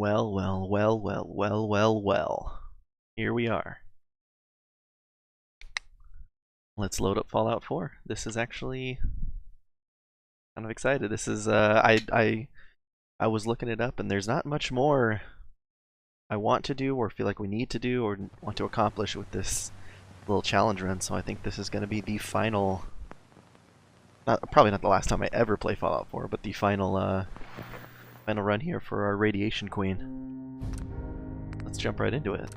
Well, well, well, well, well, well, well. Here we are. Let's load up Fallout 4. This is actually kind of excited. This is I was looking it up and there's not much more I want to do or feel like we need to do or want to accomplish with this little challenge run, so I think this is going to be the final, probably not the last time I ever play Fallout 4, but the final run here for our Radiation Queen. Let's jump right into it.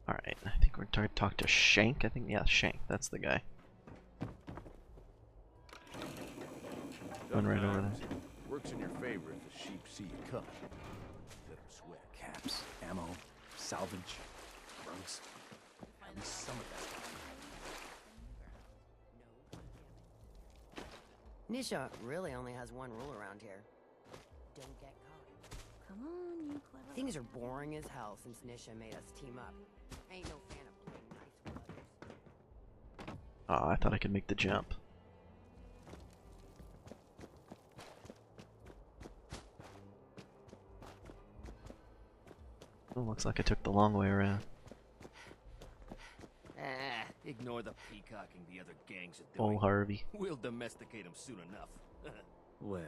Alright, I think we're trying to talk to Shank. Yeah, Shank, that's the guy. Going right over there. Works in your favor if the sheep see you coming. Let them sweat. Caps, ammo, salvage, trunks. At least some of that. Nisha really only has one rule around here. Don't get caught. Come on, you clever. Things are boring as hell since Nisha made us team up. Ain't no fan of playing nice with others. Oh, I thought I could make the jump. Oh, looks like I took the long way around. Ignore the peacocking the other gangs are doing. Oh, Harvey. We'll domesticate them soon enough. Well,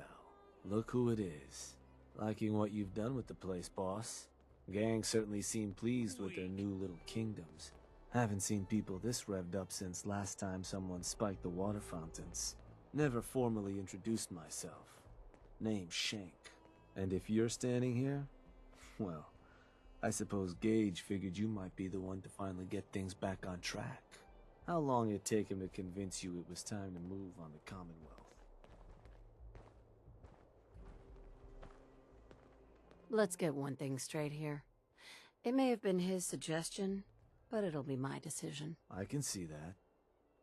look who it is. Liking what you've done with the place, boss. Gang certainly seem pleased with their new little kingdoms. Haven't seen people this revved up since last time someone spiked the water fountains. Never formally introduced myself. Name's Shank. And if you're standing here, well, I suppose Gage figured you might be the one to finally get things back on track. How long did it take him to convince you it was time to move on the Commonwealth? Let's get one thing straight here. It may have been his suggestion, but it'll be my decision. I can see that.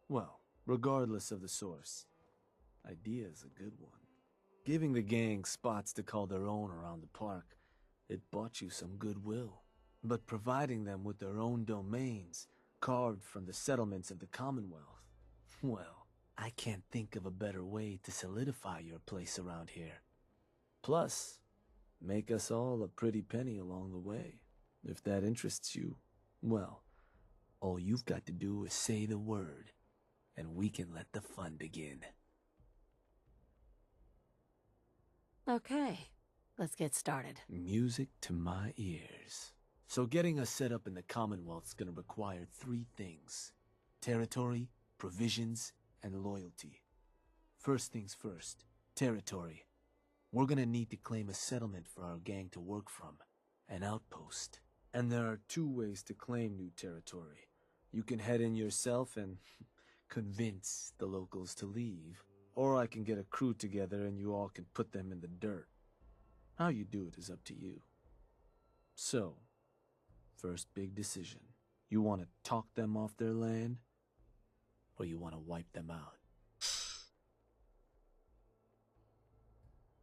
Well, regardless of the source, idea's a good one. Giving the gang spots to call their own around the park, it bought you some goodwill. But providing them with their own domains, carved from the settlements of the Commonwealth, well, I can't think of a better way to solidify your place around here. Plus, make us all a pretty penny along the way. If that interests you, well, all you've got to do is say the word, and we can let the fun begin. Okay, let's get started. Music to my ears. So getting us set up in the Commonwealth's gonna require 3 things. Territory, provisions, and loyalty. First things first, territory. We're gonna need to claim a settlement for our gang to work from. An outpost. And there are 2 ways to claim new territory. You can head in yourself and convince the locals to leave. Or I can get a crew together and you all can put them in the dirt. How you do it is up to you. So, first big decision. You want to talk them off their land? Or you want to wipe them out?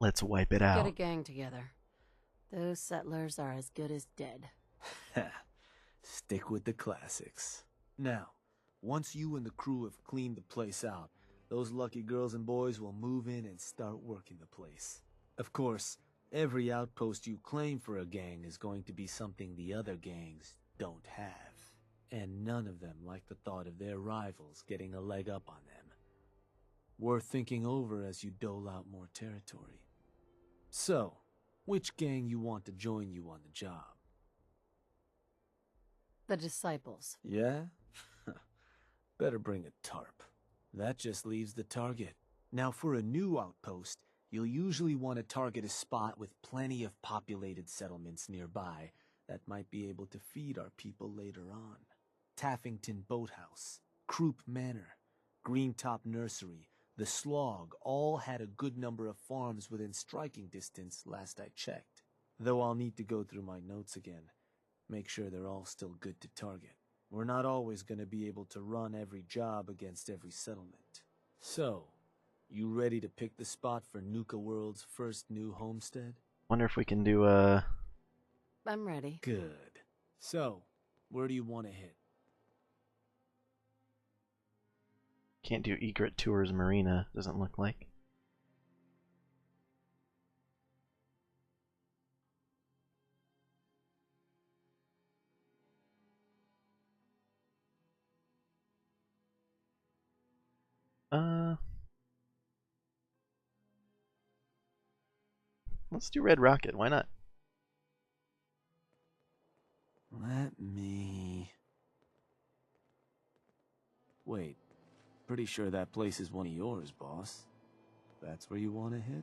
Let's wipe it Get a out. gang together. Those settlers are as good as dead. Stick with the classics. Now, once you and the crew have cleaned the place out, those lucky girls and boys will move in and start working the place. Of course, every outpost you claim for a gang is going to be something the other gangs don't have. And none of them like the thought of their rivals getting a leg up on them. Worth thinking over as you dole out more territory. So, which gang you want to join you on the job? The disciples. Yeah? Better bring a tarp. That just leaves the target. Now for a new outpost, you'll usually want to target a spot with plenty of populated settlements nearby that might be able to feed our people later on. Taffington Boathouse, Croup Manor, Greentop Nursery, the Slog all had a good number of farms within striking distance last I checked. Though I'll need to go through my notes again. Make sure they're all still good to target. We're not always going to be able to run every job against every settlement. So, you ready to pick the spot for Nuka World's first new homestead? Wonder if we can do I'm ready. Good. So, where do you want to hit? can't do Egret Tours Marina, doesn't look like. Let's do Red Rocket, why not? Let me... Wait, pretty sure that place is one of yours, boss. That's where you want to hit?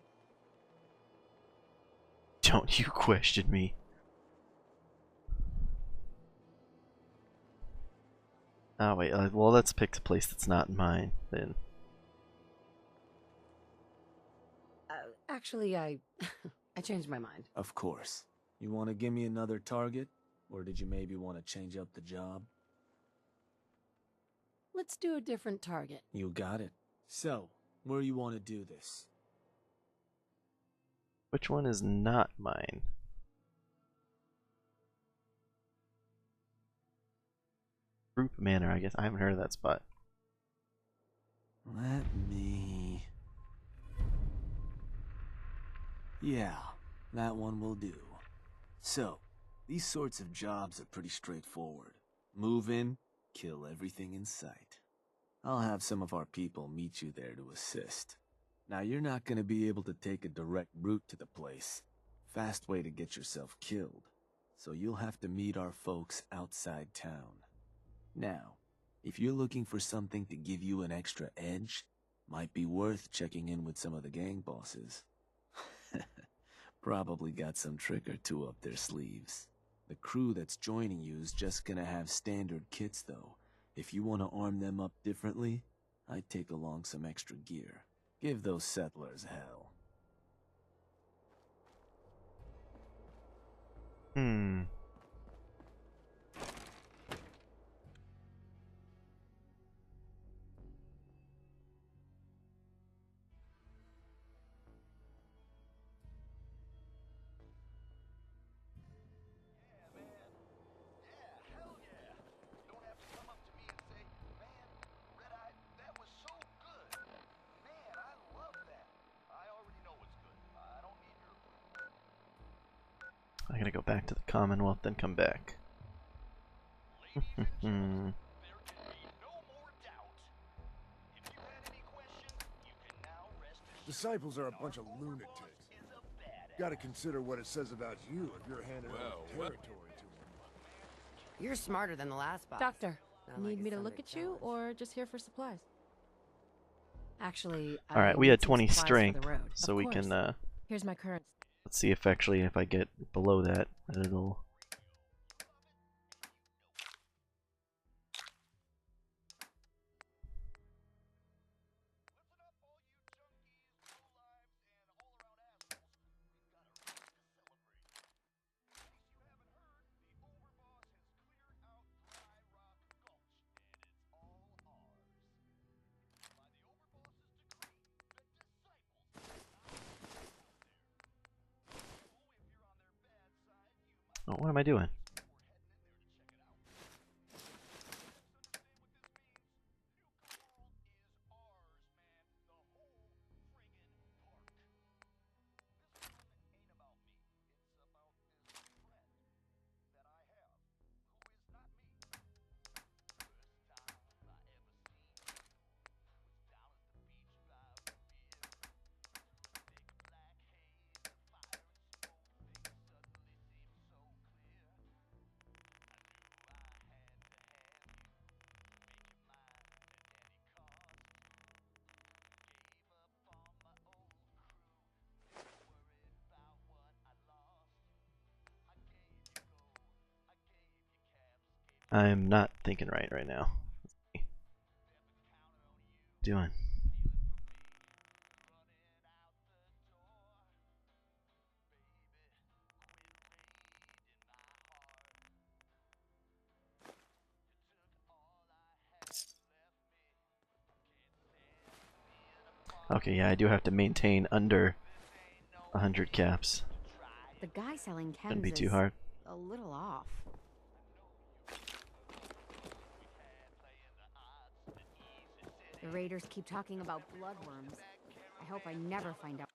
Don't you question me. Oh wait, well let's pick a place that's not mine, then. Actually, I changed my mind. Of course. You want to give me another target? Or did you maybe want to change up the job? Let's do a different target. You got it. So, where you want to do this? Which one is not mine? Group Manor, I guess. I haven't heard of that spot. Let me... Yeah, that one will do. So, these sorts of jobs are pretty straightforward. Move in, kill everything in sight. I'll have some of our people meet you there to assist. Now, you're not going to be able to take a direct route to the place. Fast way to get yourself killed. So you'll have to meet our folks outside town. Now, if you're looking for something to give you an extra edge, might be worth checking in with some of the gang bosses. Probably got some trick or two up their sleeves. The crew that's joining you is just gonna have standard kits though. If you want to arm them up differently, I'd take along some extra gear. Give those settlers hell. I gotta go back to the Commonwealth, then come back. Disciples are a bunch of lunatics. Gotta consider what it says about you if you're handing over territory to them. You're smarter than the last boss. Doctor, Not like need me it's to some look big at you challenge. or just here for supplies? Actually, Alright, we need had some 20 supplies for the strength, road. so Of we course. can, Here's my current. let's see if actually, if I get below that, it'll... Oh, what am I doing? I'm not thinking right now. Doing. Okay, yeah, I do have to maintain under 100 caps. The guy selling Shouldn't chems be too is hard. a little off. The raiders keep talking about bloodworms. I hope I never find out.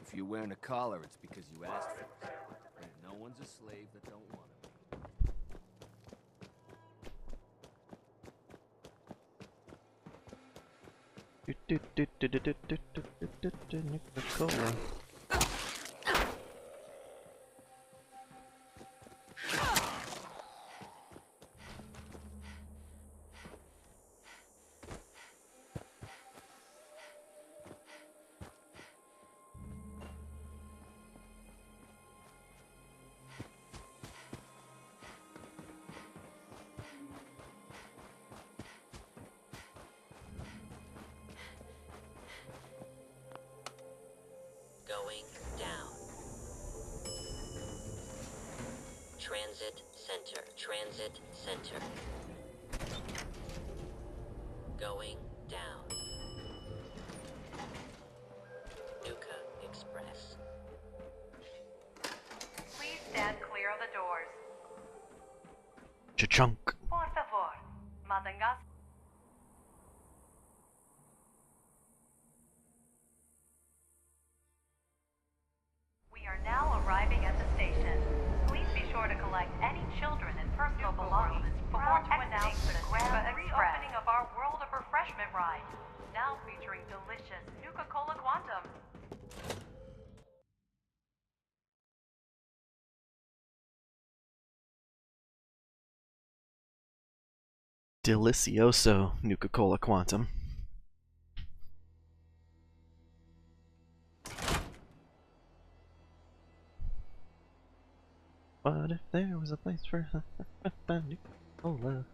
If you're wearing a collar, it's because you asked for it. And no one's a slave that don't want to Cola. Going down. Transit center. Transit center. Going down. Nuka Express. Please stand clear of the doors. Cha-chunk. Por favor, mantengas. We are now arriving at the station. Please be sure to collect any children and personal belongings before to announce the grand reopening of our World of Refreshment ride, now featuring delicious Nuka Cola Quantum. Delicioso Nuka Cola Quantum. What if there was a place for Nuka Cola?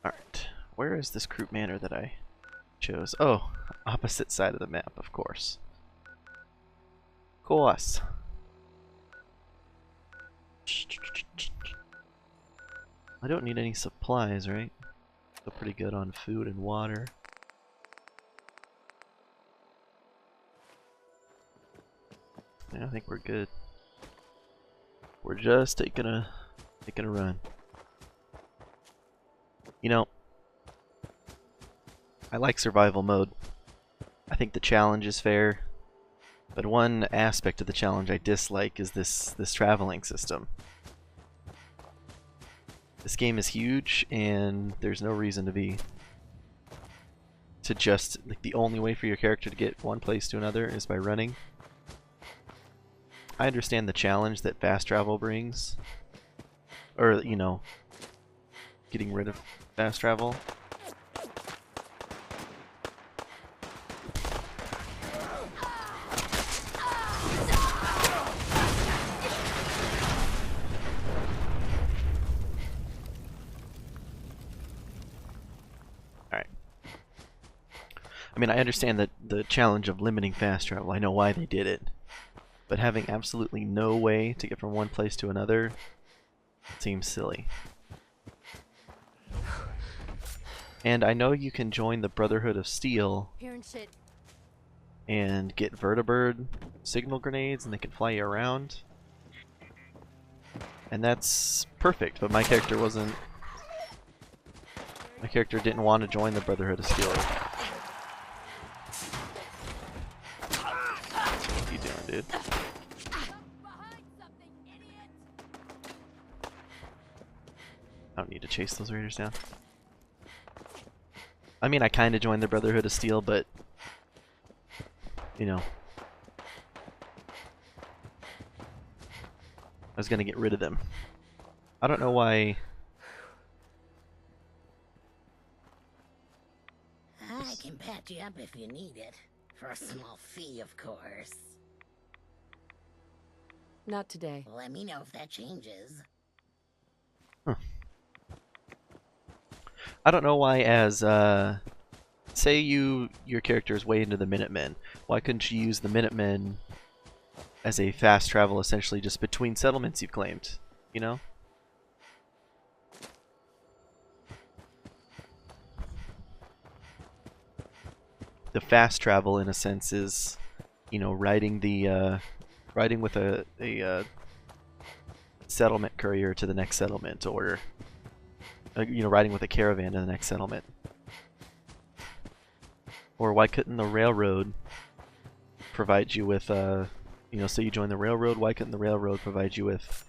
Alright, where is this Croup Manor that I chose? Oh, opposite side of the map, of course. Course. I don't need any supplies, right? Feel pretty good on food and water. Yeah, I think we're good. We're just taking a run. You know, I like survival mode. I think the challenge is fair, but one aspect of the challenge I dislike is this traveling system. This game is huge, and there's no reason to just like the only way for your character to get one place to another is by running. I understand the challenge that fast travel brings, or you know, getting rid of fast travel. Alright. I mean, I understand that the challenge of limiting fast travel. I know why they did it. But having absolutely no way to get from one place to another seems silly. And I know you can join the Brotherhood of Steel Shit. and get vertibird signal grenades and they can fly you around. And that's perfect, but my character wasn't... My character didn't want to join the Brotherhood of Steel. What are you doing, dude? I don't need to chase those raiders down. I mean, I kind of joined the Brotherhood of Steel, but you know, I was gonna get rid of them. I don't know why. I can patch you up if you need it. For a small fee, of course. Not today. Let me know if that changes. Huh. I don't know why as, say your character is way into the Minutemen. Why couldn't you use the Minutemen as a fast travel essentially just between settlements you've claimed? You know? The fast travel in a sense is, you know, riding with a settlement courier to the next settlement, or you know, riding with a caravan to the next settlement. Or why couldn't the railroad provide you with you know, say you join the railroad, why couldn't the railroad provide you with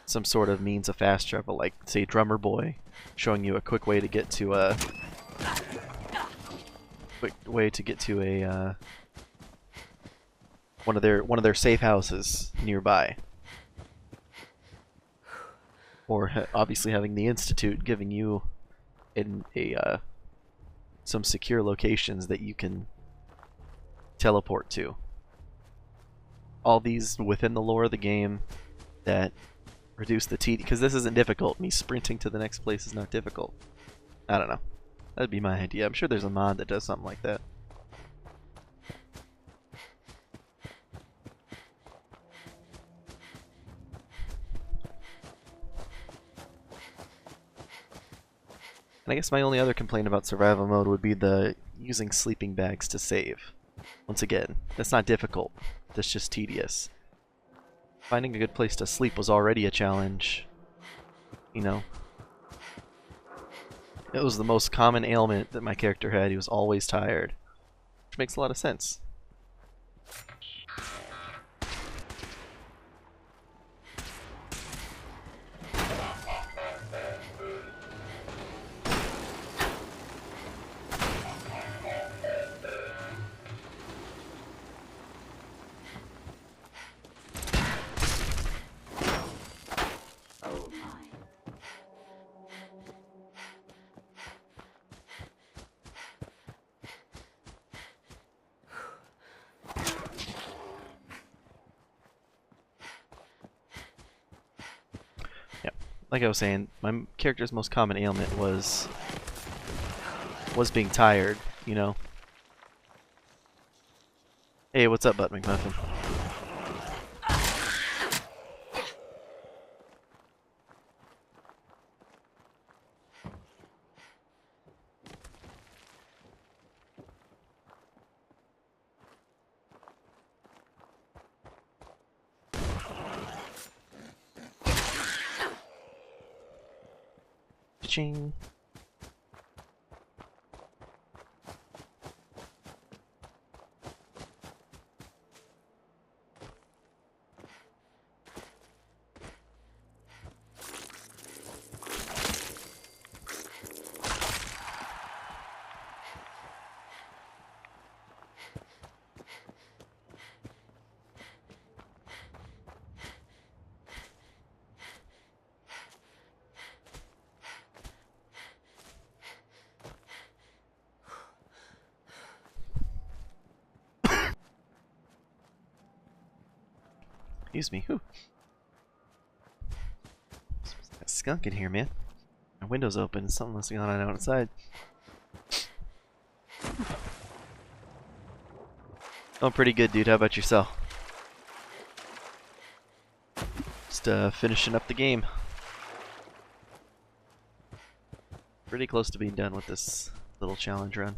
some sort of means of fast travel, like say Drummer Boy showing you a quick way to get to a one of their safe houses nearby, or obviously having the Institute giving you some secure locations that you can teleport to. All these within the lore of the game that reduce the tedium, because this isn't difficult. Me sprinting to the next place is not difficult. I don't know. That'd be my idea. I'm sure there's a mod that does something like that. And I guess my only other complaint about survival mode would be the using sleeping bags to save. Once again, that's not difficult. That's just tedious. Finding a good place to sleep was already a challenge. You know. It was the most common ailment that my character had. He was always tired. Which makes a lot of sense. Like I was saying, my character's most common ailment was being tired, you know. Hey, what's up, Butt McMuffin? Ching. Excuse me. Whew. Got a skunk in here, man. My window's open. Something must be going on outside. Oh, pretty good, dude. How about yourself? Just finishing up the game. Pretty close to being done with this little challenge run.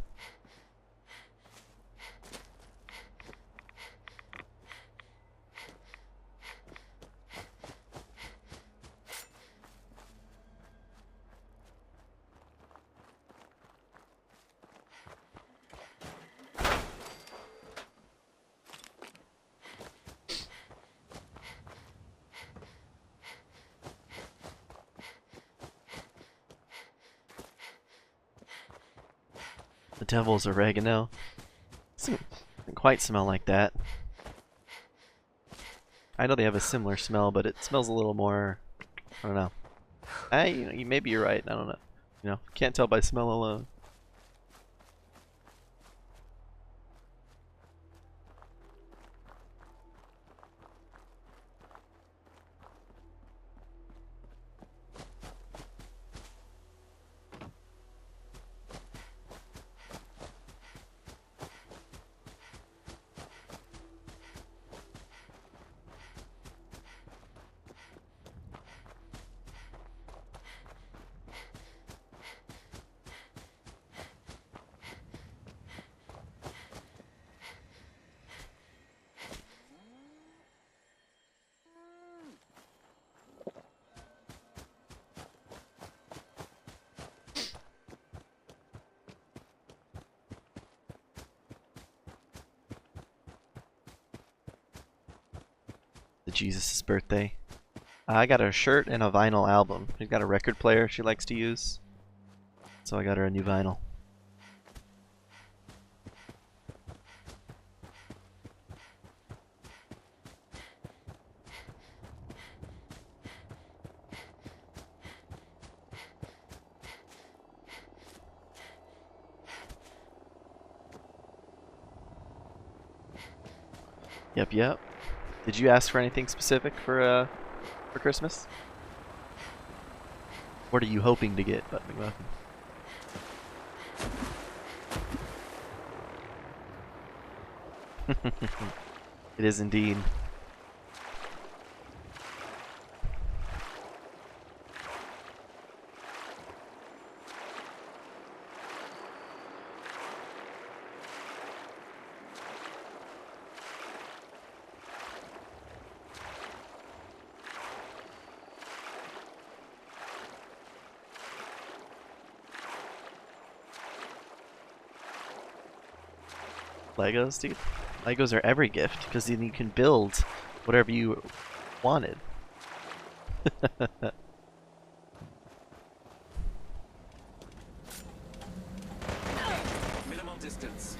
devil's oregano. Doesn't quite smell like that. I know they have a similar smell, but it smells a little more. I don't know. Maybe you're right. I don't know. Can't tell by smell alone. Jesus' birthday. I got her a shirt and a vinyl album. She's got a record player she likes to use, so I got her a new vinyl. Yep. Did you ask for anything specific for Christmas? What are you hoping to get, Butt McMuffin? It is indeed. Legos, dude. Legos are every gift because then you can build whatever you wanted. Minimum distance.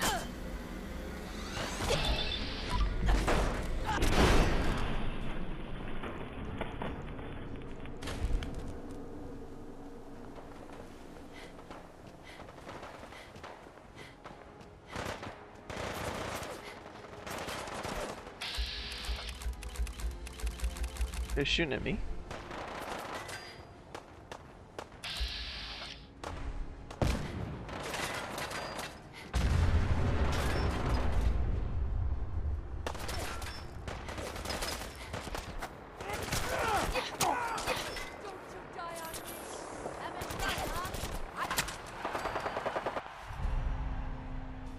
They're shooting at me.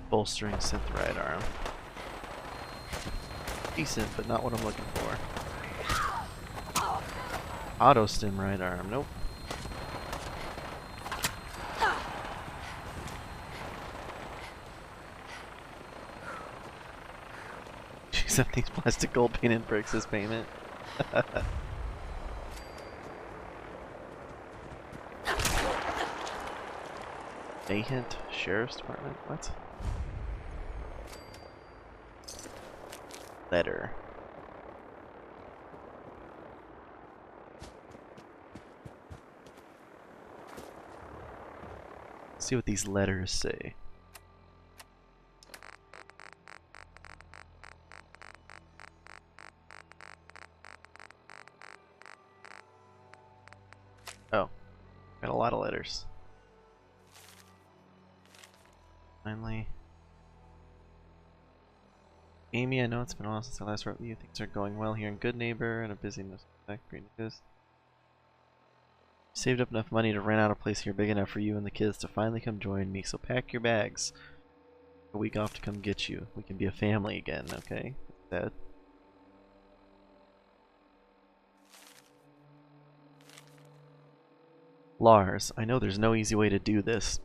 Bolstering synth right arm. Decent, but not what I'm looking for. Auto stim right arm, nope. Except these plastic gold painted bricks as payment. Nahint Sheriff's Department? What? Letter. See what these letters say. Oh, got a lot of letters. Finally. Amy, I know it's been a while since I last wrote with you. Things are going well here in Good Neighbor and a busyness. Great news. Saved up enough money to rent out a place here big enough for you and the kids to finally come join me, so pack your bags. A week off to come get you. We can be a family again, okay? Dad. Lars, I know there's no easy way to do this.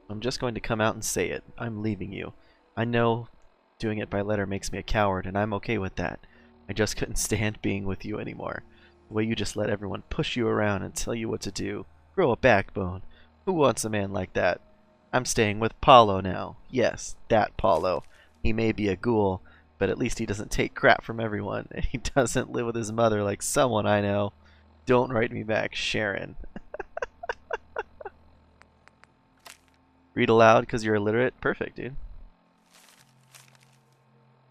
I'm just going to come out and say it. I'm leaving you. I know doing it by letter makes me a coward, and I'm okay with that. I just couldn't stand being with you anymore. The way you just let everyone push you around and tell you what to do. Grow a backbone. Who wants a man like that? I'm staying with Paulo now. Yes, that Paulo. He may be a ghoul, but at least he doesn't take crap from everyone, and he doesn't live with his mother like someone I know. Don't write me back, Sharon. Read aloud because you're illiterate? Perfect, dude.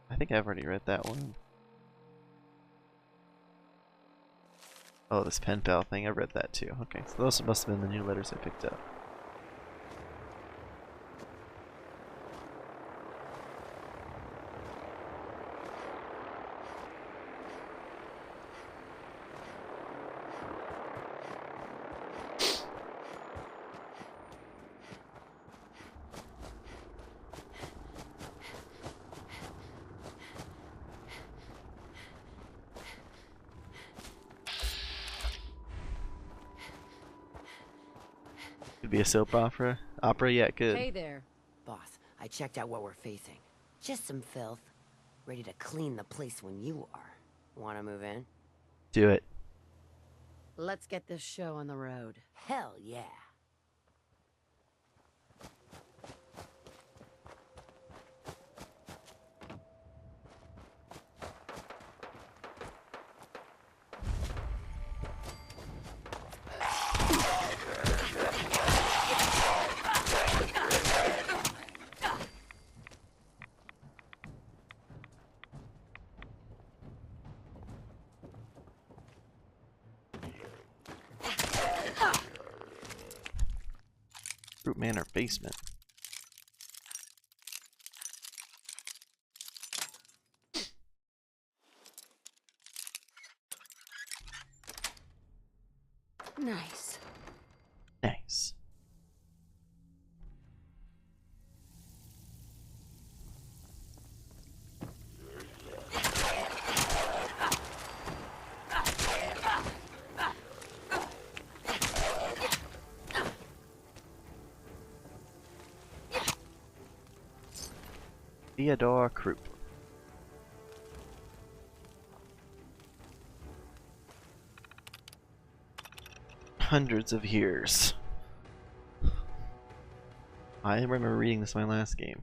I think I've already read that one. Oh, this pen pal thing, I read that too. Okay, so those must have been the new letters I picked up. Could be a soap opera. Opera, yeah, good. Hey there. Boss, I checked out what we're facing. Just some filth. Ready to clean the place when you are. Wanna move in? Do it. Let's get this show on the road. Hell yeah. Fruit Manor basement. Nice. Nice. Theodore Krupp. Hundreds of years. I remember reading this in my last game.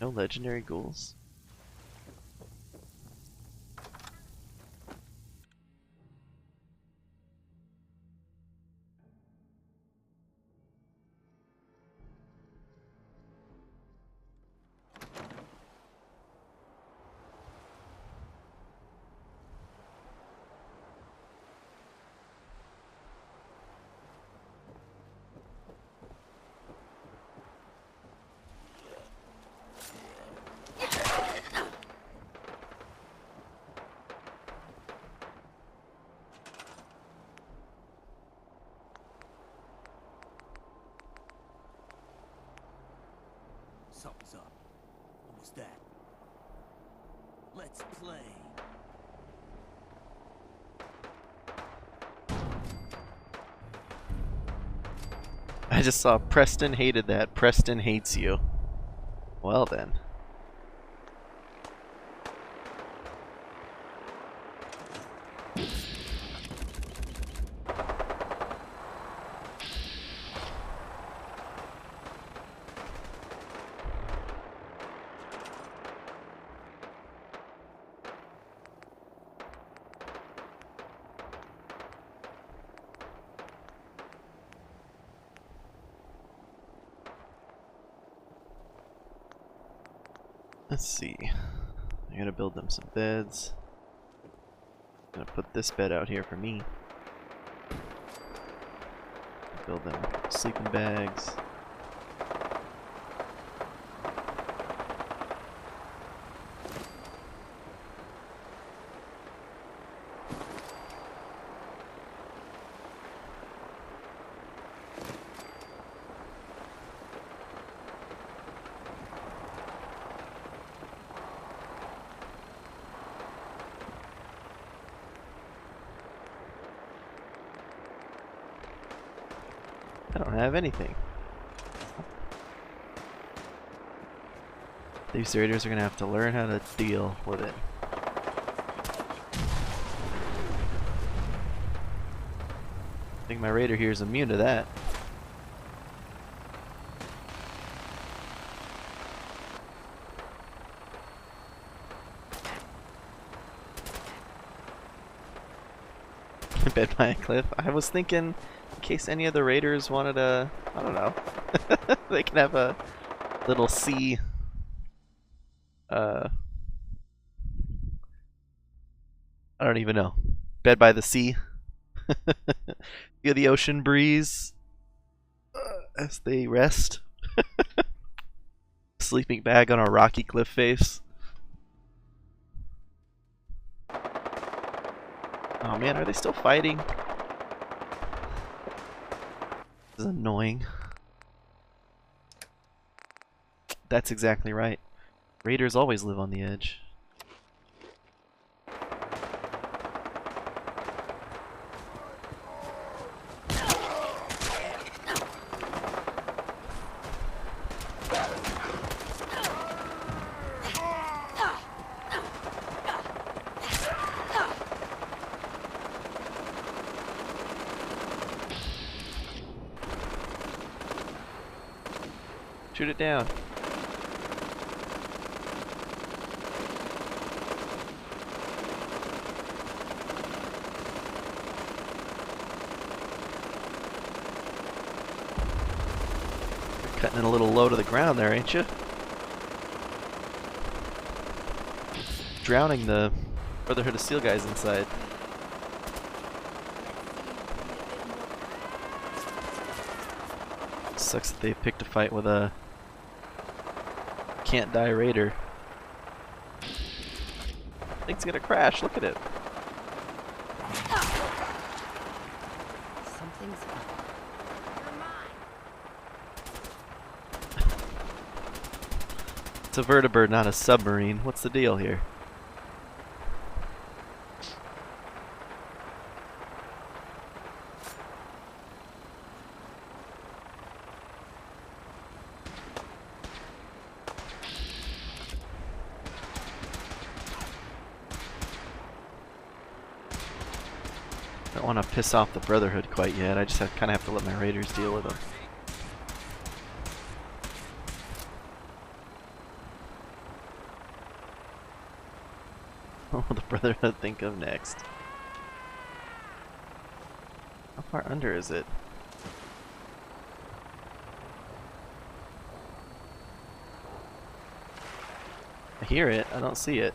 No legendary ghouls. Something's up. What was that? Let's play. I just saw Preston hated that. Preston hates you. Well then. Let's see. I gotta build them some beds. I'm gonna put this bed out here for me. Build them sleeping bags. I don't have anything. These raiders are gonna have to learn how to deal with it. think my raider here is immune to that. Bed by a cliff. I was thinking, in case any of the raiders wanted a, I don't know, they can have a little sea, I don't even know, bed by the sea. Feel the ocean breeze as they rest. Sleeping bag on a rocky cliff face. Oh man, are they still fighting? This is annoying. That's exactly right. Raiders always live on the edge. Shoot it down. You're cutting it a little low to the ground there, ain't you? Drowning the Brotherhood of Steel guys inside. Sucks that they picked a fight with a can't die raider. Thing's gonna crash, look at it. Something's up. It's a vertibird, not a submarine. What's the deal here? I don't want to piss off the Brotherhood quite yet. I just kind of have to let my raiders deal with them. What will the Brotherhood think of next? How far under is it? I hear it, I don't see it.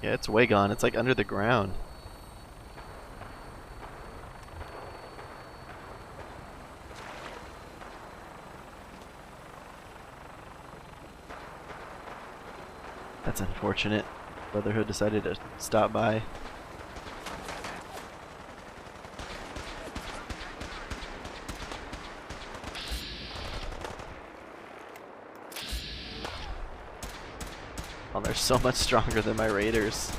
Yeah, it's way gone. It's like under the ground. That's unfortunate. Brotherhood decided to stop by. Oh, they're so much stronger than my raiders.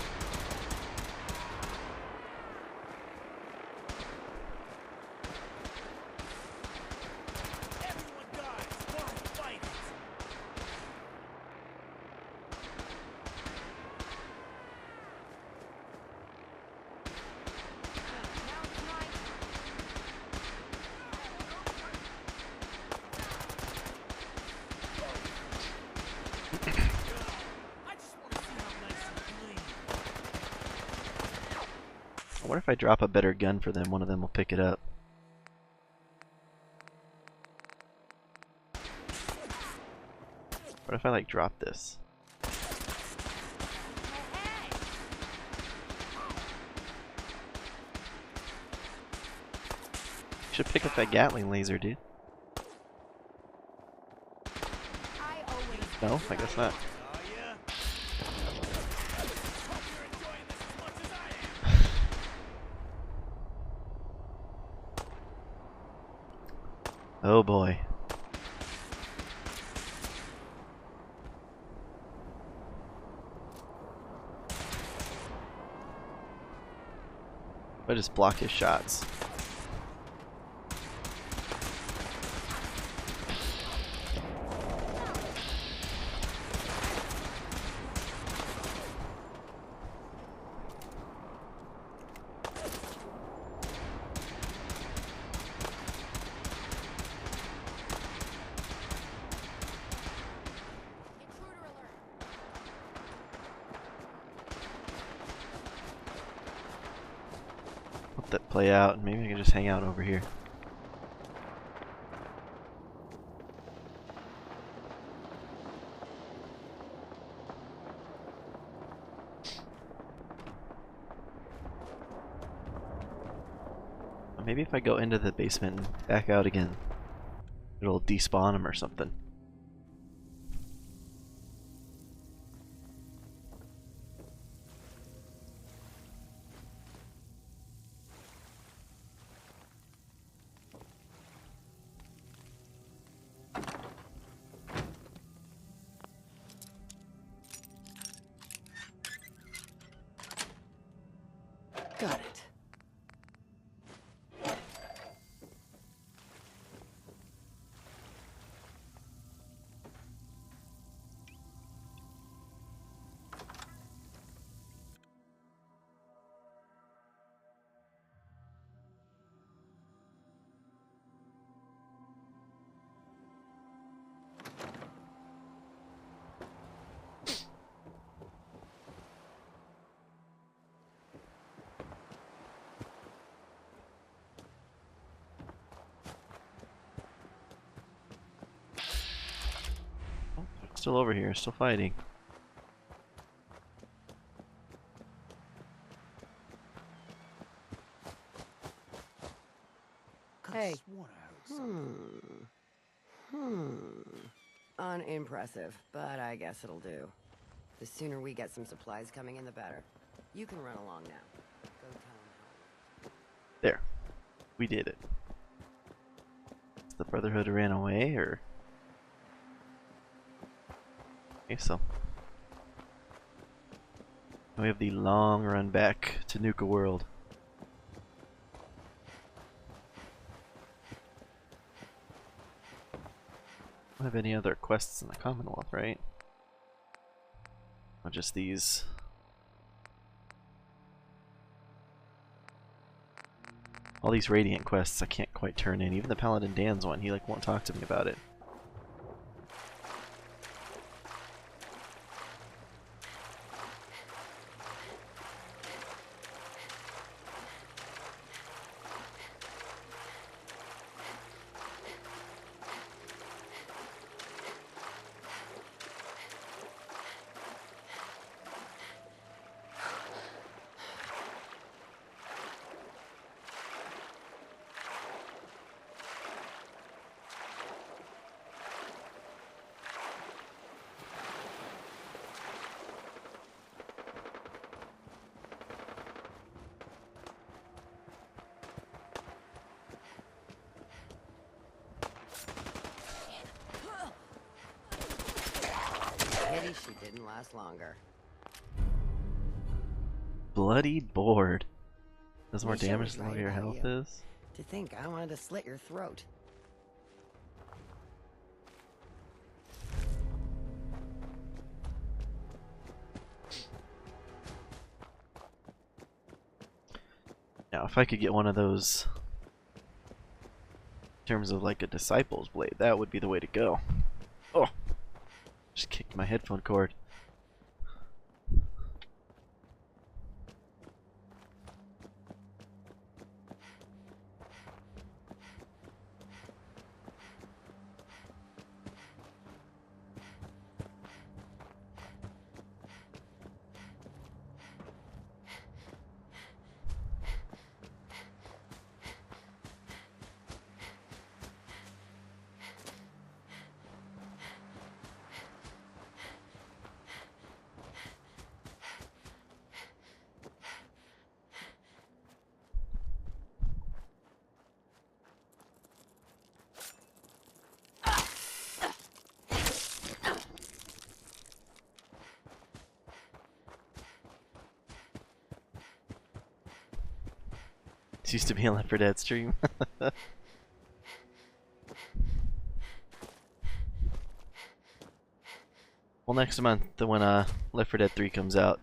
What if I drop a better gun for them? One of them will pick it up. What if I like drop this? Should pick up that Gatling laser, dude. No, I guess not. Oh boy. I just block his shots. that play out, and maybe I can just hang out over here. Maybe if I go into the basement and back out again, it'll despawn them or something. Got it. Oh, still over here, still fighting. Hey. Unimpressive, but I guess it'll do. The sooner we get some supplies coming in, the better. You can run along now. Go tell 'em There. We did it. The Brotherhood ran away, or... Okay, so... we have the long run back to Nuka World. Don't have any other quests in the Commonwealth, right? Or just these. All these Radiant quests I can't quite turn in. Even the Paladin Dan's one, he like won't talk to me about it. Pity she didn't last longer. Bloodied board. Does more Misha damage was than what right your about health you. is? To think I wanted to slit your throat. Now, if I could get one of those, in terms of like a Disciple's Blade, that would be the way to go. Oh! Just kicked my headphone cord. This used to be a Left 4 Dead stream. Well, next month, when Left 4 Dead 3 comes out,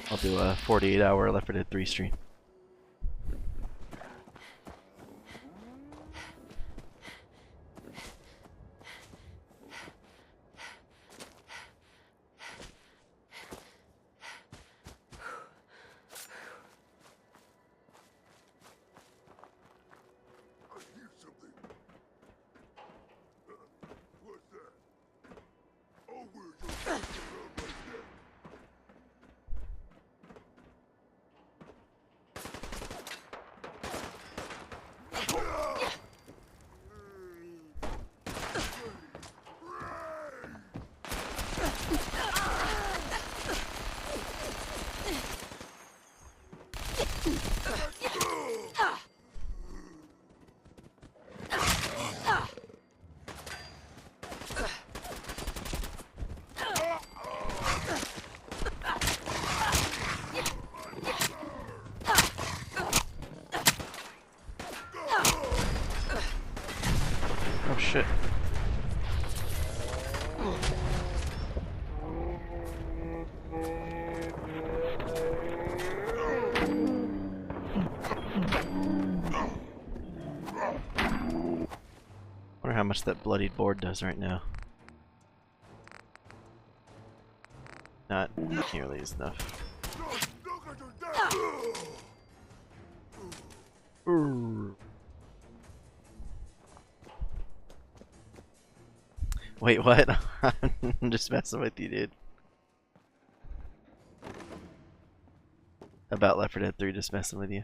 I'll do a 48-hour Left 4 Dead 3 stream. Oh shit. Wonder how much that bloodied board does right now. Not nearly as enough. Ooh. Wait, what? I'm just messing with you, dude. About Left 4 Dead 3, just messing with you.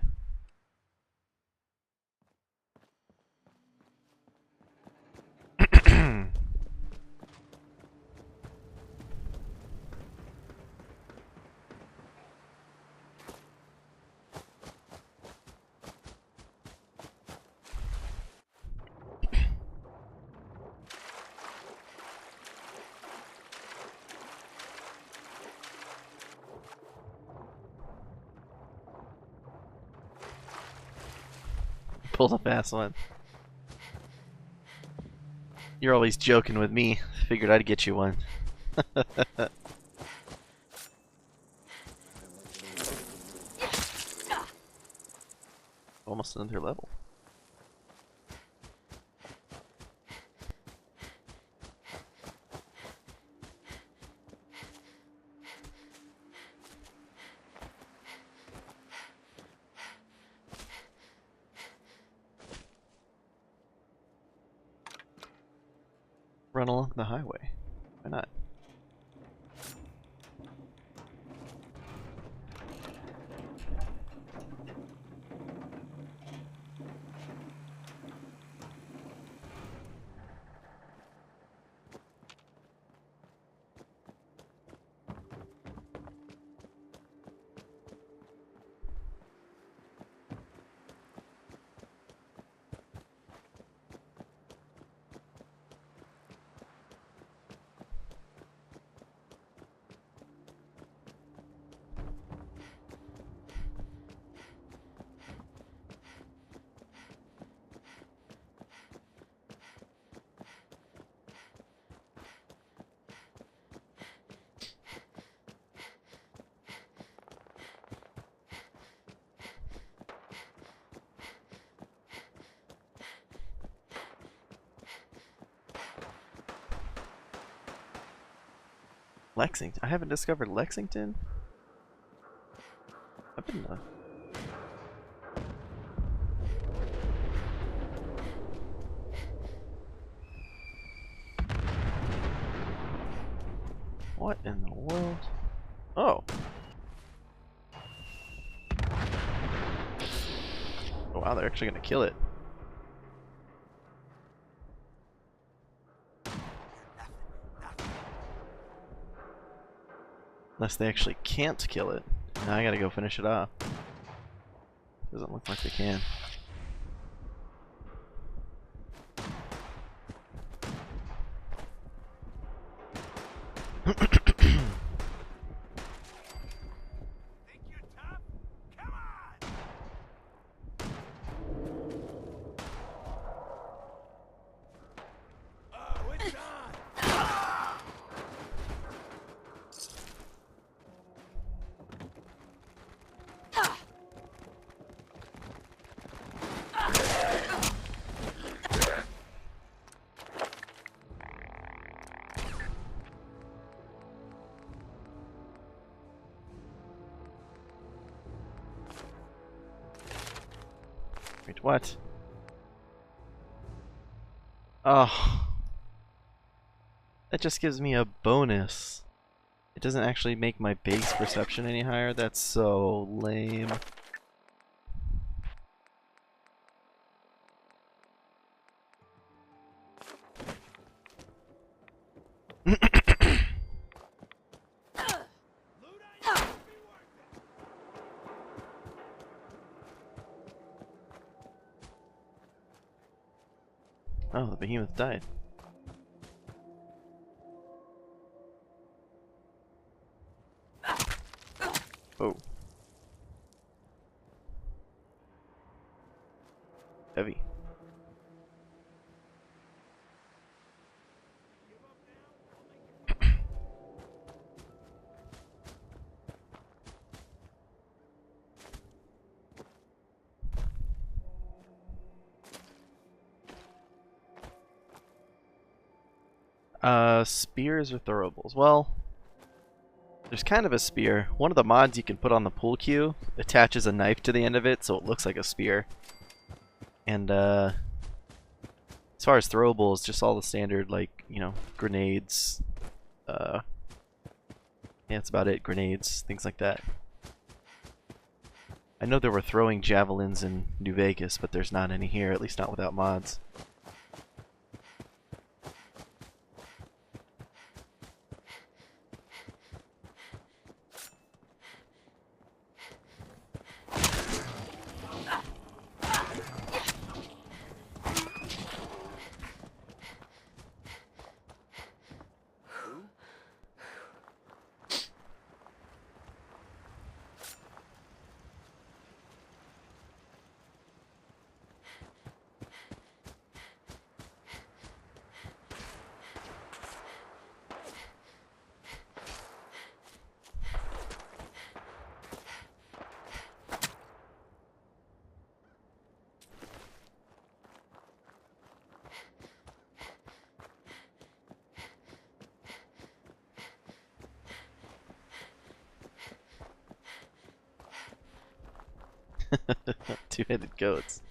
Pull the fast one. You're always joking with me. Figured I'd get you one. Almost another level. Run along the highway. Why not? Lexington? I haven't discovered Lexington? I've been What in the world? Oh. Oh wow, they're actually gonna kill it. Unless they actually can't kill it. Now I gotta go finish it off. Doesn't look like they can. Wait, what? Oh. That just gives me a bonus. It doesn't actually make my base perception any higher. That's so lame. Oh, the behemoth died. Oh. Heavy. Spears or throwables? Well, there's kind of a spear. One of the mods you can put on the pool cue attaches a knife to the end of it so it looks like a spear. And as far as throwables, just all the standard, like, you know, grenades. Yeah, that's about it. Grenades, things like that. I know there were throwing javelins in New Vegas, but there's not any here, at least not without mods. Two-headed goats.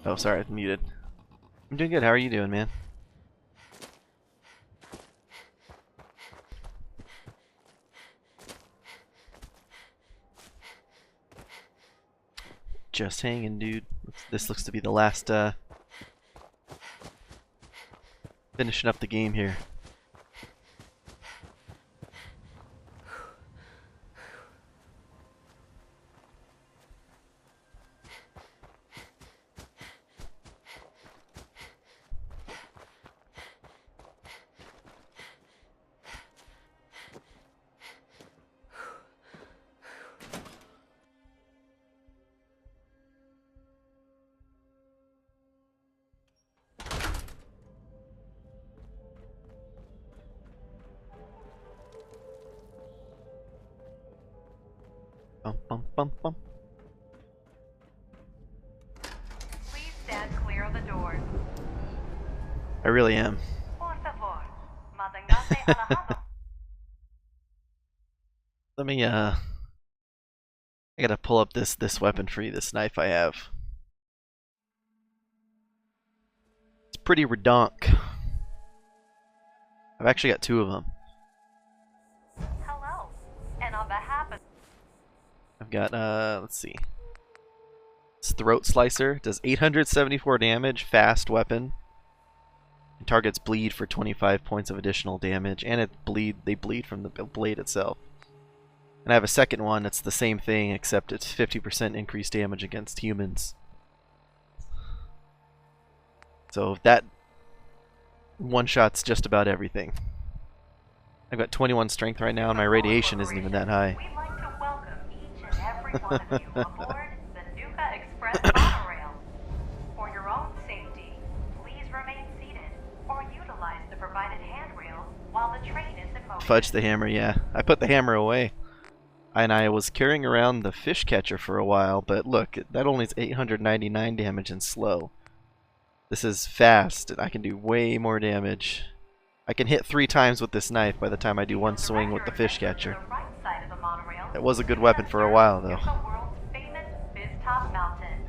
Oh, sorry, I'm muted. I'm doing good. How are you doing, man? Just hanging, dude. This looks to be the last, finishing up the game here. Bum, bum, bum, bum. Please stand clear of the doors. I really am. Por favor, manténgase alejado. Let me, I gotta pull up this weapon for you, this knife I have. It's pretty redonk. I've actually got two of them. Hello, and on behalf of I've got, let's see. It's Throat Slicer, does 874 damage, fast weapon. And targets bleed for 25 points of additional damage, and they bleed from the blade itself. And I have a second one that's the same thing, except it's 50% increased damage against humans. So that one-shots just about everything. I've got 21 strength right now, and my radiation isn't even that high. We'd like to welcome each and every one of you aboard the Nuka Express monorail. For your own safety, please remain seated or utilize the provided handrail while the train is in motion. Fudge the hammer, yeah. I put the hammer away. And I was carrying around the fish catcher for a while, but look, that only is 899 damage and slow. This is fast, and I can do way more damage. I can hit 3 times with this knife by the time I do one swing with the fish catcher. That was a good weapon for a while, though. Nuka World's famous Fizz-Top Mountain.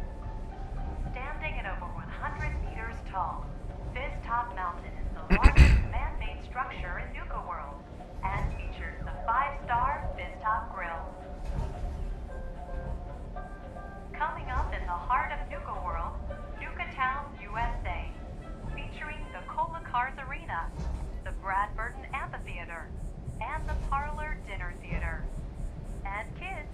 Standing at over 100 meters tall, Fizz-Top Mountain is the largest man-made structure in Nuka World and features the 5-star Fizz-Top Grill. Coming up in the heart of Nuka World, Nuka Town, USA, featuring the Cola Cars Arena, the Brad Burton Amphitheater, and the Parlor Dinner Theater. And kids,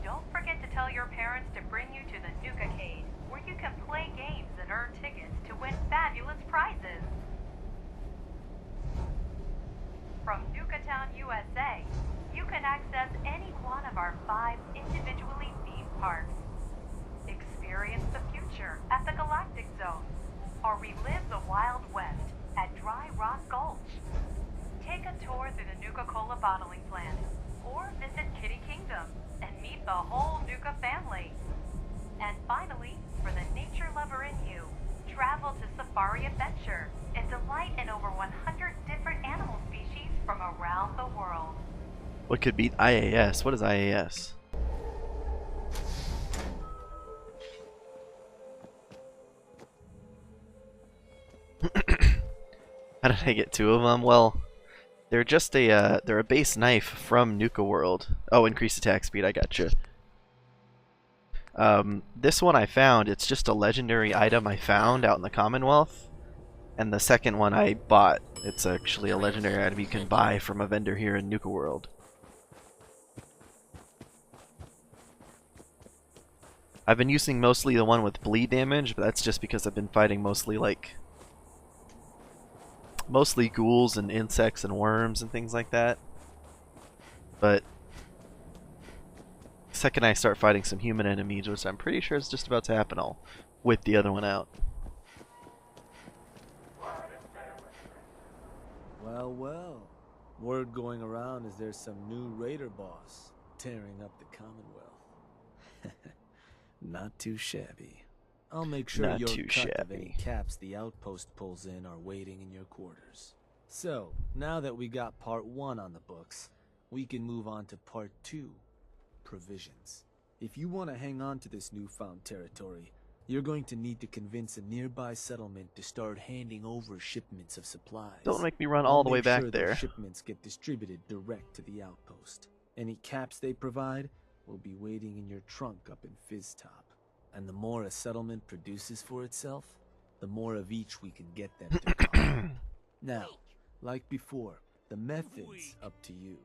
don't forget to tell your parents to bring you to the Nuka-Cade, where you can play games and earn tickets to win fabulous prizes. From Nuka Town, USA, you can access any one of our 5 individually themed parks. Experience the future at the Galactic Zone, or relive the Wild West at Dry Rock Gulch. Take a tour through the Nuka-Cola bottling plant, or visit Kitty Kingdom and meet the whole Nuka family. And finally, for the nature lover in you, travel to Safari Adventure and delight in over 100 different animal species from around the world. What could beat IAS? What is IAS? How did I get 2 of them? Well, they're just they're a base knife from Nuka World. Oh, increased attack speed. I gotcha. This one I found. It's just a legendary item I found out in the Commonwealth, and the second one I bought. It's actually a legendary item you can buy from a vendor here in Nuka World. I've been using mostly the one with bleed damage, but that's just because I've been fighting mostly ghouls and insects and worms and things like that. But the second I start fighting some human enemies, which I'm pretty sure is just about to happen, I'll whip the other one out. Well, well. Word going around is there's some new raider boss tearing up the Commonwealth. Not too shabby. I'll make sure Not your too cut of shabby. any caps the outpost pulls in are waiting in your quarters. So, now that we got part 1 on the books, we can move on to part 2, provisions. If you want to hang on to this newfound territory, you're going to need to convince a nearby settlement to start handing over shipments of supplies. Don't make me run all the way back there. Those shipments get distributed direct to the outpost. Any caps they provide will be waiting in your trunk up in Fizz-Top. And the more a settlement produces for itself, the more of each we can get them to come. Now, like before, the method's up to you.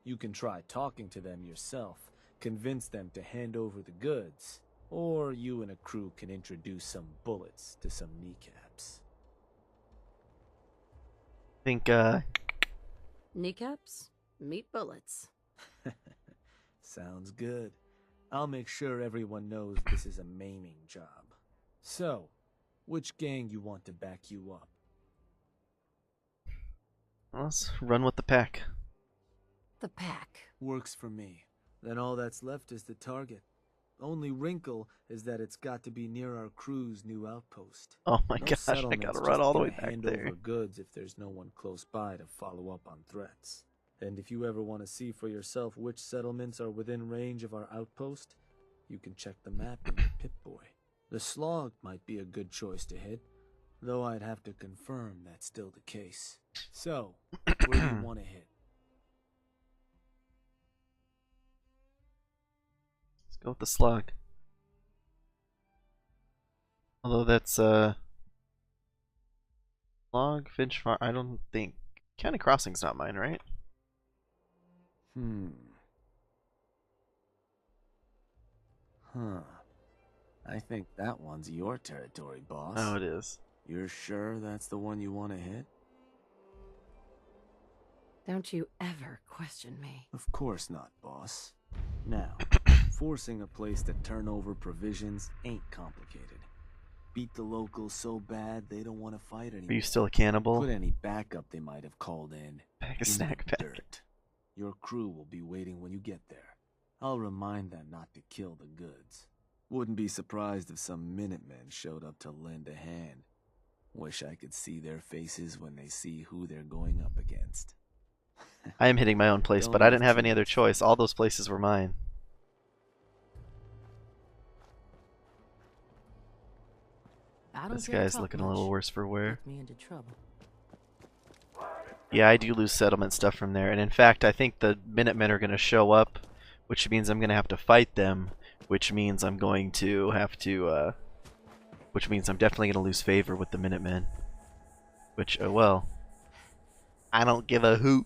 You can try talking to them yourself, convince them to hand over the goods, or you and a crew can introduce some bullets to some kneecaps. Think, Kneecaps? Meat bullets. Sounds good. I'll make sure everyone knows this is a maiming job. So, which gang you want to back you up? let's run with the pack. The pack. Works for me. Then all that's left is the target. Only wrinkle is that it's got to be near our crew's new outpost. Oh my No gosh, I settlement's gotta just run all the way gonna back hand there. over goods if there's no one close by to follow up on threats. And if you ever want to see for yourself which settlements are within range of our outpost, you can check the map in your Pip-Boy. The Slog might be a good choice to hit, though I'd have to confirm that's still the case. So, where do you want to hit? Let's go with the Slug. Although that's Slug, Finch Farm, I don't think County Crossing's not mine, right? Huh. I think that one's your territory, boss. Oh, it is. You're sure that's the one you want to hit? Don't you ever question me. Of course not, boss. Now, forcing a place to turn over provisions ain't complicated. Beat the locals so bad they don't want to fight anymore. Are you still a cannibal? Put any backup they might have called in Pack a snack the pack. dirt. Your crew will be waiting when you get there. I'll remind them not to kill the goods. Wouldn't be surprised if some Minutemen showed up to lend a hand. Wish I could see their faces when they see who they're going up against. I am hitting my own place, but I didn't have any other choice. All those places were mine. This guy's looking a little worse for wear. Me into trouble. Yeah, I do lose settlement stuff from there. And in fact, I think the Minutemen are going to show up, which means I'm going to have to fight them, which means I'm going to have to, which means I'm definitely going to lose favor with the Minutemen. Which, oh well. I don't give a hoot.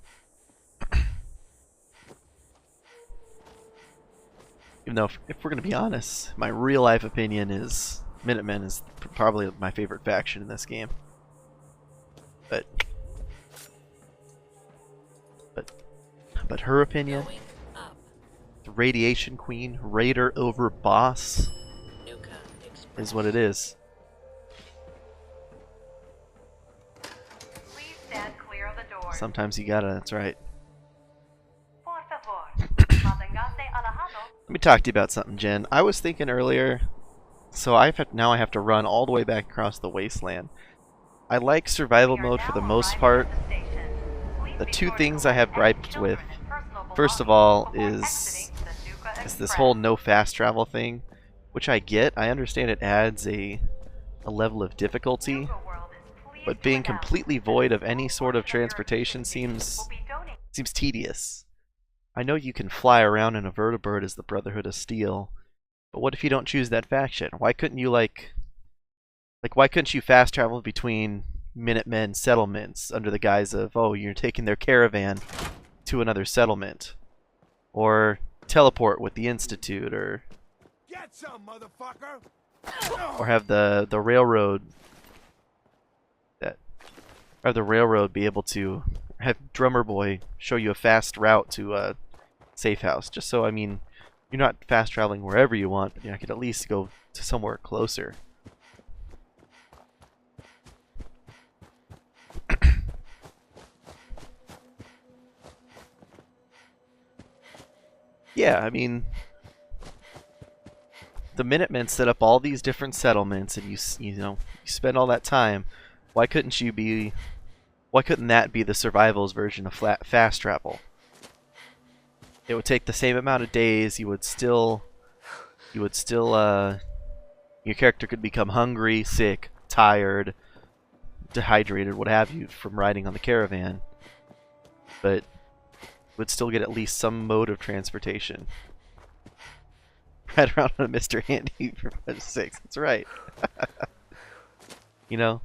Even though, if we're going to be honest, my real life opinion is Minutemen is probably my favorite faction in this game. But her opinion, Going up. the Radiation Queen, Raider Overboss, Nuka Express. is what it is. Please stand clear of the doors. Sometimes you gotta, that's right. Por favor. Manténgase alejado. Let me talk to you about something, Jen. I was thinking earlier, so now I have to run all the way back across the wasteland. I like survival mode for the most part. The two things I have gripes with, first of all, is this whole no fast travel thing, which I get. I understand it adds a level of difficulty, but being completely void of any sort of transportation seems tedious. I know you can fly around in a vertibird as the Brotherhood of Steel, but what if you don't choose that faction? Why couldn't you why couldn't you fast travel between Minutemen settlements under the guise of, oh, you're taking their caravan to another settlement, or teleport with the Institute, or Get some, motherfucker! or have the railroad be able to have Drummer Boy show you a fast route to a safe house, just so, I mean, you're not fast traveling wherever you want, but I could at least go to somewhere closer. Yeah, I mean, the Minutemen set up all these different settlements, and you spend all that time. Why couldn't that be the survival's version of fast travel? It would take the same amount of days. Your character could become hungry, sick, tired, dehydrated, what have you, from riding on the caravan, but would still get at least some mode of transportation. Ride around on a Mr. Handy for 5-6. That's right. You know,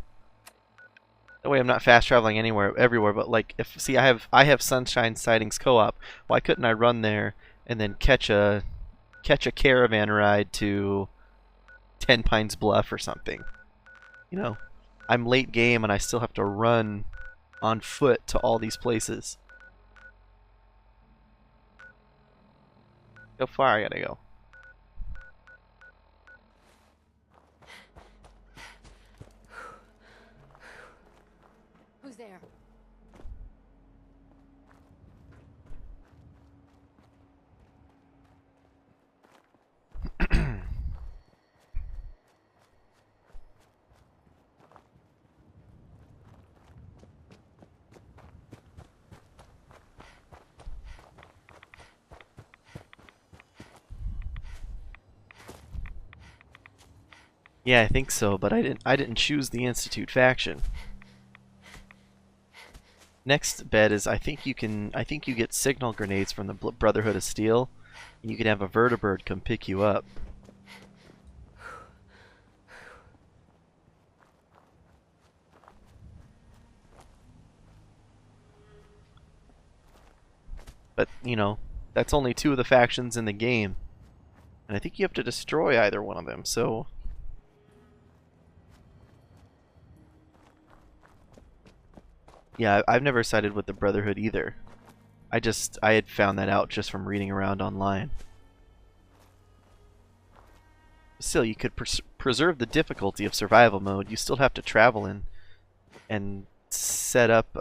that way I'm not fast traveling everywhere. But like, I have Sunshine Sightings co-op. Why couldn't I run there and then catch a caravan ride to Ten Pines Bluff or something? You know, I'm late game and I still have to run on foot to all these places. How far I gotta go? Who's there? Yeah, I think so, but I didn't choose the Institute faction. Next bet is I think you get signal grenades from the Brotherhood of Steel, and you can have a vertibird come pick you up. But, you know, that's only two of the factions in the game. And I think you have to destroy either one of them, so... Yeah, I've never sided with the Brotherhood either. I had found that out just from reading around online. Still, you could preserve the difficulty of survival mode. You still have to travel and set up,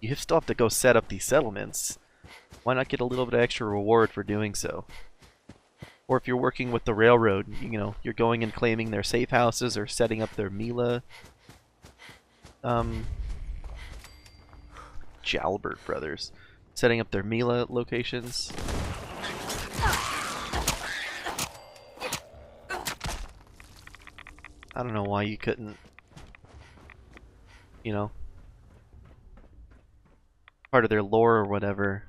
you still have to go set up these settlements. Why not get a little bit of extra reward for doing so? Or if you're working with the railroad, you know, you're going and claiming their safe houses or setting up their Mila, Jalbert brothers, setting up their Mila locations. I don't know why you couldn't, you know, part of their lore or whatever.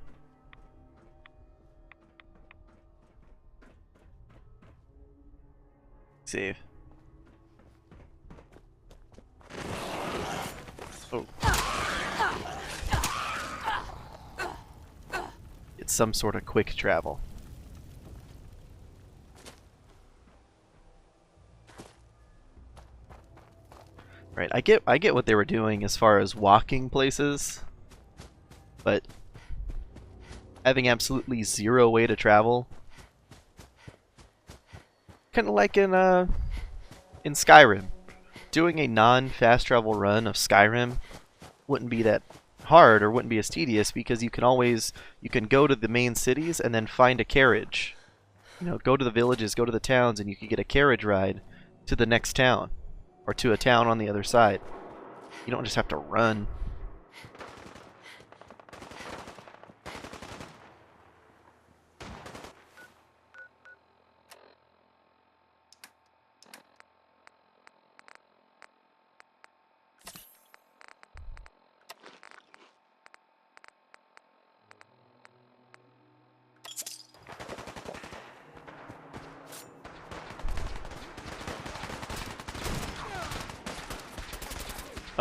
Save. Oh. It's some sort of quick travel. Right, I get what they were doing as far as walking places, but having absolutely zero way to travel, kind of like in Skyrim, doing a non-fast travel run of Skyrim wouldn't be that hard or wouldn't be as tedious because you can go to the main cities and then find a carriage. You know, go to the villages, go to the towns, and you can get a carriage ride to the next town or to a town on the other side. You don't just have to run.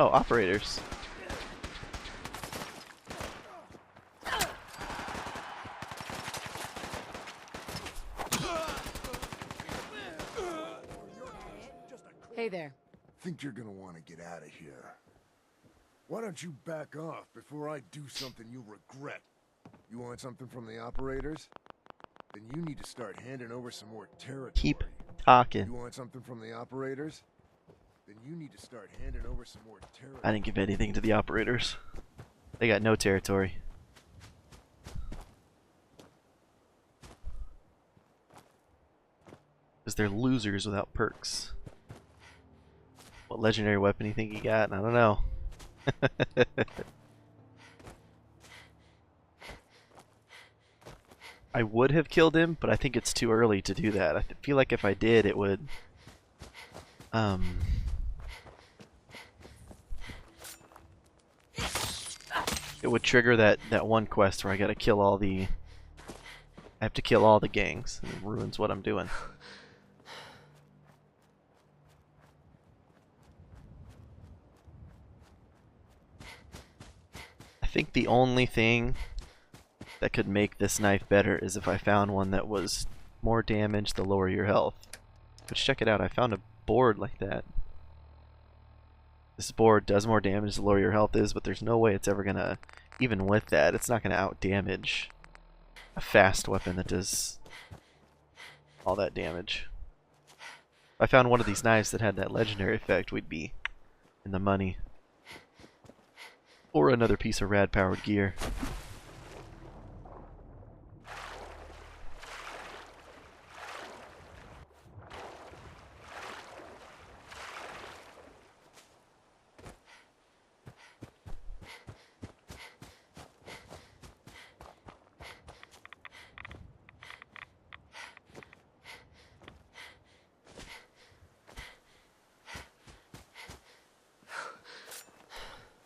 Oh, operators. Hey there. Think you're gonna want to get out of here. Why don't you back off before I do something you'll regret? You want something from the operators? Then you need to start handing over some more territory. Keep talking. You want something from the operators? Then you need to start handing over some more territory. I didn't give anything to the operators. They got no territory. Because they're losers without perks. What legendary weapon do you think you got? I don't know. I would have killed him, but I think it's too early to do that. I feel like if I did, it would... It would trigger that one quest where I gotta kill all the... I have to kill all the gangs, and it ruins what I'm doing. I think the only thing that could make this knife better is if I found one that was more damage the lower your health. But check it out, I found a board like that. This board does more damage the lower your health is, but there's no way it's ever gonna, even with that, it's not gonna out damage a fast weapon that does all that damage. If I found one of these knives that had that legendary effect, we'd be in the money. Or another piece of rad powered gear.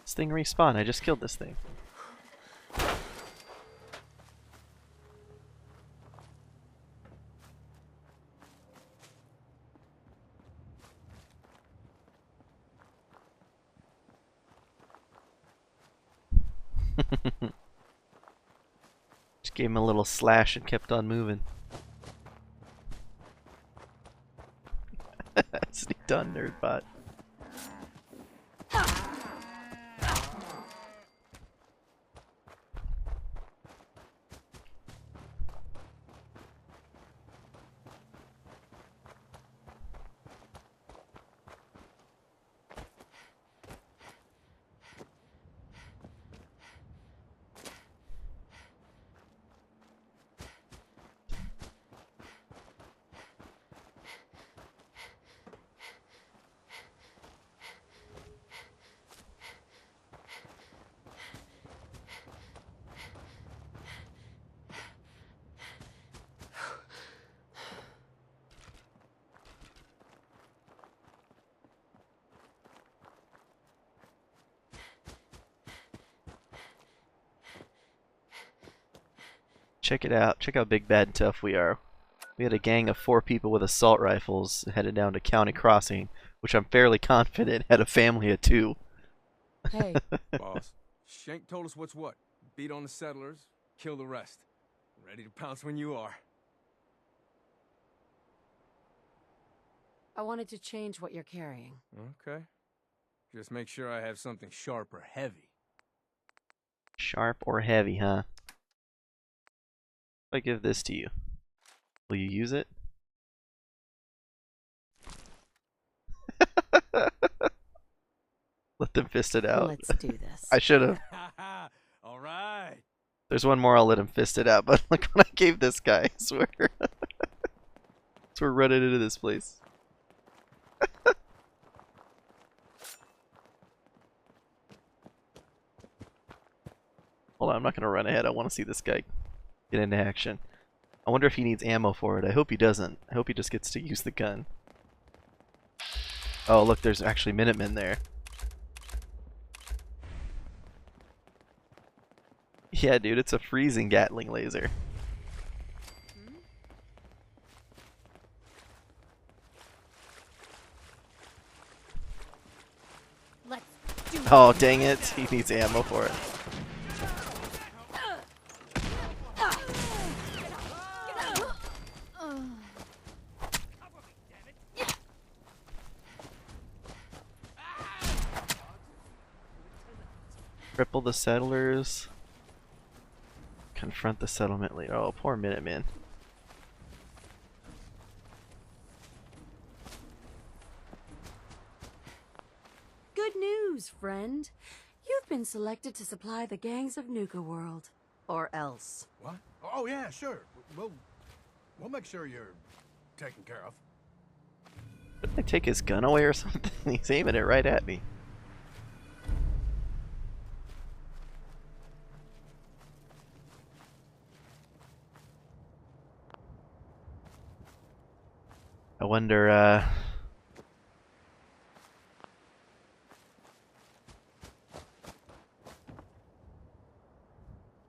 This thing respawned. I just killed this thing. Just gave him a little slash and kept on moving. done, nerdbot. Check it out. Check how big, bad, and tough we are. We had a gang of 4 people with assault rifles headed down to County Crossing, which I'm fairly confident had a family of 2. Hey. Boss, Shank told us what's what. Beat on the settlers, kill the rest. Ready to pounce when you are. I wanted to change what you're carrying. Okay. Just make sure I have something sharp or heavy. Sharp or heavy, huh? If I give this to you, will you use it? Let them fist it out. Let's do this. I should have. All right. There's one more, I'll let him fist it out, but look what I gave this guy, I swear. So we're running into this place. Hold on, I'm not going to run ahead. I want to see this guy get into action. I wonder if he needs ammo for it. I hope he doesn't. I hope he just gets to use the gun. Oh, look, there's actually Minutemen there. Yeah, dude, it's a freezing Gatling laser. Let's do it. Oh, dang it. He needs ammo for it. Cripple the settlers. Confront the settlement leader. Oh, poor Minuteman. Good news, friend. You've been selected to supply the gangs of Nuka World. Or else. What? Oh, yeah, sure. We'll make sure you're taken care of. Didn't I take his gun away or something? He's aiming it right at me. I wonder, I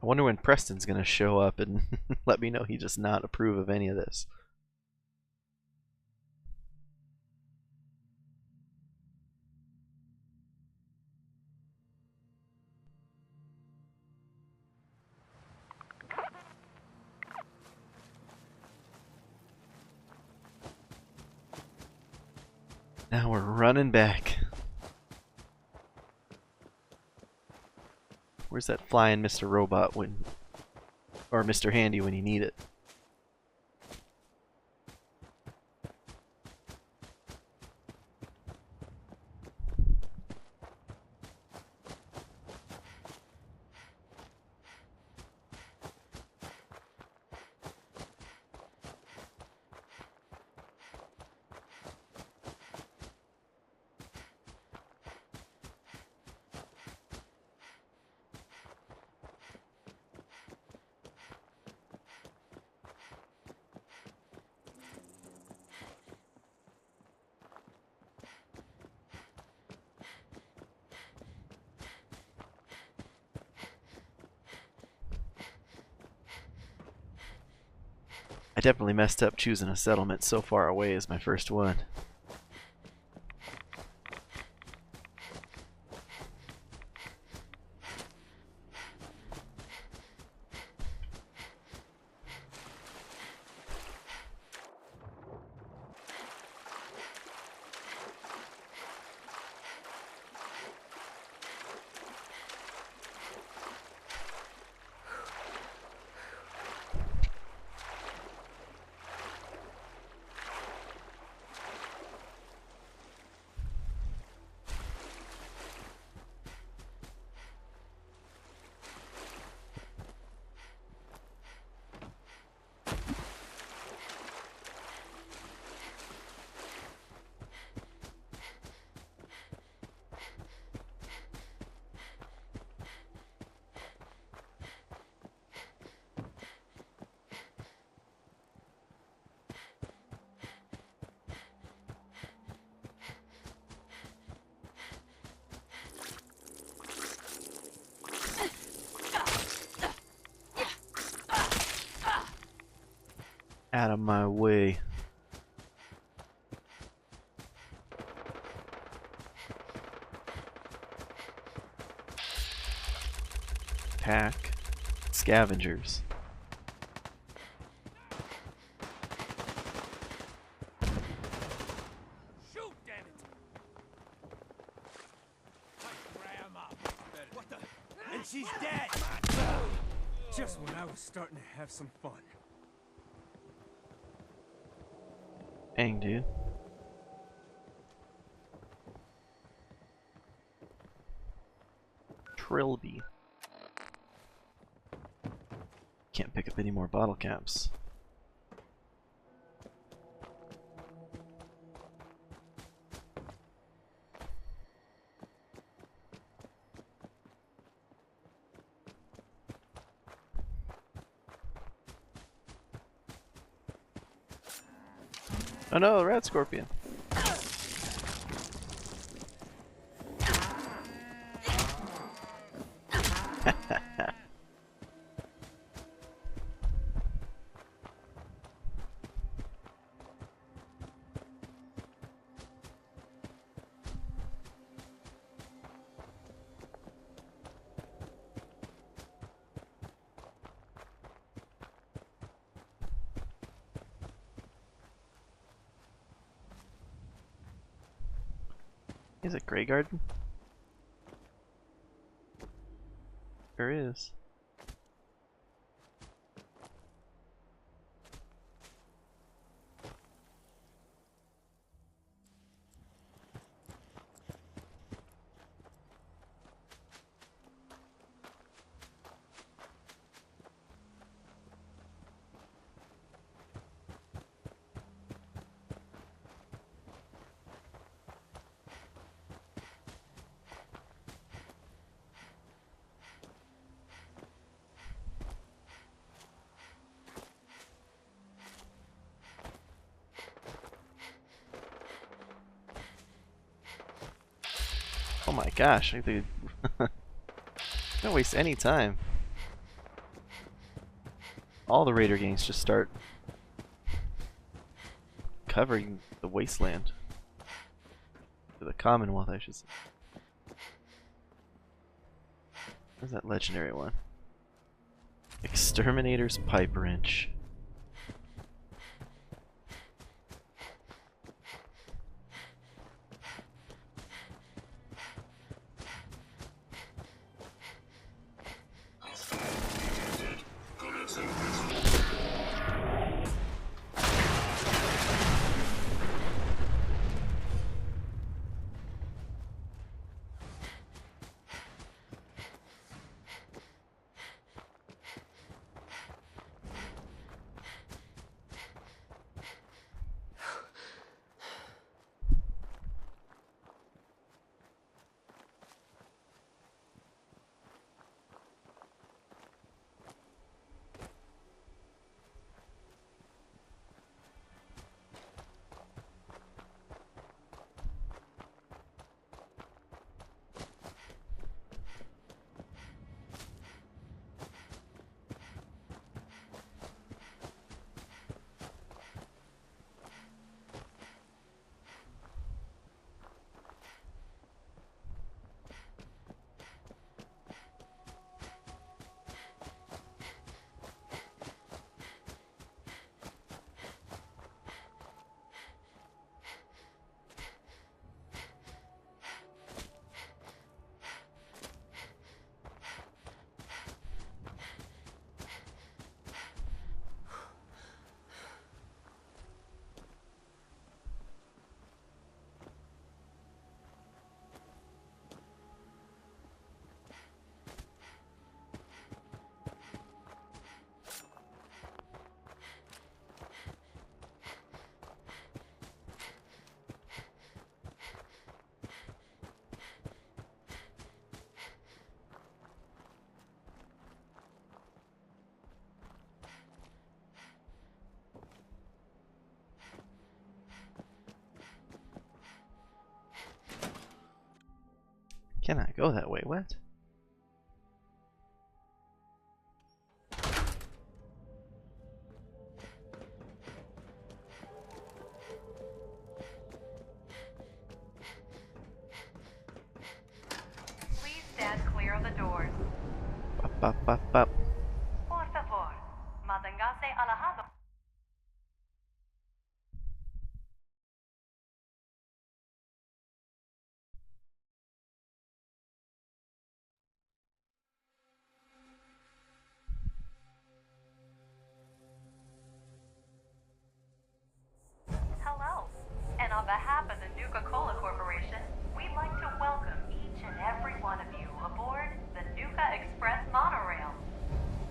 wonder when Preston's gonna show up and let me know he does not approve of any of this. Now we're running back. Where's that flying Mr. Robot when, or Mr. Handy when you need it? I definitely messed up choosing a settlement so far away as my first one. Out of my way. Attack scavengers. Shoot, damn it! What the? And she's dead! Just when I was starting to have some fun. Dang, dude. Trilby. Can't pick up any more bottle caps. Oh no, rat scorpion. Is it Grey Garden? There is. Oh my gosh, I think don't waste any time. All the Raider gangs just start covering the wasteland. For the Commonwealth, I should say. Where's that legendary one? Exterminator's Pipe Wrench. Cannot go that way. What? Bop, bop, bop. Por favor, manténgase alejado. Hello, and on behalf of the Nuka-Cola Corporation, we'd like to welcome each and every one of you aboard the Nuka Express monorail.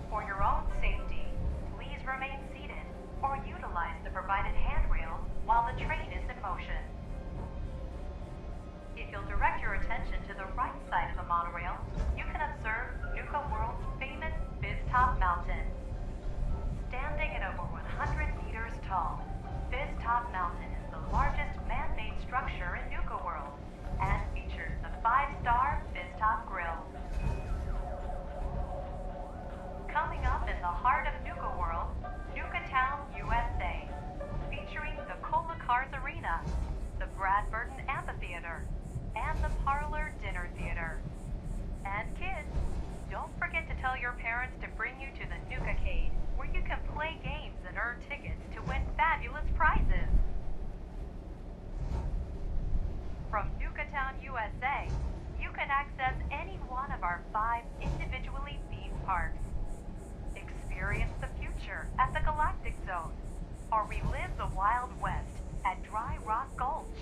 For your own safety, please remain seated or utilize the provided handrails while the train is in motion. If you'll direct your attention to the right side of the monorail, you can observe Nuka World's famous Fizz-Top Mountain. Standing at over 100 meters tall, Fizz-Top Mountain is the largest man-made structure in Nuka World and features the 5-star Fizz-Top Grill. Coming up in the heart of Nuka World, Nuka Town, USA, featuring the Cola Cars Arena, the Brad Burton Amphitheater, and the Parlor Dinner Theater. And kids, don't forget to tell your parents to bring you to the Nuka-Cade, where you can play games and earn tickets to win fabulous prizes. From Nuka Town, USA, you can access any one of our 5 individually themed parks. Experience the future at the Galactic Zone, or relive the Wild West at Dry Rock Gulch.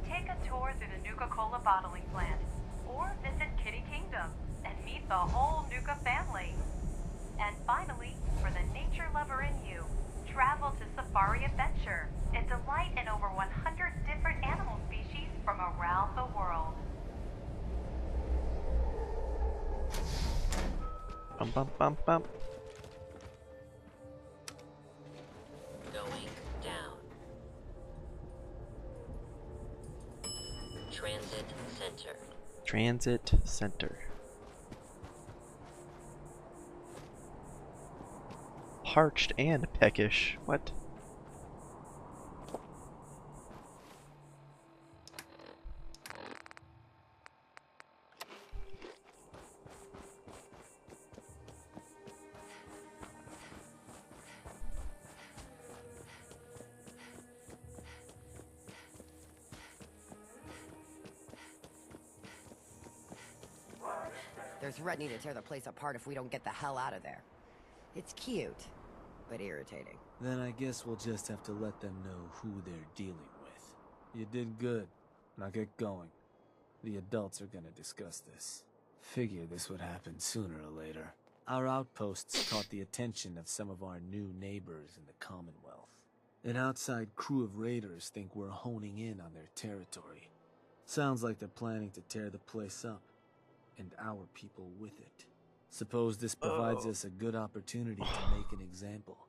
Take a tour through the Nuka-Cola bottling plant, or visit Kitty Kingdom and meet the whole Nuka family. And finally, for the nature lover in you, travel to Safari Adventure and delight in over 100 different animal species from around the world. Bum, bum, bum, bum. Going down. Transit Center. Transit Center. Parched and peckish. What? They're threatening to tear the place apart if we don't get the hell out of there. It's cute, but irritating. Then I guess we'll just have to let them know who they're dealing with. You did good. Now get going. The adults are gonna discuss this. Figure this would happen sooner or later. Our outposts caught the attention of some of our new neighbors in the Commonwealth. An outside crew of raiders think we're honing in on their territory. Sounds like they're planning to tear the place up, and our people with it. Suppose this provides us a good opportunity to make an example.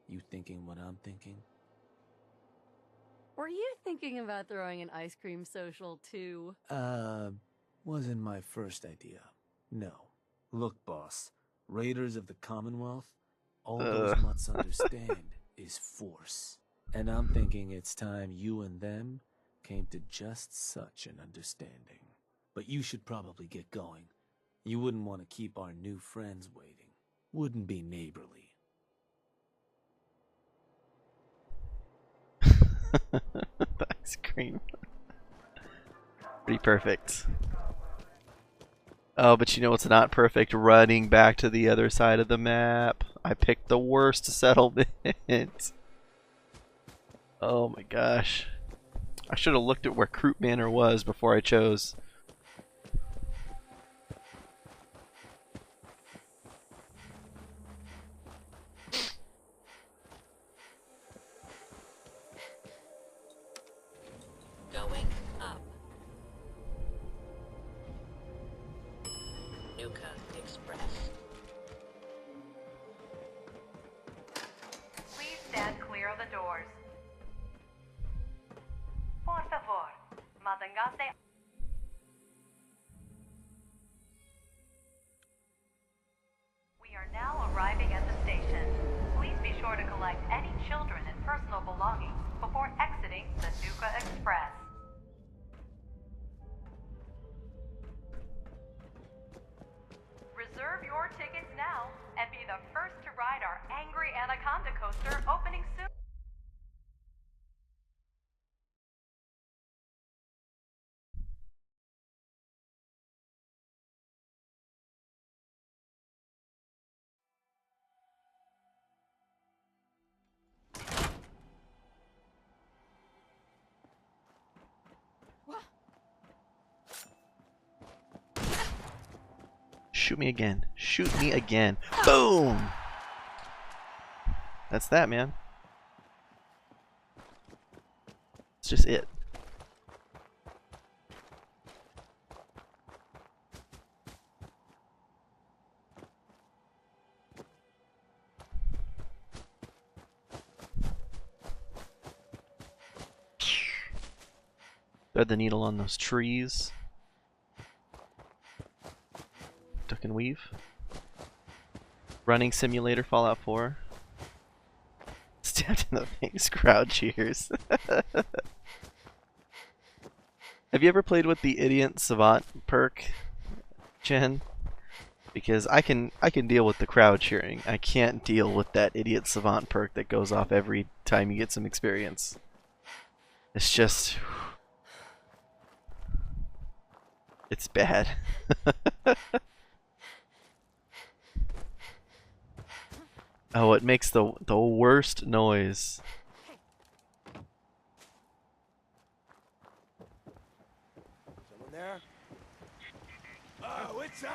You thinking what I'm thinking? Were you thinking about throwing an ice cream social too? Wasn't my first idea. No. Look, boss. Raiders of the Commonwealth, all those mutts understand is force. And I'm thinking it's time you and them came to just such an understanding. But you should probably get going. You wouldn't want to keep our new friends waiting. Wouldn't be neighborly. Ice cream. Pretty perfect. Oh, but you know what's not perfect? Running back to the other side of the map. I picked the worst settlement. Oh my gosh. I should have looked at where Croup Manor was before I chose. Going up. Nuka Express. Please stand clear of the doors. Por favor, manténgase. We are now arriving at the station. Please be sure to collect any children and personal belongings before exiting the Nuka Express. Reserve your your tickets now and be the first to ride our Angry Anaconda coaster opening soon. Shoot me again. Shoot me again. Boom! That's that, man. It's just it. Thread the needle on those trees. Duck and weave. Running simulator, Fallout 4. Stabbed in the face, crowd cheers. Have you ever played with the Idiot Savant perk, Jen? Because I can deal with the crowd cheering. I can't deal with that Idiot Savant perk that goes off every time you get some experience. It's just... it's bad. Oh, it makes the worst noise. Someone there? Oh, it's on!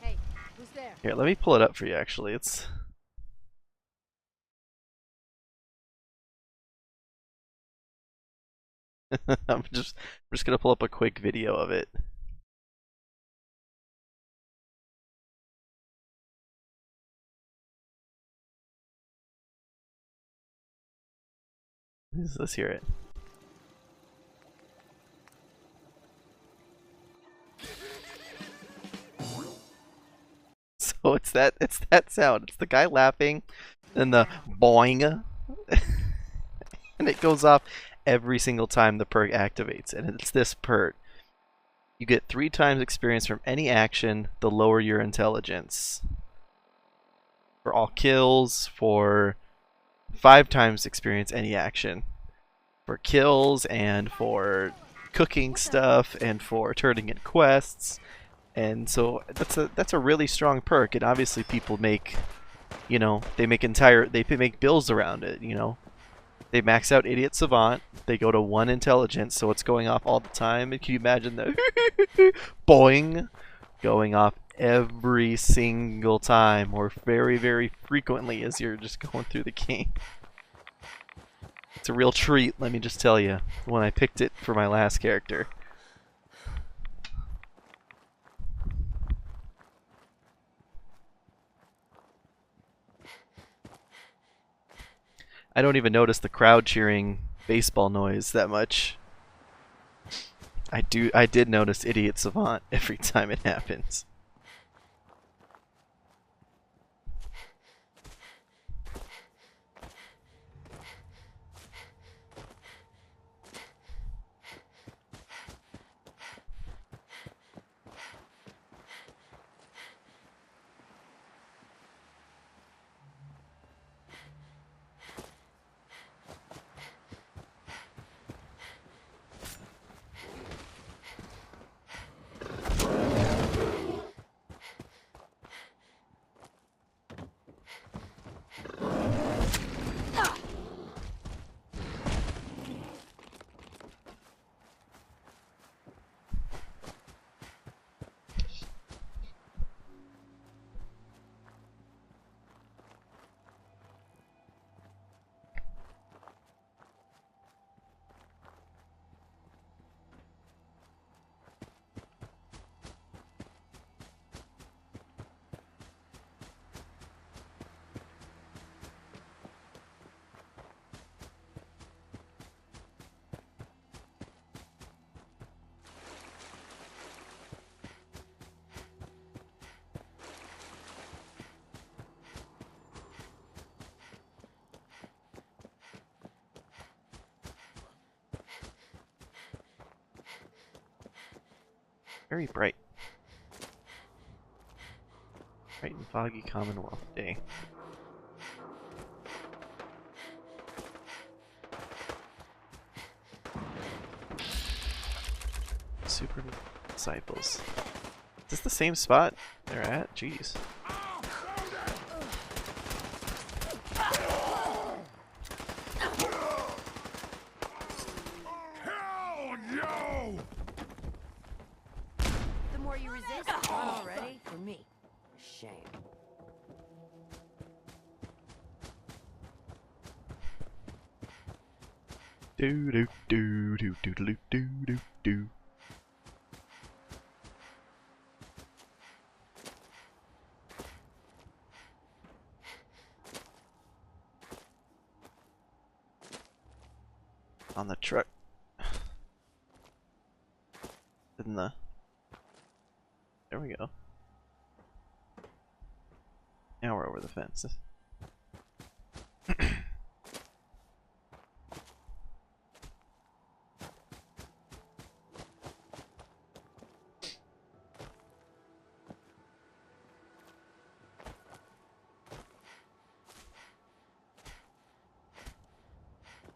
Hey, who's there? Here, let me pull it up for you, actually. It's... I'm just gonna pull up a quick video of it. Let's hear it. So it's that sound. It's the guy laughing, and the boing, and it goes off every single time the perk activates. And it's this perk. You get 3 times experience from any action, the lower your intelligence. For all kills, for 5 times experience any action. For kills, and for cooking stuff, and for turning in quests. And so that's a really strong perk, and obviously people make, you know, they make builds around it, you know. They max out Idiot Savant, they go to 1 intelligence, so it's going off all the time. And can you imagine the boing going off every single time, or very, very frequently as you're just going through the game? It's a real treat, let me just tell you, when I picked it for my last character. I don't even notice the crowd cheering baseball noise that much. I did notice Idiot Savant every time it happens. Very bright. Bright and foggy Commonwealth Day. Super disciples. Is this the same spot they're at? Jeez. Hell yo! The more you resist, gone already? For me. Shame. Do do do do do do do do do. On the truck. In the. There we go. Now we're over the fence.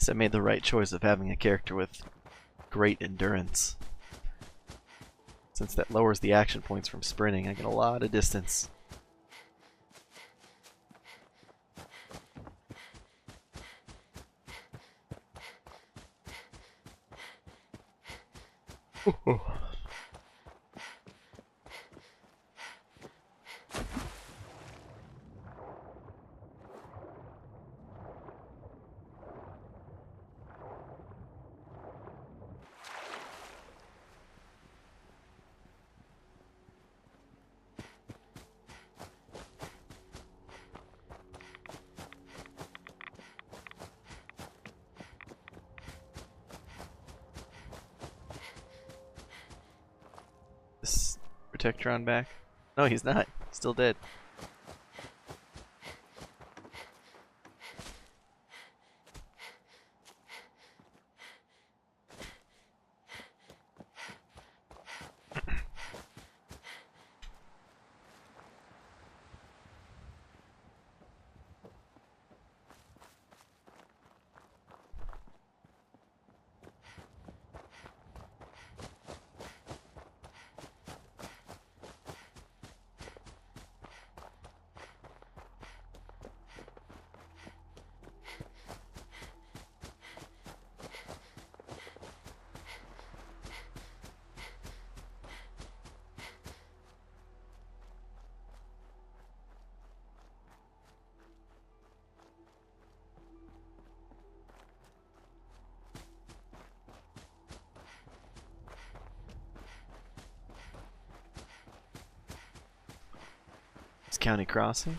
I made the right choice of having a character with great endurance. Since that lowers the action points from sprinting, I get a lot of distance. This Protectron back? No, he's not. He's still dead. It's County Crossing.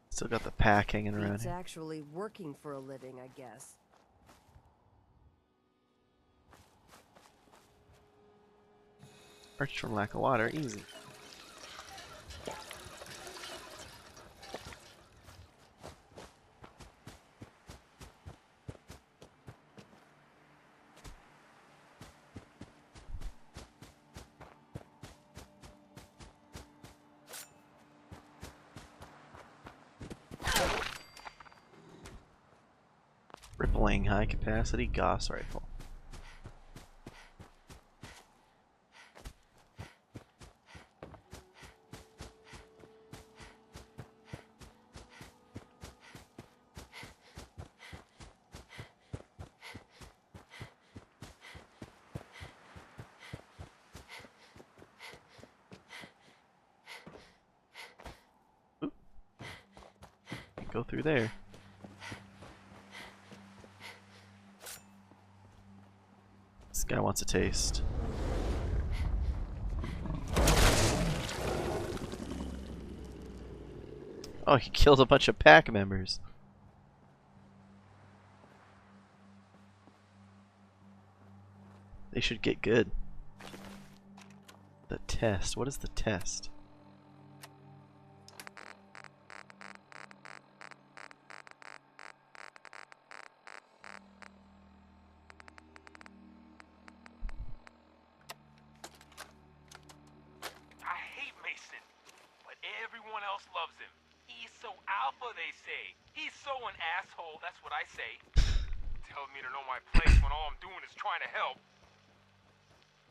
Still got the pack hanging around It's here. actually working for a living, I guess. Perched from lack of water, easy. Rippling high capacity Gauss rifle. Oop. Go through there. This guy wants a taste. Oh, he killed a bunch of pack members. They should get good. The test. What is the test? I say. Tells me to know my place when all I'm doing is trying to help.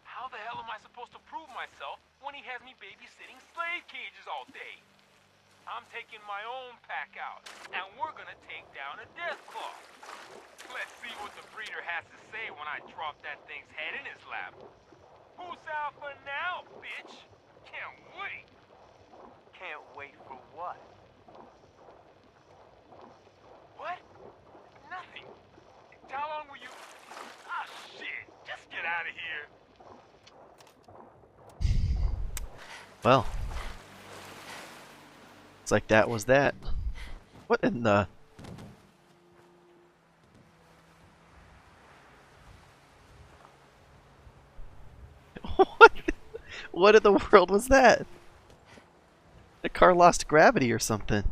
How the hell am I supposed to prove myself when he has me babysitting slave cages all day? I'm taking my own pack out, and we're gonna take down a death claw. Let's see what the breeder has to say when I drop that thing's head in his lap. Who's out for now, bitch? Can't wait. Can't wait for what? What? Nothing. How long were you... Ah, shit. Just get out of here. Well, it's like that was that. What in the... What in the world was that? The car lost gravity or something.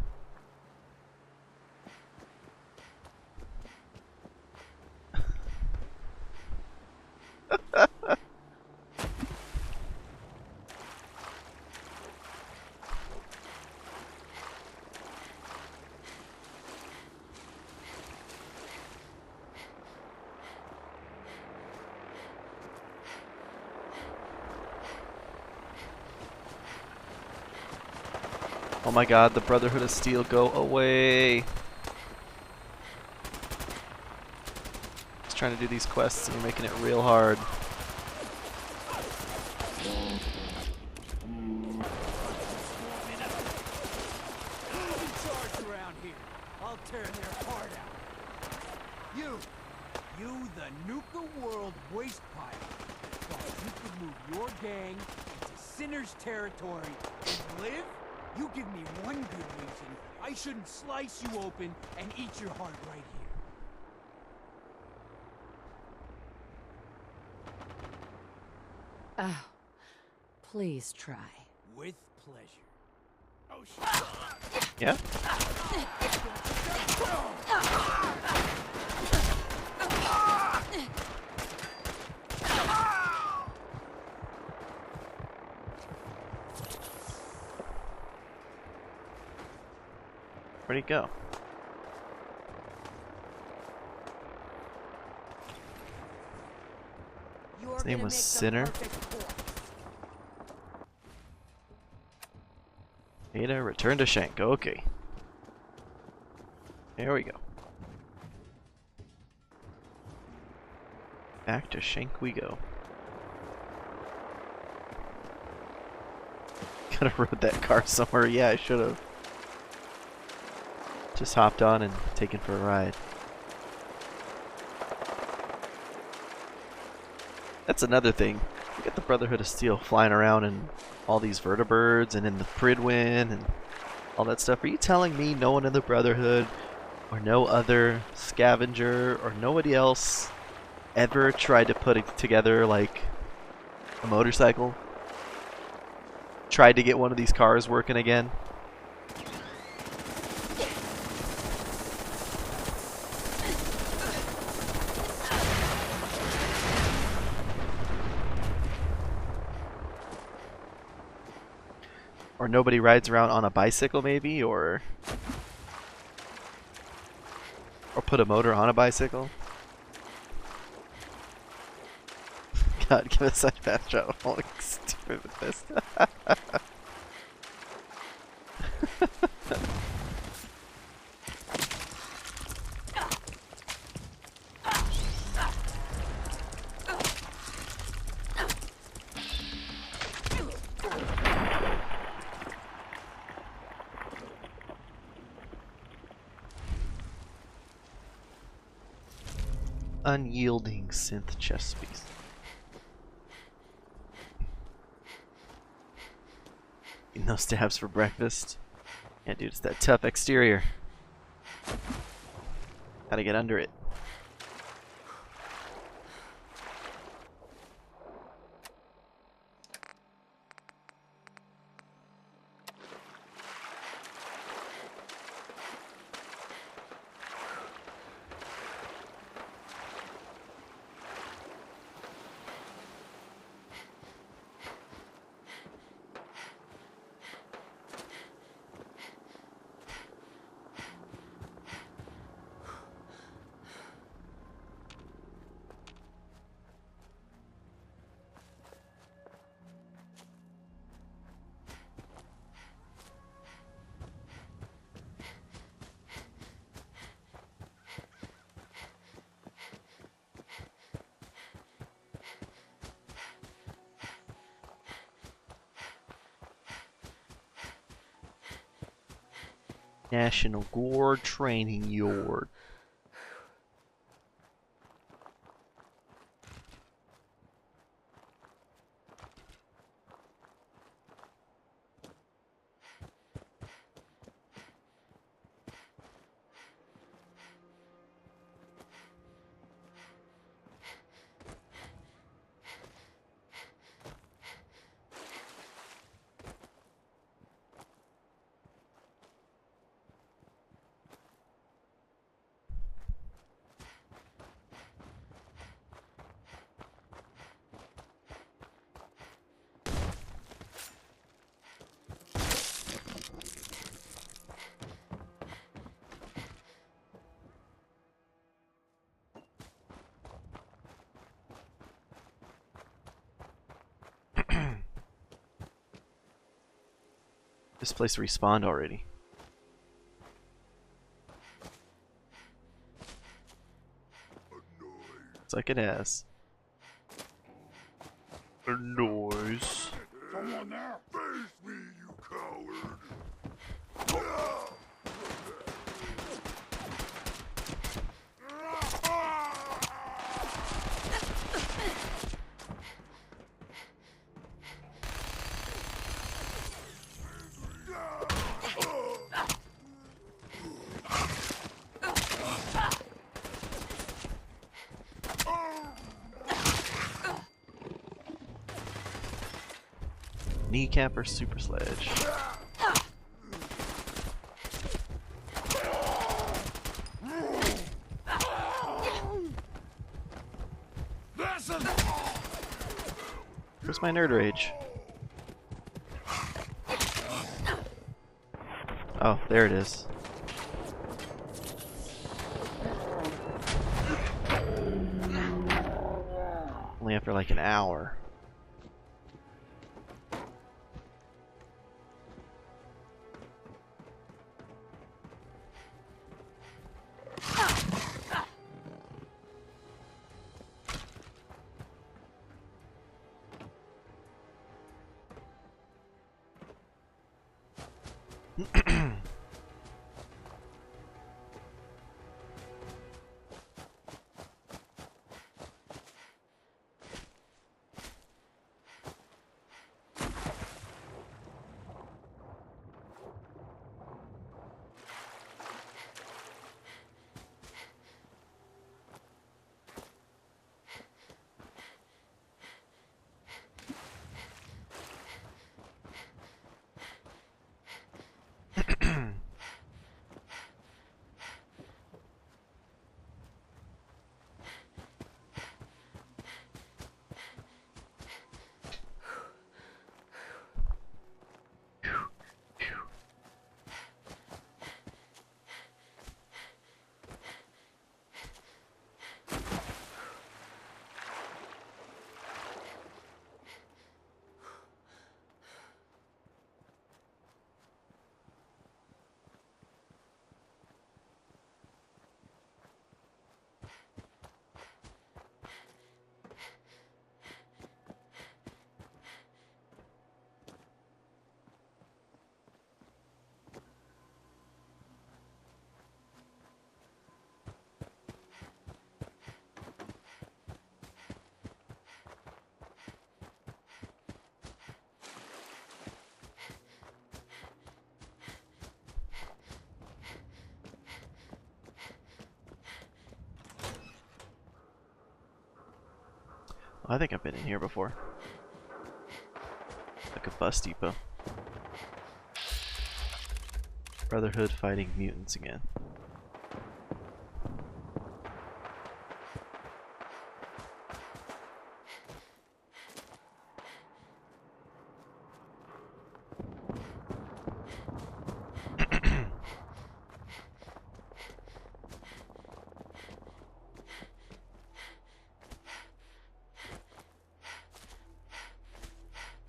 Oh my god, the Brotherhood of Steel, go away. Just trying to do these quests and you're making it real hard. I'll tear their heart out. You, the Nuka World waste pile. Thought you could move your gang into Sinner's territory and live? You give me one good reason I shouldn't slice you open and eat your heart right here. Oh, please try. With pleasure. Oh, shit. Yeah? Where'd he go? His name was Sinner. Ada, return to Shank. Okay. There we go. Back to Shank we go. Could have rode that car somewhere. Yeah, I should have. Just hopped on and taken for a ride. That's another thing. You got the Brotherhood of Steel flying around in all these vertibirds and in the Pridwin and all that stuff. Are you telling me no one in the Brotherhood or no other scavenger or nobody else ever tried to put together like a motorcycle? Tried to get one of these cars working again? Or nobody rides around on a bicycle maybe, or put a motor on a bicycle. God, give us such fast travel. Stupid with this. Unyielding synth chest piece. Eating those stabs for breakfast. Yeah, dude, it's that tough exterior. Gotta get under it. National Guard Training Yard. This place respawned already. Looks like it has. A noise. Someone there? Face me, you coward! Kneecap or super sledge? Where's my nerd rage? Oh, there it is. Only after like an hour. I think I've been in here before. Like a bus depot. Brotherhood fighting mutants again.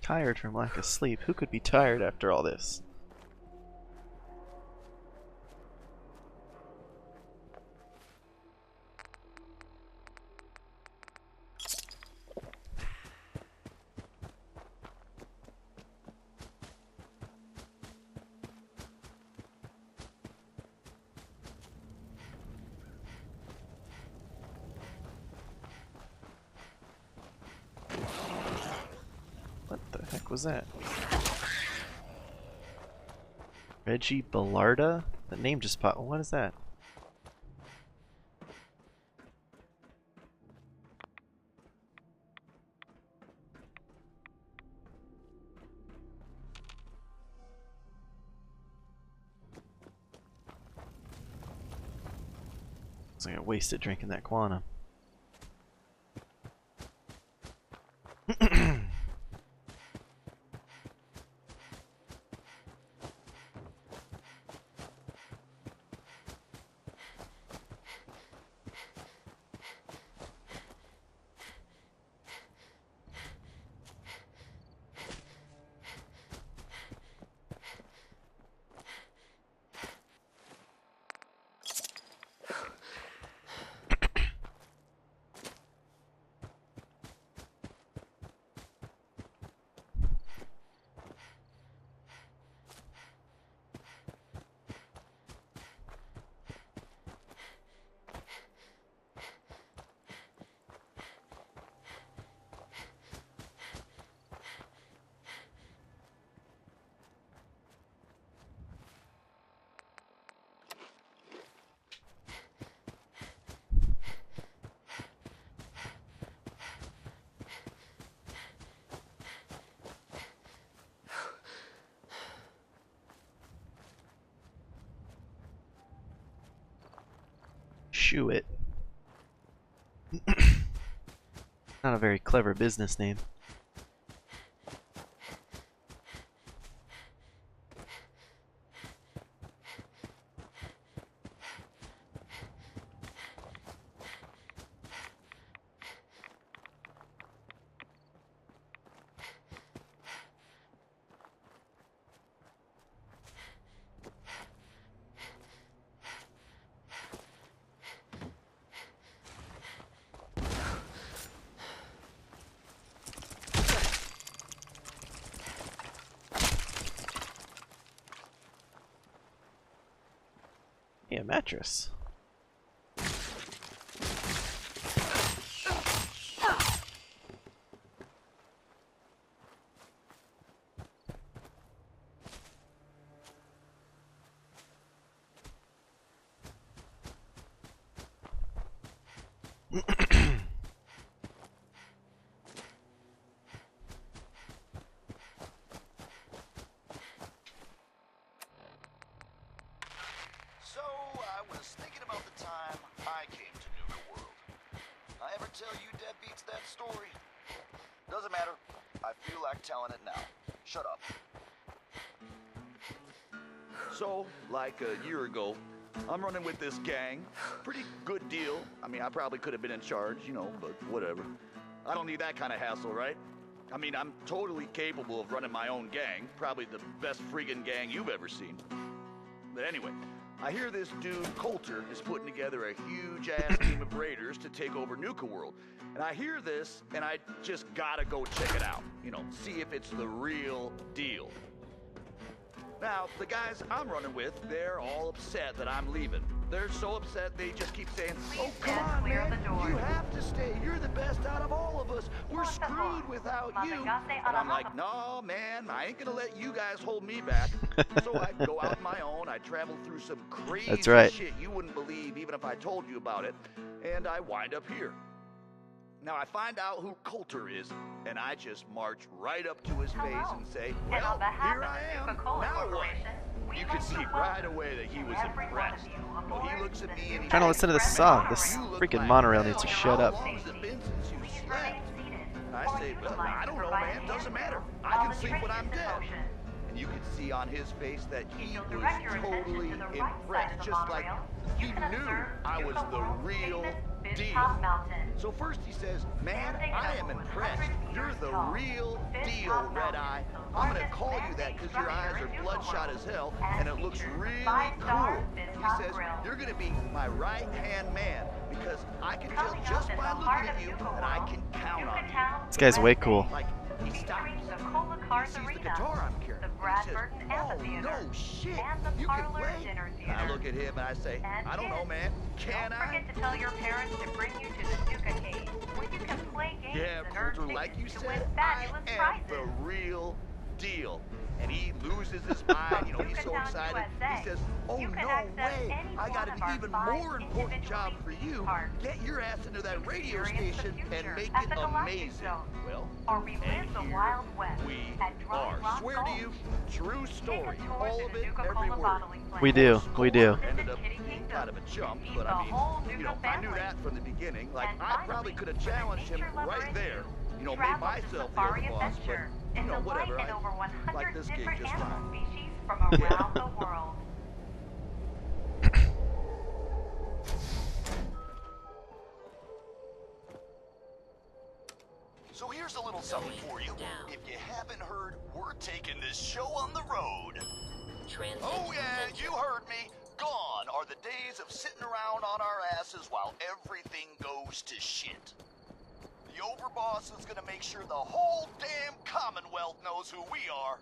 Tired from lack of sleep. Who could be tired after all this? Fuck was that? Reggie Bellarda? The name just popped. What is that? Looks like I wasted drinking that Quantum. Shoo it. Not a very clever business name. Yeah, mattress. So, I was thinking about the time I came to Nuka World. I ever tell you deadbeats that story? Doesn't matter. I feel like telling it now. Shut up. So, like a year ago, I'm running with this gang. Pretty good deal. I mean, I probably could have been in charge, you know, but whatever. I don't need that kind of hassle, right? I mean, I'm totally capable of running my own gang. Probably the best friggin' gang you've ever seen. But anyway, I hear this dude, Coulter, is putting together a huge-ass team of raiders to take over Nuka World. And I hear this, and I just gotta go check it out. You know, see if it's the real deal. Now, the guys I'm running with, they're all upset that I'm leaving. They're so upset they just keep saying, "Oh, come on, man, you have to stay. You're the best out of all of us. We're screwed without you." And I'm like, "No, man, I ain't gonna let you guys hold me back." So I go out on my own. I travel through some crazy shit you wouldn't believe even if I told you about it. And I wind up here. Now I find out who Coulter is, and I just march right up to his face and say, "Well, here I am. Now what?" You could see right away that he was impressed. Well, he looks at me and he Trying to listen to this song. This freaking monorail needs to shut up. I say, "Well, I don't know, man. Doesn't matter. I can sleep when I'm dead." And you could see on his face that he was totally impressed, just like he knew I was the real deal. So first he says, "Man, I am impressed. You're the real deal, Red Eye. I'm gonna call you that because your eyes are bloodshot as hell, and it looks really cool." He says, "You're gonna be my right-hand man because I can tell just by looking at you that I can count on you." This guy's way cool. Like, he stops. He sees the guitar I'm carrying. He says, "Oh, no shit, you can play?" And I look at him and I say, "I don't know, man. Can I?" Don't forget to tell your parents to bring you to the Nuka Cave, where you can play games. Yeah, have and earn Coulter, like you tickets to win said, I fabulous am prizes. the real deal. And he loses his mind, you know, he's so Nuka Town, excited. USA. He says, oh, You can no access way, any I got one an of our even 5 more important job for individually you. themed parks. Get your ass into that radio Experience the station and future make at it the Galactic amazing. Zone. Well, Or relive and the here Wild West we at Dry are. Rock Swear Gulch. to you, true story. Take a tour All through of the it, every Nuka-Cola word. bottling plant. We do. We do. Ended up Kitty being Kingdom. kind of a chump, Meet but the I mean, whole you Nuka know, I knew family. that from the beginning. Like, And I finally, probably could have for the challenged him nature lover right in there. You know, made travel to myself the Safari overboss, but, Adventure. you It's know, a whatever. life in I over 100 like this gig different just animal fine. species from around the world. So here's a little something for you. If you haven't heard, we're taking this show on the road. Oh yeah, you heard me. Gone are the days of sitting around on our asses while everything goes to shit. The Overboss is gonna make sure the whole damn Commonwealth knows who we are.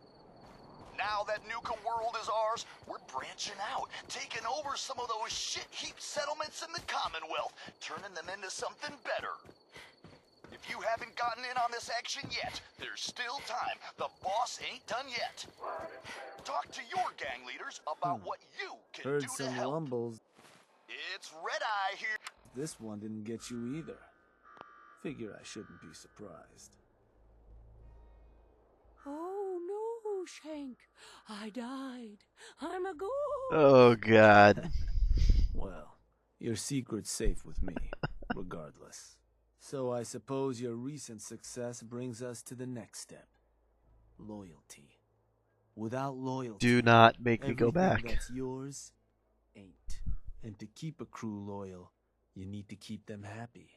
Now that Nuka World is ours, we're branching out, taking over some of those shit-heap settlements in the Commonwealth, turning them into something better. If you haven't gotten in on this action yet, there's still time. The boss ain't done yet. Talk to your gang leaders about what you can Heard do to some help. rumbles. It's Red Eye here. This one didn't get you either. Figure I shouldn't be surprised. Oh no, Shank. I died. I'm a ghost. Oh God. Well, your secret's safe with me, regardless. So I suppose your recent success brings us to the next step. Loyalty. Without loyalty, Do not make me go everything back. that's yours ain't. And to keep a crew loyal, you need to keep them happy.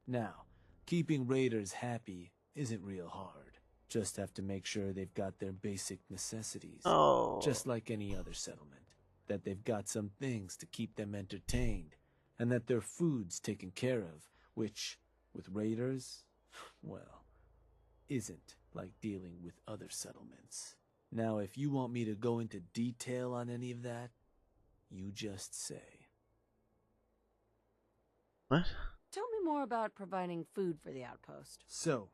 Now, keeping raiders happy isn't real hard. Just have to make sure they've got their basic necessities. Oh. Just like any other settlement. That they've got some things to keep them entertained. And that their food's taken care of, which, with raiders, well, isn't like dealing with other settlements. Now, if you want me to go into detail on any of that, you just say. What? Tell me more about providing food for the outpost. So,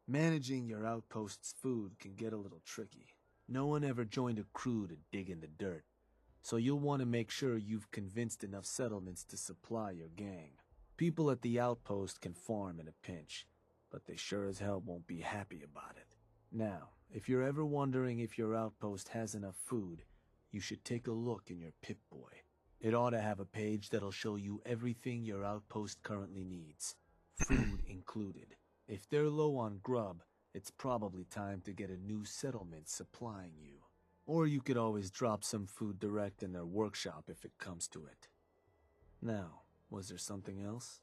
managing your outpost's food can get a little tricky. No one ever joined a crew to dig in the dirt, so you'll want to make sure you've convinced enough settlements to supply your gang. People at the outpost can farm in a pinch, but they sure as hell won't be happy about it. Now, if you're ever wondering if your outpost has enough food, you should take a look in your Pip-Boy. It ought to have a page that'll show you everything your outpost currently needs, food included. If they're low on grub, it's probably time to get a new settlement supplying you. Or you could always drop some food direct in their workshop if it comes to it. Now, was there something else?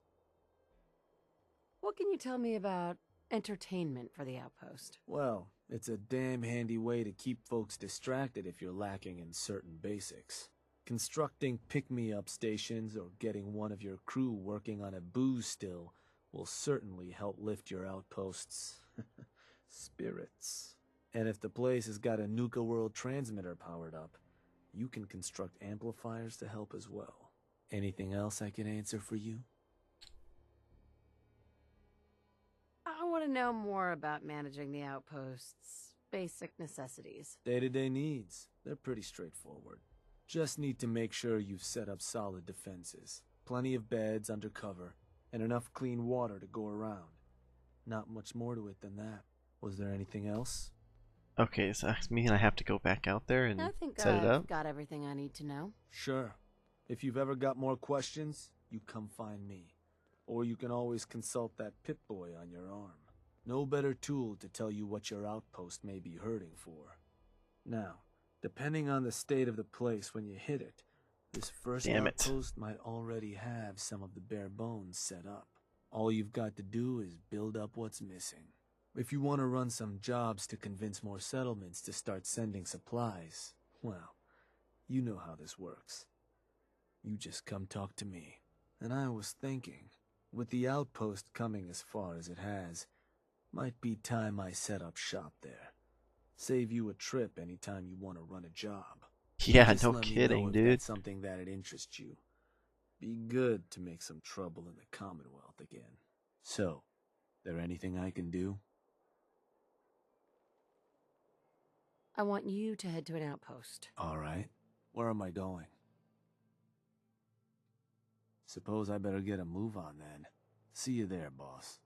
What can you tell me about entertainment for the outpost? Well, it's a damn handy way to keep folks distracted if you're lacking in certain basics. Constructing pick-me-up stations or getting one of your crew working on a booze still will certainly help lift your outpost's spirits. And if the place has got a Nuka World transmitter powered up, you can construct amplifiers to help as well. Anything else I can answer for you? I want to know more about managing the outpost's basic necessities. Day-to-day needs. They're pretty straightforward. Just need to make sure you've set up solid defenses, plenty of beds under cover, and enough clean water to go around. Not much more to it than that. Was there anything else? Okay, so that means I have to go back out there and I think set it I've up? got everything I need to know. Sure. If you've ever got more questions, you come find me. Or you can always consult that Pip-Boy on your arm. No better tool to tell you what your outpost may be hurting for. Now, depending on the state of the place when you hit it, this first outpost might already have some of the bare bones set up. All you've got to do is build up what's missing. If you want to run some jobs to convince more settlements to start sending supplies, well, you know how this works. You just come talk to me. And I was thinking, with the outpost coming as far as it has, might be time I set up shop there. Save you a trip anytime you want to run a job. Yeah, Just no let me kidding, know if dude. that's something that'd interest you. Be good to make some trouble in the Commonwealth again. So, There anything I can do? I want you to head to an outpost. All right. Where am I going? Suppose I better get a move on then. See you there, boss.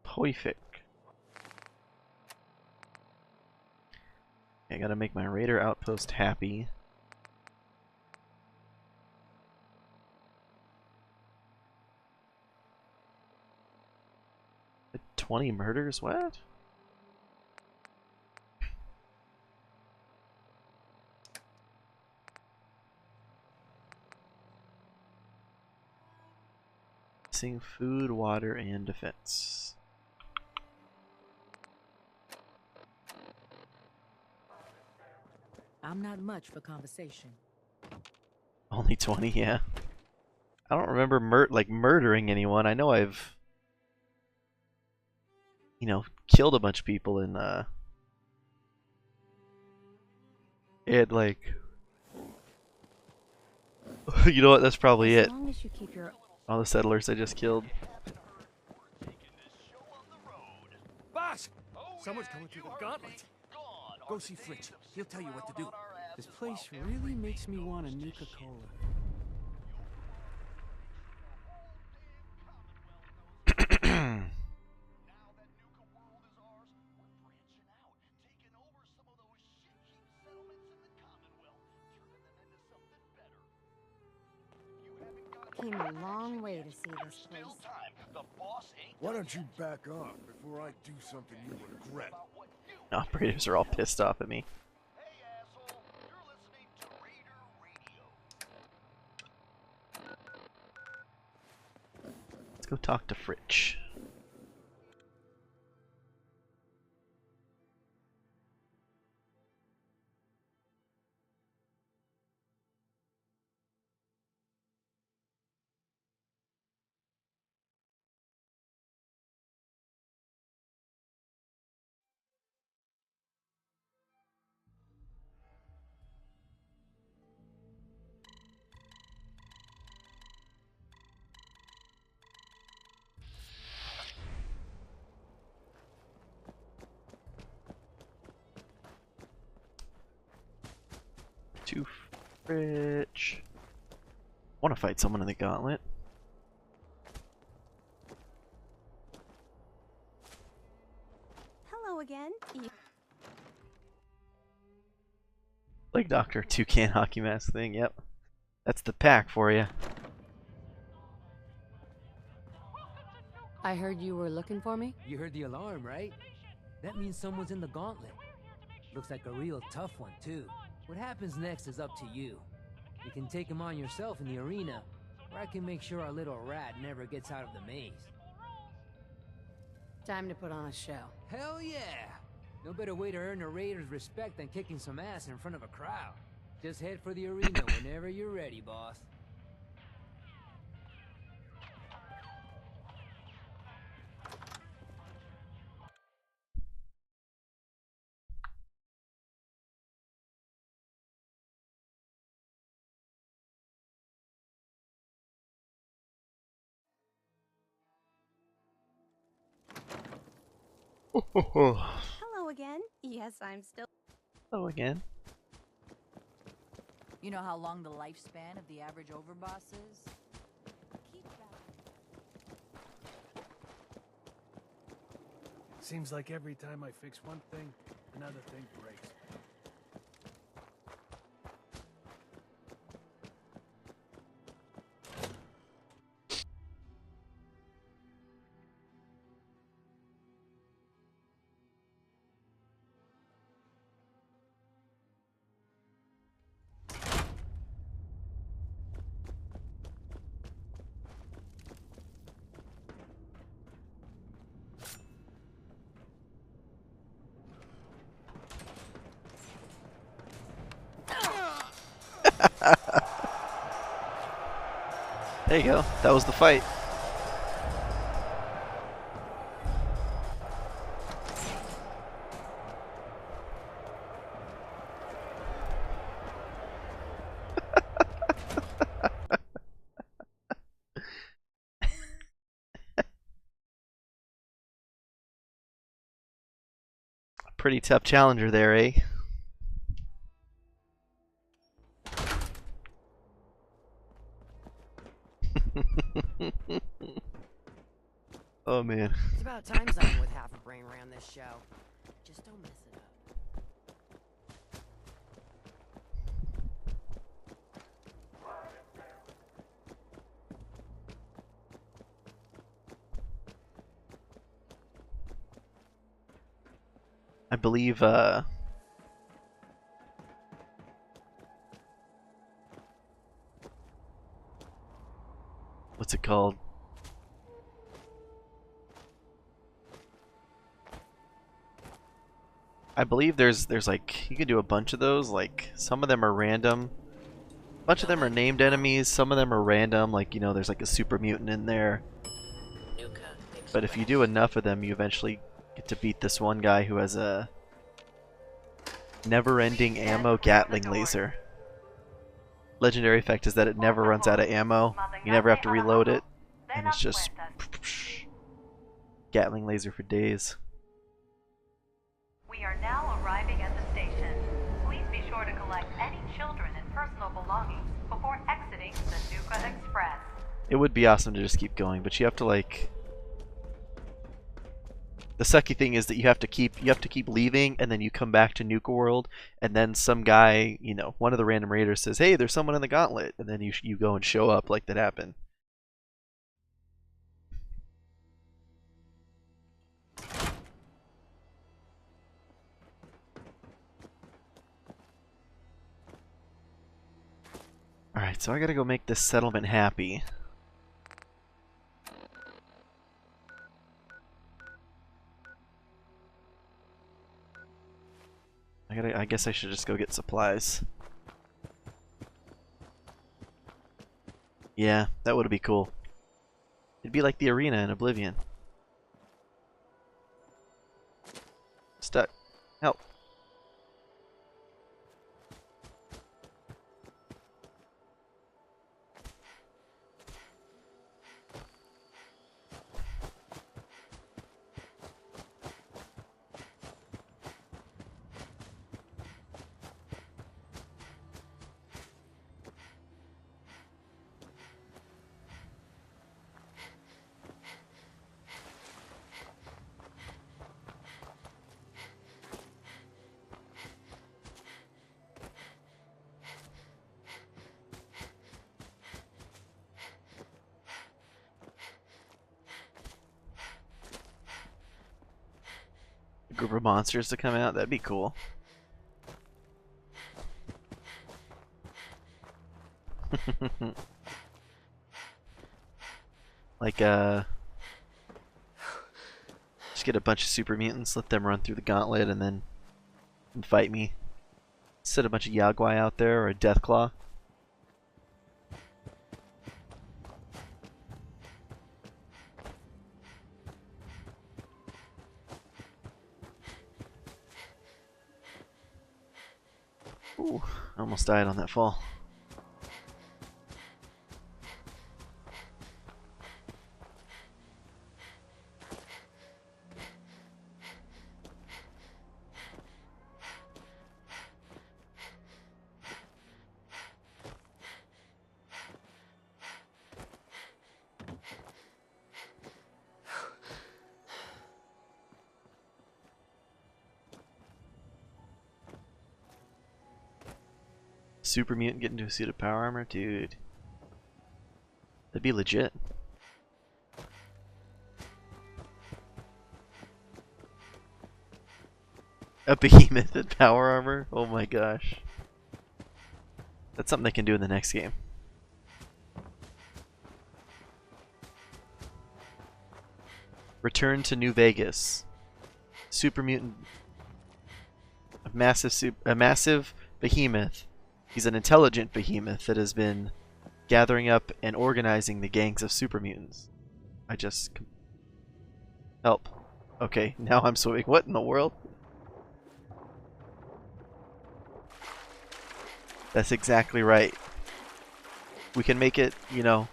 Perfect. I gotta make my raider outpost happy. 20 murders? What? Missing food, water, and defense. I'm not much for conversation. Only 20, yeah. I don't remember murdering anyone. I know I've, killed a bunch of people in and like you know what, that's probably it. As long as you keep your All the settlers I just killed. Boss! Someone's coming through the gauntlet. Go see Fritz. He'll tell you what to do. This place really makes me want a Nuka Cola. came a long way to see this place. Why don't you back off before I do something you regret? Operators are all pissed off at me. Let's go talk to Fritz. To Fritz. Want to fight someone in the gauntlet? Hello again. Like Dr. Toucan hockey mask thing, yep. That's the pack for you. I heard you were looking for me? You heard the alarm, right? That means someone's in the gauntlet. Looks like a real tough one, too. What happens next is up to you. You can take him on yourself in the arena, or I can make sure our little rat never gets out of the maze. Time to put on a show. Hell yeah! No better way to earn a raider's respect than kicking some ass in front of a crowd. Just head for the arena whenever you're ready, boss. Hello again. Yes, I'm still. Hello again. You know how long the lifespan of the average Overboss is? Seems like every time I fix one thing, another thing breaks. There you go. That was the fight. Pretty tough challenger there, eh? Oh man. It's about time someone with half a brain ran this show. Just don't mess it up. I believe what's it called? I believe there's like you can do a bunch of those, like some of them are random. A bunch of them are named enemies, some of them are random, like you know there's like a super mutant in there. But if you do enough of them you eventually get to beat this one guy who has a never-ending ammo Gatling laser. Legendary effect is that it never runs out of ammo. You never have to reload it, and it's just Gatling laser for days. We are now arriving at the station. Please be sure to collect any children and personal belongings before exiting the Nuka Express. It would be awesome to just keep going, but you have to like. The sucky thing is that you have to keep leaving, and then you come back to Nuka World, and then some guy, you know, one of the random raiders says, "Hey, there's someone in the gauntlet," and then you go and show up like that happened. Alright, so I gotta go make this settlement happy. I guess I should just go get supplies. Yeah, that would be cool. It'd be like the arena in Oblivion. Stuck. Help. Group of monsters to come out, that'd be cool. Like just get a bunch of super mutants, let them run through the gauntlet and then fight me. Set a bunch of Yagwai out there or a Deathclaw. Ooh, I almost died on that fall. Super mutant get into a suit of power armor? Dude. That'd be legit. A behemoth in power armor? Oh my gosh. That's something they can do in the next game. Return to New Vegas. Super mutant. A massive behemoth. He's an intelligent behemoth that has been gathering up and organizing the gangs of super mutants. I just... Help. Okay, now I'm swimming. What in the world? That's exactly right. We can make it, you know,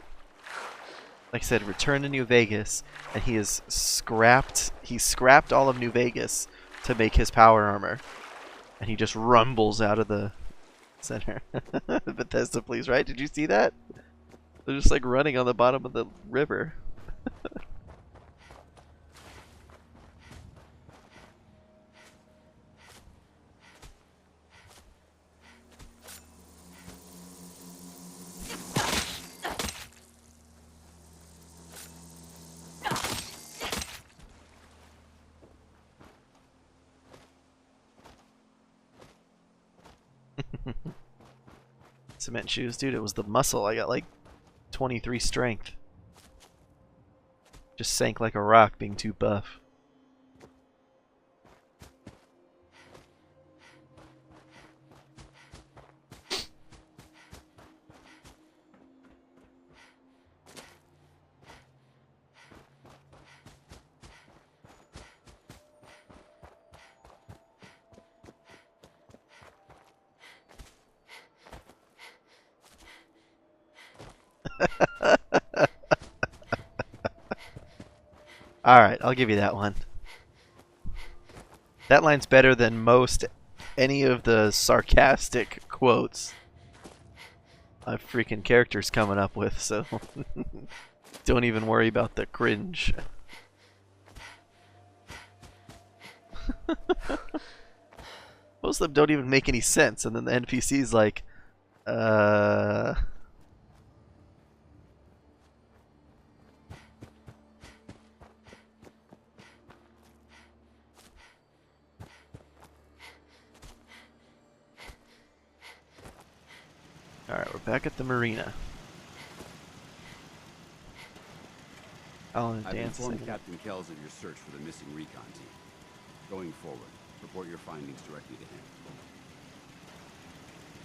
like I said, return to New Vegas, and he scrapped all of New Vegas to make his power armor, and he just rumbles out of the center. Bethesda, please, right? Did you see that? They're just like running on the bottom of the river. Cement shoes, dude, it was the muscle. I got like 23 strength. Just sank like a rock being too buff. Alright, I'll give you that one. That line's better than most any of the sarcastic quotes my freaking character's coming up with, so don't even worry about the cringe. Most of them don't even make any sense, and then the NPC's like, Alright, we're back at the marina. I've informed Captain Kells of your search for the missing recon team. Going forward, report your findings directly to him.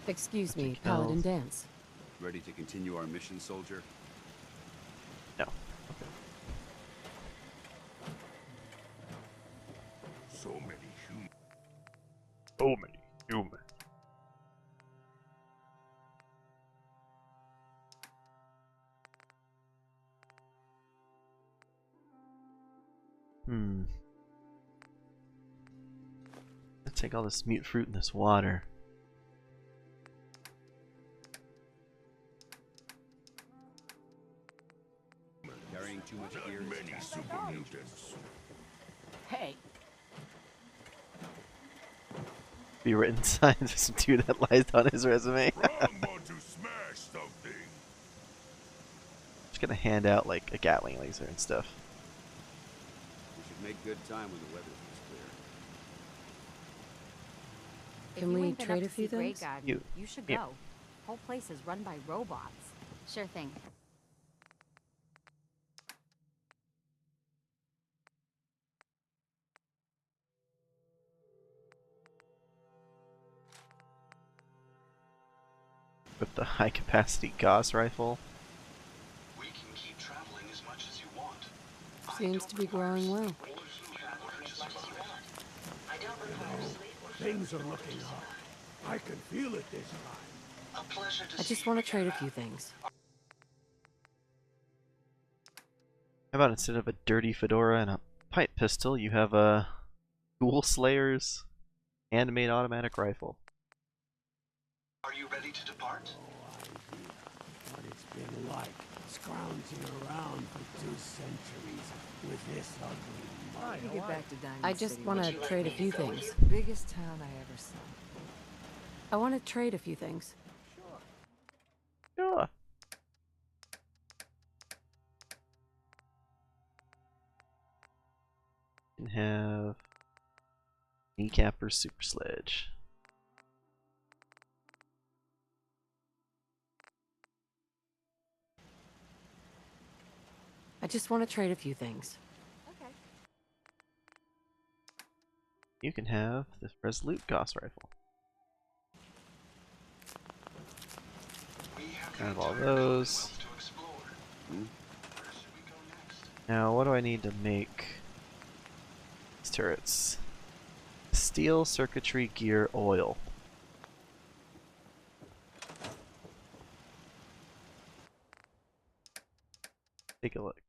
Excuse me, Paladin Dance. Ready to continue our mission, soldier? No. So many humans. So many humans. Let's take all this mute fruit in this water. Carrying too much gear. Many super mutants. Hey. Be written signs of some dude that lies on his resume. Want to smash something. Just gonna hand out like a Gatling laser and stuff. We should make good time when the weather is clear. Can we trade a few things? You should go. Whole place is run by robots. Sure thing. With the high capacity Gauss rifle. We can keep traveling as much as you want. Seems to be growing well. Things are looking up. I can feel it this time. A pleasure to I just want to trade a few things. How about instead of a dirty fedora and a pipe pistol, you have a Ghoul Slayer's handmade automatic rifle? Are you ready to depart? What it's been like, scrounging around for 2 centuries with this ugly mud. You get back to Diamond I just want to trade a few things. Biggest town I ever saw. I want to trade a few things. Sure. You can have Kneecapper Super Sledge. I just want to trade a few things. Okay. You can have this Resolute Gauss rifle. Kind of all those. Now, what do I need to make these turrets? Steel circuitry gear oil. Take a look.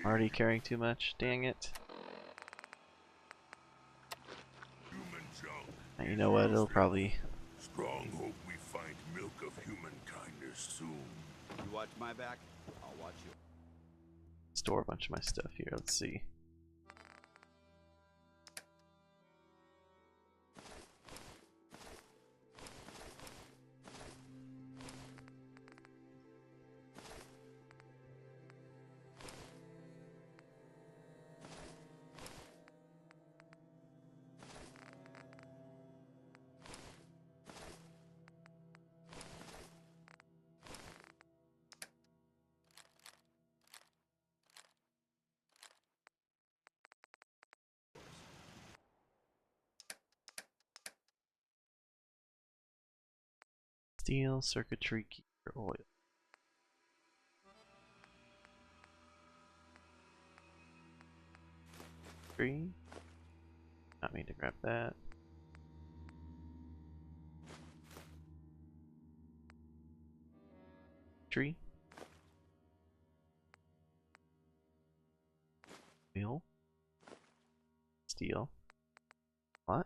Already carrying too much. Dang it. Now, you know what? It'll probably. Strong hope we find milk of human kindness soon. You watch my back, I'll watch you. Store a bunch of my stuff here. Let's see. Steel, circuitry, gear, oil. Three. Not mean to grab that. Tree. Oil. Steel. What?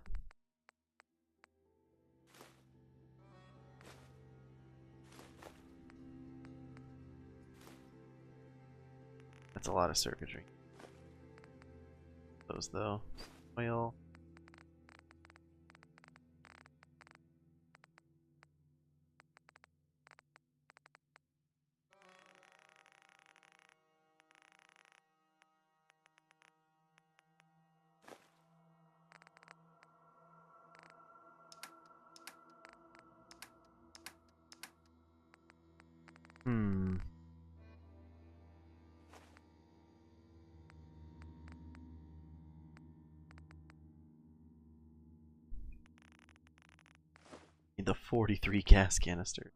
That's a lot of circuitry. Those though. Oil. Hmm. Need the 43 gas canister.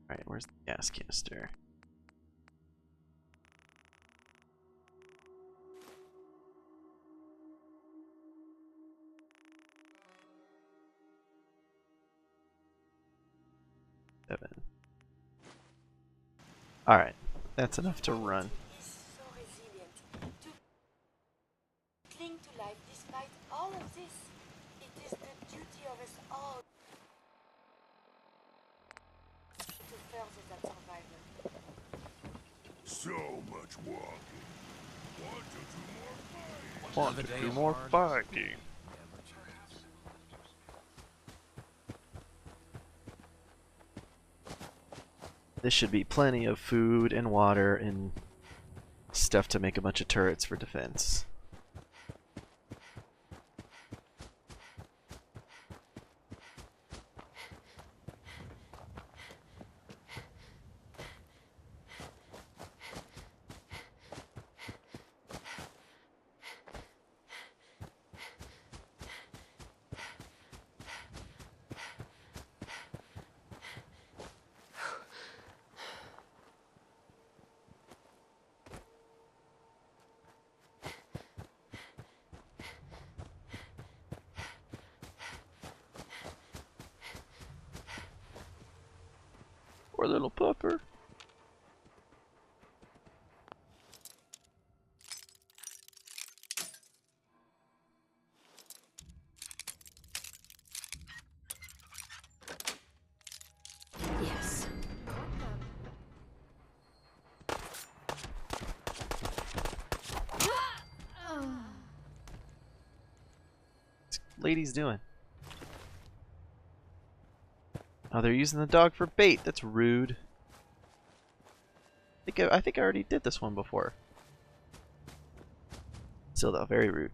Alright, where's the gas canister? Seven. Alright, that's enough to run. So resilient. To cling to life despite all of this. It is the duty of us all to further that survival. So much walking. Want to do more fighting. This should be plenty of food and water and stuff to make a bunch of turrets for defense. Poor little pupper. Yes. What's ladies doing? Oh, they're using the dog for bait. That's rude. I think I already did this one before. Still though, very rude.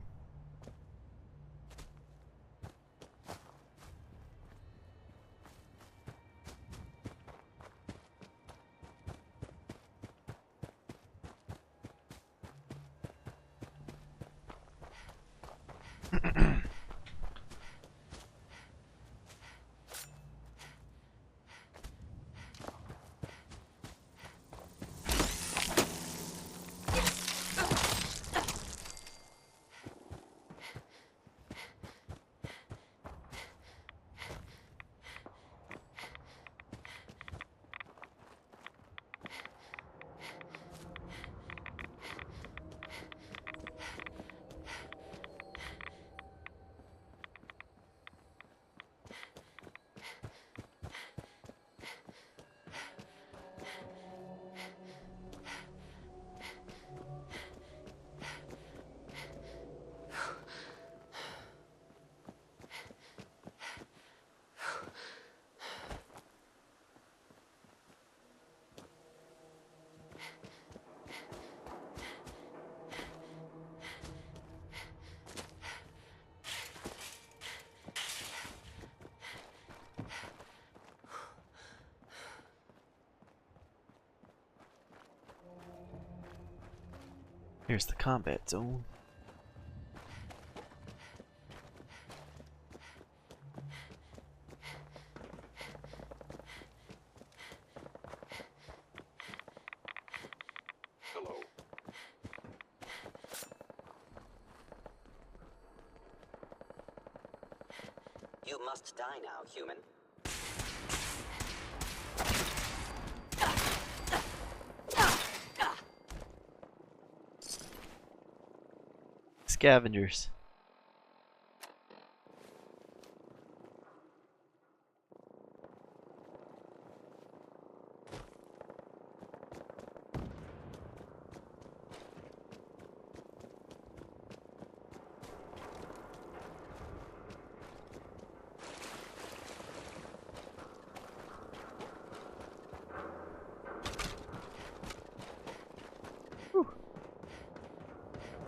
Here's the combat zone. Hello. You must die now, human. Scavengers.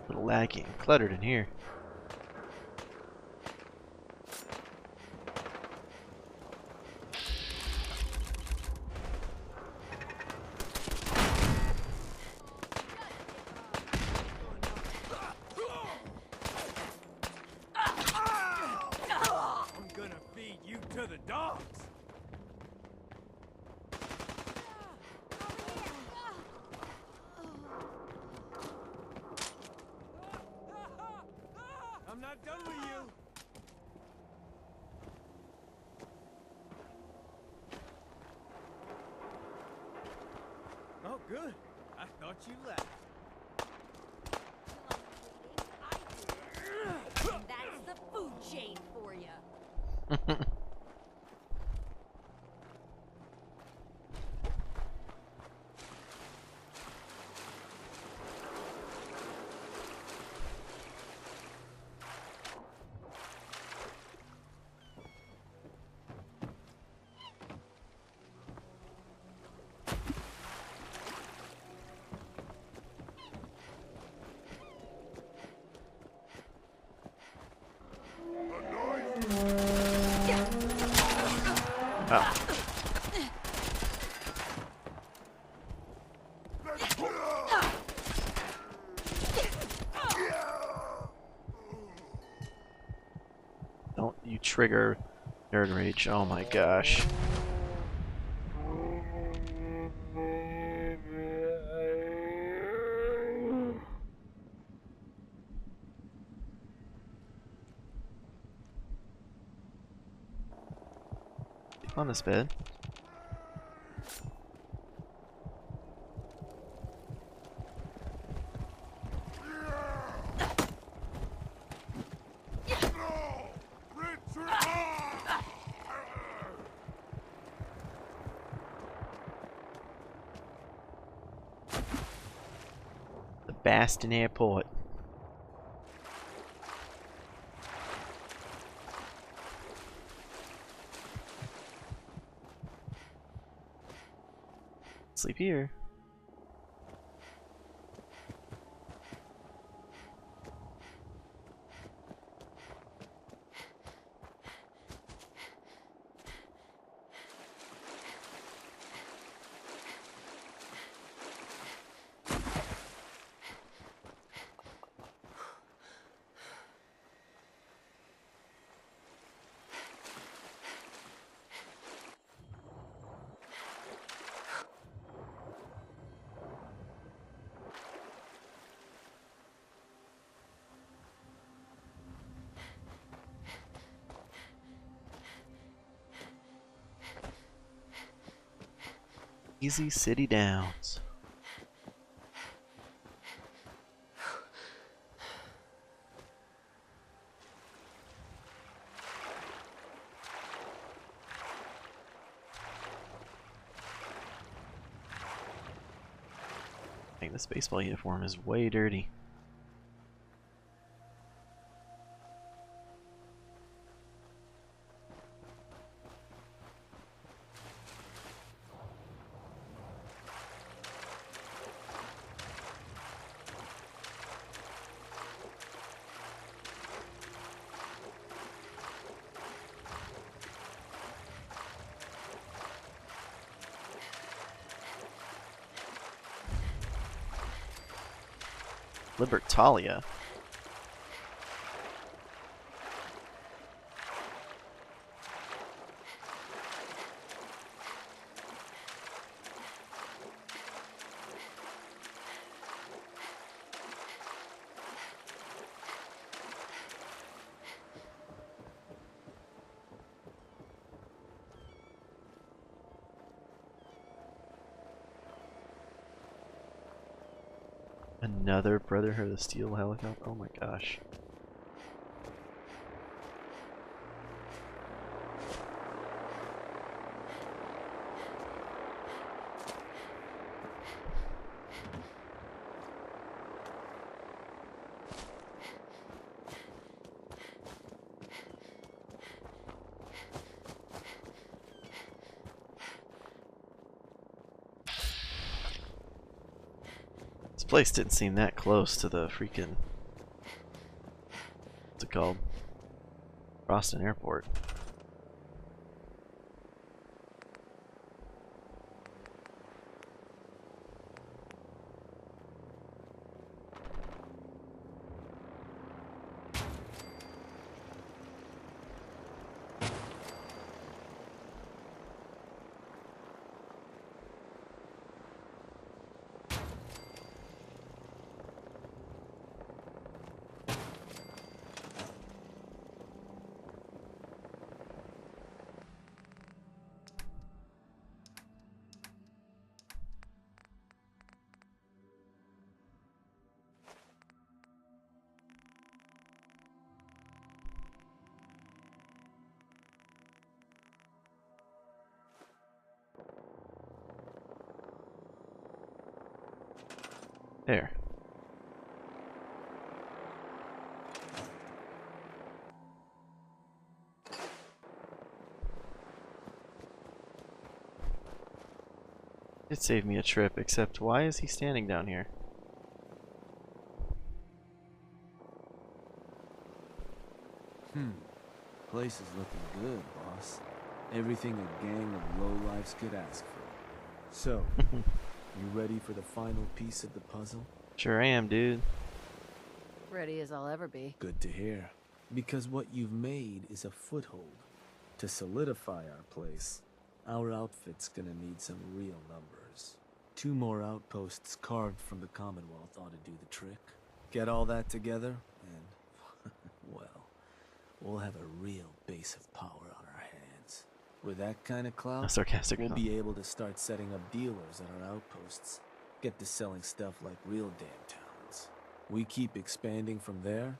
A little laggy and cluttered in here. I'm gonna feed you to the dogs. I'm not done with you. Oh, good. I thought you left. And that's the food chain for you. Oh. Don't you trigger nerd rage. Oh my gosh. On this bed. The Baston Airport. Sleep here. Easy City Downs. I think this baseball uniform is way dirty. Libertalia. Another Brotherhood of Steel helicopter. Oh my gosh. This place didn't seem that close to the freaking, what's it called? Boston Airport. There. It saved me a trip, except why is he standing down here? Place is looking good, boss. Everything a gang of lowlifes could ask for. So, you ready for the final piece of the puzzle? Sure am, dude. Ready as I'll ever be. Good to hear. Because what you've made is a foothold. To solidify our place, our outfit's gonna need some real numbers. 2 more outposts carved from the Commonwealth ought to do the trick. Get all that together, and, well, we'll have a real base of power on our hands. With that kind of clout, Sarcastic, we'll huh? be able to start setting up dealers at our outposts. Get to selling stuff like real damn towns. We keep expanding from there,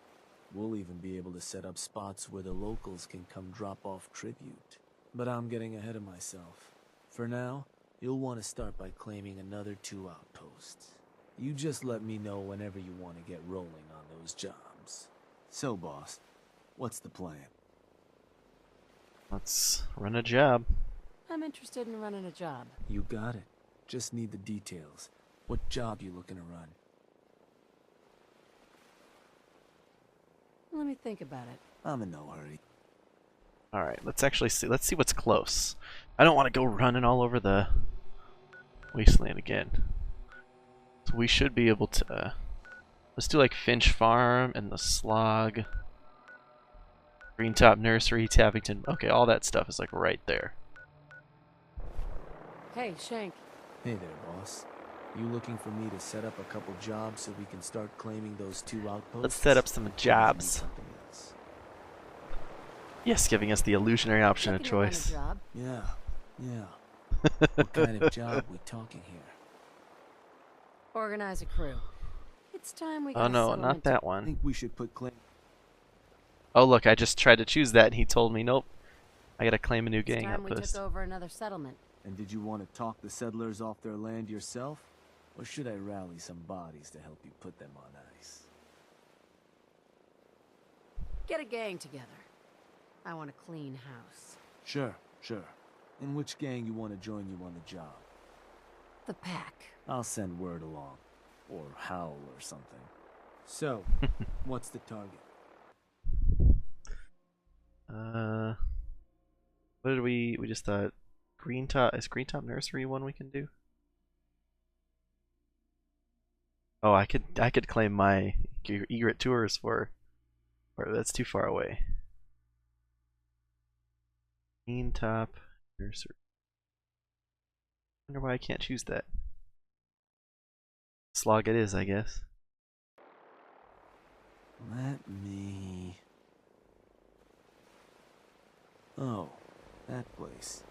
we'll even be able to set up spots where the locals can come drop off tribute. But I'm getting ahead of myself. For now, you'll want to start by claiming another 2 outposts. You just let me know whenever you want to get rolling on those jobs. So, boss, what's the plan? Let's run a job. I'm interested in running a job. You got it. Just need the details. What job you looking to run? Let me think about it. I'm in no hurry. Alright, let's actually see. Let's see what's close. I don't want to go running all over the wasteland again. So we should be able to... let's do like Finch Farm and the Slog. Green Top Nursery, Tappington. Okay, all that stuff is like right there. Hey, Shank. Hey there, boss. You looking for me to set up a couple jobs so we can start claiming those 2 outposts? Let's set up some jobs. Yes, giving us the illusionary option of choice. Yeah. What kind of job we talking here? Organize a crew. It's time we Oh got a no, settlement not that I one. think we should put claim. Oh look, I just tried to choose that and he told me, nope, I gotta claim a new It's gang time we outpost. took over another settlement. And did you want to talk the settlers off their land yourself? Or should I rally some bodies to help you put them on ice? Get a gang together. I want a clean house. Sure. And which gang you want to join you on the job? The pack. I'll send word along. Or howl or something. So, what's the target? What did we just thought Green Top, is Green Top Nursery one we can do? Oh, I could claim my egret tours for, or that's too far away. Mean top nursery. Wonder why I can't choose that. Slog it is, I guess. Let me... Oh, that place.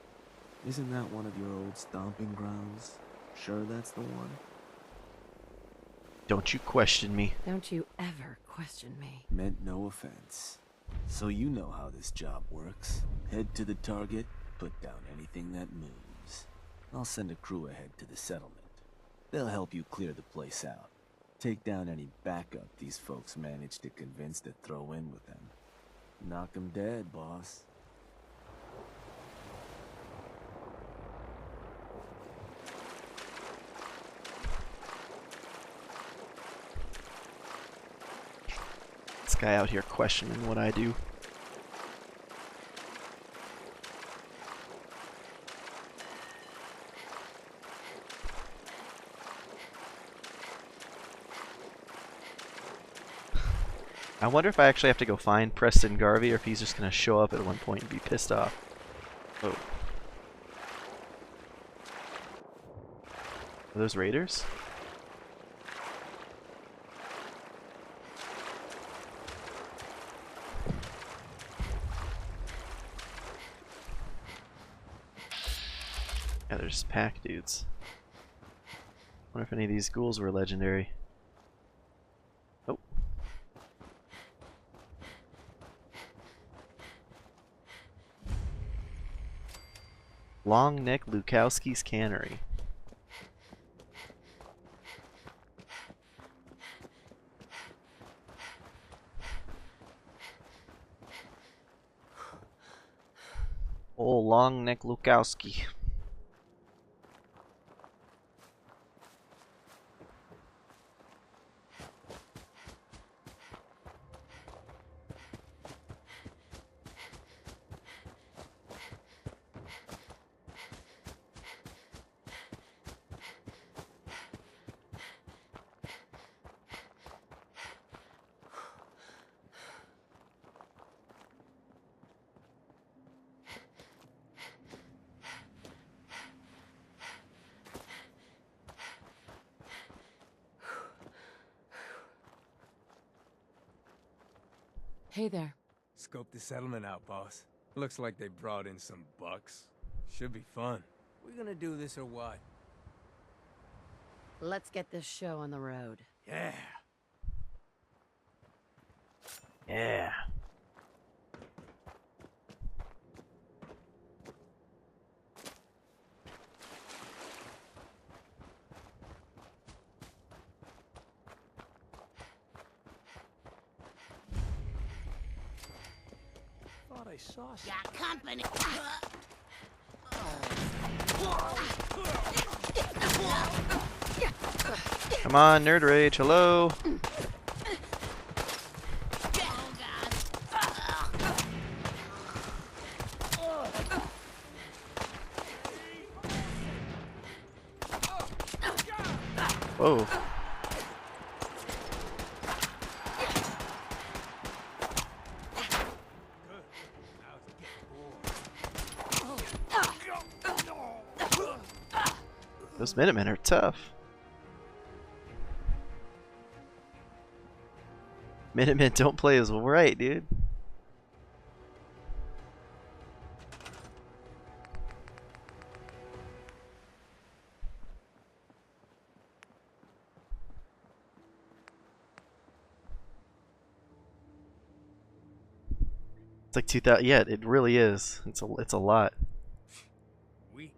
Isn't that one of your old stomping grounds? Sure that's the one? Don't you question me. Don't you ever question me. Meant no offense. So you know how this job works. Head to the target, put down anything that moves. I'll send a crew ahead to the settlement. They'll help you clear the place out. Take down any backup these folks manage to convince to throw in with them. Knock 'em dead, boss. This guy out here questioning what I do. I wonder if I actually have to go find Preston Garvey or if he's just going to show up at one point and be pissed off. Oh. Are those raiders? Yeah, they're just pack dudes. Wonder if any of these ghouls were legendary. Oh. Long Neck Lukowski's Cannery. Oh, Long Neck Lukowski. Hey there. Scope the settlement out, boss. Looks like they brought in some bucks. Should be fun. We gonna do this or what? Let's get this show on the road. Yeah. Yeah. Thought I saw some. Got company. Come on, Nerd Rage, hello. Whoa. Those Minutemen are tough. Minutemen don't play as right, dude. It's like 2000. Yeah, it really is. It's a lot. Weak.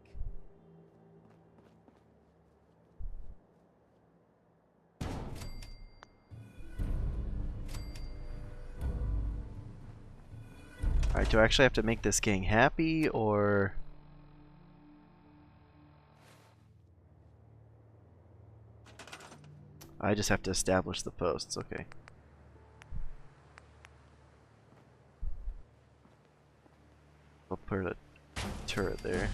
Alright, do I actually have to make this gang happy, or... I just have to establish the posts, okay. I'll put a turret there.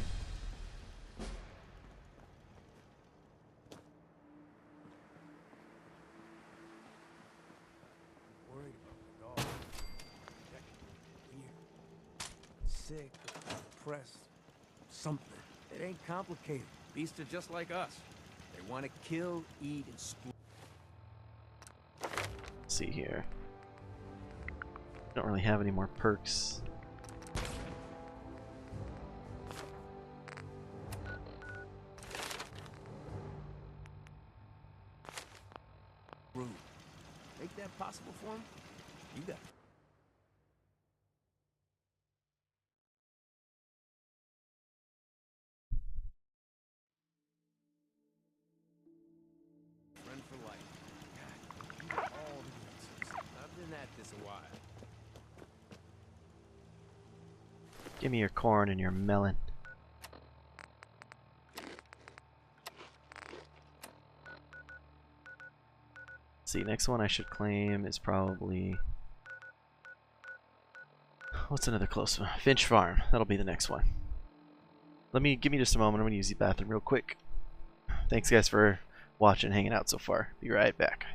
something. It ain't complicated. Beasts are just like us. They want to kill, eat, and split. Let's see here. Don't really have any more perks. Make that possible for him? You got it. Friend for life. God, you got all the answers. I've been at this a while. Give me your corn and your melon. See, next one I should claim is probably... What's another close one? Finch Farm. That'll be the next one. Give me just a moment. I'm gonna use the bathroom real quick. Thanks guys for watching and hanging out so far. Be right back.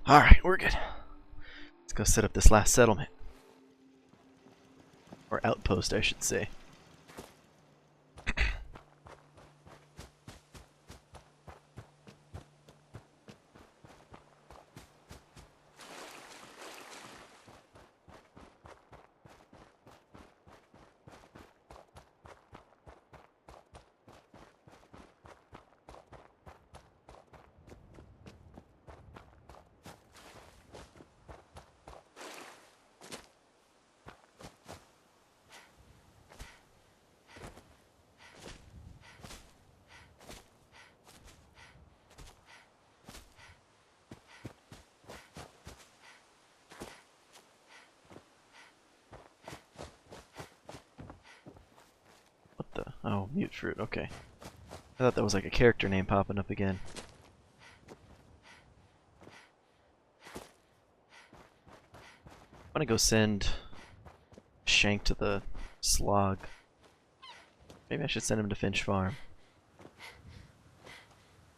Alright, we're good. Let's go set up this last settlement. Or outpost, I should say. Oh, mute fruit, okay. I thought that was like a character name popping up again. I'm gonna go send Shank to the slog. Maybe I should send him to Finch Farm.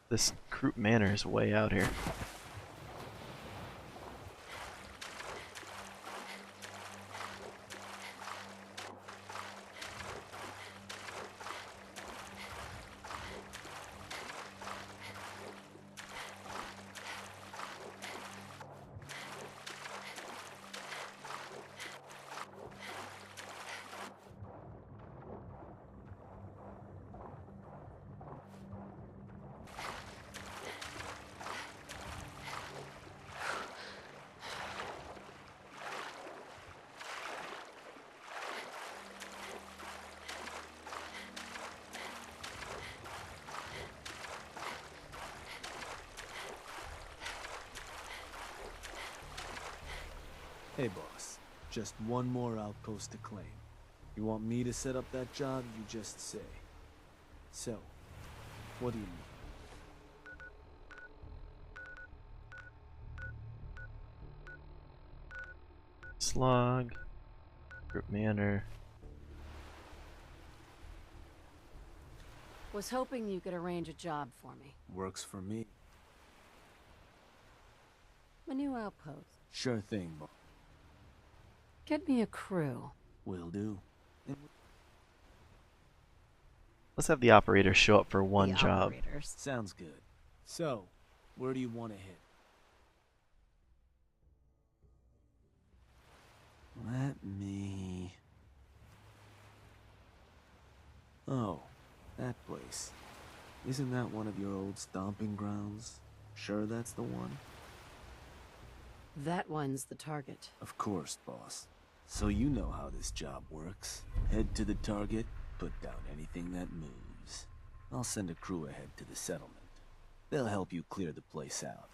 This Croup Manor is way out here. Hey boss, just one more outpost to claim. You want me to set up that job, you just say. So, what do you need? Slog, Croup Manor. Was hoping you could arrange a job for me. Works for me. A new outpost. Sure thing, boss. Get me a crew. Will do. Let's have the operators show up for one The job. operators. Sounds good. So, where do you want to hit? Let me... Oh, that place. Isn't that one of your old stomping grounds? Sure that's the one? That one's the target. Of course, boss. So you know how this job works. Head to the target, put down anything that moves. I'll send a crew ahead to the settlement. They'll help you clear the place out.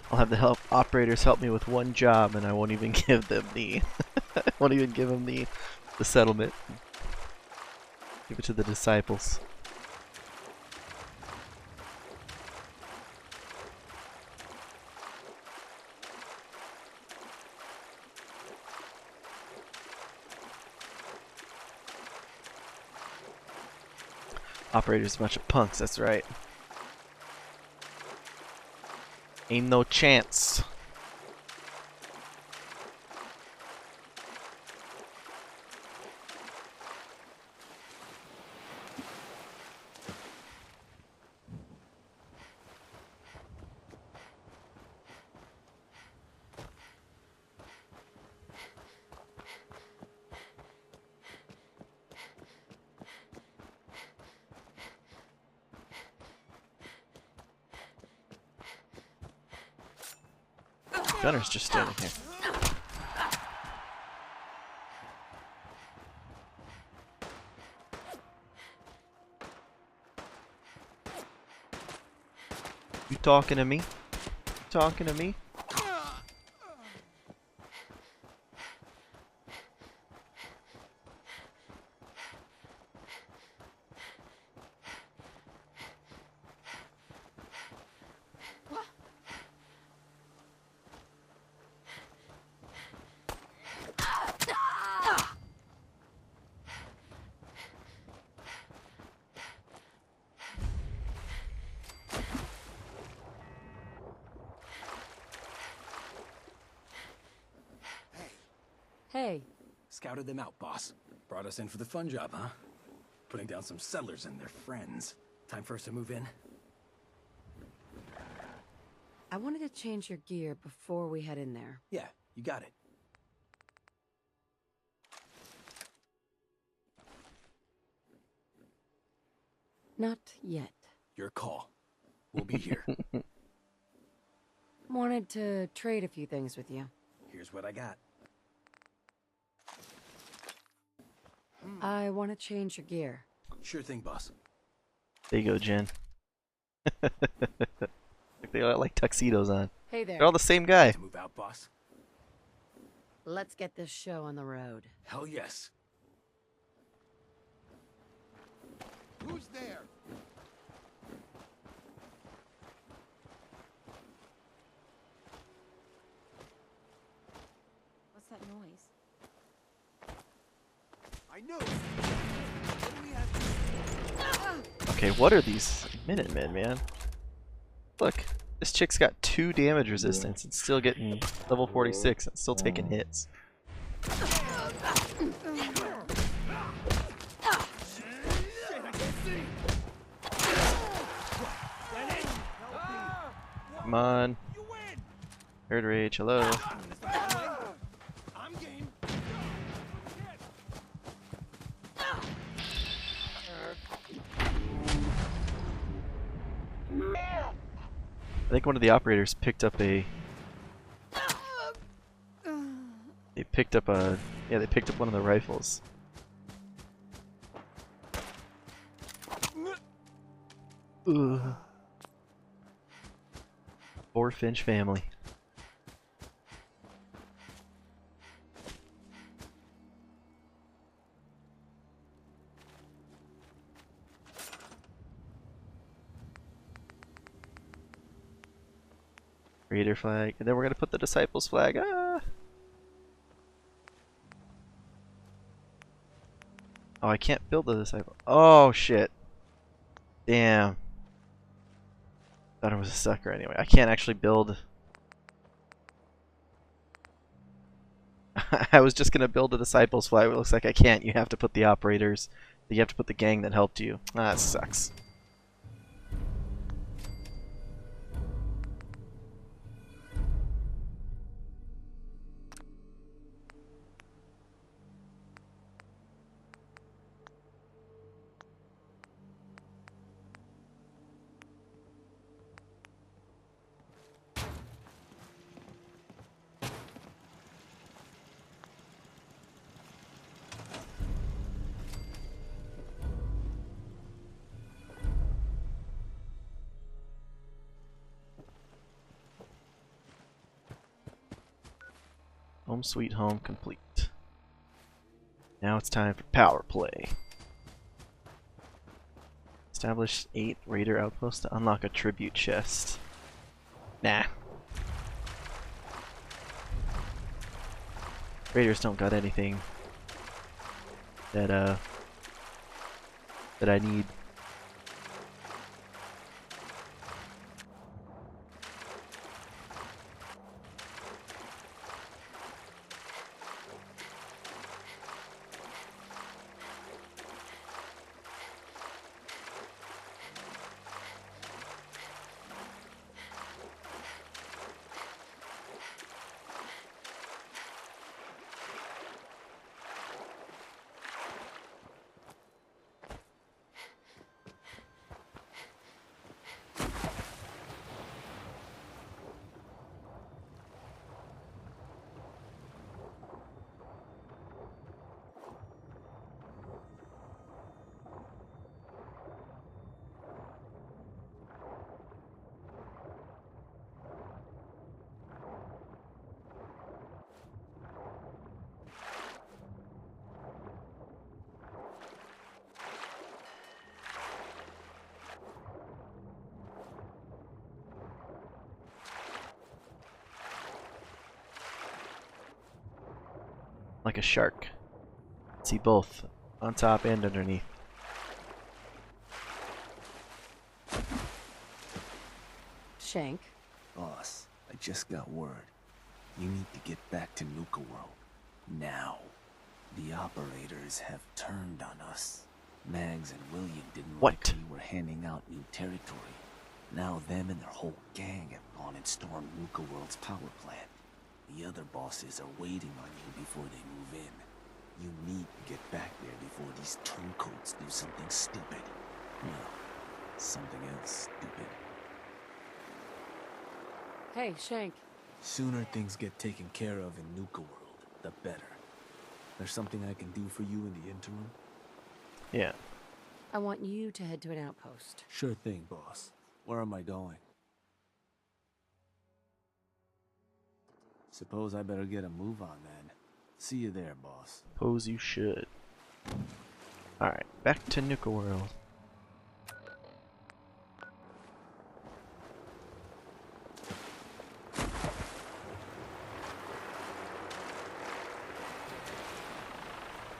I'll have the operators help me with one job, and I won't even give them the I won't even give them the settlement. Give it to the disciples. Operators a bunch of punks, that's right. Ain't no chance. Gunner's just standing here. You talking to me? You talking to me? Hey. Scouted them out, boss. Brought us in for the fun job, huh? Putting down some settlers and their friends. Time for us to move in? I wanted to change your gear before we head in there. Yeah, you got it. Not yet. Your call. We'll be here. Wanted to trade a few things with you. Here's what I got. I want to change your gear. Sure thing, boss. There you go, Jen. They got like tuxedos on. Hey there. They're all the same guy. Move out, boss. Let's get this show on the road. Hell yes. Who's there? What's that noise? I knew. What do we have? Okay, what are these Minutemen, man? Look, this chick's got 2 damage resistance and still getting level 46 and still taking hits. Come on. Third rage, hello. I think one of the operators picked up a... They picked up a... Yeah, they picked up one of the rifles. Ugh. 4 Finch family. Raider flag, and then we're gonna put the Disciples flag. Ah! Oh, I can't build the Disciple. Oh shit! Damn. Thought I was a sucker anyway. I can't actually build. I was just gonna build a Disciples flag, but it looks like I can't. You have to put the operators. You have to put the gang that helped you. Ah, that sucks. Home sweet home complete. Now it's time for power play. Establish 8 raider outposts to unlock a tribute chest. Nah. Raiders don't got anything that I need. Like a shark. See both on top and underneath. Shank. Boss, I just got word. You need to get back to Nuka World. Now. The operators have turned on us. Mags and William didn't like we were handing out new territory. Now them and their whole gang have gone and stormed Nuka World's power plant. The other bosses are waiting on you before they move in. You need to get back there before these turncoats do something stupid. No, something else stupid. Hey, Shank. Sooner things get taken care of in Nuka World, the better. There's something I can do for you in the interim? Yeah. I want you to head to an outpost. Sure thing, boss. Where am I going? Suppose I better get a move on then. See you there, boss. Suppose you should. Alright, back to Nuka World.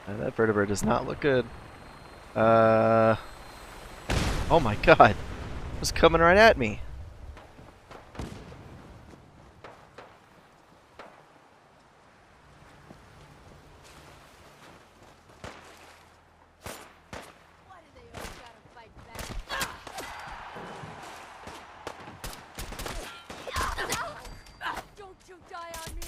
That vertebrae does not look good. Oh my god. It was coming right at me. Don't you die on me!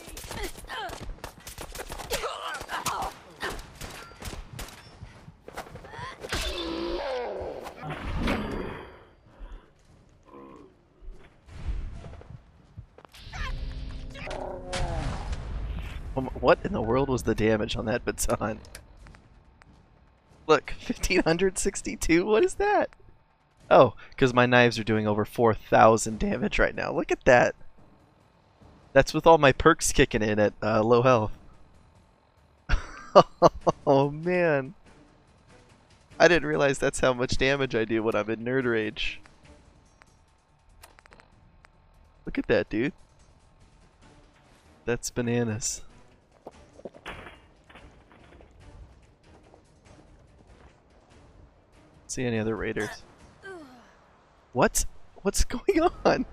What in the world was the damage on that baton? Look, 1562? What is that? Oh, because my knives are doing over 4,000 damage right now. Look at that. That's with all my perks kicking in at low health. Oh man. I didn't realize that's how much damage I do when I'm in nerd rage. Look at that, dude. That's bananas. See any other raiders? What? What's going on?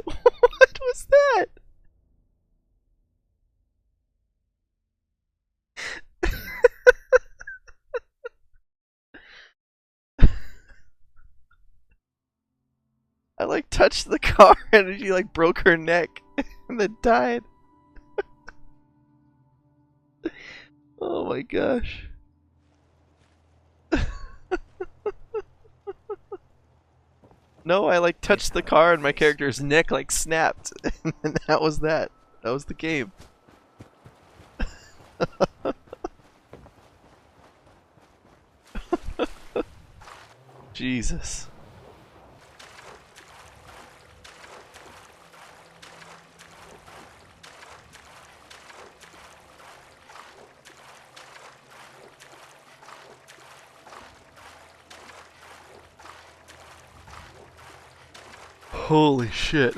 What was that? I like touched the car and she like broke her neck and then died. Oh my gosh. No, I like touched the car and my character's neck like snapped and that was that. That was the game. Jesus. Holy shit.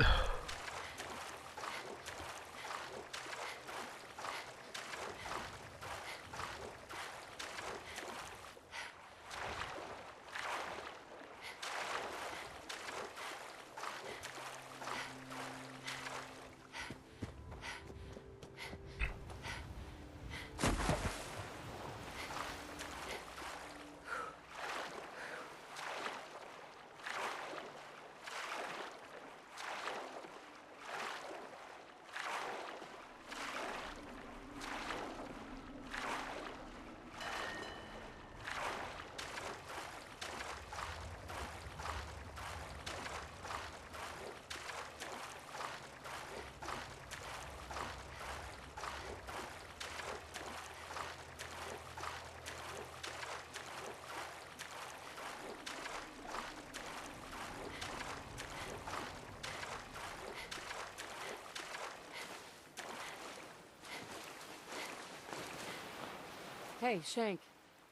Hey, Shank.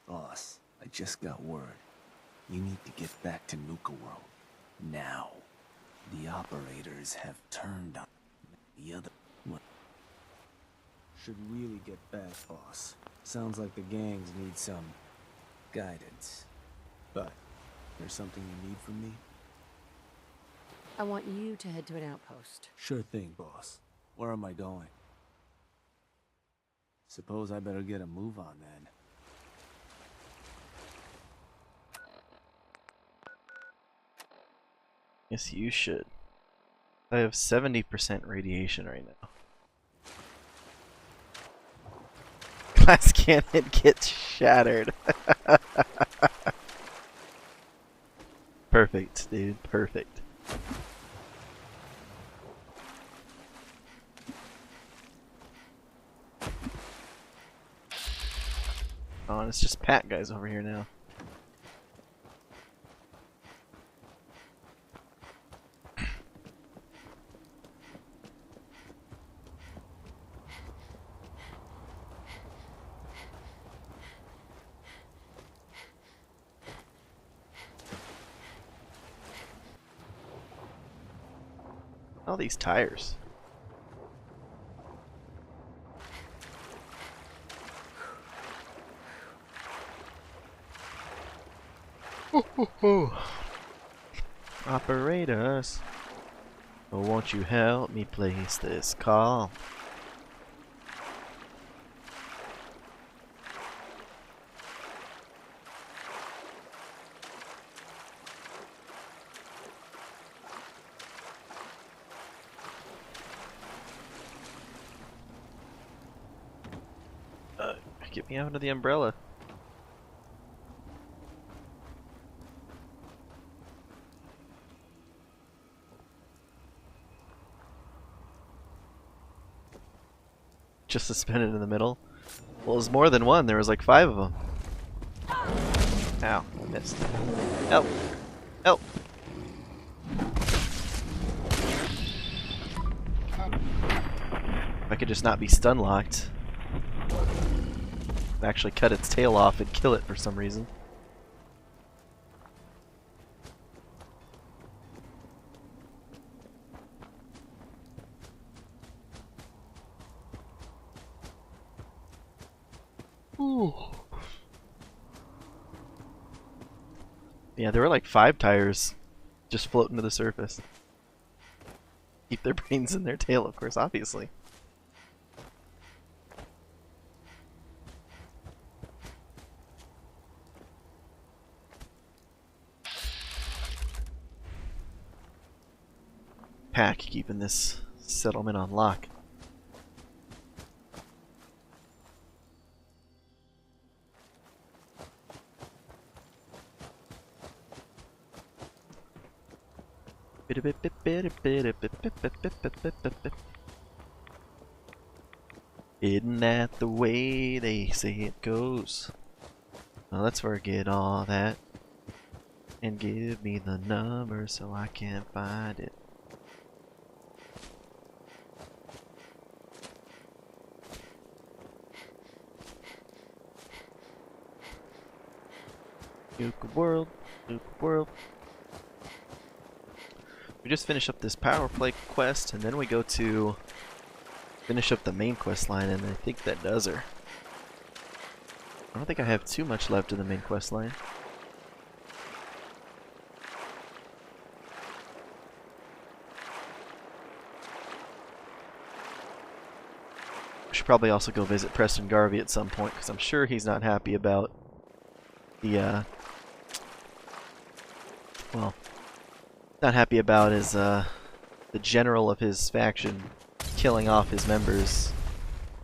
Boss, I just got word. You need to get back to Nuka World. Now. The operators have turned on the other one. Should really get back, boss. Sounds like the gangs need some guidance. But, there's something you need from me? I want you to head to an outpost. Sure thing, boss. Where am I going? Suppose I better get a move on then. Yes, you should. I have 70% radiation right now. Glass cannon gets shattered. Perfect, dude. Perfect. Oh, and it's just Pat guys over here now. All these tires. Operators, oh, won't you help me place this call? Get me out of the umbrella. Just suspended in the middle. Well, it was more than one. There was like 5 of them. Ow, I missed. Help! Help! If I could just not be stun locked. Actually cut its tail off and kill it for some reason. Ooh. Yeah, there were like 5 tires just floating to the surface. Keep their brains in their tail, of course, obviously. Pack keeping this settlement on lock. Isn't that the way they say it goes? Now let's forget all that and give me the number so I can find it. Nuka World, Nuka World. We just finish up this power play quest, and then we go to finish up the main quest line, and I think that does her. I don't think I have too much left in the main quest line. I should probably also go visit Preston Garvey at some point, because I'm sure he's not happy about the, well, not happy about his, the general of his faction killing off his members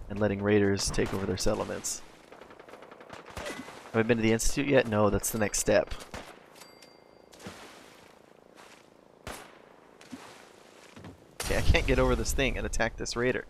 and letting raiders take over their settlements. Have I been to the Institute yet? No, that's the next step. Okay, I can't get over this thing and attack this raider.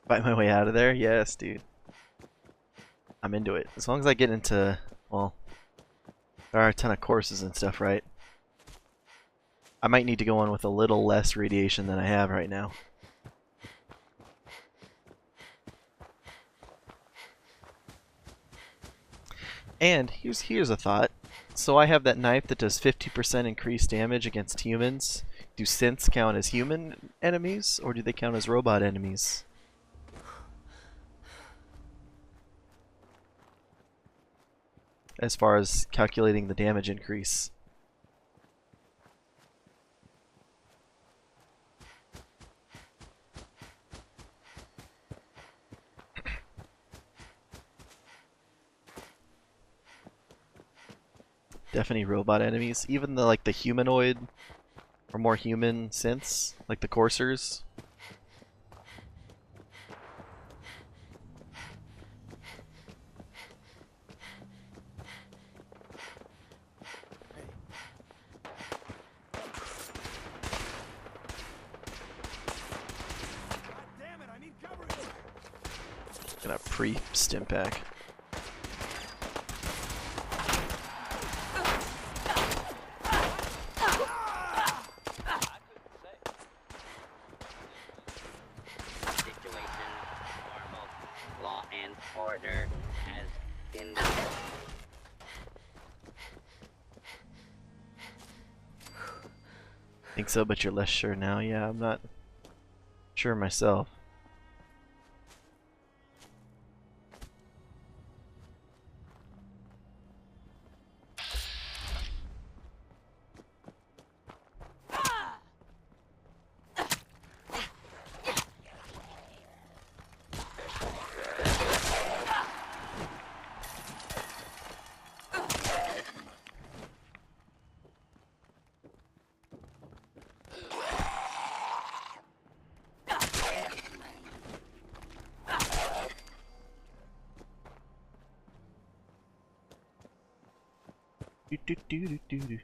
Fight my way out of there? Yes, dude. I'm into it. As long as I get into, well, there are a ton of courses and stuff, right? I might need to go on with a little less radiation than I have right now. And here's a thought. So I have that knife that does 50% increased damage against humans. Do synths count as human enemies, or do they count as robot enemies? As far as calculating the damage increase. Definitely robot enemies. Even the the humanoid or more human synths, like the coursers. Gonna pre-stim pack. think so, but you're less sure now. Yeah, I'm not sure myself. Do, do, do, do, do, do.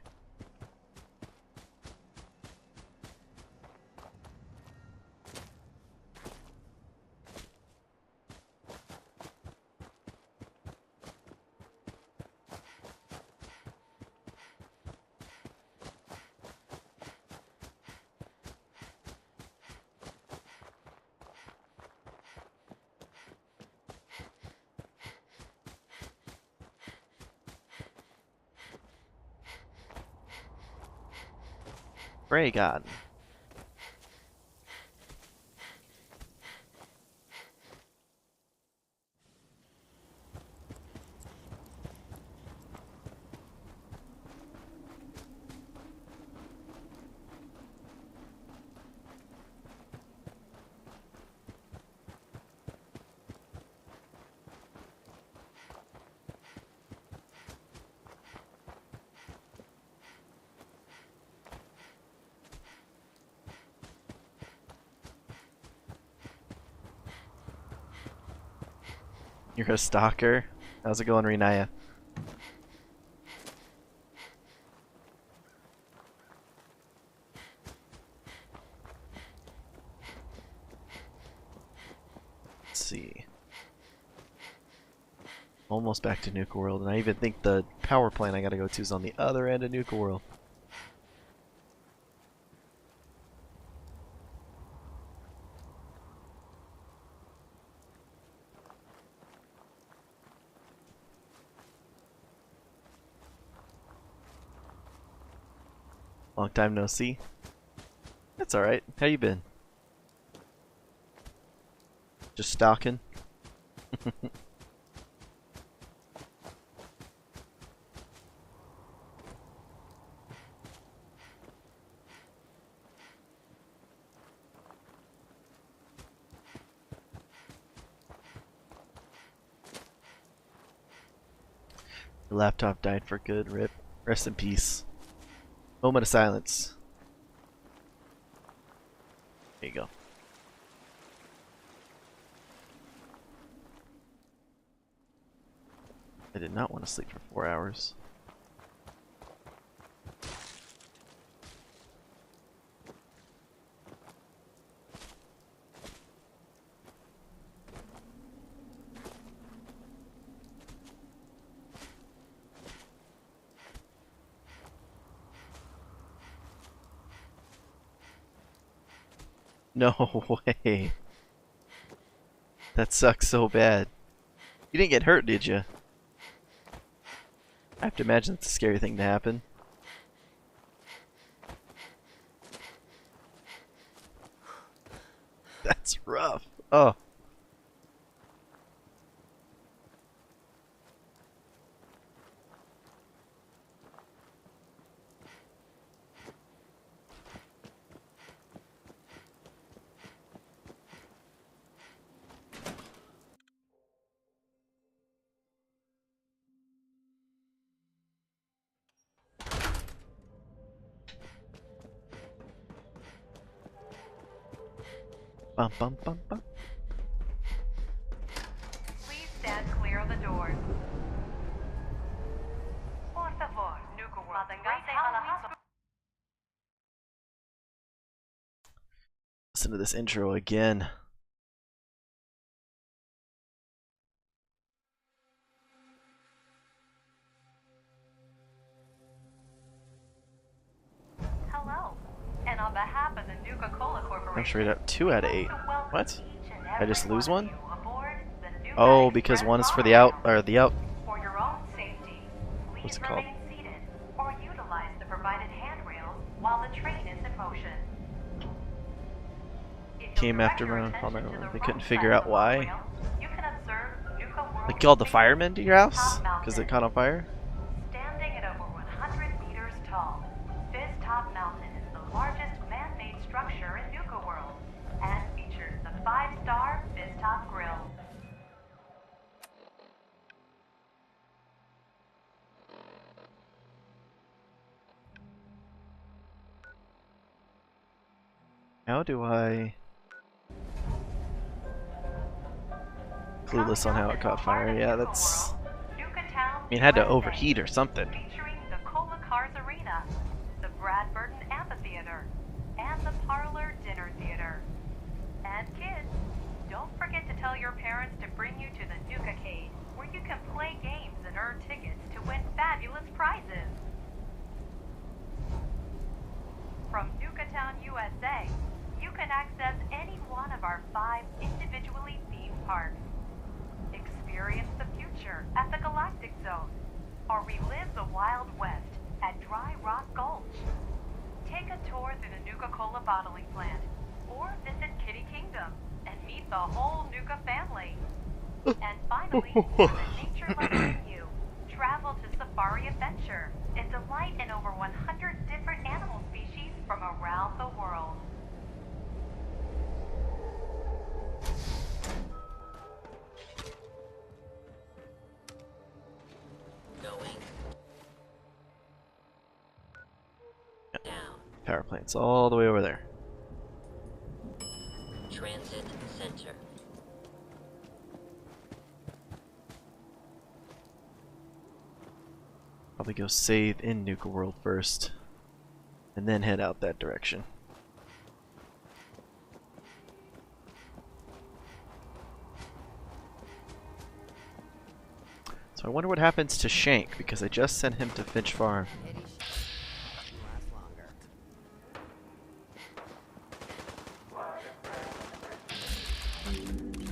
Ray God. You're a stalker? How's it going, Renaya? Let's see. Almost back to Nuka World, and I even think the power plant I gotta go to is on the other end of Nuka World. Long time no see. That's alright. How you been? Just stalking? Your laptop died for good, rip. Rest in peace. Moment of silence. There you go. I did not want to sleep for 4 hours. No way. That sucks so bad. You didn't get hurt, did you? I have to imagine it's a scary thing to happen. That's rough. Oh. Bum bum bum bum. Please stand clear of the doors. Por favor, Nuka World. Listen to this intro again. Hello. And on behalf of the Nuka-Cola Corporation, I'm straight up 2 out of 8. What? I just lose one? aboard the Nuka Oh, because one is for the out or the out. For your own safety, What's please it called? remain seated or utilize the provided handrails while the train is in motion. Came after my they couldn't figure out why. You can observe Nuka World Like called the firemen to your house because it caught on fire. standing at over 100 meters tall. This top mountain is the largest man-made structure in Nuka World and features the 5-star Top Grill. How do I... Clueless on how it caught fire. Yeah, that's... I mean, it had to overheat or something. Featuring the Cola Cars Arena, the Brad Burton Amphitheater, and the Parlor Dinner Theater. And kids, don't forget to tell your parents to bring you to the Nuka-cade, where you can play games and earn tickets to win fabulous prizes. From Nukatown, USA, you can access any one of our 5 individually themed parks. Experience the future at the Galactic Zone, or relive the Wild West at Dry Rock Gulch. Take a tour through the Nuka-Cola bottling plant, or visit Kitty Kingdom and meet the whole Nuka family. And finally, for the nature lover in you, travel to Safari Adventure and delight in over 100 different animal species from around the world. Power plant's all the way over there. Transit Center. Probably go save in Nuka World first, and then head out that direction. So I wonder what happens to Shank, because I just sent him to Finch Farm.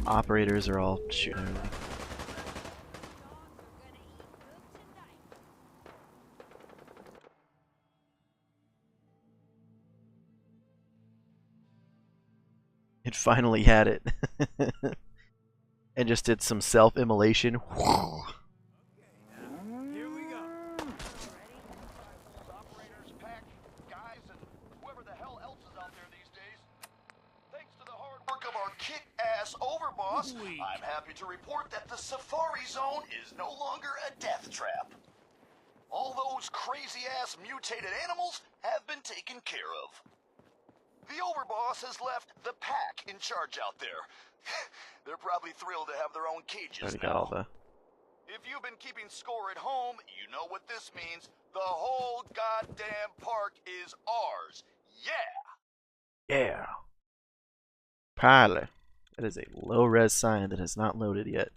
Operators are all shooting everything. It finally had it. And just did some self-immolation. Overboss, I'm happy to report that the Safari Zone is no longer a death trap. All those crazy-ass mutated animals have been taken care of. The Overboss has left the pack in charge out there. They're probably thrilled to have their own cages now. If you've been keeping score at home, you know what this means. The whole goddamn park is ours. Yeah! Yeah. Pilot. That is a low-res sign that has not loaded yet.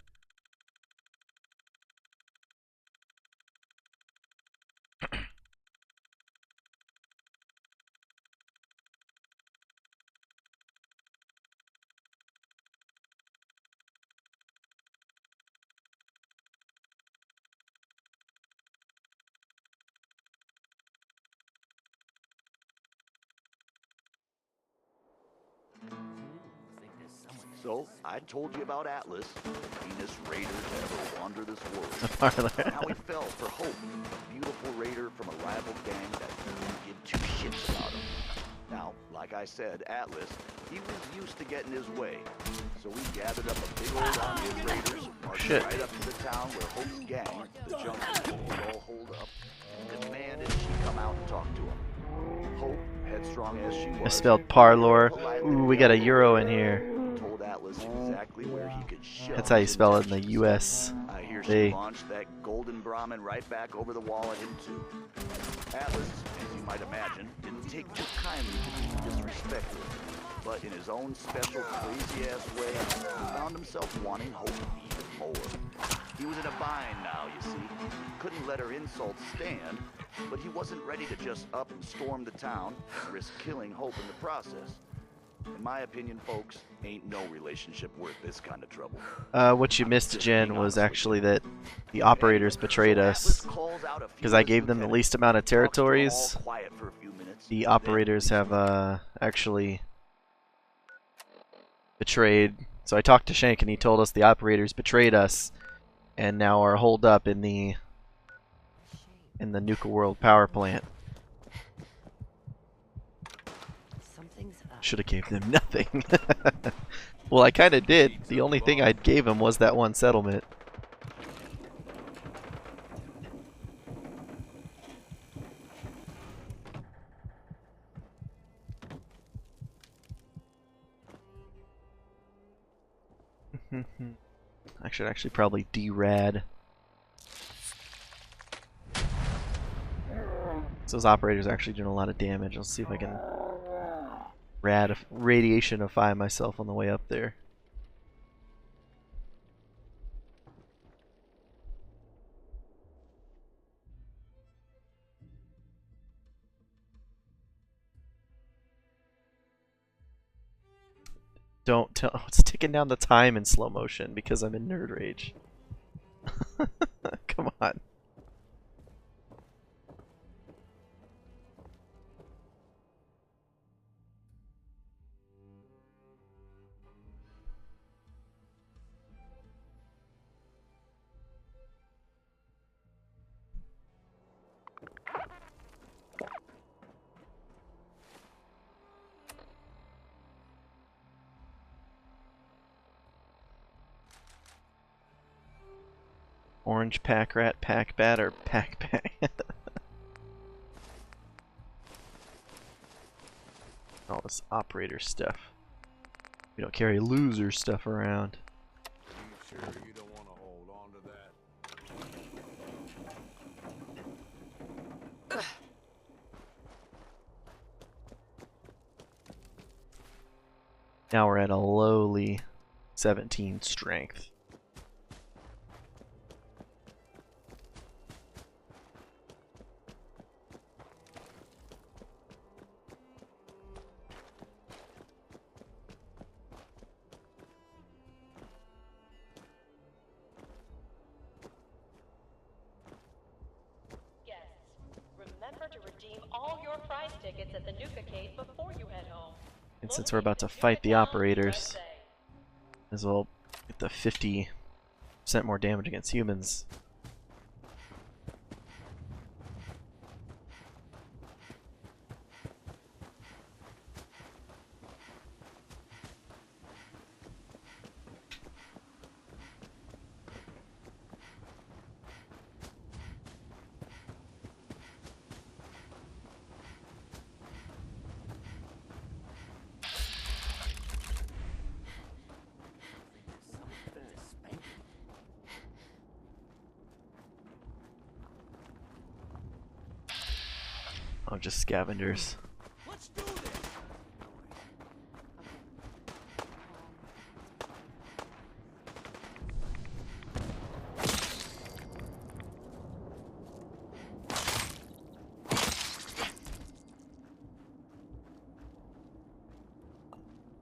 So, I told you about Atlas, the meanest raider to ever wander this world. And how he fell for Hope, a beautiful raider from a rival gang that didn't give 2 shits about him. Now, like I said, Atlas, he was used to getting his way. So we gathered up a big old army of raiders, marched right up to the town where Hope's gang, the Junkies, would all hold up, and demanded she come out and talk to him. Hope, headstrong as she was, I spelled parlor. Ooh, we got a euro in here. Exactly where he could shove. That's how you spell it in the US. I hear she launched that golden Brahmin right back over the wall at him too. Atlas, as you might imagine, didn't take too kindly to being disrespectful, but in his own special crazy-ass way, he found himself wanting Hope even more. He was in a bind now, you see. Couldn't let her insults stand, but he wasn't ready to just up and storm the town and risk killing Hope in the process. In my opinion, folks, ain't no relationship worth this kind of trouble. What you missed, Jen, was actually that the operators betrayed us because I gave them the least amount of territories. the operators have actually betrayed. So I talked to Shank and he told us the operators betrayed us and now are holed up in the Nuka World power plant. Should have gave them nothing. Well, I kind of did. The only thing I gave them was that one settlement. I should actually probably derad. So those operators are actually doing a lot of damage. Let's see if I can radiationify myself on the way up there. Don't tell. It's ticking down the time in slow motion because I'm in nerd rage. Come on. Orange pack rat, pack bat, or pack bat. All this operator stuff. We don't carry loser stuff around. Are you sure you don't want to hold on to that? Now we're at a lowly 17 strength. Remember to redeem all your prize tickets at the Nuka Cave before you head home. And since we're about to fight the operators, as well get the 50% more damage against humans. Oh, just scavengers. Let's do this.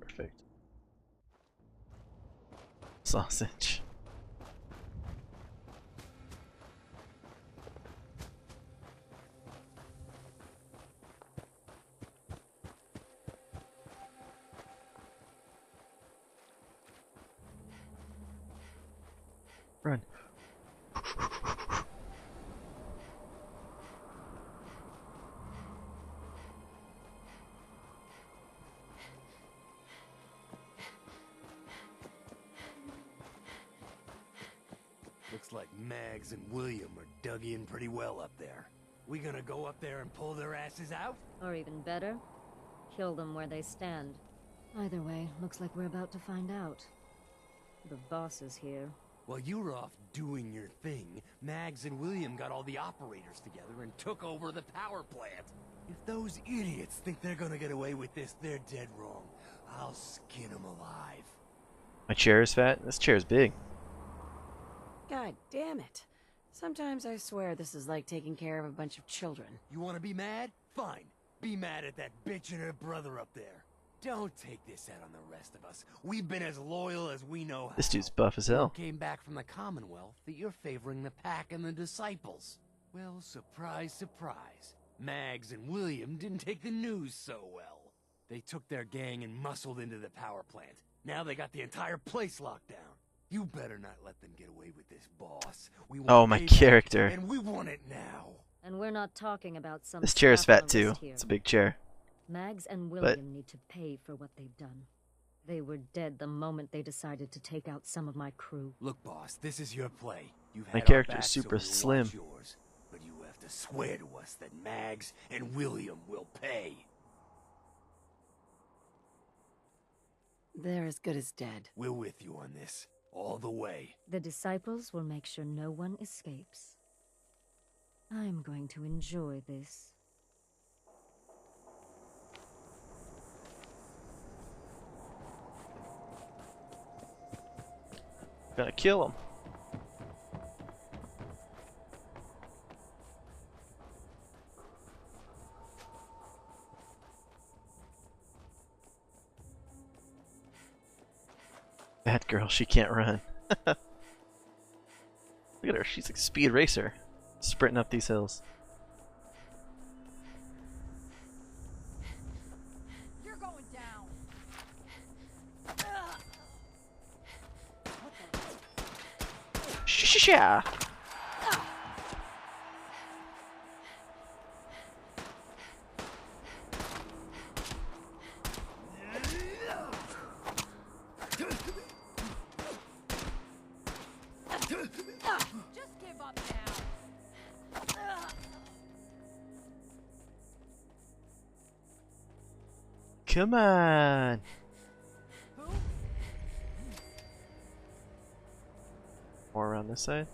Perfect. Sausage. Run. Looks like Mags and William are dug in pretty well up there. We gonna go up there and pull their asses out? Or even better, kill them where they stand. Either way, looks like we're about to find out. The boss is here. While you were off doing your thing, Mags and William got all the operators together and took over the power plant. If those idiots think they're gonna get away with this, they're dead wrong. I'll skin them alive. My chair is fat. This chair is big. God damn it. Sometimes I swear this is like taking care of a bunch of children. You wanna be mad? Fine. Be mad at that bitch and her brother up there. Don't take this out on the rest of us. We've been as loyal as we know how. This dude's buff as hell. Came back from the Commonwealth that you're favoring the Pack and the Disciples. Well, surprise, surprise. Mags and William didn't take the news so well. They took their gang and muscled into the power plant. Now they got the entire place locked down. You better not let them get away with this, boss. We want Oh, my payback, character. and we want it now. And we're not talking about some This chair is slap on fat the too. wrist here. It's a big chair. Mags and William need to pay for what they've done. They were dead the moment they decided to take out some of my crew. Look, boss, this is your play. You've My had our character's backs, super so we'll slim. watch yours. But you have to swear to us that Mags and William will pay. They're as good as dead. We're with you on this, all the way. The disciples will make sure no one escapes. I'm going to enjoy this. Gotta kill him. That girl, she can't run. Look at her, she's like a speed racer, sprinting up these hills. You're going down. Shh. Just give up now. Come on. More around this side?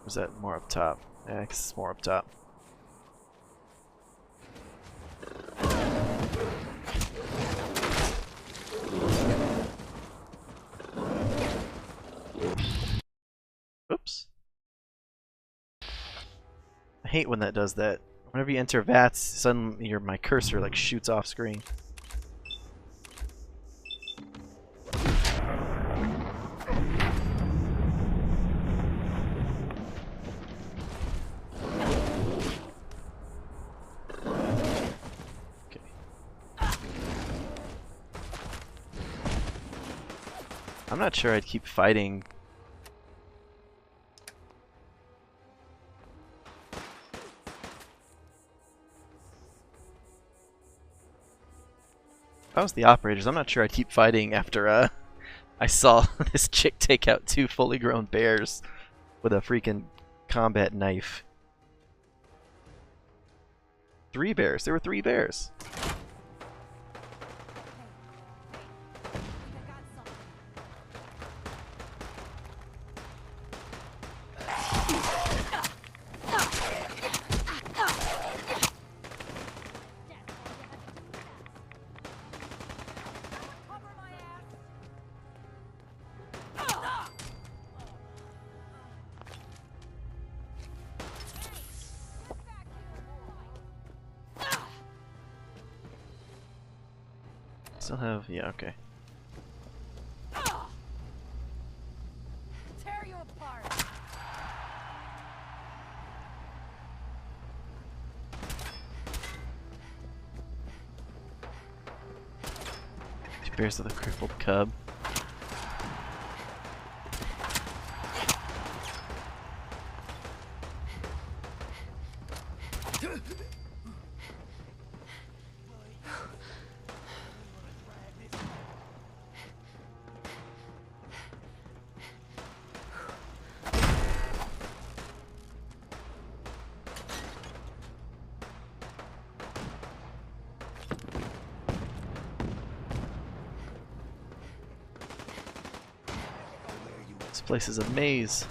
Or is that more up top? Yeah, I guess it's more up top. Oops. I hate when that does that. Whenever you enter VATS, suddenly my cursor like shoots off screen. I'm not sure I'd keep fighting. If I was the operators, I'm not sure I'd keep fighting after I saw this chick take out 2 fully grown bears with a freaking combat knife. 3 bears. There were 3 bears. Still have, yeah, okay. Tear you apart. She bears with a crippled cub. This place is a maze.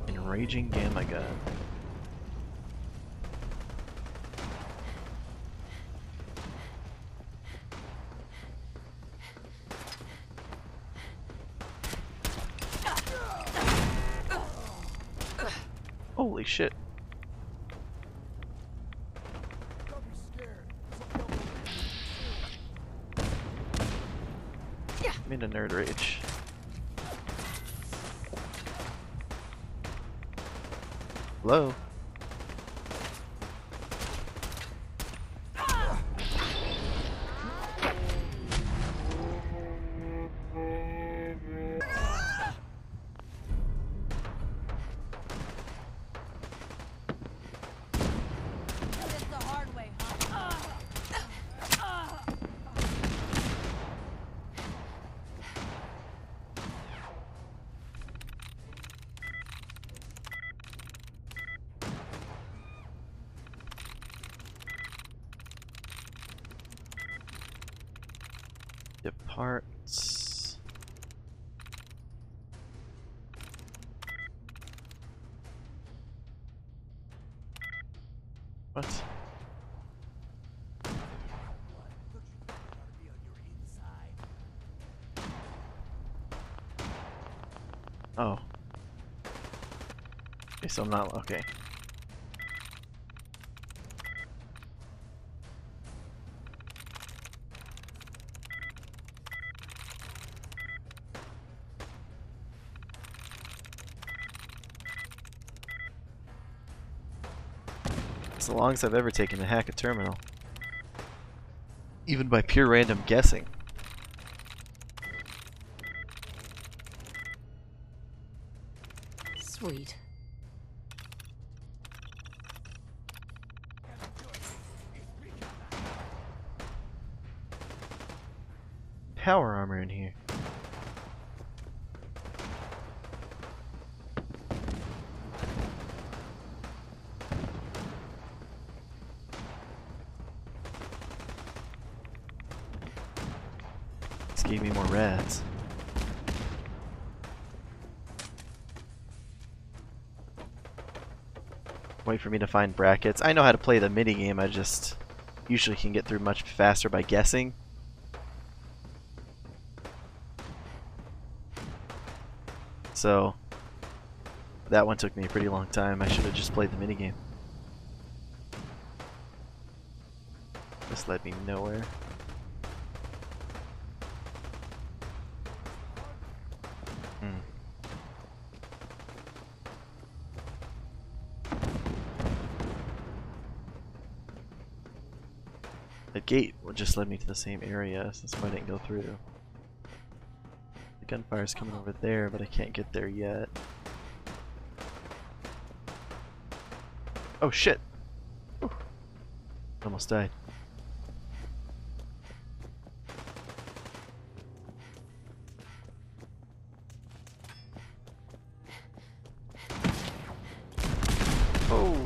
Enraging Gamma Gun. Holy shit. I'm in a nerd rage. Hello? Get parts. What? Oh. Okay, so I'm not okay. It's the longest I've ever taken to hack a terminal. Even by pure random guessing. Sweet. Power armor in here. This gave me more rats. Wait for me to find brackets. I know how to play the minigame, I just usually can get through much faster by guessing. So that one took me a pretty long time. I should have just played the minigame. This led me nowhere. The gate just led me to the same area, so that's why I didn't go through. The gunfire's coming over there, but I can't get there yet. Oh shit! Whew. Almost died. Oh!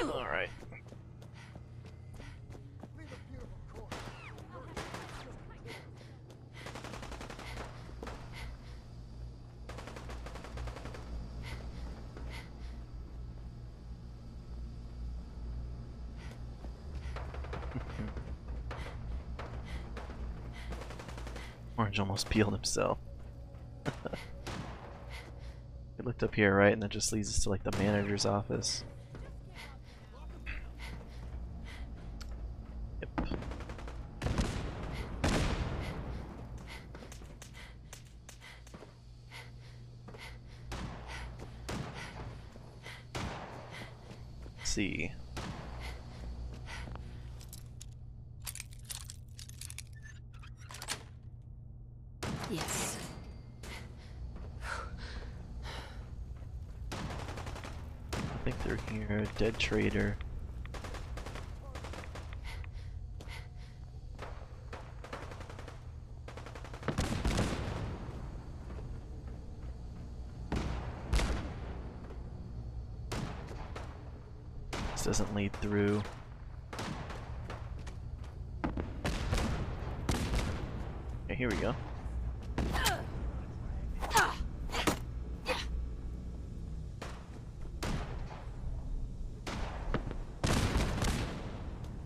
Alright. Orange almost peeled himself. We looked up here, right, and that just leads us to like the manager's office. Yep. Let's see. Yes. I think they're here. Dead trader. This doesn't lead through. Okay, here we go. I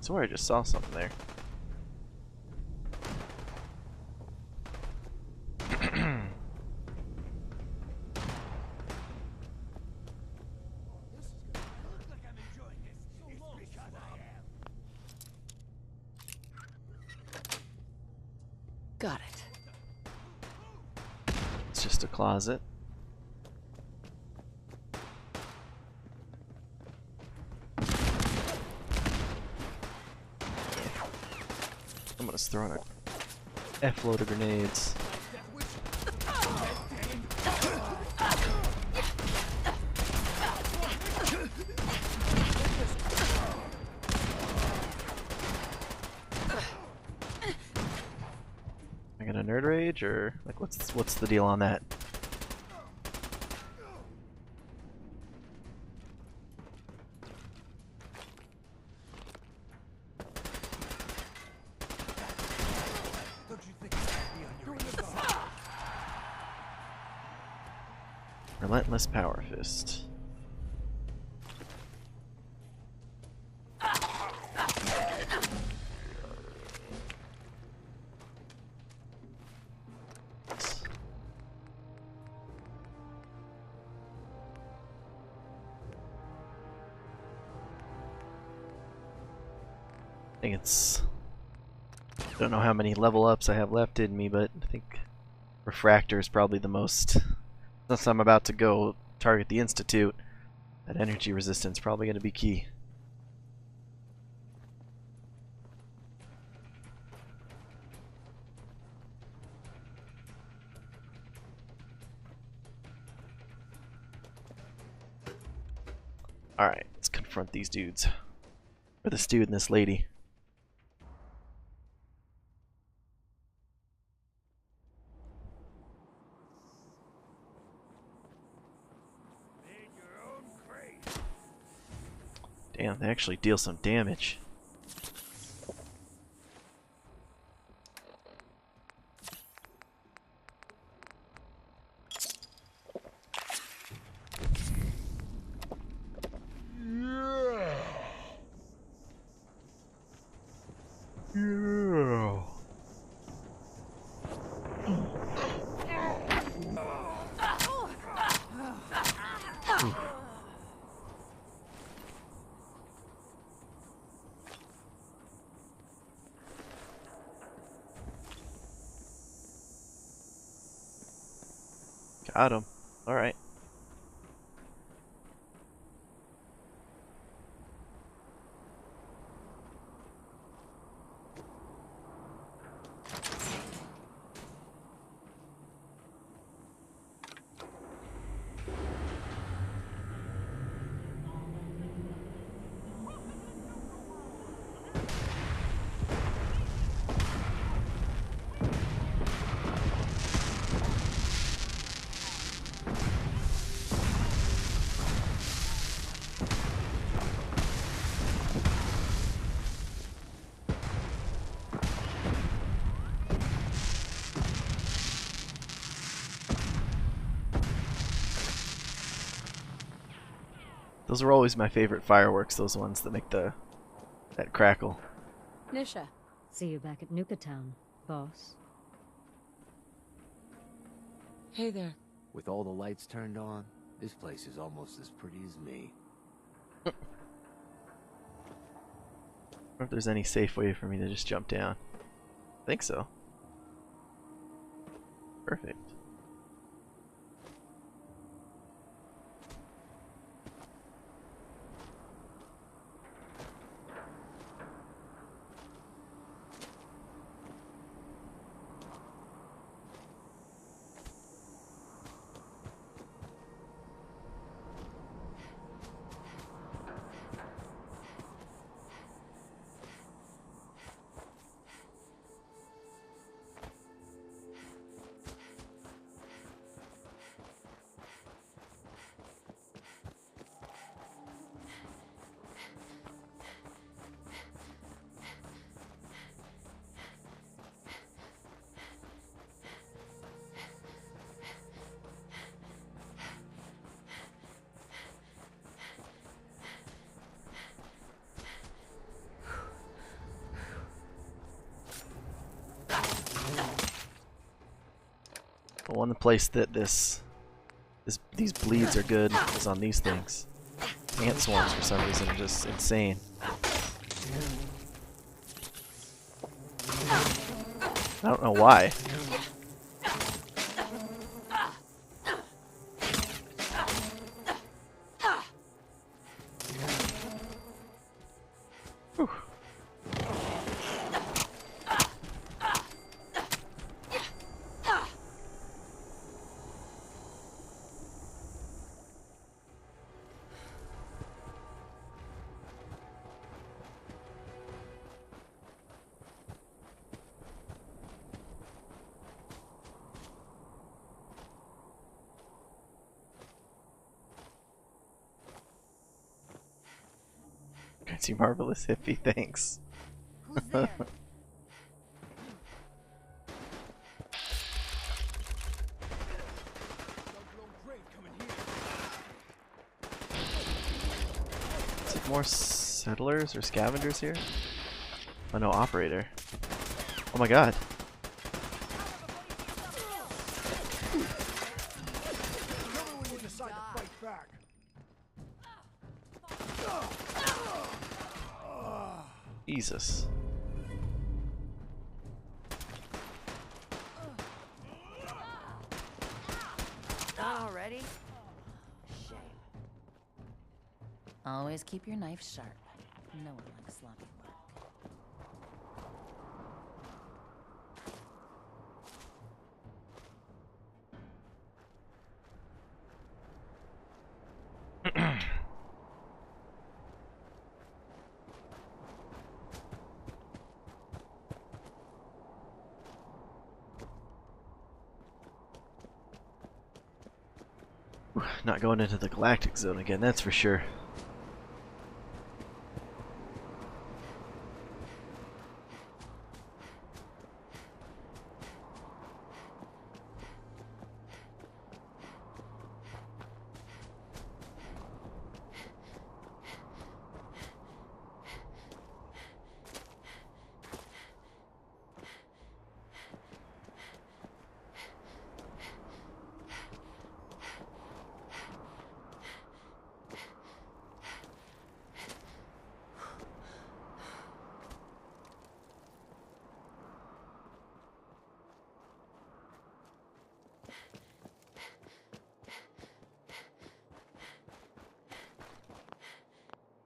swear I just saw something there. Got it. It's just a closet. Someone's throwing a F-load of grenades. Am I gonna nerd rage, or like what's the deal on that? Relentless Power Fist. I think it's... I don't know how many level ups I have left in me, but I think Refractor is probably the most... Since I'm about to go target the Institute, that energy resistance is probably going to be key. Alright, let's confront these dudes. Or this dude and this lady. Damn, they actually deal some damage. Yeah. Got him. Alright. Those are always my favorite fireworks, those ones that make that crackle. Nisha. See you back at Nuka Town, boss. Hey there. With all the lights turned on, this place is almost as pretty as me. I wonder if there's any safe way for me to just jump down. I think so. Perfect. The one place that these bleeds are good is on these things. Ant swarms for some reason are just insane. I don't know why. Whew. You marvelous hippie, thanks. Who's there? Is it more settlers or scavengers here? Oh no, operator. Oh my god. Jesus. Done already? Shame. Always keep your knife sharp. No one likes sloppy work. Not going into the galactic zone again, that's for sure.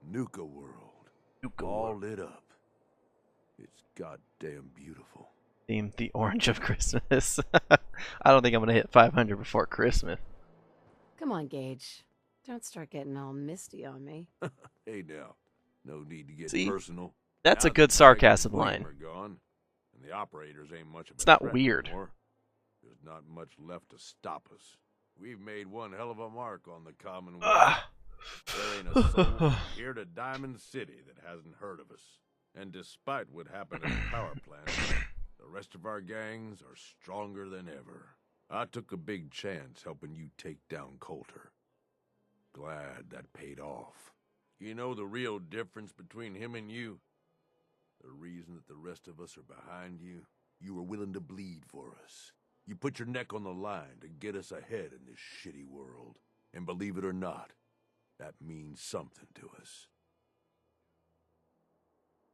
Nuka World. Nuka all World. lit up. It's goddamn beautiful. Themed the orange of Christmas. I don't think I'm gonna hit 500 before Christmas. Come on, Gage. Don't start getting all misty on me. Hey now, no need to get See? personal. That's Now a good the Drake and sarcasm William line. are gone, and the operators ain't much of It's a not threat weird. anymore. There's not much left to stop us. We've made one hell of a mark on the Commonwealth. There ain't a soul from here to Diamond City that hasn't heard of us. And despite what happened at the power plant, the rest of our gangs are stronger than ever. I took a big chance helping you take down Coulter. Glad that paid off. You know the real difference between him and you? The reason that the rest of us are behind you? You were willing to bleed for us. You put your neck on the line to get us ahead in this shitty world. And believe it or not, that means something to us.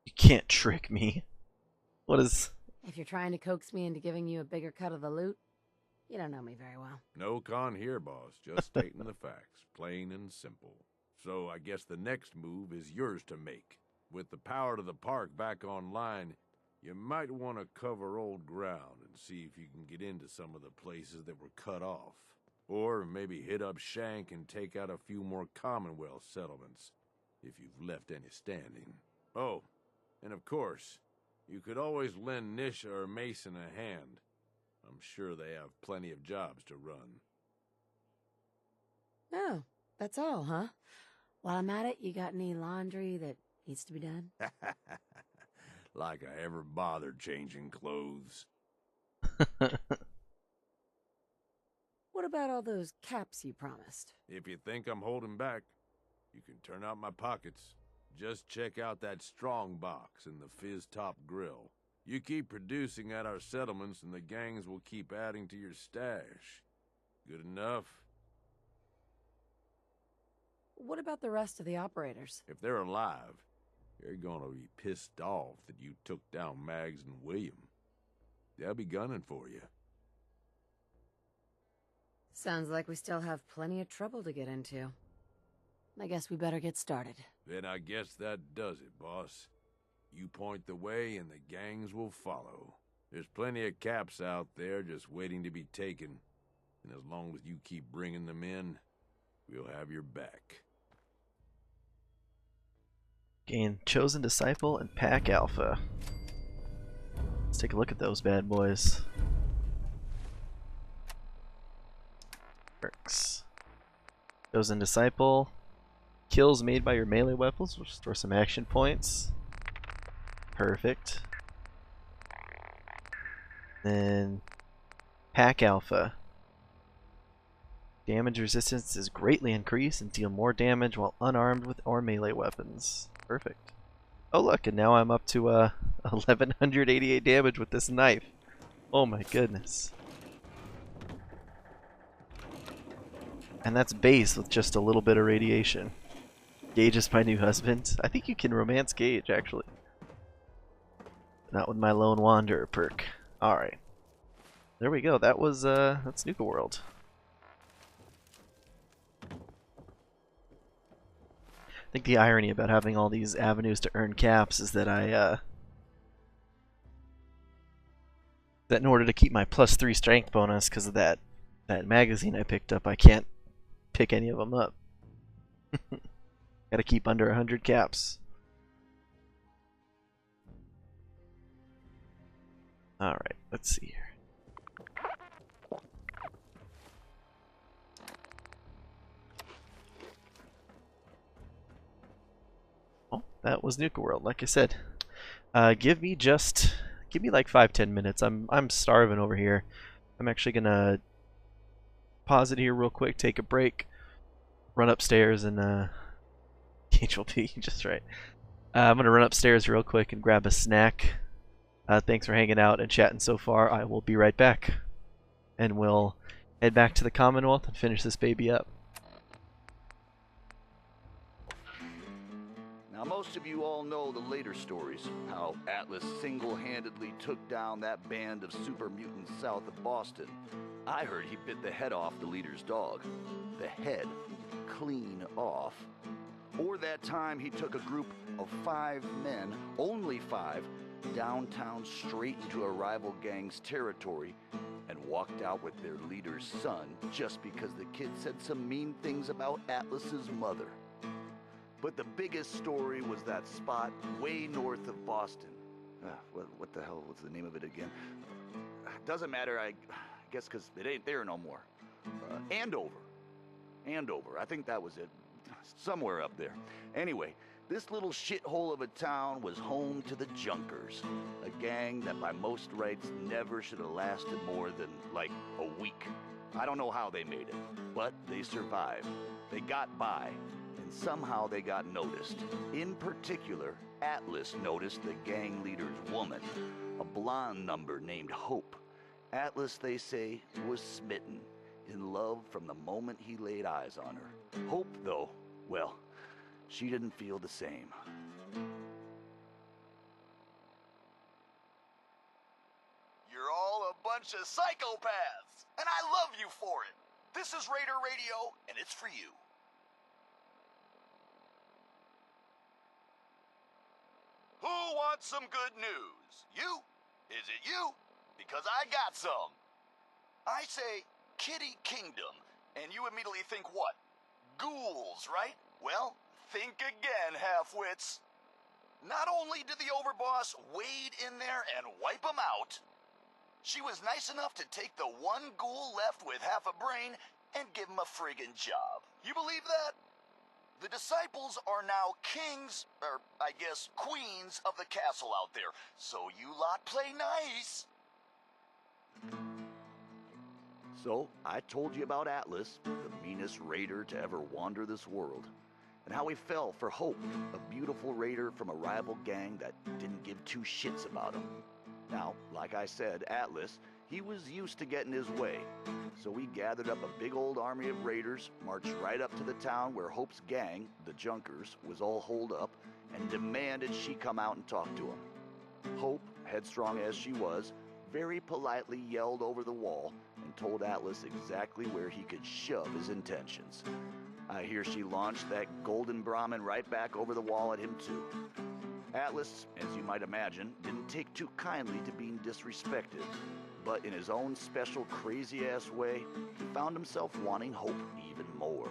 You can't trick me. What is... If you're trying to coax me into giving you a bigger cut of the loot, you don't know me very well. No con here, boss. Just stating the facts, plain and simple. So I guess the next move is yours to make. With the power to the park back online, you might want to cover old ground and see if you can get into some of the places that were cut off. Or maybe hit up Shank and take out a few more Commonwealth settlements, if you've left any standing. Oh, and of course, you could always lend Nisha or Mason a hand. I'm sure they have plenty of jobs to run. Oh, that's all, huh? While I'm at it, you got any laundry that needs to be done? Like I ever bothered changing clothes. What about all those caps you promised? If you think I'm holding back, you can turn out my pockets. Just check out that strong box in the Fizz Top Grill. You keep producing at our settlements and the gangs will keep adding to your stash. Good enough? What about the rest of the operators? If they're alive, they're gonna be pissed off that you took down Mags and William. They'll be gunning for you. Sounds like we still have plenty of trouble to get into. I guess we better get started. Then I guess that does it, boss. You point the way and the gangs will follow. There's plenty of caps out there just waiting to be taken. And as long as you keep bringing them in, we'll have your back. Gain Chosen Disciple and Pack Alpha. Let's take a look at those bad boys. Perks. Chosen Disciple. Kills made by your melee weapons will restore some action points. Perfect. Then Pack Alpha. Damage resistance is greatly increased and deal more damage while unarmed with or melee weapons. Perfect. Oh look, and now I'm up to 1188 damage with this knife. Oh my goodness. And that's base with just a little bit of radiation. Gage is my new husband. I think you can romance Gage actually. Not with my Lone Wanderer perk. Alright. There we go. That was that's Nuka World. I think the irony about having all these avenues to earn caps is that that in order to keep my +3 strength bonus because of that magazine I picked up, I can't pick any of them up. Gotta keep under 100 caps. Alright, let's see here. Oh, that was Nuka World, like I said. Give me like 5-10 minutes. I'm starving over here. I'm actually gonna pause it here real quick, take a break, run upstairs, and Gage will be just right. I'm gonna run upstairs real quick and grab a snack. Thanks for hanging out and chatting so far. I will be right back, and we'll head back to the Commonwealth and finish this baby up. Now, most of you all know the later stories, how Atlas single-handedly took down that band of super mutants south of Boston. I heard he bit the head off the leader's dog. The head, clean off. Or that time he took a group of 5 men, only 5, downtown straight into a rival gang's territory and walked out with their leader's son just because the kid said some mean things about Atlas's mother. But the biggest story was that spot way north of Boston. What the hell was the name of it again? Doesn't matter, I guess because it ain't there no more. Andover. Andover, I think that was it. Somewhere up there. Anyway, this little shithole of a town was home to the Junkers, a gang that by most rights never should have lasted more than, like, a week. I don't know how they made it, but they survived. They got by, and somehow they got noticed. In particular, Atlas noticed the gang leader's woman, a blonde number named Hope. Atlas, they say, was smitten, in love from the moment he laid eyes on her. Hope, though, well, she didn't feel the same. You're all a bunch of psychopaths, and I love you for it. This is Raider Radio, and it's for you. Who wants some good news? You? Is it you? Because I got some. I say Kitty Kingdom, and you immediately think what? Ghouls, right? Well, think again, half-wits. Not only did the Overboss wade in there and wipe them out, she was nice enough to take the one ghoul left with half a brain and give him a friggin' job. You believe that? The disciples are now kings, or I guess queens, of the castle out there, so you lot play nice. So, I told you about Atlas, the meanest raider to ever wander this world, and how he fell for Hope, a beautiful raider from a rival gang that didn't give 2 shits about him. Now, like I said, Atlas, he was used to getting his way. So he gathered up a big old army of raiders, marched right up to the town where Hope's gang, the Junkers, was all holed up, and demanded she come out and talk to him. Hope, headstrong as she was, very politely yelled over the wall and told Atlas exactly where he could shove his intentions. I hear she launched that golden Brahmin right back over the wall at him too. Atlas, as you might imagine, didn't take too kindly to being disrespected, but in his own special crazy-ass way, he found himself wanting Hope even more.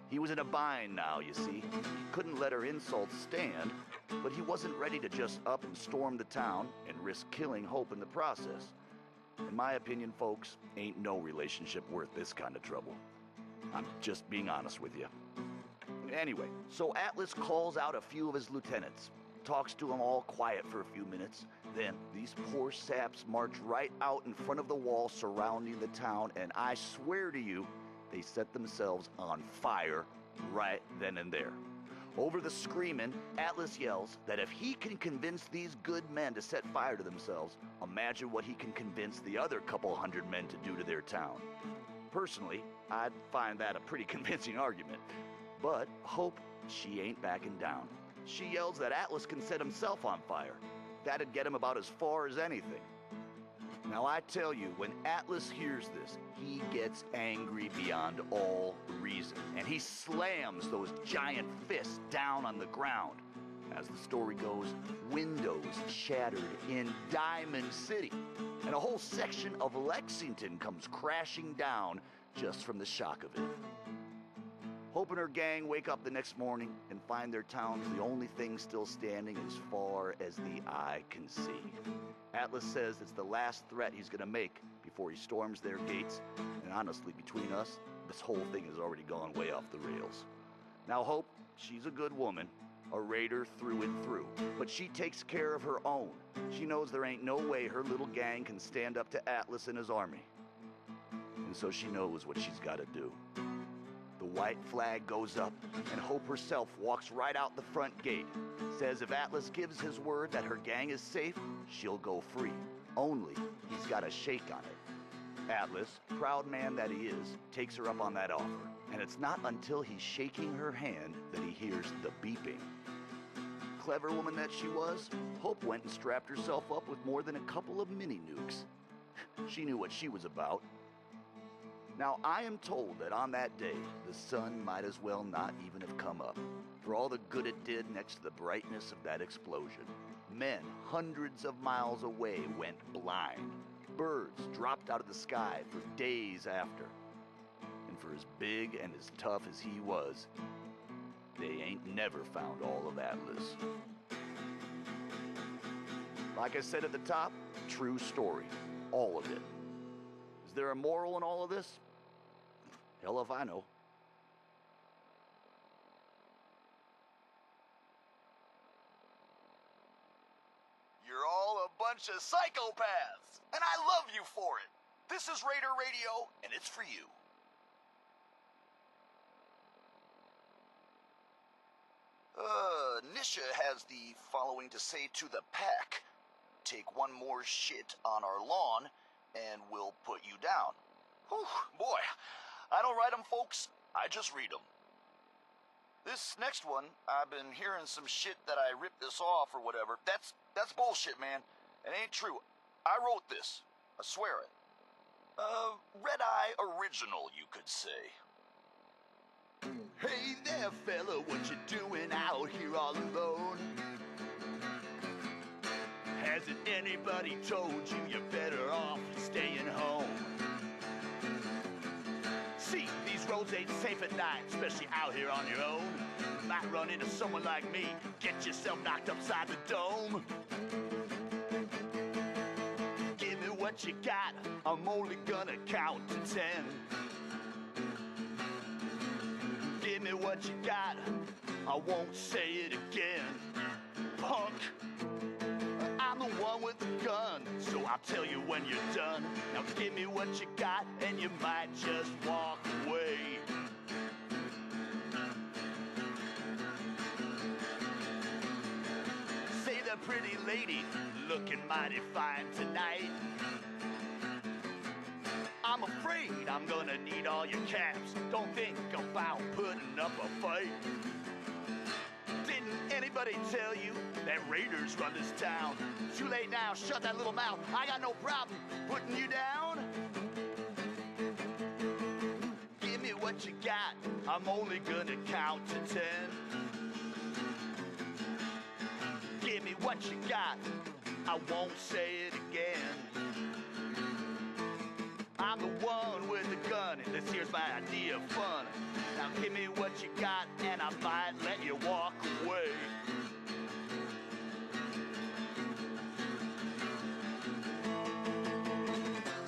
He was in a bind now, you see. He couldn't let her insults stand, but he wasn't ready to just up and storm the town and risk killing Hope in the process. In my opinion, folks, ain't no relationship worth this kind of trouble. I'm just being honest with you. Anyway, so Atlas calls out a few of his lieutenants, talks to them all quiet for a few minutes. Then these poor saps march right out in front of the wall surrounding the town, and I swear to you, they set themselves on fire right then and there. Over the screaming, Atlas yells that if he can convince these good men to set fire to themselves, imagine what he can convince the other couple hundred men to do to their town. Personally, I'd find that a pretty convincing argument. But Hope, she ain't backing down. She yells that Atlas can set himself on fire. That'd get him about as far as anything. Now I tell you, when Atlas hears this, he gets angry beyond all reason, and he slams those giant fists down on the ground. As the story goes, windows shattered in Diamond City, and a whole section of Lexington comes crashing down just from the shock of it. Hope and her gang wake up the next morning and find their town's the only thing still standing as far as the eye can see. Atlas says it's the last threat he's gonna make before he storms their gates, and honestly, between us, this whole thing has already gone way off the rails. Now Hope, she's a good woman, a raider through and through, but she takes care of her own. She knows there ain't no way her little gang can stand up to Atlas and his army. And so she knows what she's gotta do. The white flag goes up, and Hope herself walks right out the front gate. Says if Atlas gives his word that her gang is safe, she'll go free. Only he's got a shake on it. Atlas, proud man that he is, takes her up on that offer. And it's not until he's shaking her hand that he hears the beeping. Clever woman that she was, Hope went and strapped herself up with more than a couple of mini nukes. She knew what she was about. Now, I am told that on that day, the sun might as well not even have come up, for all the good it did next to the brightness of that explosion. Men hundreds of miles away went blind. Birds dropped out of the sky for days after. And for as big and as tough as he was, they ain't never found all of Atlas. Like I said at the top, true story, all of it. Is there a moral in all of this? Hell if I know. You're all a bunch of psychopaths, and I love you for it. This is Raider Radio, and it's for you. Nisha has the following to say to the pack. Take one more shit on our lawn, and we'll put you down. Whew, boy, I don't write them, folks. I just read them. This next one, I've been hearing some shit that I ripped this off or whatever. That's bullshit, man. It ain't true. I wrote this. I swear it. Red Eye original, you could say. Hey there, fella, what you doing out here all alone? Hasn't anybody told you you're better off staying home? See, these roads ain't safe at night, especially out here on your own. You might run into someone like me, get yourself knocked upside the dome. Give me what you got, I'm only gonna count to 10. Give me what you got, I won't say it again. Punk, I'm the one with the gun, so I'll tell you when you're done. Now give me what you got, and you might just walk away. Say the pretty lady, looking mighty fine tonight. I'm afraid I'm gonna need all your caps. Don't think about putting up a fight. Didn't anybody tell you that raiders run this town? Too late now, shut that little mouth. I got no problem putting you down. Give me what you got, I'm only gonna count to 10. Give me what you got, I won't say it again. I'm the one with the gun, and this here's my idea of fun. Now give me what you got, and I might let you walk away.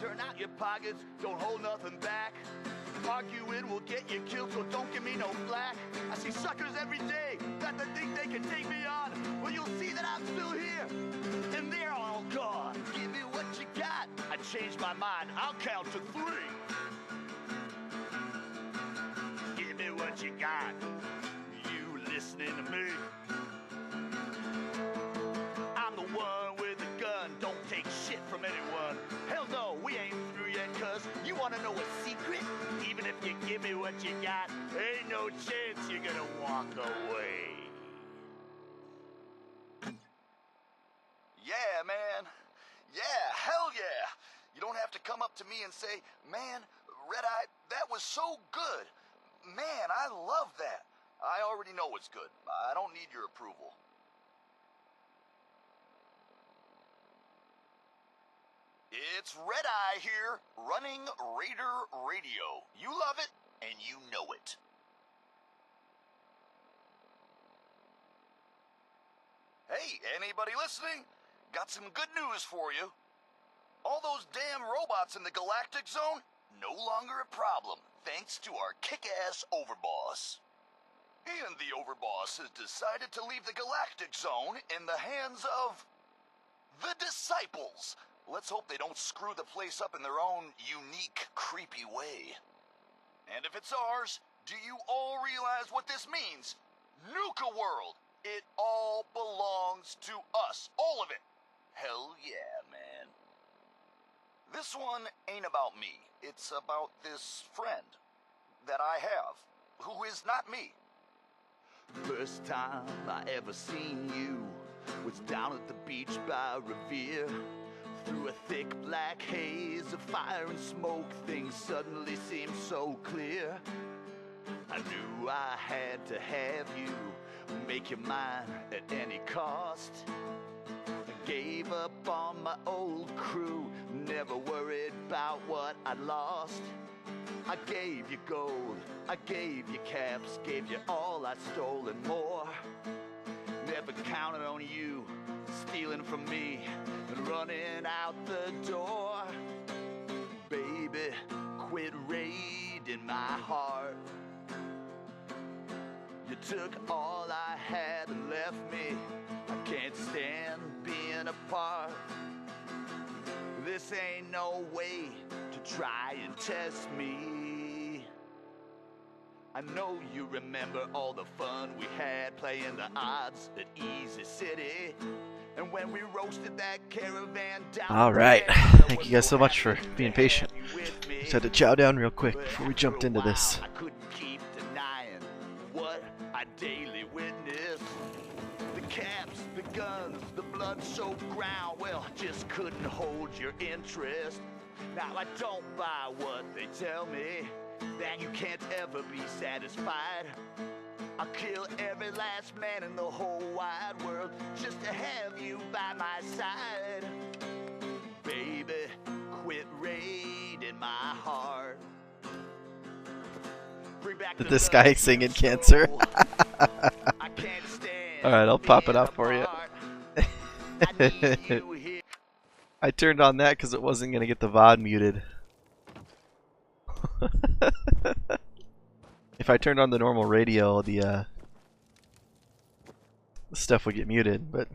Turn out your pockets, don't hold nothing back. Arguing will get you killed, so don't give me no flack. I see suckers every day that they think they can take me on. Well, you'll see that I'm still here, and they're all gone. Give me what you got. I changed my mind, I'll count to 3. Give me what you got. You listening to me? I'm the one with the gun, don't take shit from anyone. Hell no, we ain't through yet, cuz you wanna know a secret? Even if you give me what you got, ain't no chance you're gonna walk away. Yeah, man. Yeah, hell yeah. You don't have to come up to me and say, man, Red-Eye, that was so good. Man, I love that. I already know it's good. I don't need your approval. It's Red-Eye here, running Raider Radio. You love it, and you know it. Hey, anybody listening? Got some good news for you. All those damn robots in the Galactic Zone, no longer a problem, thanks to our kick-ass Overboss. And the Overboss has decided to leave the Galactic Zone in the hands of the Disciples. Let's hope they don't screw the place up in their own unique, creepy way. And if it's ours, do you all realize what this means? Nuka World! It all belongs to us. All of it. Hell yeah, man. This one ain't about me. It's about this friend that I have, who is not me. First time I ever seen you was down at the beach by Revere. Through a thick black haze of fire and smoke, things suddenly seemed so clear. I knew I had to have you, make you mine at any cost. I gave up on my old crew, never worried about what I'd lost. I gave you gold, I gave you caps, gave you all I stole and more. Never counted on you, stealing from me and running out the door. Baby, quit raiding my heart. You took all I had and left me. I can't stand being apart. This ain't no way to try and test me. I know you remember all the fun we had playing the odds at Easy City. And when we roasted that caravan down. Alright, thank you guys so much for being patient. Just had to chow down real quick before we jumped into this. I couldn't keep denying what I daily witnessed. The caps, the guns, the blood-soaked ground, well, just couldn't hold your interest. Now I don't buy what they tell me, that you can't ever be satisfied. I'll kill every last man in the whole wide world just to have you by my side. Baby, quit raiding my heart. Bring back This guy singing Cancer. Alright, I'll pop it up for you. I turned on that because it wasn't going to get the VOD muted. If I turned on the normal radio, the stuff would get muted, but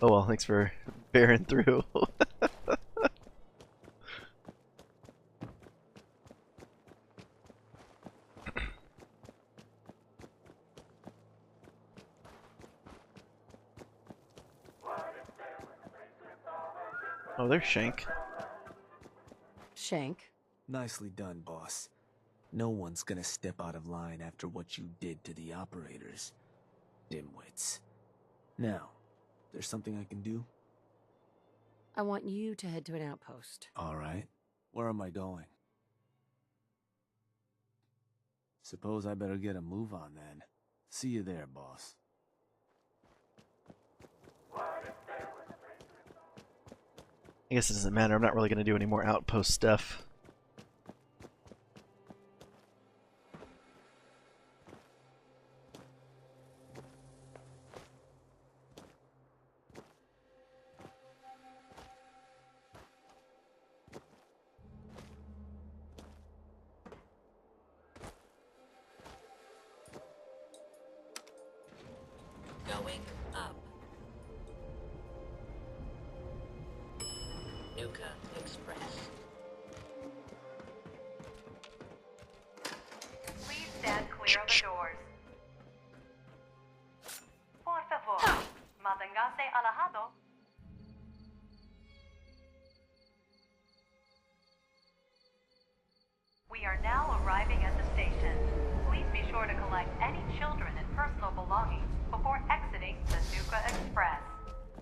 oh well, thanks for bearing through. Oh, there's Shank. Shank. Nicely done, boss. No one's gonna step out of line after what you did to the operators. Dimwits. Now, there's something I can do? I want you to head to an outpost. Alright. Where am I going? Suppose I better get a move on then. See you there, boss. I guess it doesn't matter. I'm not really going to do any more outpost stuff. Going up. Nuka Express. Please stand clear of the doors. Por favor, manténgase alejado. We are now arriving at the station. Please be sure to collect any children and personal belongings before exiting the Nuka Express.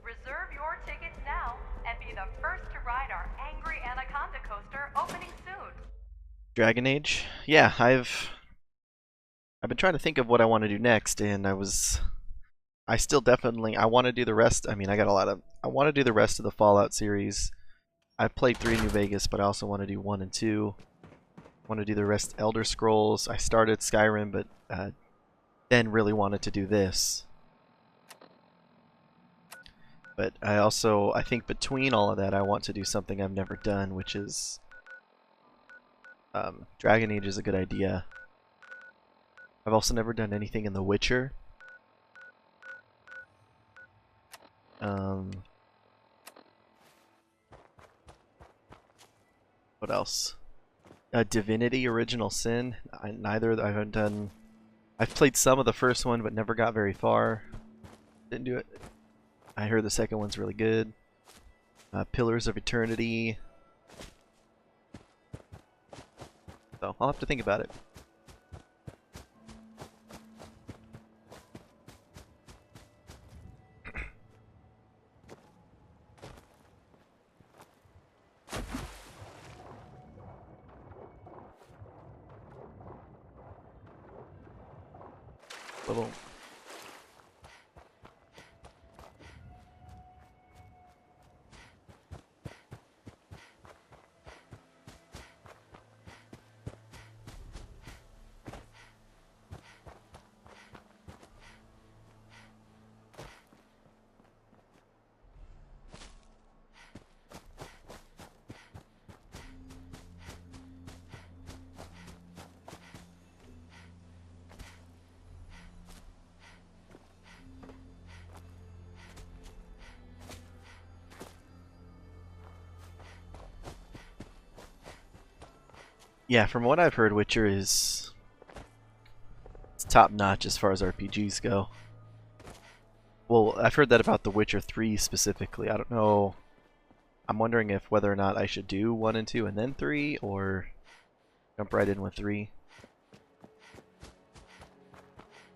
Reserve your tickets now and be the first to ride our Angry Anaconda coaster opening soon. Dragon Age? Yeah, I've been trying to think of what I want to do next, and I still definitely, I want to do the rest. I mean, I want to do the rest of the Fallout series. I've played 3 New Vegas, but I also want to do 1 and 2. Want to do the rest Elder Scrolls. I started Skyrim, but then really wanted to do this. But I think between all of that, I want to do something I've never done, which is Dragon Age is a good idea. I've also never done anything in The Witcher. What else? Divinity Original Sin. I haven't done. I've played some of the first one, but never got very far. Didn't do it. I heard the second one's really good. Pillars of Eternity. So I'll have to think about it. Little. Yeah, from what I've heard, Witcher is top notch as far as RPGs go. Well, I've heard that about The Witcher 3 specifically. I don't know. I'm wondering if whether or not I should do 1 and 2 and then 3, or jump right in with 3.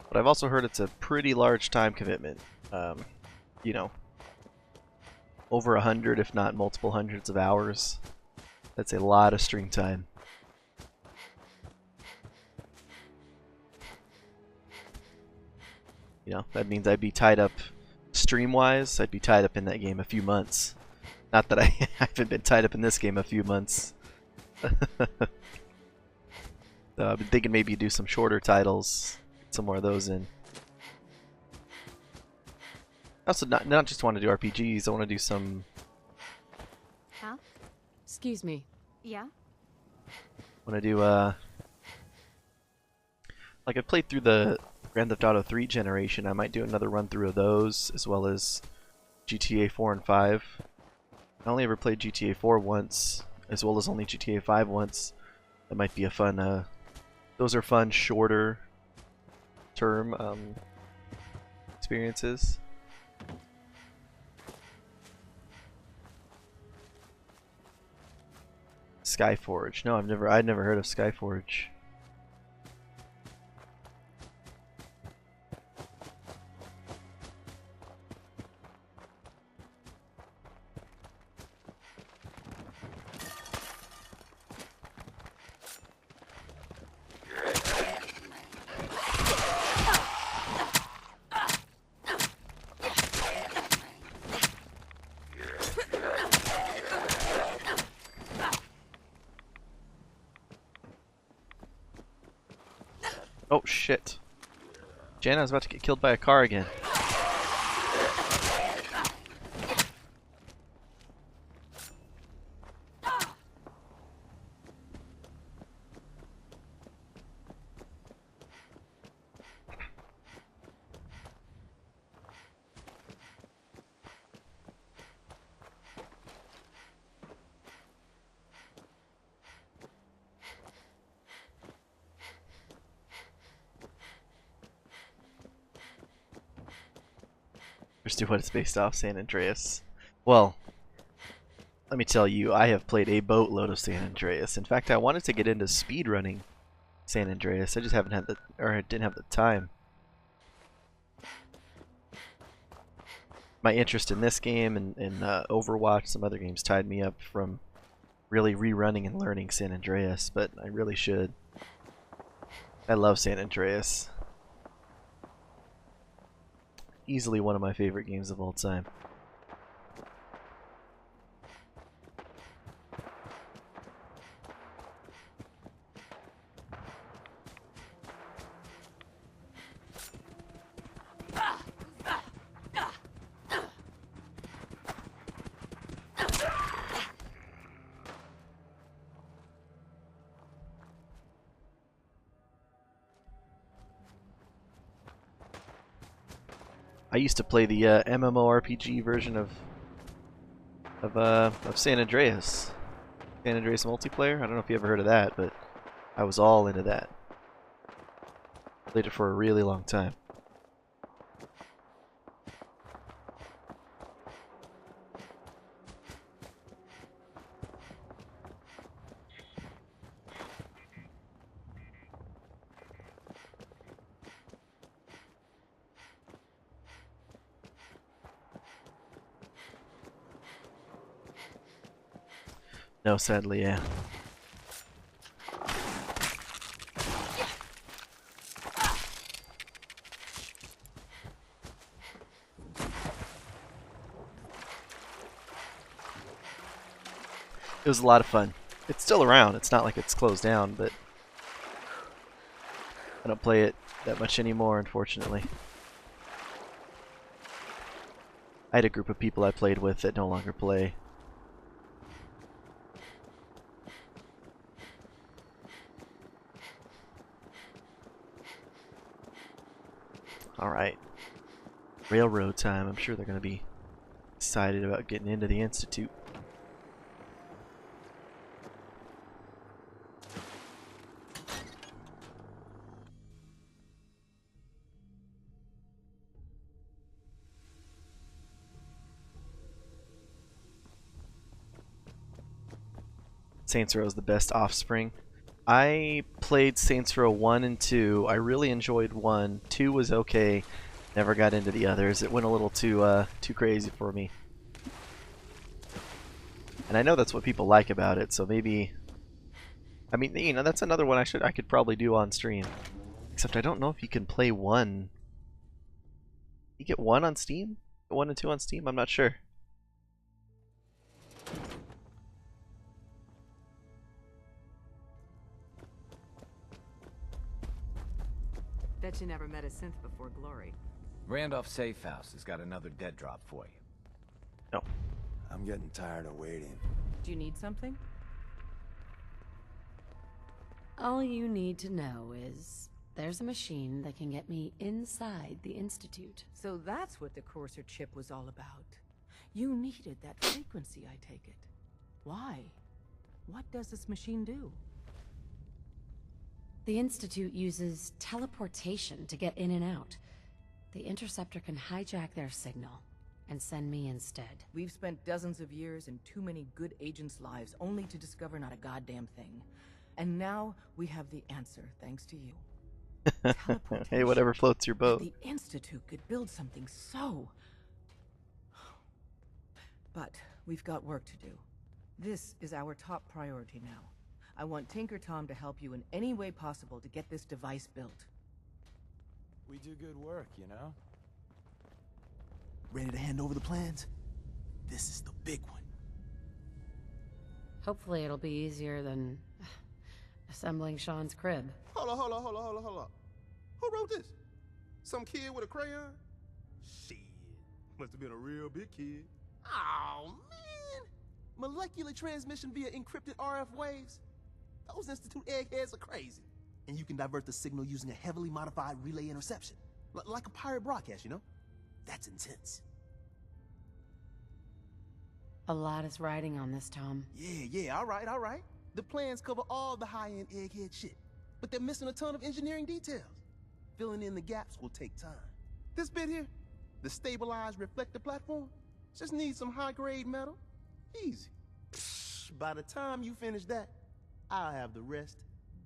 But I've also heard it's a pretty large time commitment. You know, over 100, if not multiple hundreds of hours. That's a lot of stream time. You know, that means I'd be tied up stream-wise. I'd be tied up in that game a few months. Not that I haven't been tied up in this game a few months. So I've been thinking maybe do some shorter titles, get some more of those in. I also not just want to do RPGs. I want to do some. Huh? Excuse me. Yeah? Want to do like I played through the Grand Theft Auto 3 generation. I might do another run through of those, as well as GTA 4 and 5. I only ever played GTA 4 once, as well as only GTA 5 once. That might be a fun. Those are fun, shorter term experiences. Skyforge. No, I'd never heard of Skyforge. Oh shit. Jana was about to get killed by a car again. Understood what it's based off, San Andreas. Well, let me tell you, I have played a boatload of San Andreas. In fact, I wanted to get into speedrunning San Andreas. I just haven't had I didn't have the time. My interest in this game and Overwatch, some other games, tied me up from really rerunning and learning San Andreas, but I really should. I love San Andreas. Easily one of my favorite games of all time. I used to play the MMORPG version of San Andreas. San Andreas multiplayer. I don't know if you ever heard of that, but I was all into that. Played it for a really long time. No, sadly, yeah. It was a lot of fun. It's still around. It's not like it's closed down, but I don't play it that much anymore, unfortunately. I had a group of people I played with that no longer play. Alright. Railroad time. I'm sure they're going to be excited about getting into the Institute. Saints Row is the best Offspring. I played Saints Row 1 and 2. I really enjoyed 1. 2 was okay. Never got into the others. It went a little too crazy for me. And I know that's what people like about it, so maybe... I mean, you know, that's another one I could probably do on stream. Except I don't know if you can play 1. You get 1 on Steam? 1 and 2 on Steam? I'm not sure. Bet you never met a synth before Glory. Randolph Safe House has got another dead drop for you. No. I'm getting tired of waiting. Do you need something? All you need to know is there's a machine that can get me inside the Institute. So that's what the Courser chip was all about. You needed that frequency, I take it. Why? What does this machine do? The Institute uses teleportation to get in and out. The Interceptor can hijack their signal. and send me instead. We've spent dozens of years and too many good agents' lives only to discover not a goddamn thing. And now we have the answer, thanks to you. Hey, whatever floats your boat. The Institute could build something so... But we've got work to do. This is our top priority now. I want Tinker Tom to help you in any way possible to get this device built. We do good work, you know? Ready to hand over the plans? This is the big one. Hopefully it'll be easier than assembling Sean's crib. Hold on. Who wrote this? Some kid with a crayon? Shit. Must have been a real big kid. Oh, man. Molecular transmission via encrypted RF waves? Those Institute eggheads are crazy. And you can divert the signal using a heavily modified relay interception. Like a pirate broadcast, you know? That's intense. A lot is riding on this, Tom. Yeah, all right. The plans cover all the high-end egghead shit, but they're missing a ton of engineering details. Filling in the gaps will take time. This bit here, the stabilized reflector platform, just needs some high-grade metal. Easy. Psh, by the time you finish that, I'll have the rest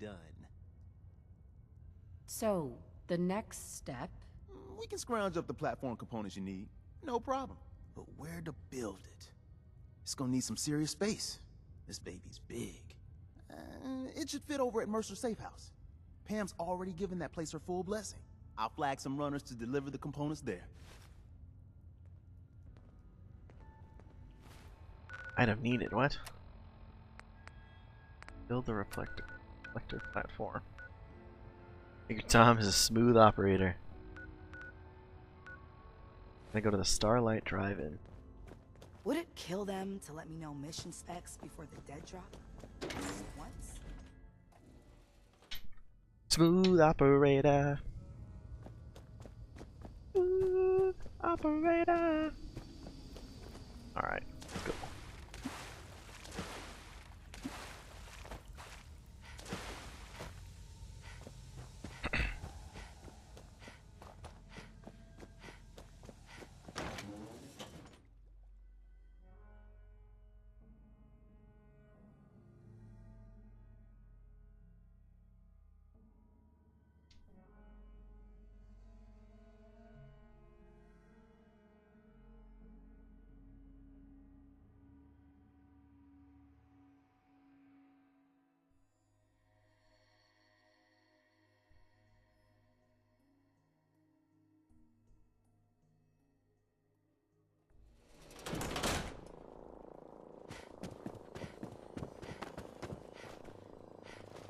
done. So, the next step? We can scrounge up the platform components you need. No problem. But where to build it? It's gonna need some serious space. This baby's big. It should fit over at Mercer's safe house. Pam's already given that place her full blessing. I'll flag some runners to deliver the components there. Item needed, what? Build the reflector platform. Tinker Tom is a smooth operator. I go to the Starlight Drive-In. Would it kill them to let me know mission specs before the dead drop? Once? Smooth operator. Smooth operator. Alright, go.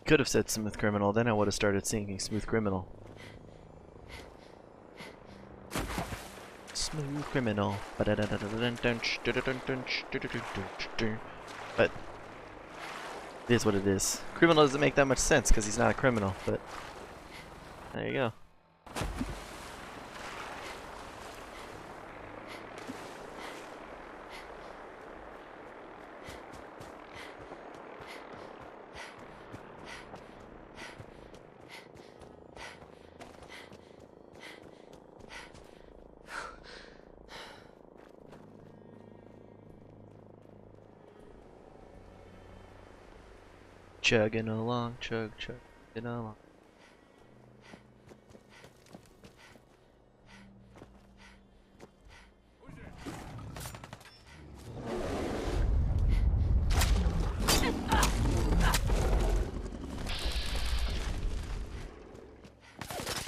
Could have said Smooth Criminal, then I would have started singing Smooth Criminal. Smooth Criminal. But it is what it is. Criminal doesn't make that much sense because he's not a criminal, but there you go. Chugging along, chugging along.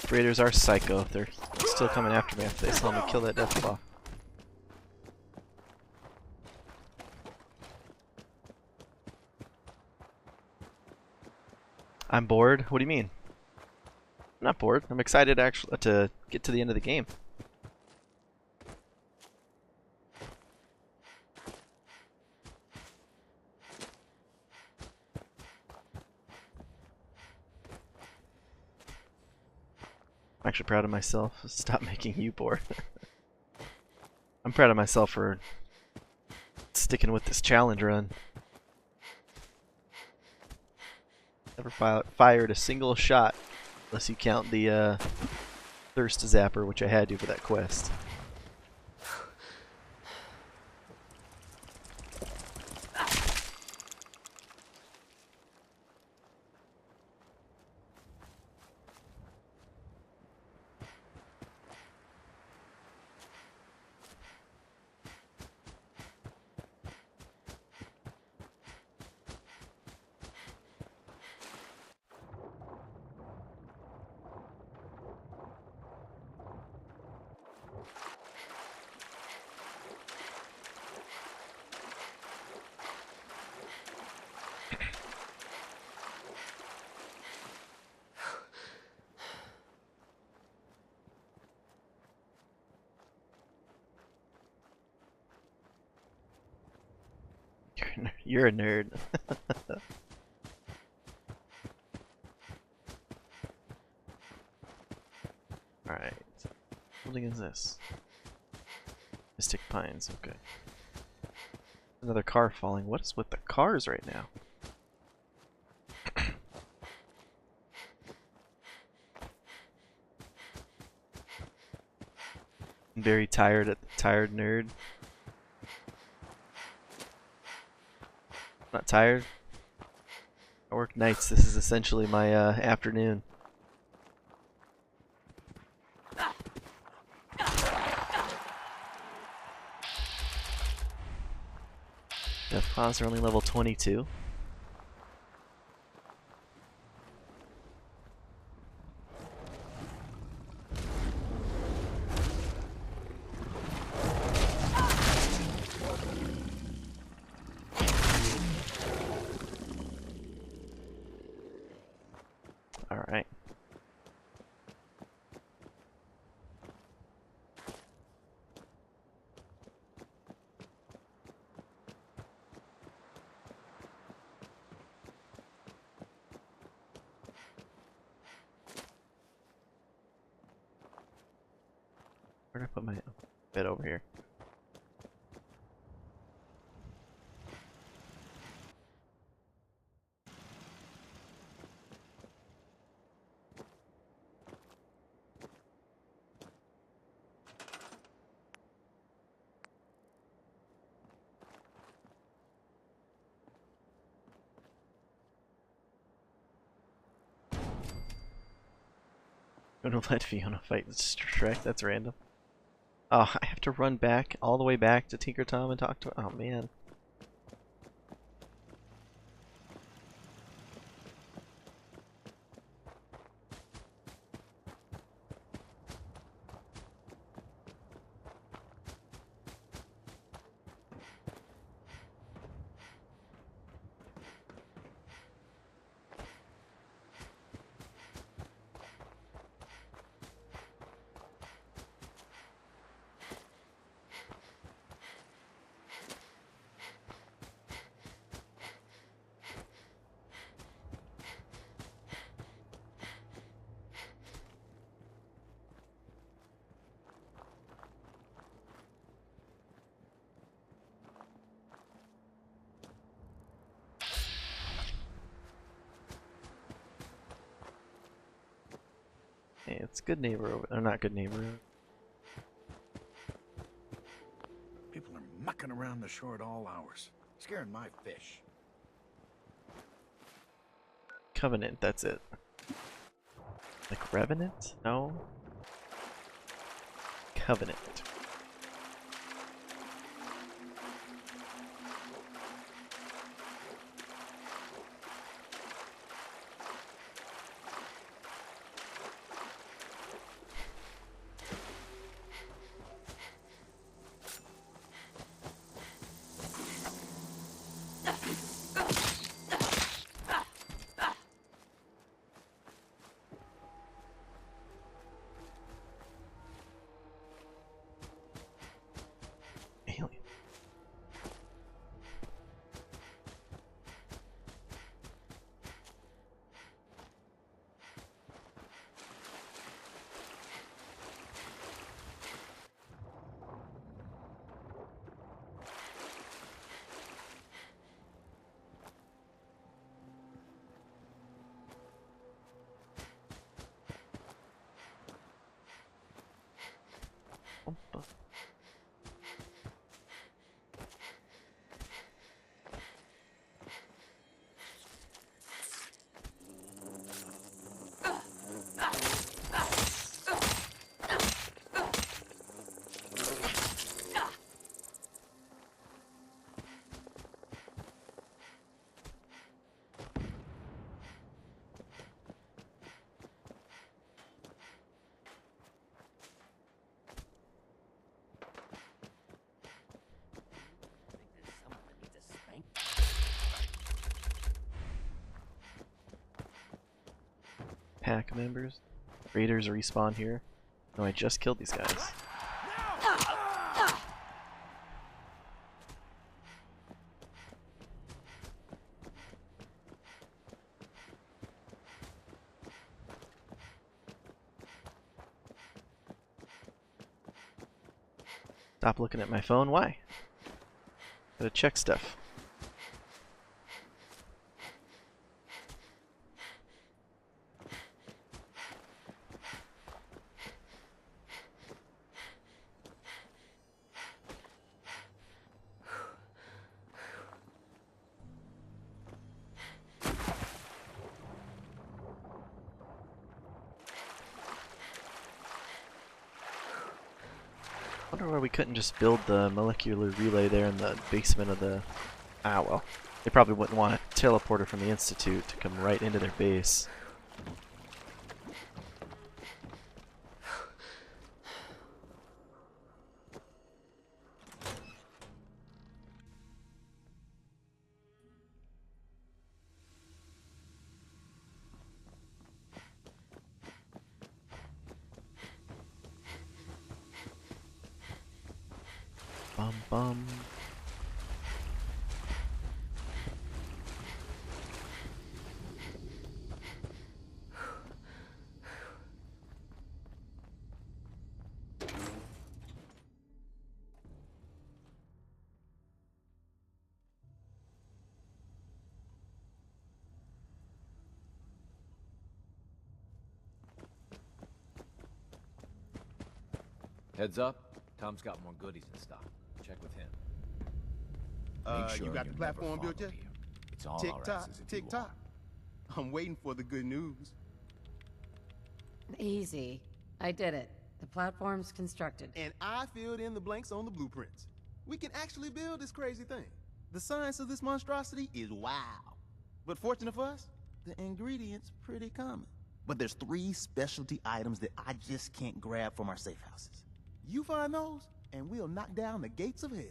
Raiders are psycho. They're still coming after me after they saw me kill that death claw. I'm bored? What do you mean? I'm not bored. I'm excited actually to get to the end of the game. I'm actually proud of myself. Stop making you bored. I'm proud of myself for sticking with this challenge run. Never fired a single shot, unless you count the thirst zapper, which I had to for that quest. You're a nerd. Alright. What building is this? Mystic Pines, okay. Another car falling. What is with the cars right now? I'm very tired at the tired nerd. Not tired. I work nights. This is essentially my afternoon. Death Claws are only level 22. Alright. Where did I put my bed? Over here? Gonna let Fiona fight Shrek? That's random. Oh, I have to run back, all the way back to Tinker Tom and talk to. Oh man. Hey, it's good neighbor over there. Not good neighbor. People are mucking around the shore at all hours, scaring my fish. Covenant, that's it. Like Revenant? No. Covenant. Alien. Pack members. Raiders respawn here. No, I just killed these guys. Stop looking at my phone. Why? Gotta check stuff. I wonder why we couldn't just build the molecular relay there in the basement of the... Ah, well. They probably wouldn't want a teleporter from the Institute to come right into their base. Bum bum. Heads up, Tom's got more goodies in stock. Check with him. Make sure You got you the platform built yet? It's all Tick our tock, asses if tick you tock. I'm waiting for the good news. Easy. I did it. The platform's constructed. And I filled in the blanks on the blueprints. We can actually build this crazy thing. The science of this monstrosity is wow. But fortunate for us, the ingredients pretty common. But there's 3 specialty items that I just can't grab from our safe houses. You find those, and we'll knock down the gates of hell.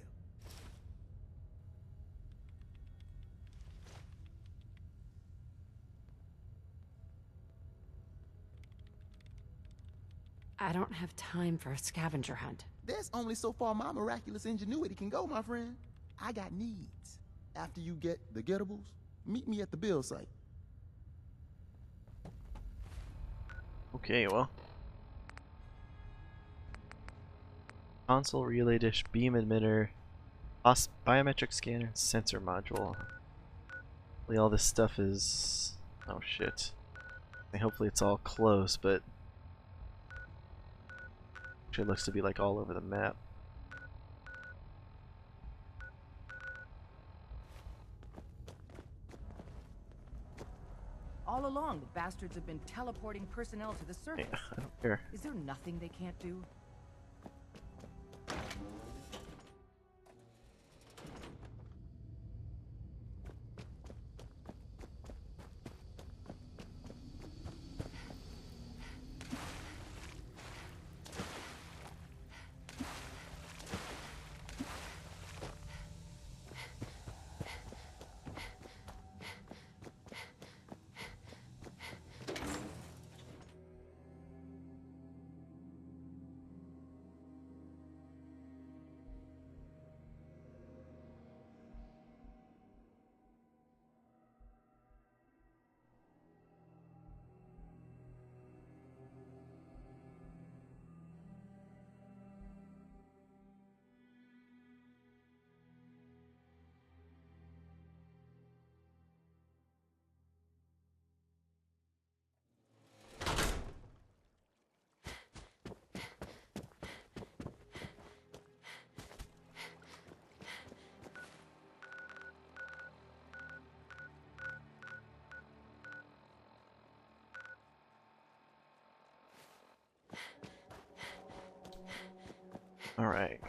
I don't have time for a scavenger hunt. There's only so far my miraculous ingenuity can go, my friend. I got needs. After you get the gettables, meet me at the build site. Okay, well. Console, relay dish, beam emitter, biometric scanner, sensor module. Hopefully all this stuff is... Oh shit. Hopefully it's all close, but... Actually looks to be like all over the map. All along, the bastards have been teleporting personnel to the surface. Yeah, I don't care. Is there nothing they can't do? Alright.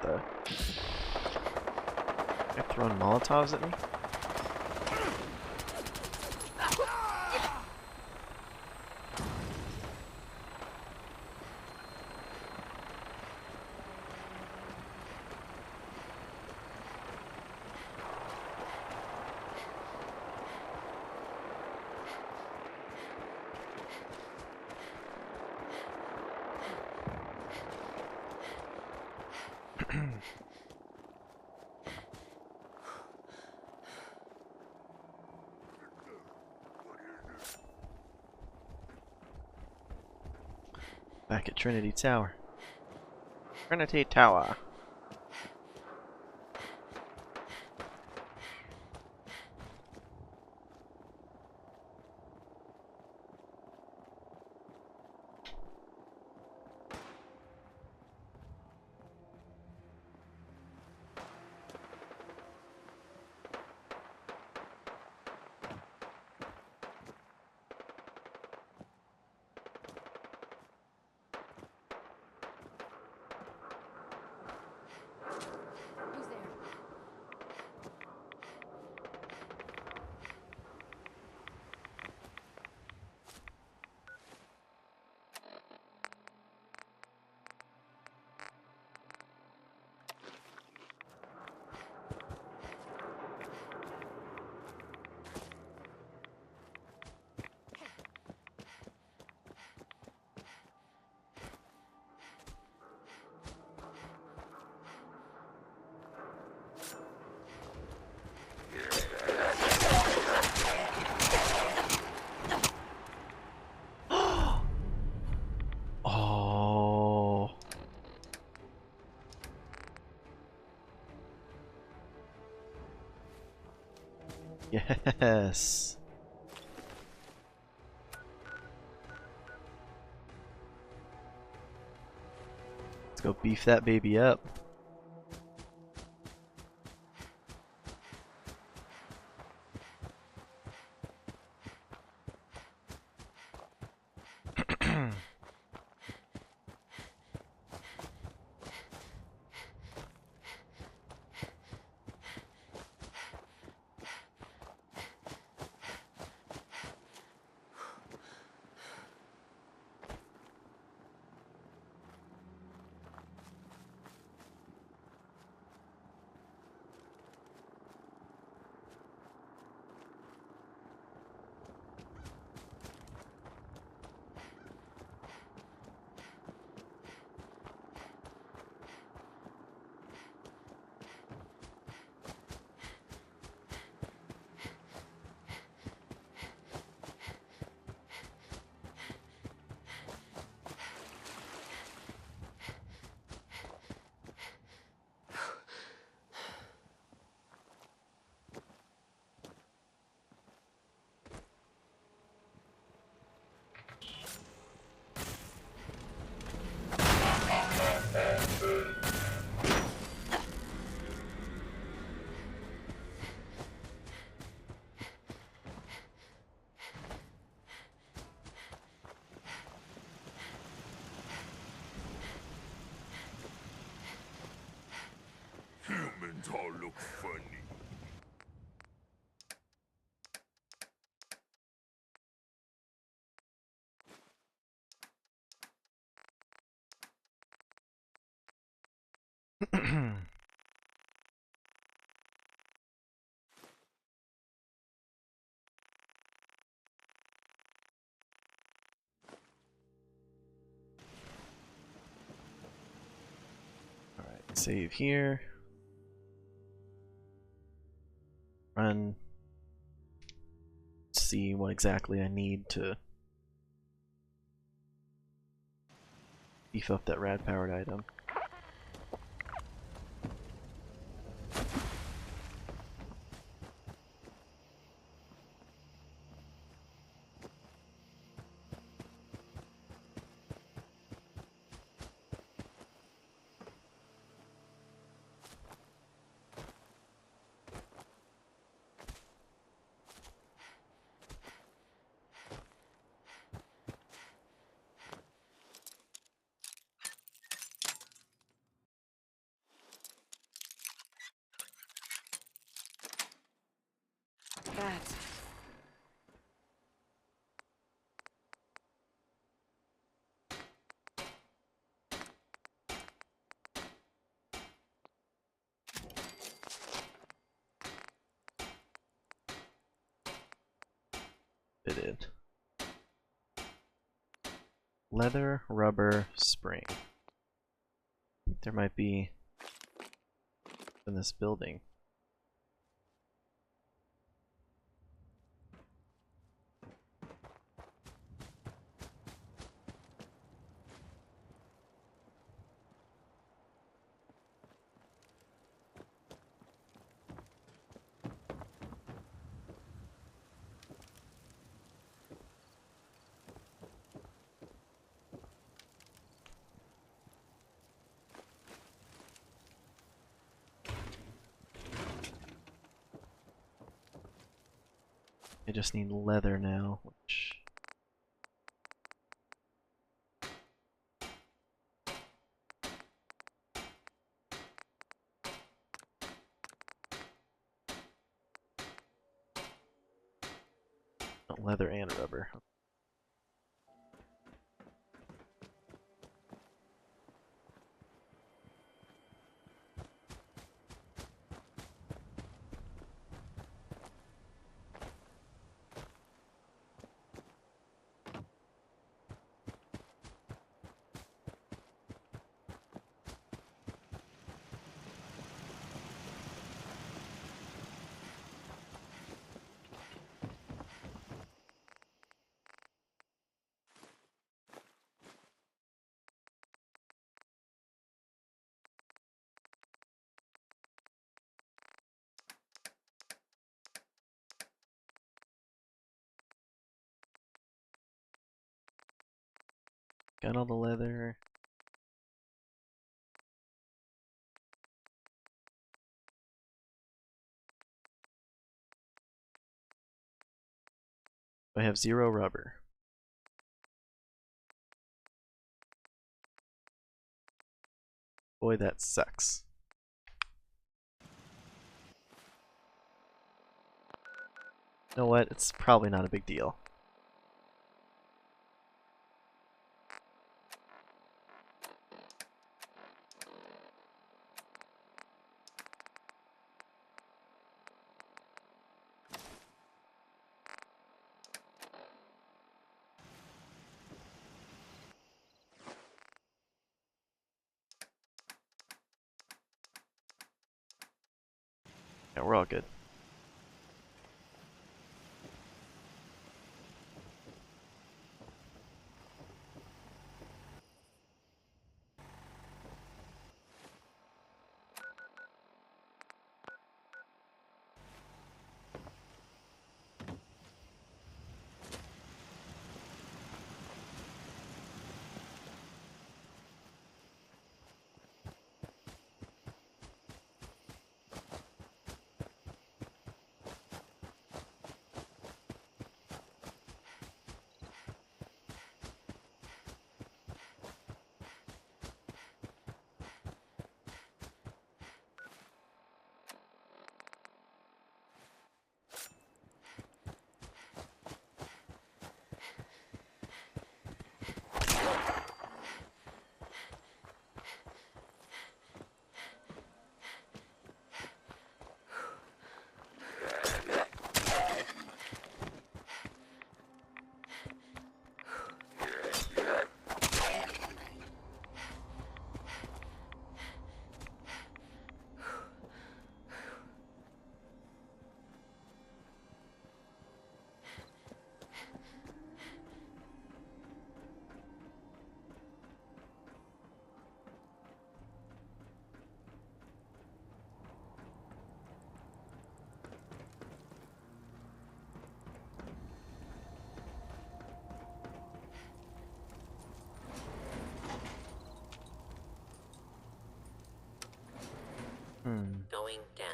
the? They're throwing Molotovs at me? Back at Trinity Tower. Trinity Tower. Oh. Yes. Let's go beef that baby up. Humans all look funny. Alright, save here. Run. See what exactly I need to beef up that rad powered item. Leather, rubber, spring. There might be in this building. I just need leather now, which... Oh, leather and rubber. Got all the leather. I have 0 rubber. Boy, that sucks. You know what? It's probably not a big deal. Yeah, we're all good. Going down.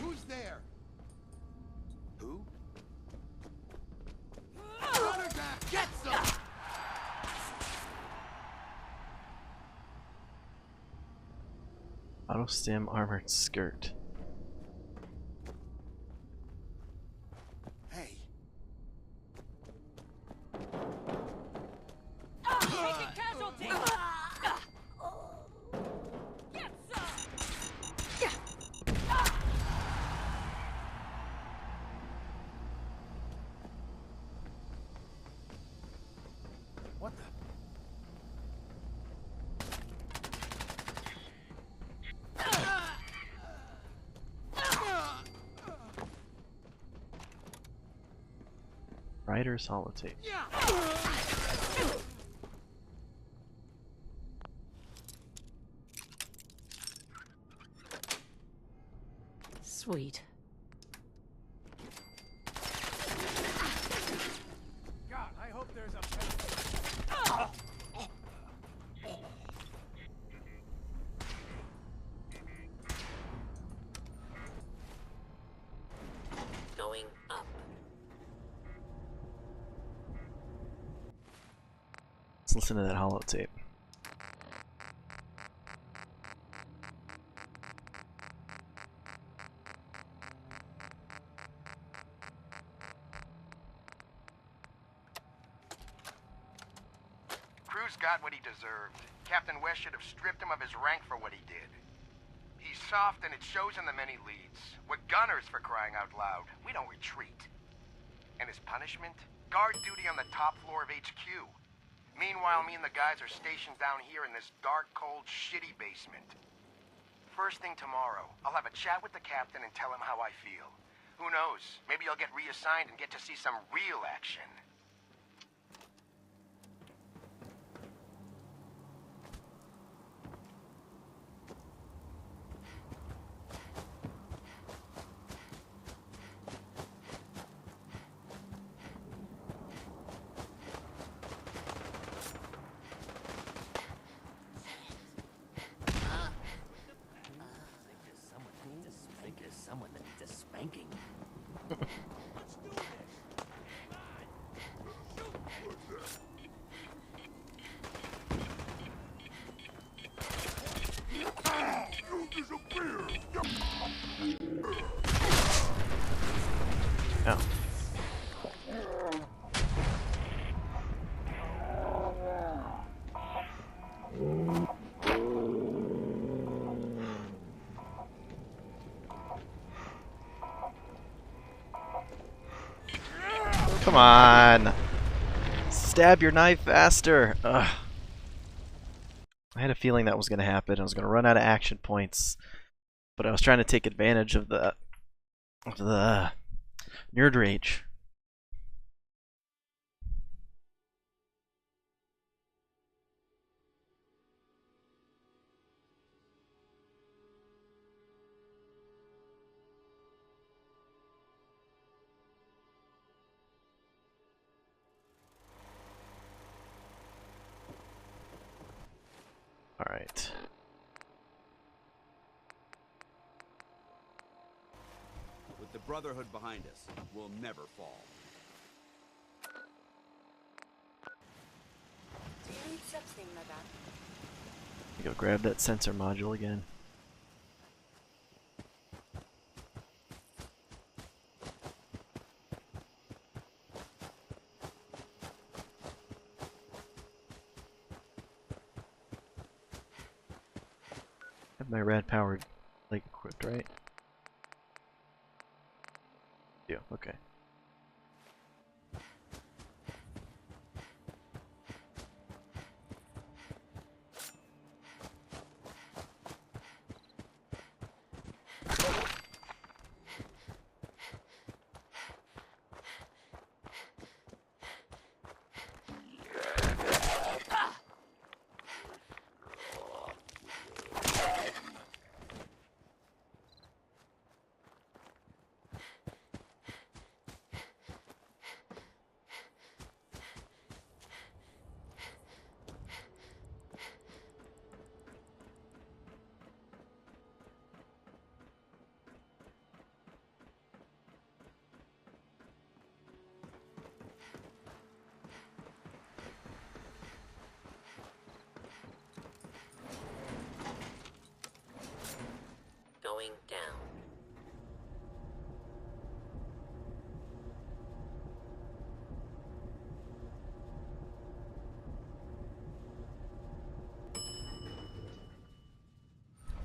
Who's there? Who? Run her down! Get some! Auto stim armored skirt. Hey. Take a casualty! Rider's holotape. Sweet. God, I hope there's a Going up. Let's listen to that holotape. Cruz got what he deserved. Captain West should have stripped him of his rank for what he did. He's soft and it shows in the men he leads. We're gunners, for crying out loud. We don't retreat. And his punishment? Guard duty on the top floor of HQ. Meanwhile, me and the guys are stationed down here in this dark, cold, shitty basement. First thing tomorrow, I'll have a chat with the captain and tell him how I feel. Who knows? Maybe I'll get reassigned and get to see some real action. Someone that needs a spanking. Oh. Come on! Stab your knife faster! Ugh. I had a feeling that was going to happen. I was going to run out of action points, but I was trying to take advantage of the nerd rage. All right. With the Brotherhood behind us, we'll never fall. Do you need something, madame? Go grab that sensor module again. Have my rad powered leg equipped, right? Yeah, okay. Going down.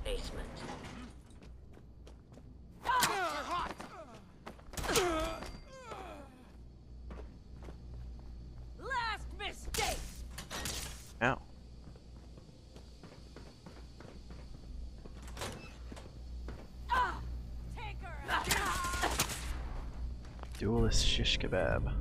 Basement. Last mistake. Ow. Duelist shish kebab.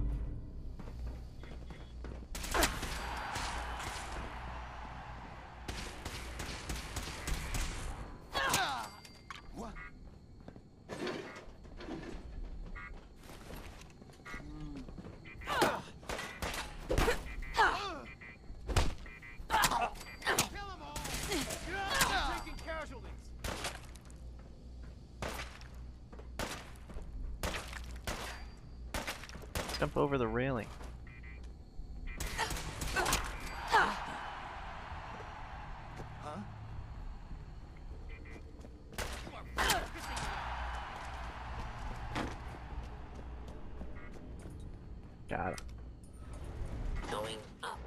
Jump over the railing. Huh? Got him. Going up.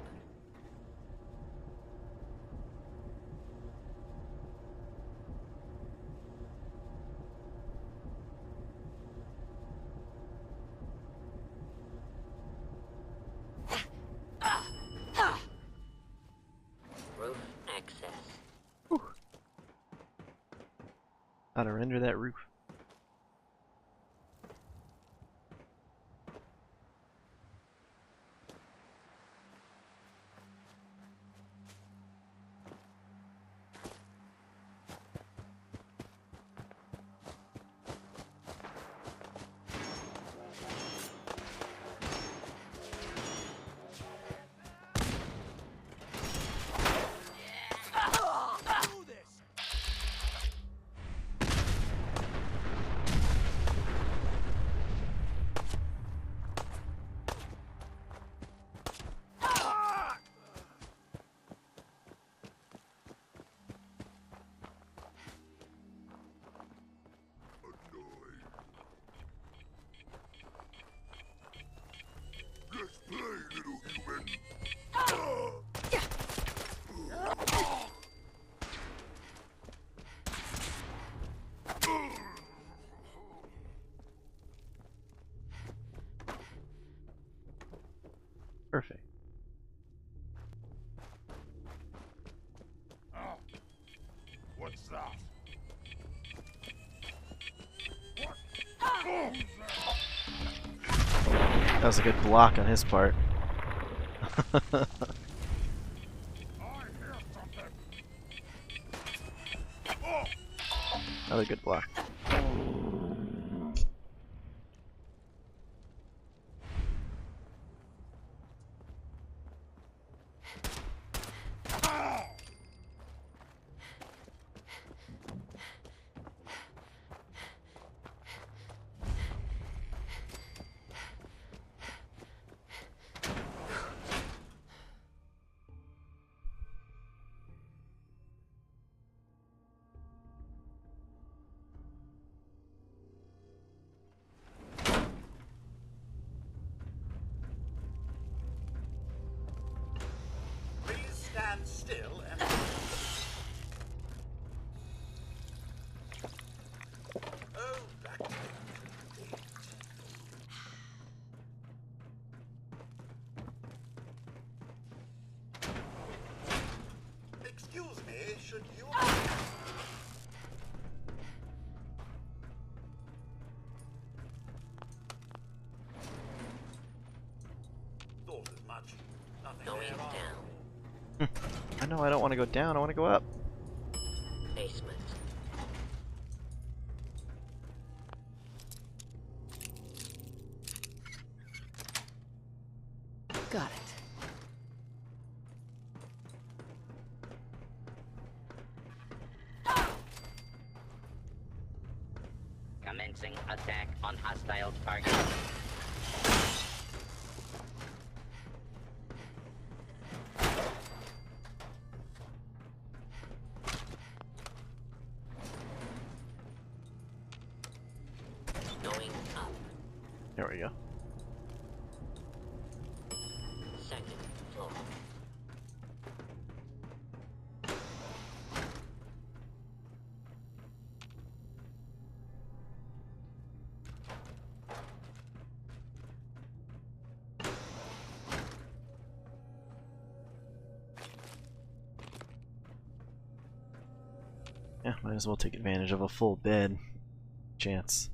Roof access. How to render that roof. Let's play, little human. Perfect. What's that? That was a good block on his part. Another good block. Please stand still and... Oh, that... Excuse me, should you... Thought as much. Nothing Going there, down. I know I don't want to go down, I want to go up. Basement. Got it. Commencing attack on hostile target. Going up. There we go. Second floor. Yeah, might as well take advantage of a full bed chance.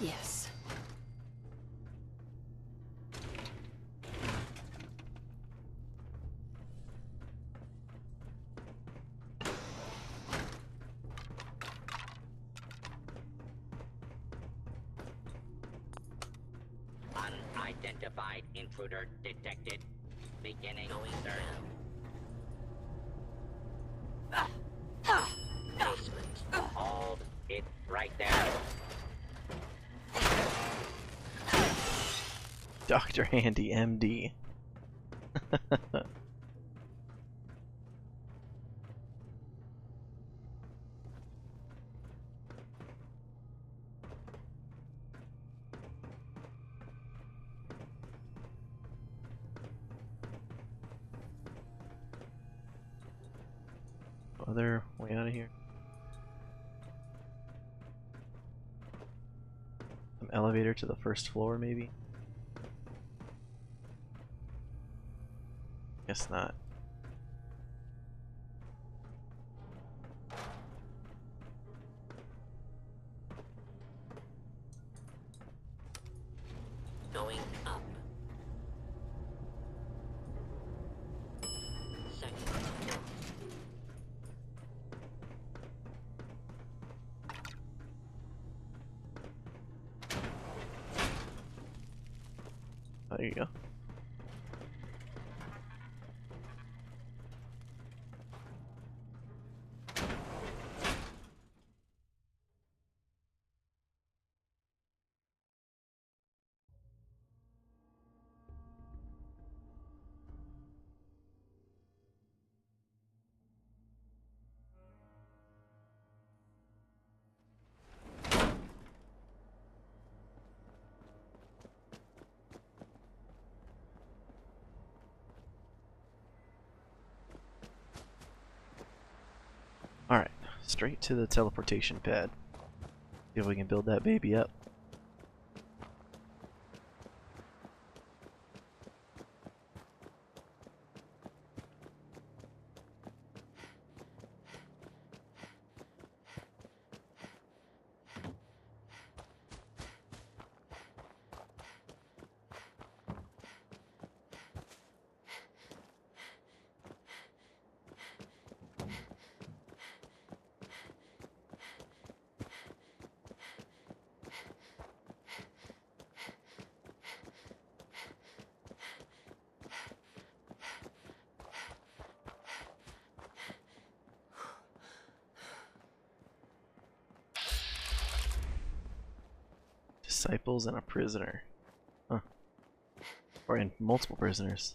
Yes. Unidentified intruder detected. Beginning search. Basement. Hold it right there. Dr. Handy, MD. Other way out of here. Some elevator to the first floor, maybe? Guess not. Going up. Second. Oh, there you go. Alright, straight to the teleportation pad. See if we can build that baby up. Disciples and a prisoner. Huh. Or in multiple prisoners.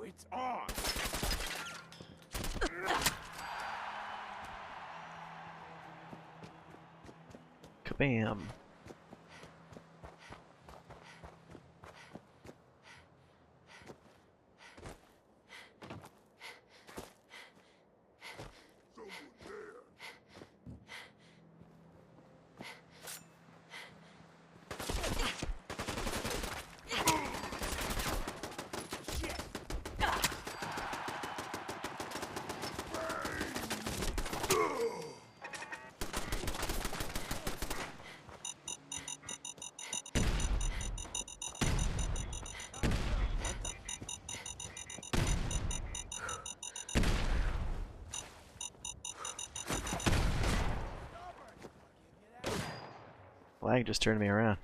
It's on! Kabam! Flag just turned me around.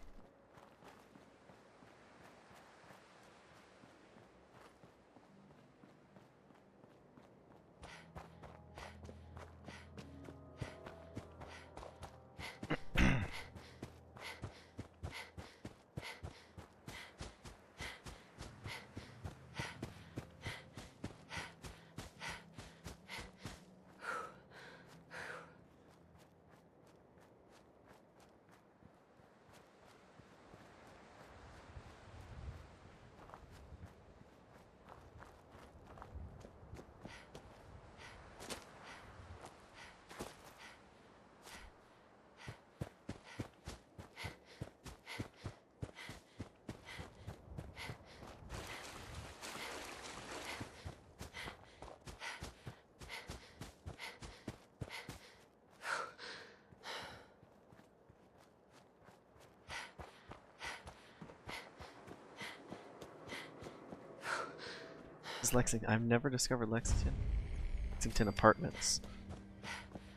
This is Lexington. I've never discovered Lexington. Lexington Apartments.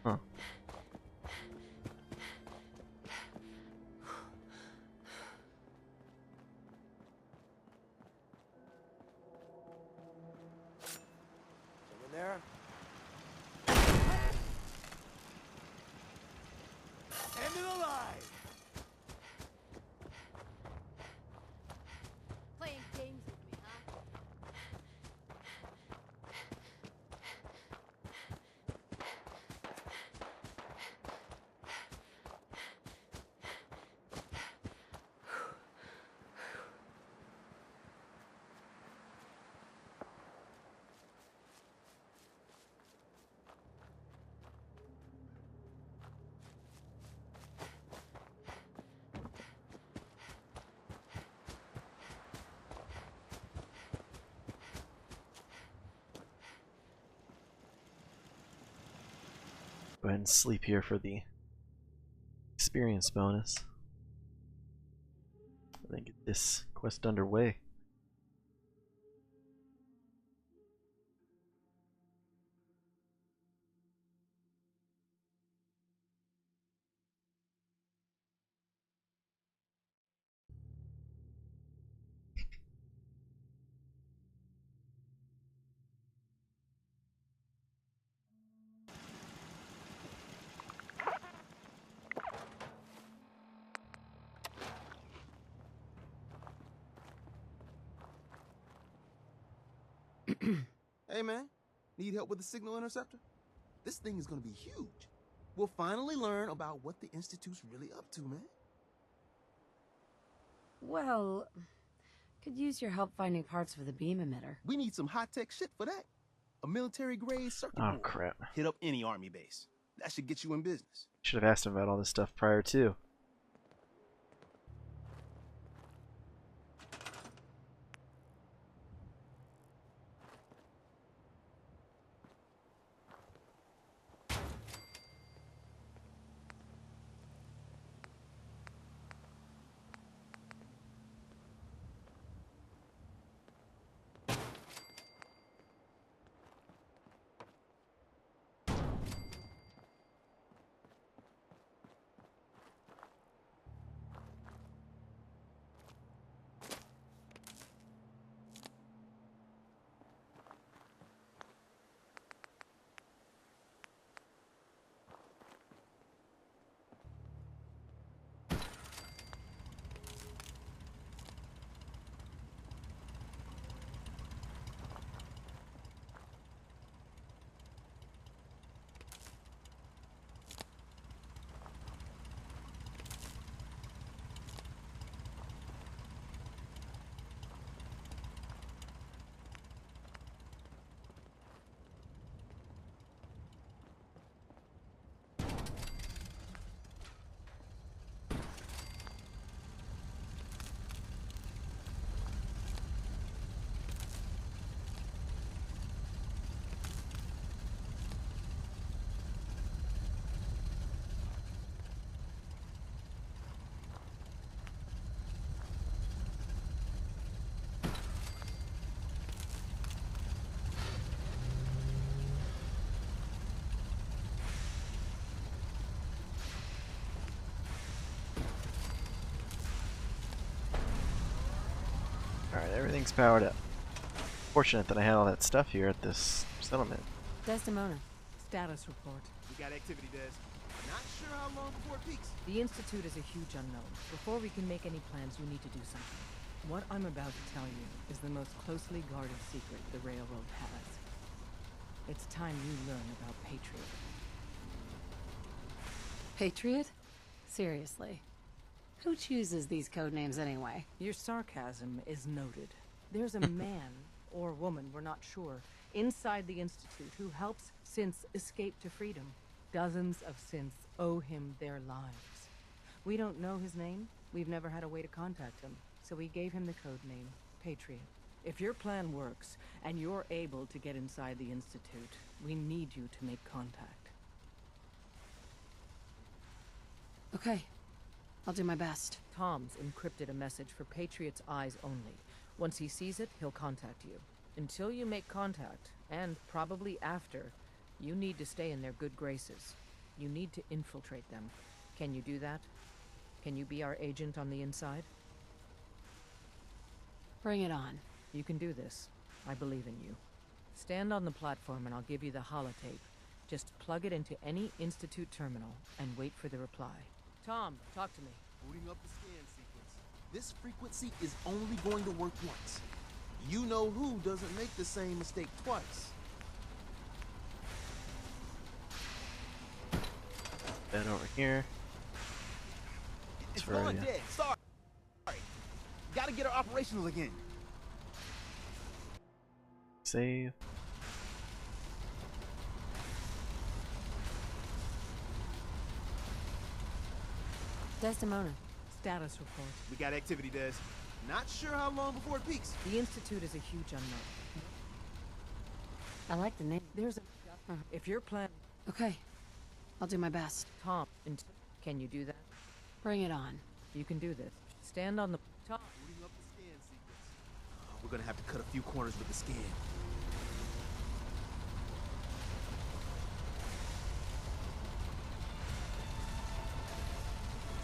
Huh. Someone there? End of the line! Playing games with me, huh? Go ahead and sleep here for the experience bonus. And then get this quest underway. Hey man, need help with the signal interceptor? This thing is gonna be huge. We'll finally learn about what the Institute's really up to, man. Well, could use your help finding parts for the beam emitter. We need some high-tech shit for that. A military-grade circuit Oh board. crap. Hit up any army base. That should get you in business. Should have asked him about all this stuff prior too. Alright, everything's powered up. Fortunate that I had all that stuff here at this settlement. Desdemona. Status report. We got activity, Des. Not sure how long before it peaks. The Institute is a huge unknown. Before we can make any plans, you need to do something. What I'm about to tell you is the most closely guarded secret the Railroad has. It's time you learn about Patriot. Patriot? Seriously. Who chooses these code names anyway? Your sarcasm is noted. There's a man, or woman, we're not sure, inside the Institute who helps synths escape to freedom. Dozens of synths owe him their lives. We don't know his name. We've never had a way to contact him. So we gave him the code name, Patriot. If your plan works, and you're able to get inside the Institute, we need you to make contact. Okay. I'll do my best. Tom's encrypted a message for Patriot's eyes only. Once he sees it, he'll contact you. Until you make contact, and probably after, you need to stay in their good graces. You need to infiltrate them. Can you do that? Can you be our agent on the inside? Bring it on. You can do this. I believe in you. Stand on the platform and I'll give you the holotape. Just plug it into any Institute terminal and wait for the reply. Tom, talk to me. Booting up the scan sequence. This frequency is only going to work once. You know who doesn't make the same mistake twice. Bed over here. It's falling dead. Sorry. Gotta get our operational again. Save. Desdemona. Status report. We got activity, Des. Not sure how long before it peaks. The Institute is a huge unknown. I like the name. There's a... If your plan... Okay. I'll do my best. Tom, can you do that? Bring it on. You can do this. Stand on the... Tom. Booting up the scan sequence. We're gonna have to cut a few corners with the scan.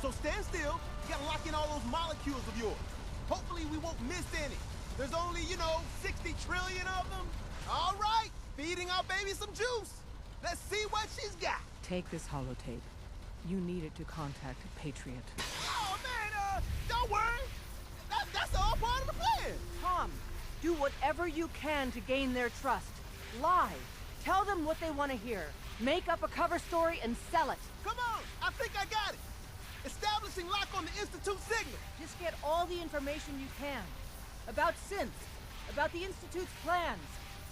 So stand still. You gotta lock in all those molecules of yours. Hopefully we won't miss any. There's only, 60 trillion of them. All right, feeding our baby some juice. Let's see what she's got. Take this holotape. You need it to contact Patriot. Oh, man, don't worry. That's all part of the plan. Tom, do whatever you can to gain their trust. Lie. Tell them what they want to hear. Make up a cover story and sell it. Come on, I think I got it. Establishing lock on the Institute signal. Just get all the information you can. About synths, about the Institute's plans.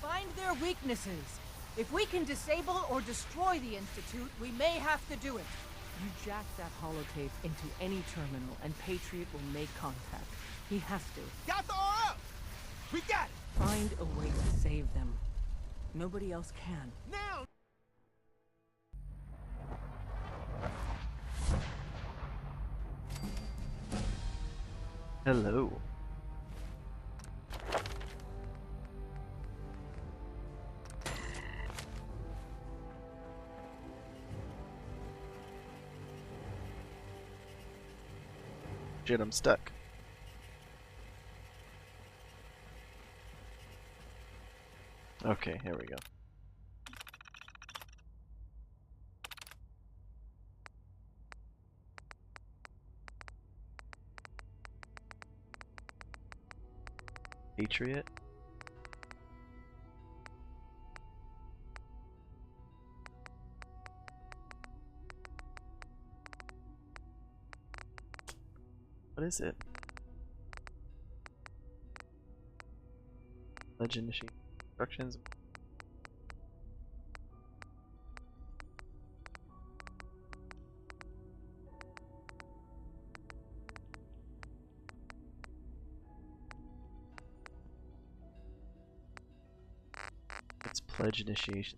Find their weaknesses. If we can disable or destroy the Institute, we may have to do it. You jack that holotape into any terminal and Patriot will make contact. He has to. Got the RF! We got it! Find a way to save them. Nobody else can. Now! Hello. Shit, I'm stuck. Okay, here we go. Patriot. What is it? Legend initiate instructions. It's pledge initiation.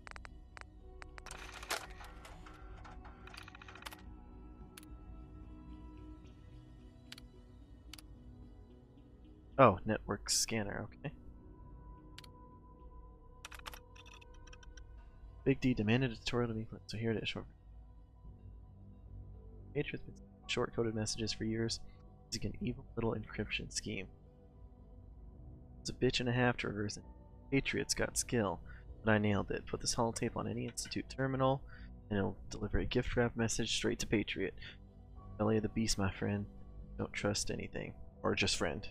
Oh, network scanner, okay. Big D demanded a tutorial to be put, so here it is. Patriot's been short-coded messages for years using an evil little encryption scheme. It's a bitch and a half to reverse it. Patriot's got skill, but I nailed it. Put this holotape on any Institute terminal, and it'll deliver a gift wrap message straight to Patriot. Belly of the beast, my friend. Don't trust anything. Or just friend.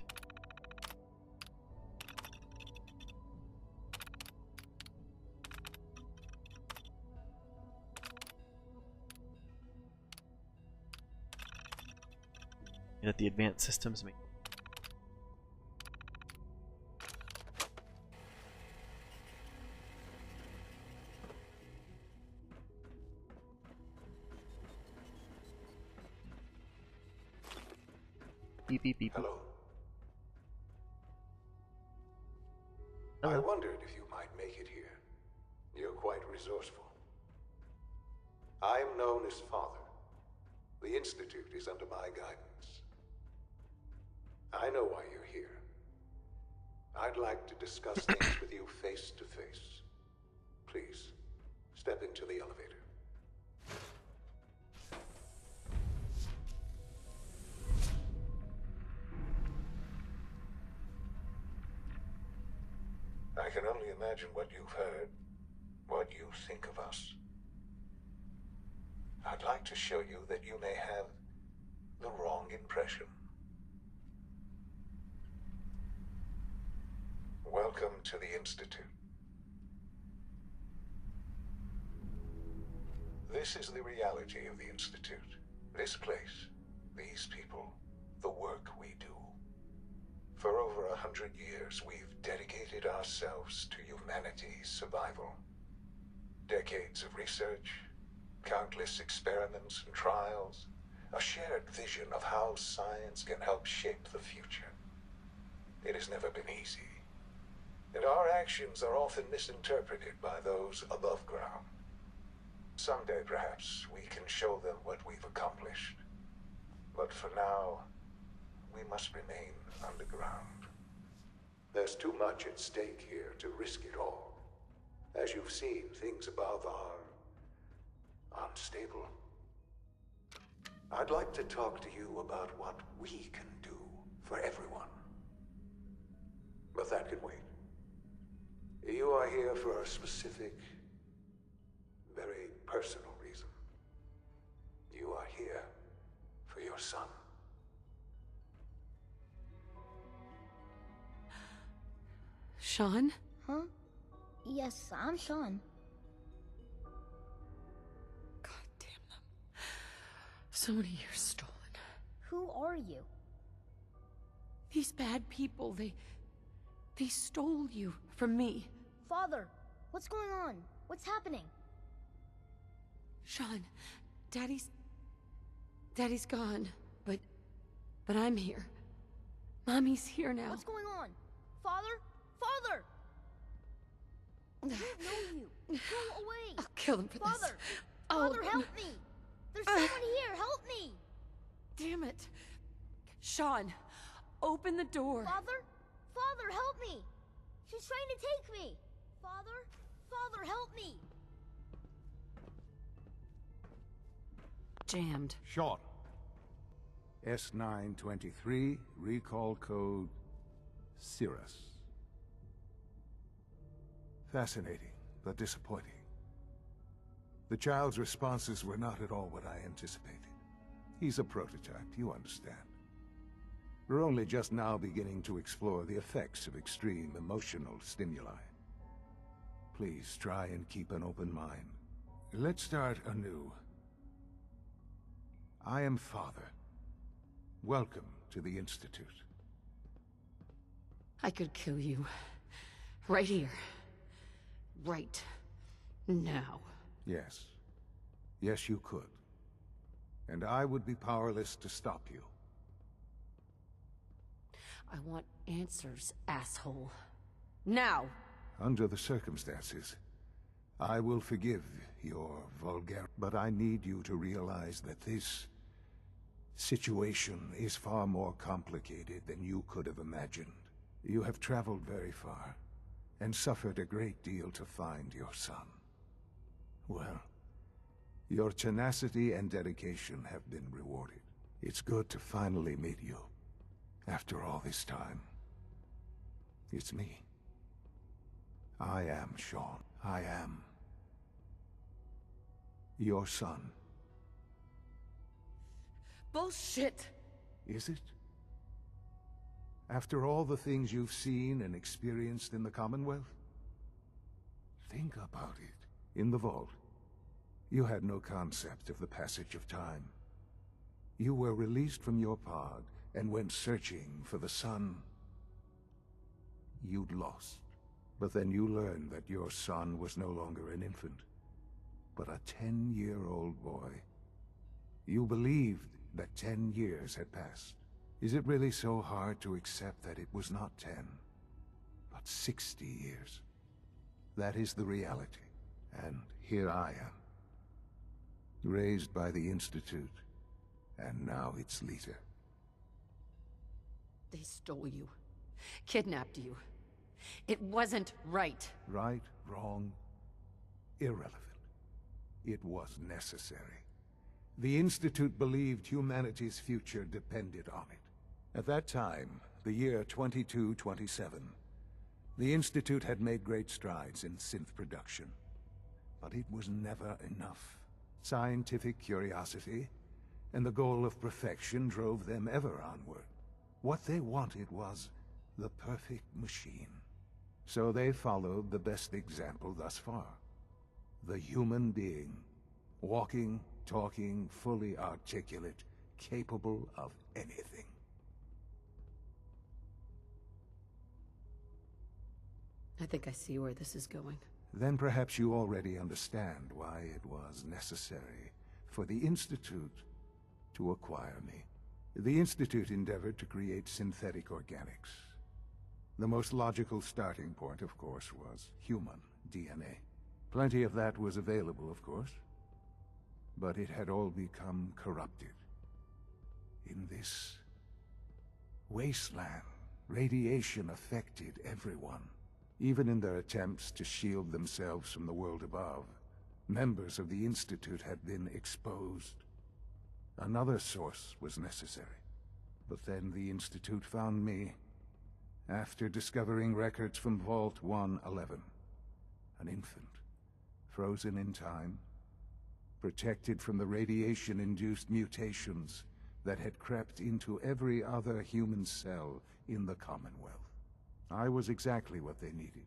And at the advanced systems, beep beep beep. Hello. Hello. I wondered if you might make it here. You're quite resourceful. I am known as Father. The Institute is under my guidance. I know why you're here. I'd like to discuss things with you face to face. Please, step into the elevator. I can only imagine what you've heard, what you think of us. I'd like to show you that you may have the wrong impression. Welcome to the Institute. This is the reality of the Institute. This place, these people, the work we do. For over 100 years, we've dedicated ourselves to humanity's survival. Decades of research, countless experiments and trials, a shared vision of how science can help shape the future. It has never been easy, and our actions are often misinterpreted by those above ground. Someday, perhaps, we can show them what we've accomplished. But for now, we must remain underground. There's too much at stake here to risk it all. As you've seen, things above are unstable. I'd like to talk to you about what we can do for everyone. But that can wait. You are here for a specific, very personal reason. You are here for your son. Sean? Huh? Yes, I'm Sean. God damn them. So many years stolen. Who are you? These bad people, they stole you from me. Father, what's going on? What's happening? Sean, Daddy's gone, but I'm here. Mommy's here now. What's going on? Father? Father! I don't know you. Go away. I'll kill him for Father! this. Father, help me! There's someone here. Help me! Damn it. Sean, open the door. Father? Father, help me! She's trying to take me! Father? Father, help me! Jammed. Sean. S923, recall code Cirrus. Fascinating, but disappointing. The child's responses were not at all what I anticipated. He's a prototype, you understand. We're only just now beginning to explore the effects of extreme emotional stimuli. Please try and keep an open mind. Let's start anew. I am Father. Welcome to the Institute. I could kill you. Right here. Right now. Yes. Yes, you could. And I would be powerless to stop you. I want answers, asshole. Now! Under the circumstances, I will forgive your vulgarity, but I need you to realize that this situation is far more complicated than you could have imagined. You have traveled very far, and suffered a great deal to find your son. Well, your tenacity and dedication have been rewarded. It's good to finally meet you, after all this time. It's me. I am Sean. I am your son. Bullshit! Is it? After all the things you've seen and experienced in the Commonwealth? Think about it. In the vault, you had no concept of the passage of time. You were released from your pod and went searching for the son you'd lost. But then you learned that your son was no longer an infant, but a 10-year-old boy. You believed that 10 years had passed. Is it really so hard to accept that it was not 10, but 60 years? That is the reality, and here I am. Raised by the Institute, and now its leader. They stole you. Kidnapped you. It wasn't right. Right, wrong, irrelevant. It was necessary. The Institute believed humanity's future depended on it. At that time, the year 2227, the Institute had made great strides in synth production. But it was never enough. Scientific curiosity and the goal of perfection drove them ever onward. What they wanted was the perfect machine. So they followed the best example thus far. The human being. Walking, talking, fully articulate, capable of anything. I think I see where this is going. Then perhaps you already understand why it was necessary for the Institute to acquire me. The Institute endeavored to create synthetic organics. The most logical starting point, of course, was human DNA. Plenty of that was available, of course. But it had all become corrupted. In this wasteland, radiation affected everyone. Even in their attempts to shield themselves from the world above, members of the Institute had been exposed. Another source was necessary. But then the Institute found me, after discovering records from Vault 111. An infant, frozen in time, protected from the radiation-induced mutations that had crept into every other human cell in the Commonwealth. I was exactly what they needed.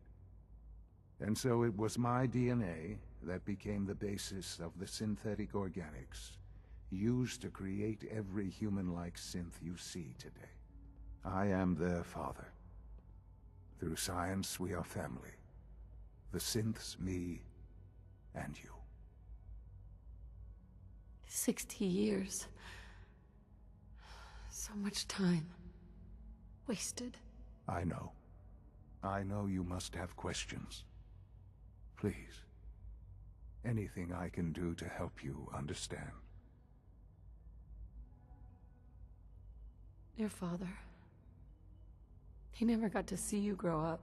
And so it was my DNA that became the basis of the synthetic organics used to create every human-like synth you see today. I am their father. Through science, we are family. The synths, me, and you. 60 years. So much time. Wasted. I know. I know you must have questions. Please. Anything I can do to help you understand. Your father. He never got to see you grow up.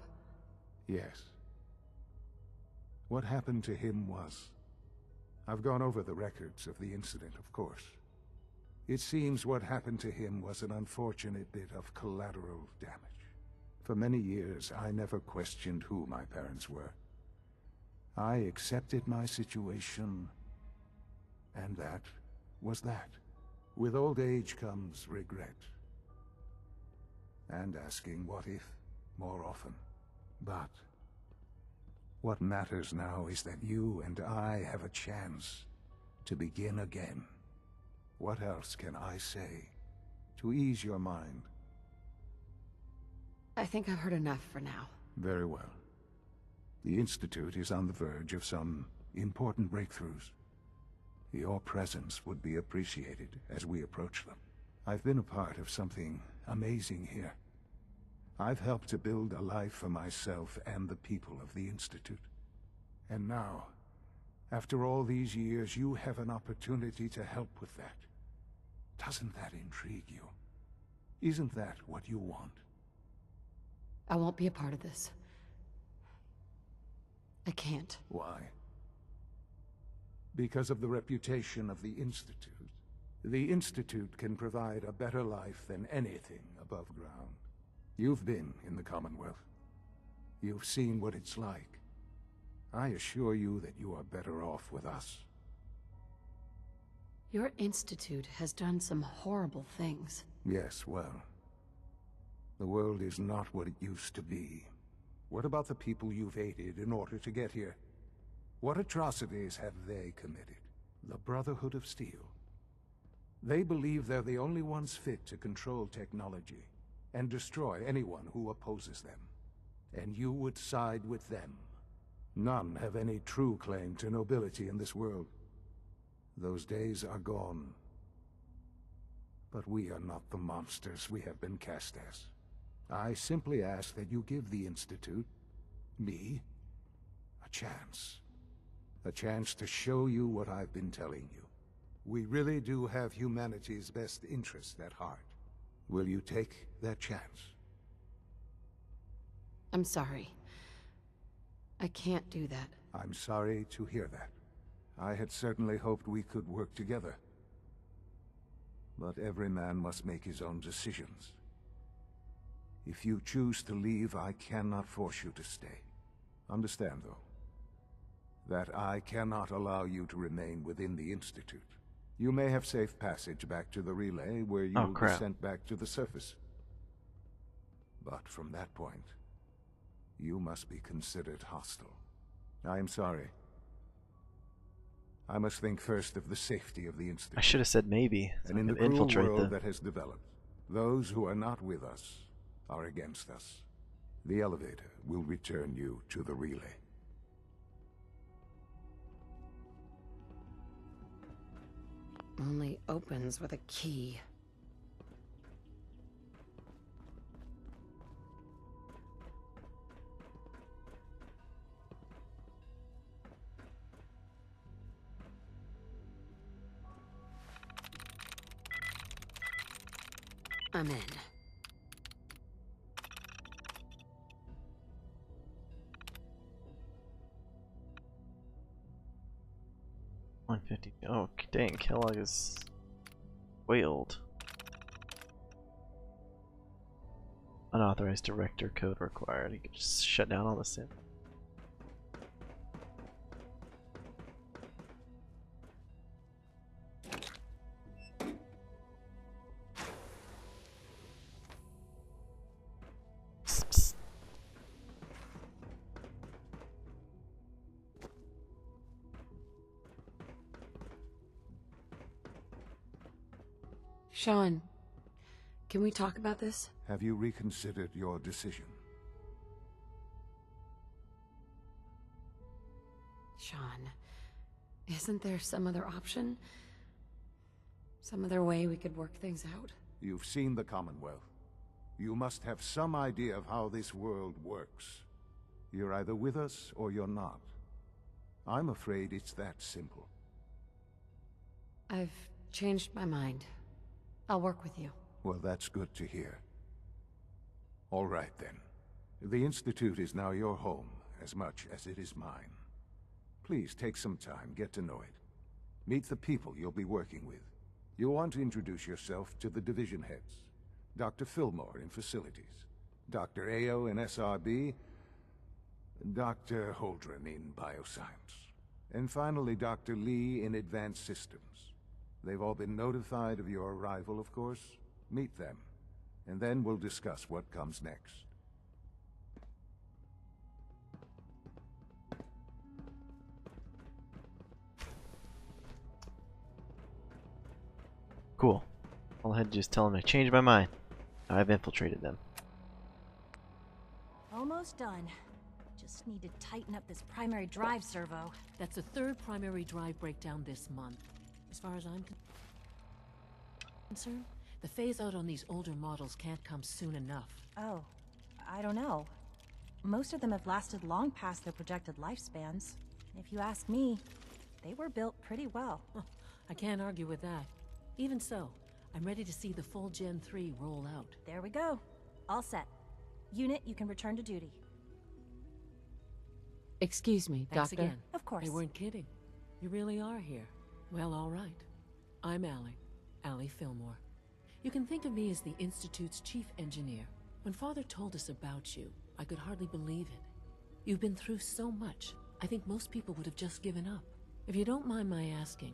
Yes. What happened to him was... I've gone over the records of the incident, of course. It seems what happened to him was an unfortunate bit of collateral damage. For many years, I never questioned who my parents were. I accepted my situation, and that was that. With old age comes regret. And asking what if more often. But what matters now is that you and I have a chance to begin again. What else can I say to ease your mind? I think I've heard enough for now. Very well. The Institute is on the verge of some important breakthroughs. Your presence would be appreciated as we approach them. I've been a part of something amazing here. I've helped to build a life for myself and the people of the Institute. And now, after all these years, you have an opportunity to help with that. Doesn't that intrigue you? Isn't that what you want? I won't be a part of this. I can't. Why? Because of the reputation of the Institute. The Institute can provide a better life than anything above ground. You've been in the Commonwealth. You've seen what it's like. I assure you that you are better off with us. Your institute has done some horrible things. Yes, well, the world is not what it used to be. What about the people you've aided in order to get here? What atrocities have they committed? The Brotherhood of Steel. They believe they're the only ones fit to control technology and destroy anyone who opposes them. And you would side with them. None have any true claim to nobility in this world. Those days are gone. But we are not the monsters we have been cast as. I simply ask that you give the Institute, me, a chance. A chance to show you what I've been telling you. We really do have humanity's best interest at heart. Will you take that chance? I'm sorry. I can't do that. I'm sorry to hear that. I had certainly hoped we could work together. But every man must make his own decisions. If you choose to leave, I cannot force you to stay. Understand, though, that I cannot allow you to remain within the Institute. You may have safe passage back to the relay, where you will be sent back to the surface. But from that point, you must be considered hostile. I am sorry. I must think first of the safety of the Institute. I should have said maybe. And in the cruel world that has developed, those who are not with us are against us. The elevator will return you to the relay. Only opens with a key. I'm in. $150. Oh, dang, Kellogg is way old. Unauthorized director code required. You could just shut down all the sin. Sean, can we talk about this? Have you reconsidered your decision? Sean, isn't there some other option? Some other way we could work things out? You've seen the Commonwealth. You must have some idea of how this world works. You're either with us or you're not. I'm afraid it's that simple. I've changed my mind. I'll work with you. Well, that's good to hear. All right, then. The Institute is now your home, as much as it is mine. Please take some time, get to know it. Meet the people you'll be working with. You'll want to introduce yourself to the division heads. Dr. Fillmore in Facilities, Dr. Ayo in SRB, Dr. Holdren in Bioscience, and finally Dr. Lee in Advanced Systems. They've all been notified of your arrival, of course. Meet them, and then we'll discuss what comes next. Cool. I'll head and just tell them I changed my mind. I've infiltrated them. Almost done. Just need to tighten up this primary drive servo. That's the third primary drive breakdown this month. As far as I'm concerned, the phase out on these older models can't come soon enough. Oh, I don't know. Most of them have lasted long past their projected lifespans. If you ask me, they were built pretty well. I can't argue with that. Even so, I'm ready to see the full Gen 3 roll out. There we go. All set. Unit, you can return to duty. Excuse me, Thanks Doctor? again. Of course. They weren't kidding. You really are here. Well, all right. I'm Allie Fillmore. You can think of me as the Institute's chief engineer. When Father told us about you, I could hardly believe it. You've been through so much. I think most people would have just given up. If you don't mind my asking,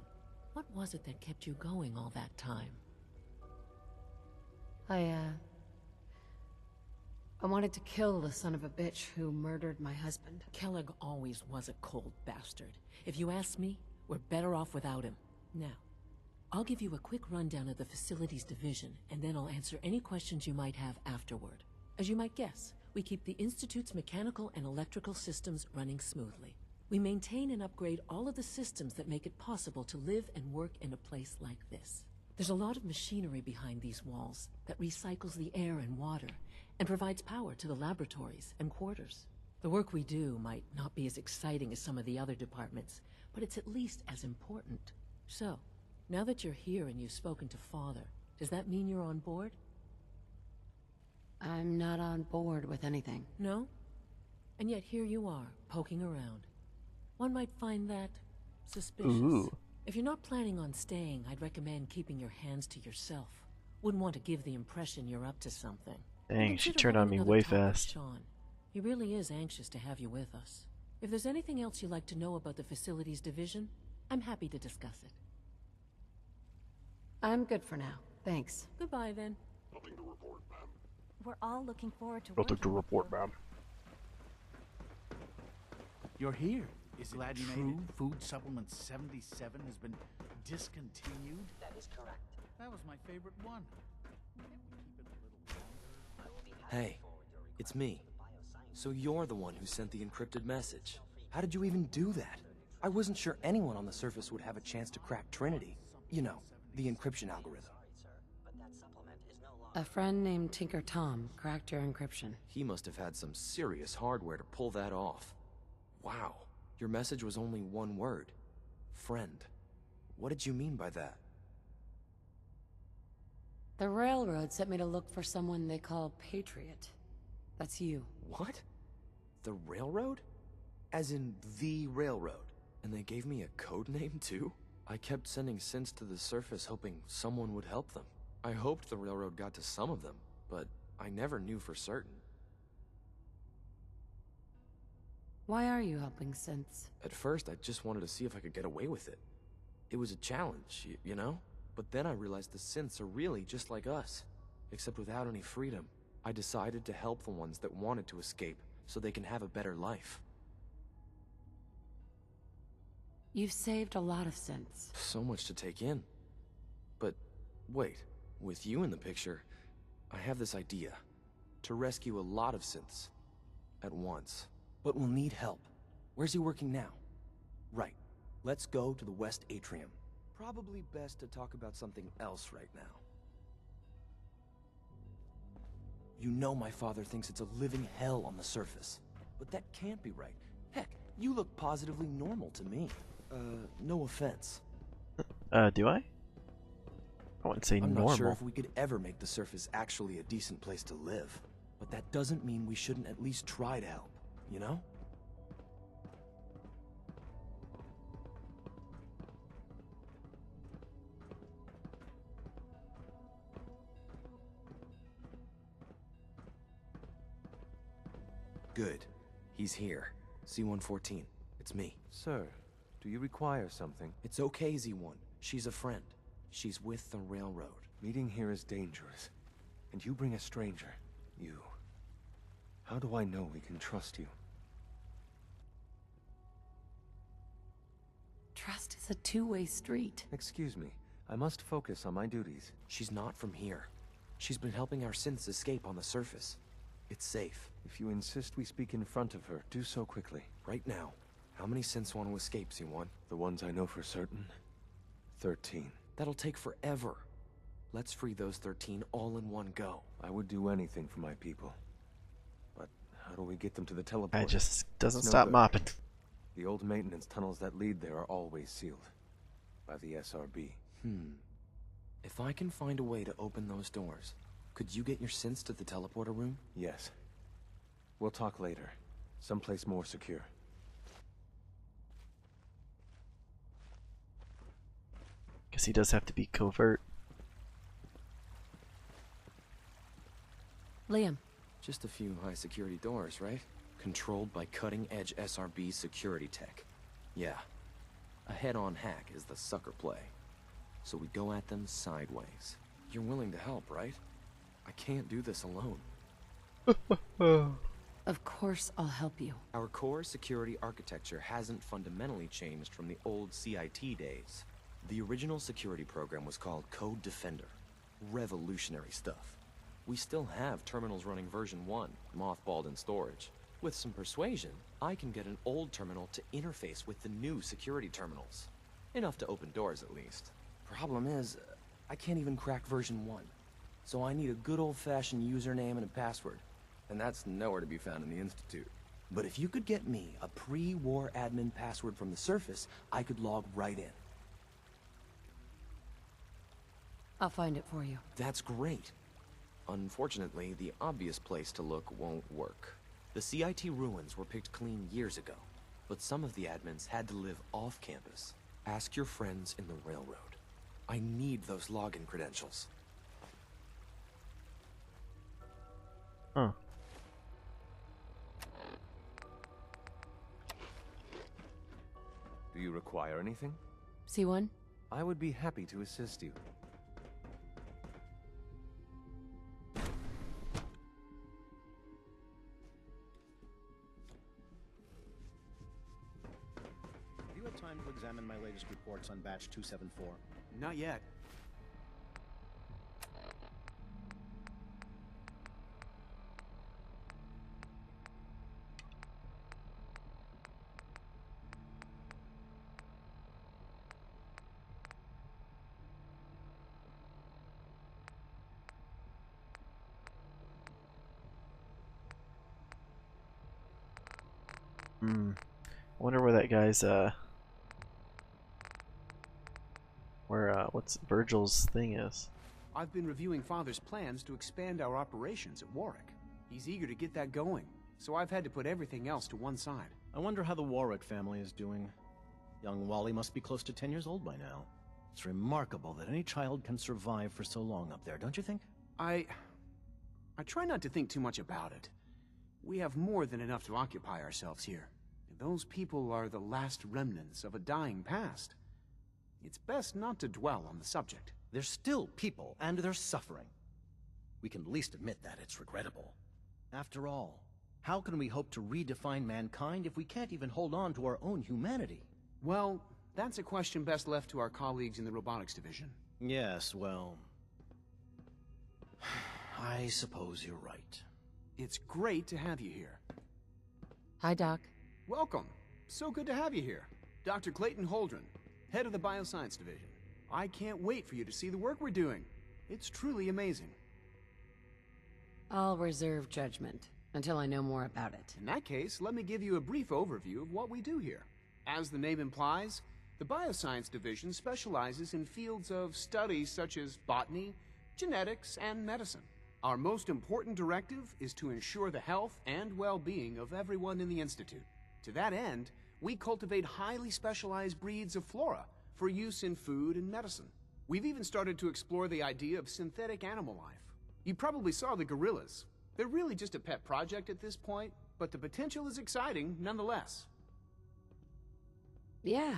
what was it that kept you going all that time? I wanted to kill the son of a bitch who murdered my husband. Kellogg always was a cold bastard. If you ask me, we're better off without him. Now, I'll give you a quick rundown of the facilities division, and then I'll answer any questions you might have afterward. As you might guess, we keep the Institute's mechanical and electrical systems running smoothly. We maintain and upgrade all of the systems that make it possible to live and work in a place like this. There's a lot of machinery behind these walls that recycles the air and water and provides power to the laboratories and quarters. The work we do might not be as exciting as some of the other departments, but it's at least as important. So, now that you're here and you've spoken to Father, does that mean you're on board? I'm not on board with anything. No? And yet here you are, poking around. One might find that suspicious. Ooh. If you're not planning on staying, I'd recommend keeping your hands to yourself. Wouldn't want to give the impression you're up to something. Dang, she Consider turned on having me another way talk with fast. Sean. He really is anxious to have you with us. If there's anything else you'd like to know about the facilities division, I'm happy to discuss it. I'm good for now. Thanks. Goodbye, then. Nothing to report, ma'am. We're all looking forward to Nothing to working with report, you. ma'am. You're here. Is Glad it you made true it. Food Supplement 77 has been discontinued? That is correct. That was my favorite one. Hey, it's me. So you're the one who sent the encrypted message. How did you even do that? I wasn't sure anyone on the surface would have a chance to crack Trinity. You know, the encryption algorithm. A friend named Tinker Tom cracked your encryption. He must have had some serious hardware to pull that off. Wow, your message was only one word. Friend. What did you mean by that? The railroad sent me to look for someone they call Patriot. That's you. What? The railroad? As in the railroad? And they gave me a code name too? I kept sending synths to the surface hoping someone would help them. I hoped the railroad got to some of them, but I never knew for certain. Why are you helping synths? At first, I just wanted to see if I could get away with it. It was a challenge, you know? But then I realized the synths are really just like us, except without any freedom. I decided to help the ones that wanted to escape, so they can have a better life. You've saved a lot of synths. So much to take in. But wait, with you in the picture, I have this idea. To rescue a lot of synths. At once. But we'll need help. Where's he working now? Right. Let's go to the West Atrium. Probably best to talk about something else right now. You know my father thinks it's a living hell on the surface. But that can't be right. Heck, you look positively normal to me. No offense. Do I? I wouldn't say I'm normal. not sure if we could ever make the surface actually a decent place to live. But that doesn't mean we shouldn't at least try to help, you know? Good. He's here. C-114. It's me. Sir, do you require something? It's okay, Z-1. She's a friend. She's with the railroad. Meeting here is dangerous. And you bring a stranger. You. How do I know we can trust you? Trust is a two-way street. Excuse me. I must focus on my duties. She's not from here. She's been helping our synths escape on the surface. It's safe. If you insist we speak in front of her, do so quickly. Right now. How many synths want to escape, C1? The ones I know for certain? 13. That'll take forever. Let's free those 13 all in one go. I would do anything for my people. But how do we get them to the teleporter? I just doesn't It's no stop good. mopping. The old maintenance tunnels that lead there are always sealed. By the SRB. If I can find a way to open those doors, could you get your synths to the teleporter room? Yes. We'll talk later. Someplace more secure. Guess he does have to be covert. Liam. Just a few high security doors, right? controlled by cutting-edge SRB security tech. Yeah, a head-on hack is the sucker play. So we go at them sideways. You're willing to help, right? I can't do this alone. Of course I'll help you. Our core security architecture hasn't fundamentally changed from the old CIT days. The original security program was called Code Defender. Revolutionary stuff. We still have terminals running version 1, mothballed in storage. With some persuasion, I can get an old terminal to interface with the new security terminals. Enough to open doors, at least. Problem is, I can't even crack version 1. So I need a good old-fashioned username and a password. And that's nowhere to be found in the Institute. But if you could get me a pre-war admin password from the surface, I could log right in. I'll find it for you. That's great. Unfortunately, the obvious place to look won't work. The CIT ruins were picked clean years ago, but some of the admins had to live off campus. Ask your friends in the railroad. I need those login credentials. Huh. Do you require anything? C1? I would be happy to assist you. Have you had time to examine my latest reports on batch 274? Not yet. I wonder where that guy's what's Virgil's thing is. I've been reviewing Father's plans to expand our operations at Warwick. He's eager to get that going, so I've had to put everything else to one side. I wonder how the Warwick family is doing. Young Wally must be close to 10 years old by now. It's remarkable that any child can survive for so long up there, don't you think? I try not to think too much about it. We have more than enough to occupy ourselves here. Those people are the last remnants of a dying past. It's best not to dwell on the subject. They're still people, and they're suffering. We can at least admit that it's regrettable. After all, how can we hope to redefine mankind if we can't even hold on to our own humanity? Well, that's a question best left to our colleagues in the robotics division. Yes, well... I suppose you're right. It's great to have you here. Hi, Doc. Welcome. So good to have you here. Dr. Clayton Holdren, head of the Bioscience Division. I can't wait for you to see the work we're doing. It's truly amazing. I'll reserve judgment until I know more about it. In that case, let me give you a brief overview of what we do here. As the name implies, the Bioscience Division specializes in fields of studies such as botany, genetics, and medicine. Our most important directive is to ensure the health and well-being of everyone in the Institute. To that end, we cultivate highly specialized breeds of flora for use in food and medicine. We've even started to explore the idea of synthetic animal life. You probably saw the gorillas. They're really just a pet project at this point, but the potential is exciting nonetheless. Yeah,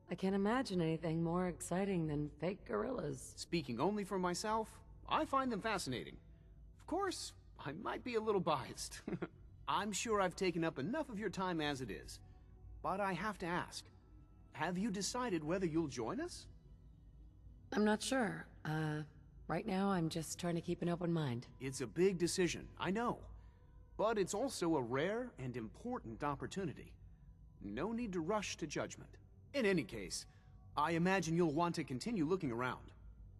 I can't imagine anything more exciting than fake gorillas. Speaking only for myself, I find them fascinating. Of course, I might be a little biased. I'm sure I've taken up enough of your time as it is. But I have to ask, have you decided whether you'll join us? I'm not sure. Right now I'm just trying to keep an open mind. It's a big decision, I know. But it's also a rare and important opportunity. No need to rush to judgment. In any case, I imagine you'll want to continue looking around.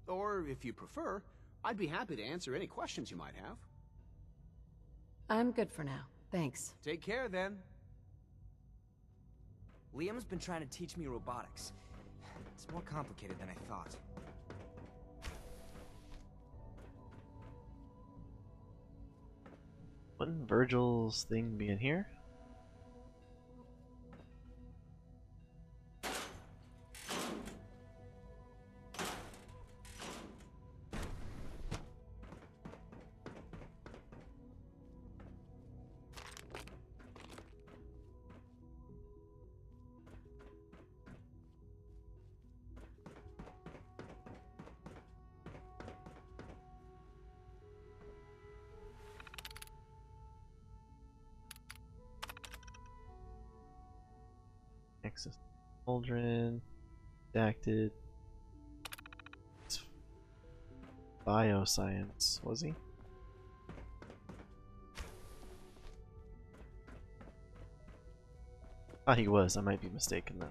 Or, if you prefer, I'd be happy to answer any questions you might have. I'm good for now. Thanks. Take care, then. Liam's been trying to teach me robotics. It's more complicated than I thought. Wouldn't Virgil's thing be in here? access children. Redacted. Bioscience, was he? Ah, he was. I might be mistaken though.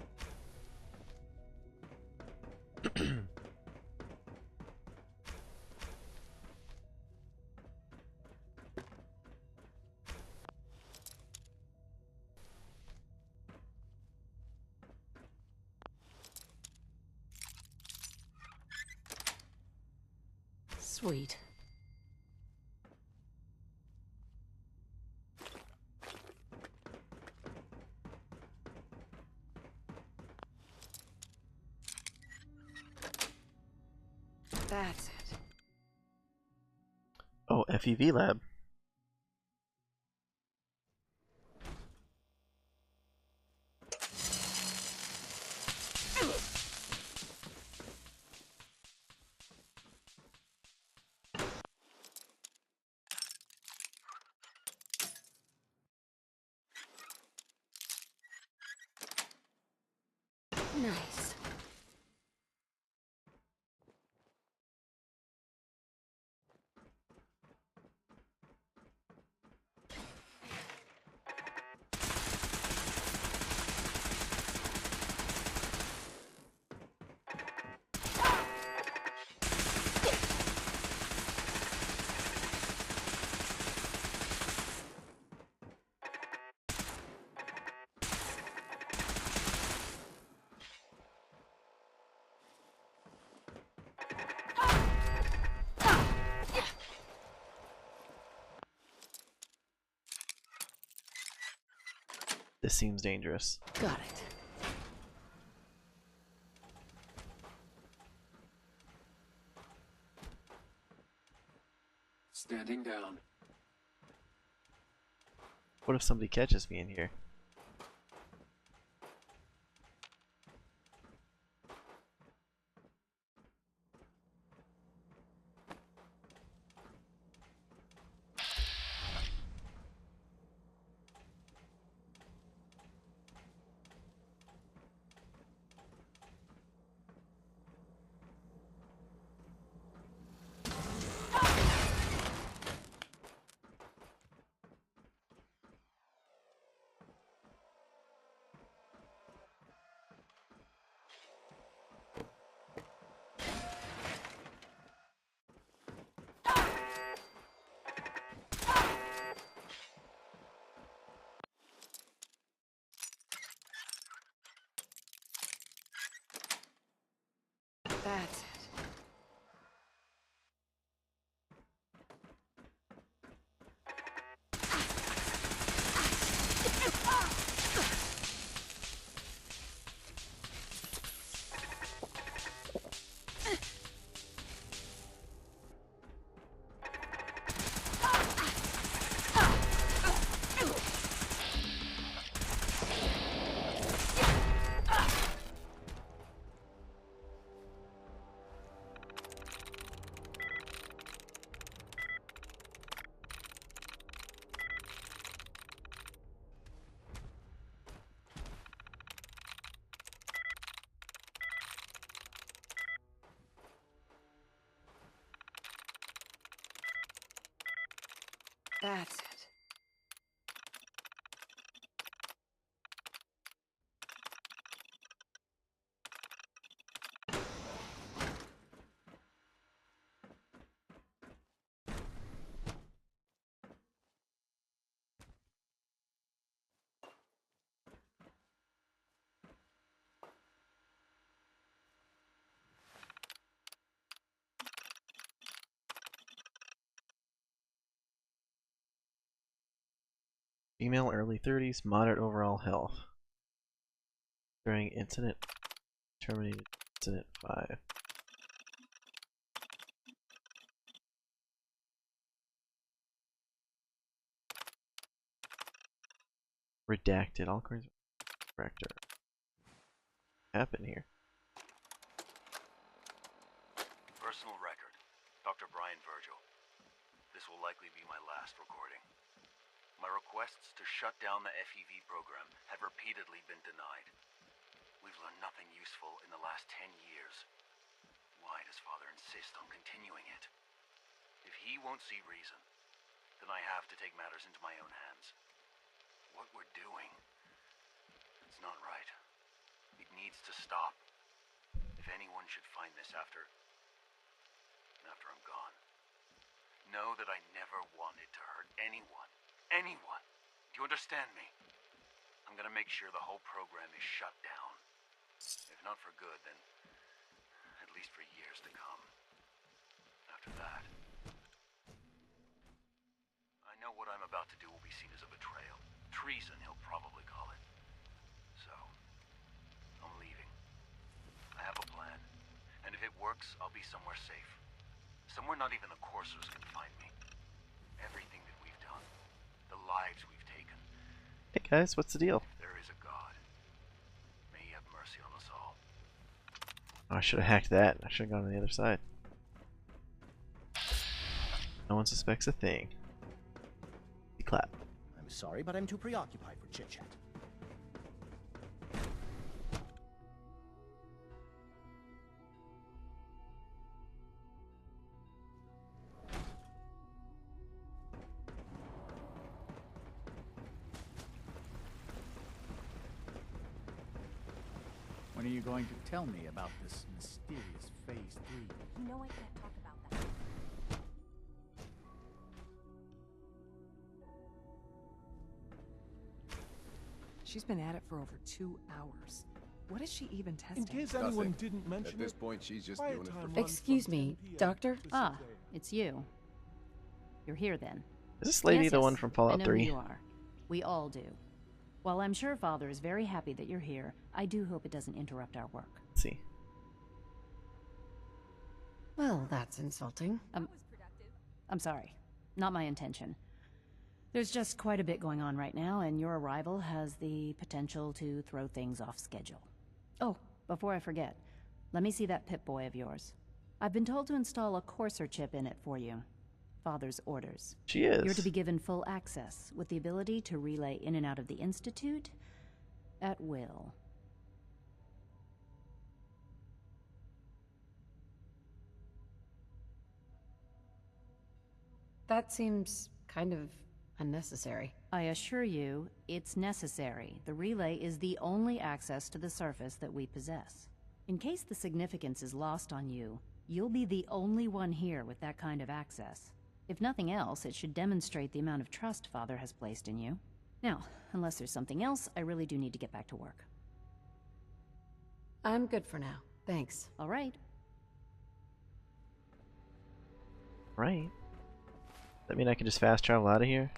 Sweet. That's it. Oh, FEV lab. Nice. This seems dangerous. Got it. Standing down. What if somebody catches me in here? That's it. That's it. Female, early 30s, moderate overall health. During incident, terminated incident 5. Redacted. All kinds of director. What happened here? Personal record. Dr. Brian Virgil. This will likely be my last recording. My requests to shut down the FEV program have repeatedly been denied. We've learned nothing useful in the last 10 years. Why does Father insist on continuing it? If he won't see reason, then I have to take matters into my own hands. What we're doing, it's not right. It needs to stop. If anyone should find this after I'm gone, know that I never wanted to hurt anyone. Anyone! Do you understand me? I'm gonna make sure the whole program is shut down. If not for good, then at least for years to come. After that, I know what I'm about to do will be seen as a betrayal. Treason, he'll probably call it. So, I'm leaving. I have a plan. And if it works, I'll be somewhere safe. Somewhere not even the coursers can find me. Everything that we've done, the lives we've taken. Hey guys, what's the deal? If there is a God, may he have mercy on us all. Oh, I should have hacked that. I should have gone to the other side. No one suspects a thing. Clap. I'm sorry, but I'm too preoccupied for chit-chat. When are you going to tell me about this mysterious Phase 3? You know I can't talk about that. She's been at it for over 2 hours. What is she even testing? In case anyone didn't mention At this point, she's just quiet doing it time for fun. runs Excuse from me, 10 p.m. Doctor? to 6 Ah, a.m. it's you. You're here then. Is this lady Yes, the yes, one from I Fallout know 3? who you are. We all do. While I'm sure Father is very happy that you're here, I do hope it doesn't interrupt our work. Let's see. Well, that's insulting. I'm sorry. Not my intention. There's just quite a bit going on right now, and your arrival has the potential to throw things off schedule. Oh, before I forget, let me see that Pip-Boy of yours. I've been told to install a Courser chip in it for you. Father's orders. She is. You're to be given full access, with the ability to relay in and out of the Institute at will. That seems kind of unnecessary. I assure you, it's necessary. The relay is the only access to the surface that we possess. In case the significance is lost on you, you'll be the only one here with that kind of access. If nothing else, it should demonstrate the amount of trust Father has placed in you. Now, unless there's something else, I really do need to get back to work. I'm good for now. Thanks. All right. Right. That mean I can just fast travel out of here?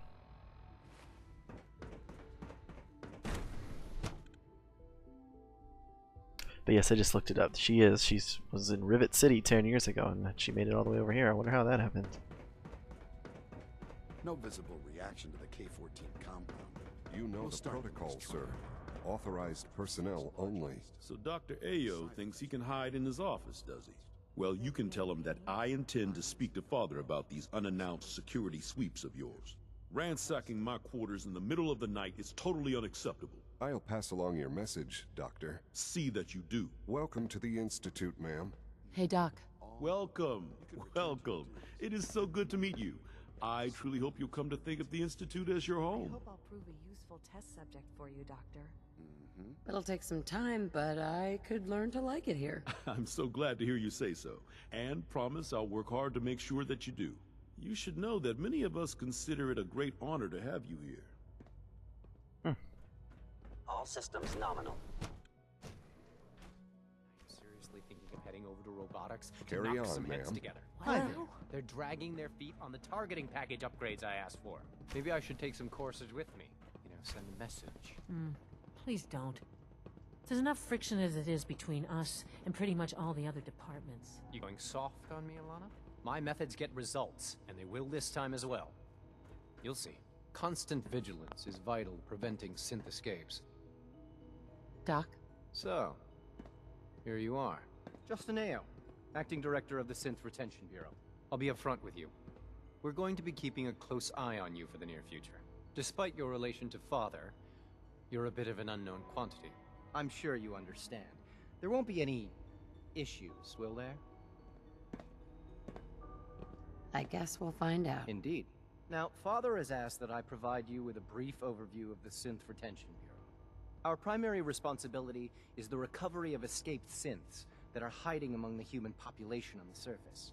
But yes, I just looked it up. She was in Rivet City 10 years ago, and she made it all the way over here. I wonder how that happened. No visible reaction to the K-14 compound. You know the protocol, sir. Authorized personnel only. So Dr. Ayo thinks he can hide in his office, does he? Well, you can tell him that I intend to speak to Father about these unannounced security sweeps of yours. Ransacking my quarters in the middle of the night is totally unacceptable. I'll pass along your message, Doctor. See that you do. Welcome to the Institute, ma'am. Hey, Doc. Welcome. Welcome. It is so good to meet you. I truly hope you'll come to think of the Institute as your I home. hope I'll prove a useful test subject for you, Doctor. It'll take some time, but I could learn to like it here. I'm so glad to hear you say so, and promise I'll work hard to make sure that you do. You should know that many of us consider it a great honor to have you here. All systems nominal. Seriously thinking of heading over to robotics to Carry knock on, some heads ma'am. together? Hi there. They're dragging their feet on the targeting package upgrades I asked for. Maybe I should take some courses with me. You know, send a message. Please don't. There's enough friction as it is between us and pretty much all the other departments. You going soft on me, Alana? My methods get results, and they will this time as well. You'll see. Constant vigilance is vital to preventing synth escapes. Doc? So, here you are. Justin Ayo, Acting Director of the Synth Retention Bureau. I'll be upfront with you. We're going to be keeping a close eye on you for the near future. Despite your relation to Father, you're a bit of an unknown quantity. I'm sure you understand. There won't be any issues, will there? I guess we'll find out. Indeed. Now, Father has asked that I provide you with a brief overview of the Synth Retention Bureau. Our primary responsibility is the recovery of escaped synths that are hiding among the human population on the surface.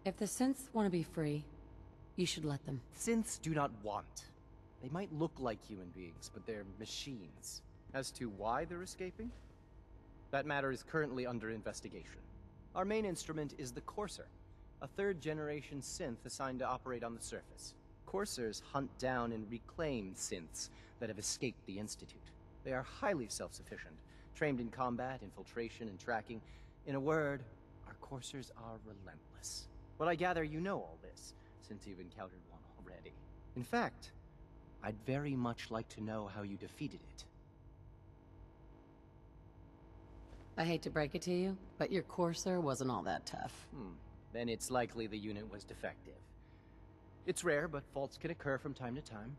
If the synths want to be free, you should let them. Synths do not want. They might look like human beings, but they're machines. As to why they're escaping? That matter is currently under investigation. Our main instrument is the Courser, a third-generation synth assigned to operate on the surface. Coursers hunt down and reclaim synths that have escaped the Institute. They are highly self-sufficient, trained in combat, infiltration, and tracking. In a word, our Coursers are relentless. But I gather you know all this, since you've encountered one already. In fact, I'd very much like to know how you defeated it. I hate to break it to you, but your Courser wasn't all that tough. Then it's likely the unit was defective. It's rare, but faults can occur from time to time.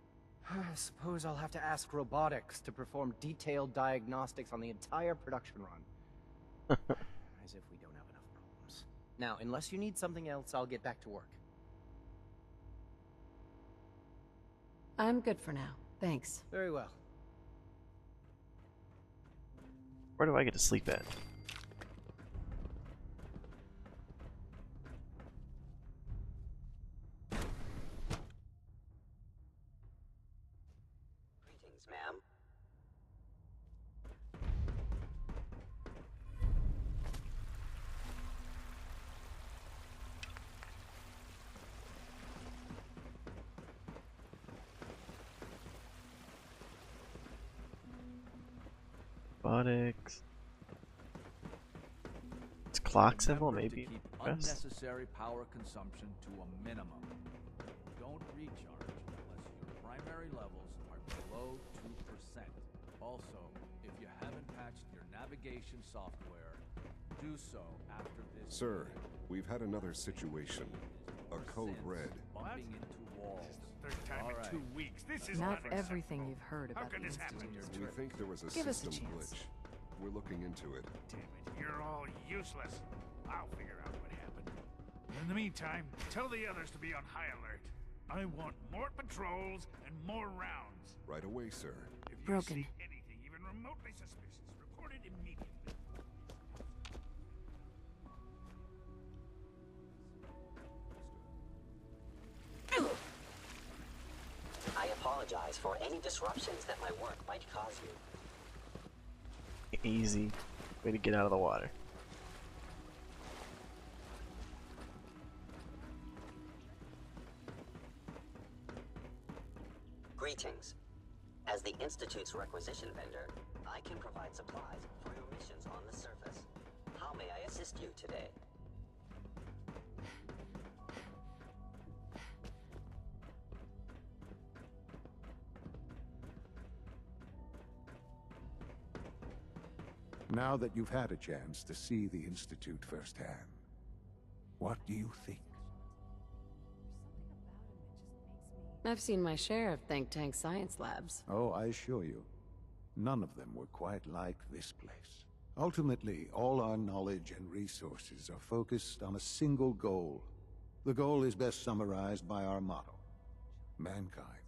I suppose I'll have to ask robotics to perform detailed diagnostics on the entire production run. As if we don't have enough problems. Now, unless you need something else, I'll get back to work. I'm good for now. Thanks. Very well. Where do I get to sleep at? Greetings, ma'am. Robotics. It's clock symbol, maybe. To keep Press. unnecessary power consumption to a minimum. Don't recharge unless your primary levels are below 2%. Also, if you haven't patched your navigation software, do so after this. Sir, we've had another situation. A code red. Bumping into walls. Third time in 2 weeks. This is Not unacceptable. everything you've heard How about could the this happen? Institute. We think there was a Give us a system chance. glitch. We're looking into it. Damn it, you're all useless. I'll figure out what happened. In the meantime, tell the others to be on high alert. I want more patrols and more rounds. Right away, sir. If you Broken. see anything even remotely suspicious, report it immediately. I apologize for any disruptions that my work might cause you. Easy way to get out of the water. Greetings. As the Institute's requisition vendor, I can provide supplies for your missions on the surface. How may I assist you today? Now that you've had a chance to see the Institute firsthand, what do you think? I've seen my share of think tank science labs. Oh, I assure you, none of them were quite like this place. Ultimately, all our knowledge and resources are focused on a single goal. The goal is best summarized by our motto: mankind,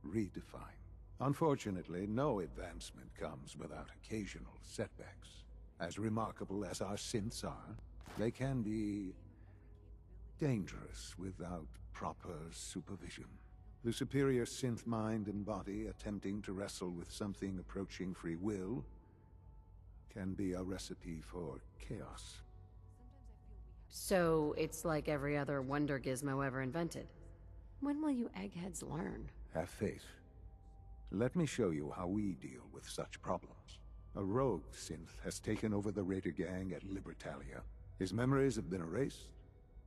redefine. Unfortunately, no advancement comes without occasional setbacks. As remarkable as our synths are, they can be dangerous without proper supervision. The superior synth mind and body attempting to wrestle with something approaching free will can be a recipe for chaos. So it's like every other wonder gizmo ever invented. When will you eggheads learn? Have faith. Let me show you how we deal with such problems. A rogue synth has taken over the Raider gang at Libertalia. His memories have been erased,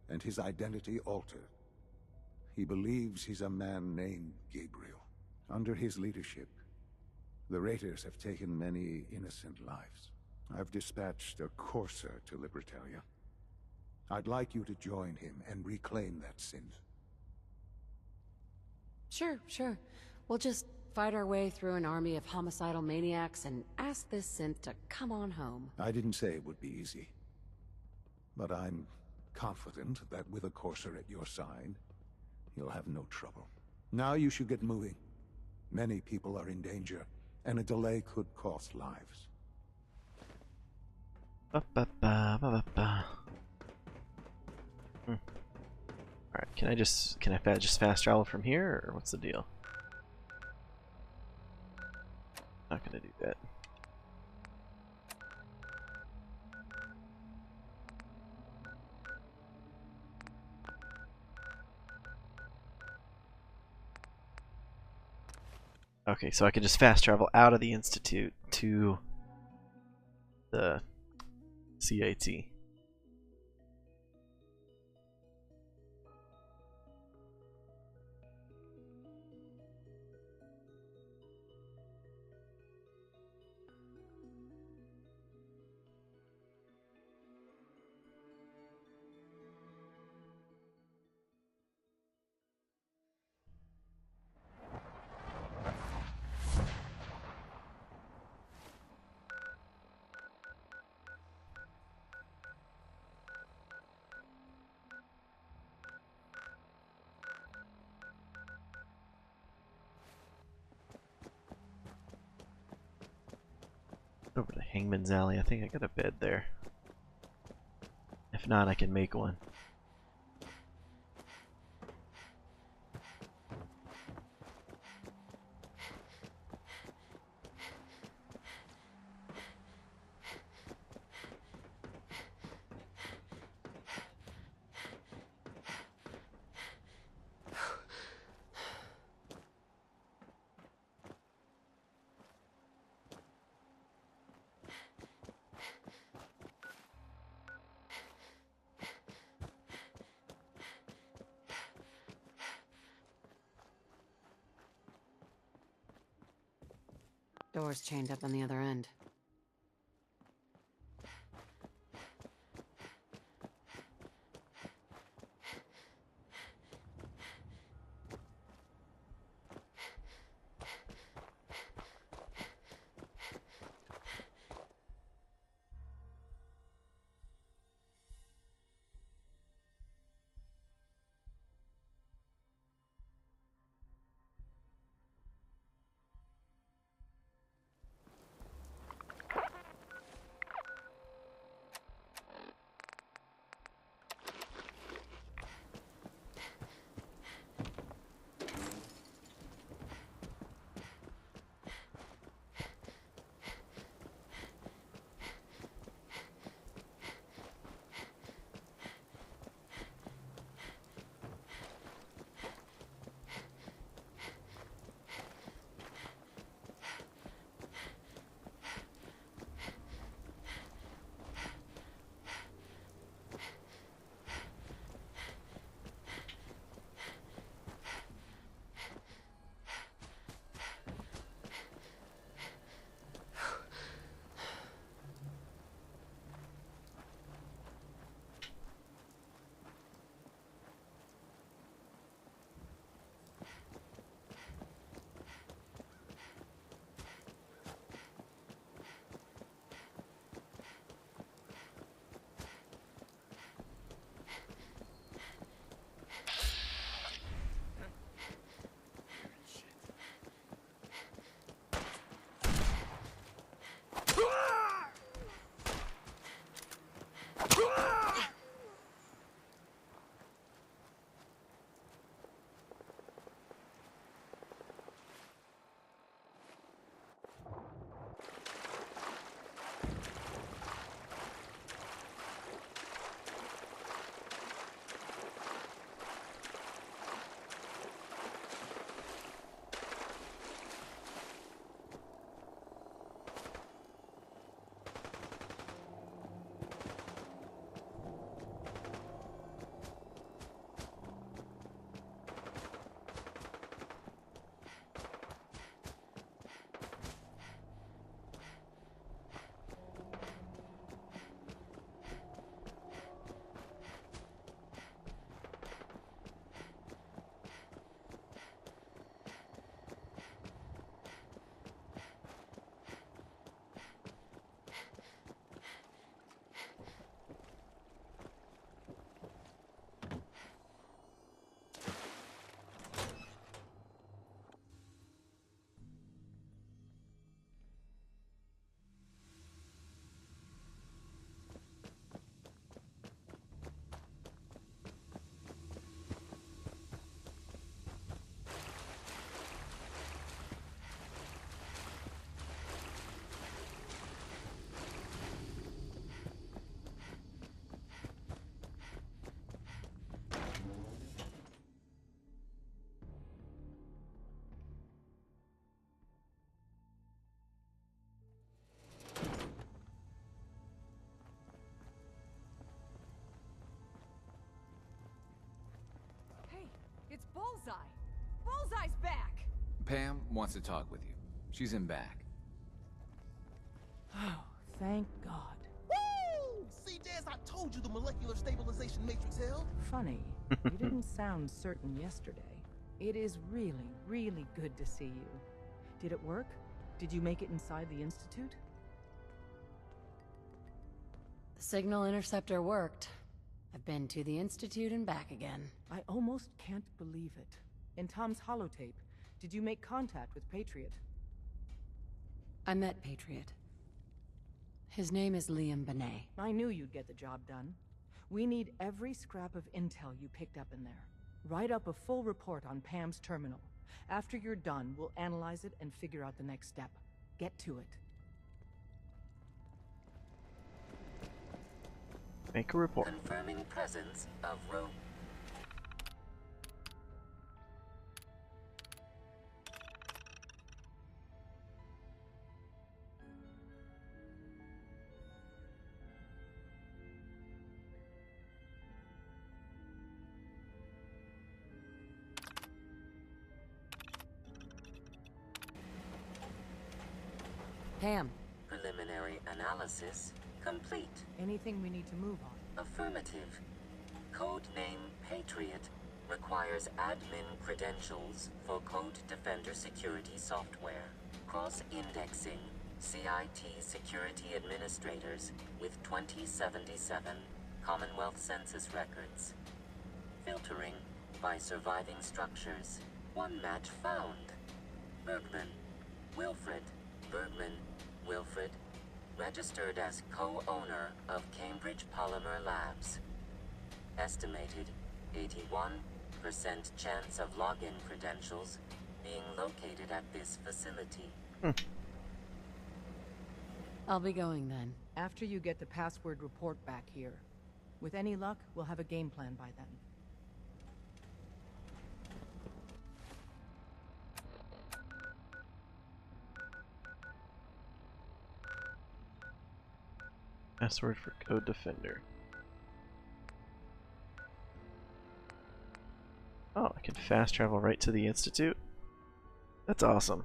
and his identity altered. He believes he's a man named Gabriel. Under his leadership, the Raiders have taken many innocent lives. I've dispatched a Courser to Libertalia. I'd like you to join him and reclaim that synth. Sure, sure. We'll just fight our way through an army of homicidal maniacs and ask this synth to come on home. I didn't say it would be easy. But I'm confident that with a Courser at your side, you'll have no trouble. Now you should get moving. Many people are in danger, and a delay could cost lives. Alright, can I just fast travel from here, or what's the deal? Not gonna do that. Okay, so I can just fast travel out of the Institute to the CAT. Over to Hangman's Alley. I think I got a bed there. If not, I can make one. Door's chained up on the other end. It's Bullseye! Bullseye's back! Pam wants to talk with you. She's in back. Oh, thank God. Woo! See, Jazz, I told you the molecular stabilization matrix held. Funny, you didn't sound certain yesterday. It is really, really good to see you. Did it work? Did you make it inside the Institute? The signal interceptor worked. I've been to the Institute and back again. I almost can't believe it. In Tom's holotape, did you make contact with Patriot? I met Patriot. His name is Liam Benet. I knew you'd get the job done. We need every scrap of intel you picked up in there. Write up a full report on Pam's terminal. After you're done, we'll analyze it and figure out the next step. Get to it. Make a report. Confirming presence of rogue. Pam. Preliminary analysis complete. Anything we need to move on? Affirmative. Codename Patriot requires admin credentials for Code Defender security software. Cross-indexing CIT security administrators with 2077 Commonwealth Census records. Filtering by surviving structures. One match found. Bergman. Wilfred. Bergman. Wilfred. Registered as co-owner of Cambridge Polymer Labs. Estimated 81% chance of login credentials being located at this facility. I'll be going then. After you get the password report back here. With any luck, we'll have a game plan by then. Password for Code Defender. Oh, I can fast travel right to the Institute? That's awesome.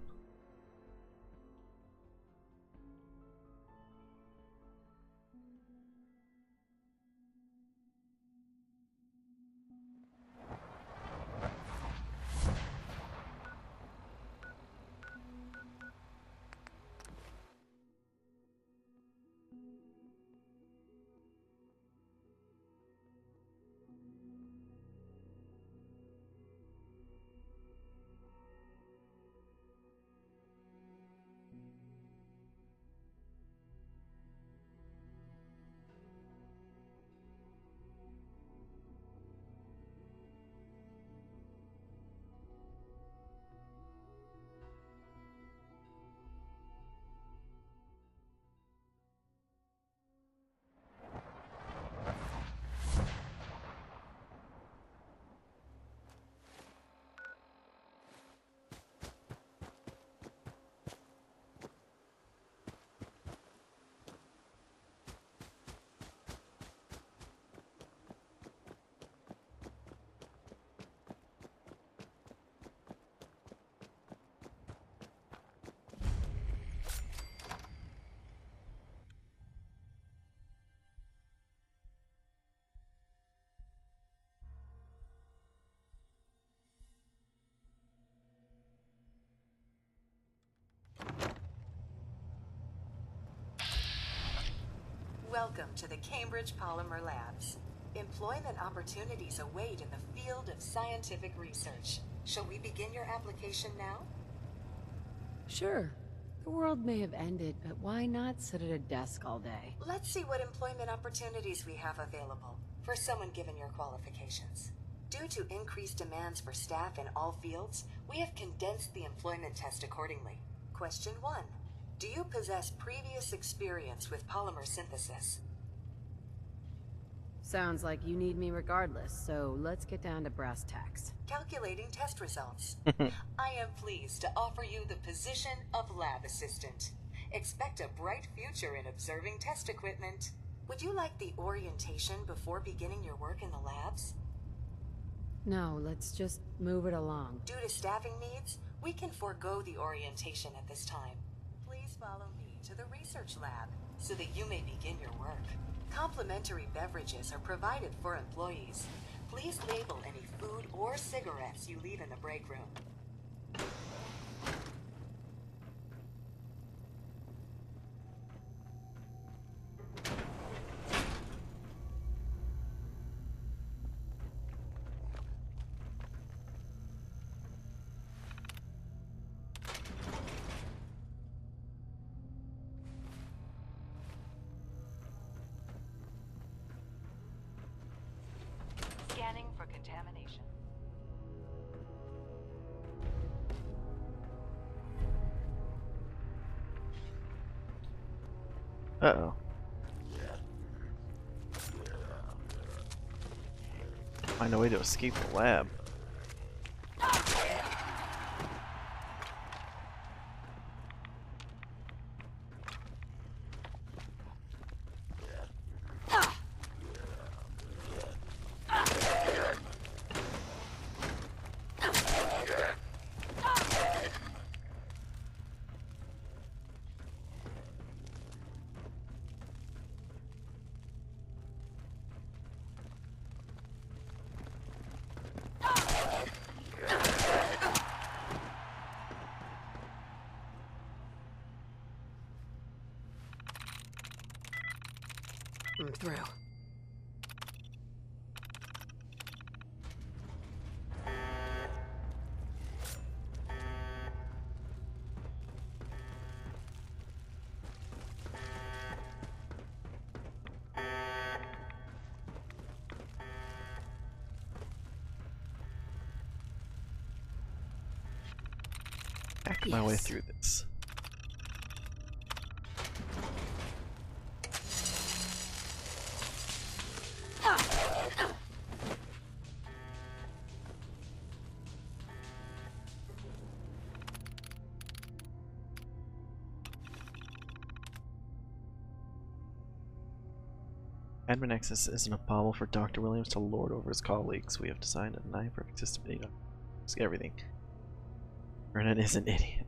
Welcome to the Cambridge Polymer Labs. Employment opportunities await in the field of scientific research. Shall we begin your application now? Sure. The world may have ended, but why not sit at a desk all day? Let's see what employment opportunities we have available for someone given your qualifications. Due to increased demands for staff in all fields, we have condensed the employment test accordingly. Question 1. Do you possess previous experience with polymer synthesis? Sounds like you need me regardless, so let's get down to brass tacks. Calculating test results. I am pleased to offer you the position of lab assistant. Expect a bright future in observing test equipment. Would you like the orientation before beginning your work in the labs? No, let's just move it along. Due to staffing needs, we can forego the orientation at this time. Please follow me to the research lab so that you may begin your work. Complimentary beverages are provided for employees. Please label any food or cigarettes you leave in the break room. Scanning for contamination. Uh-oh. Find a way to escape the lab. I'm through. Hack my way through this. Admin access isn't impossible for Dr. Williams to lord over his colleagues. We have designed a nigh-perfect system to everything. Vernon is an idiot.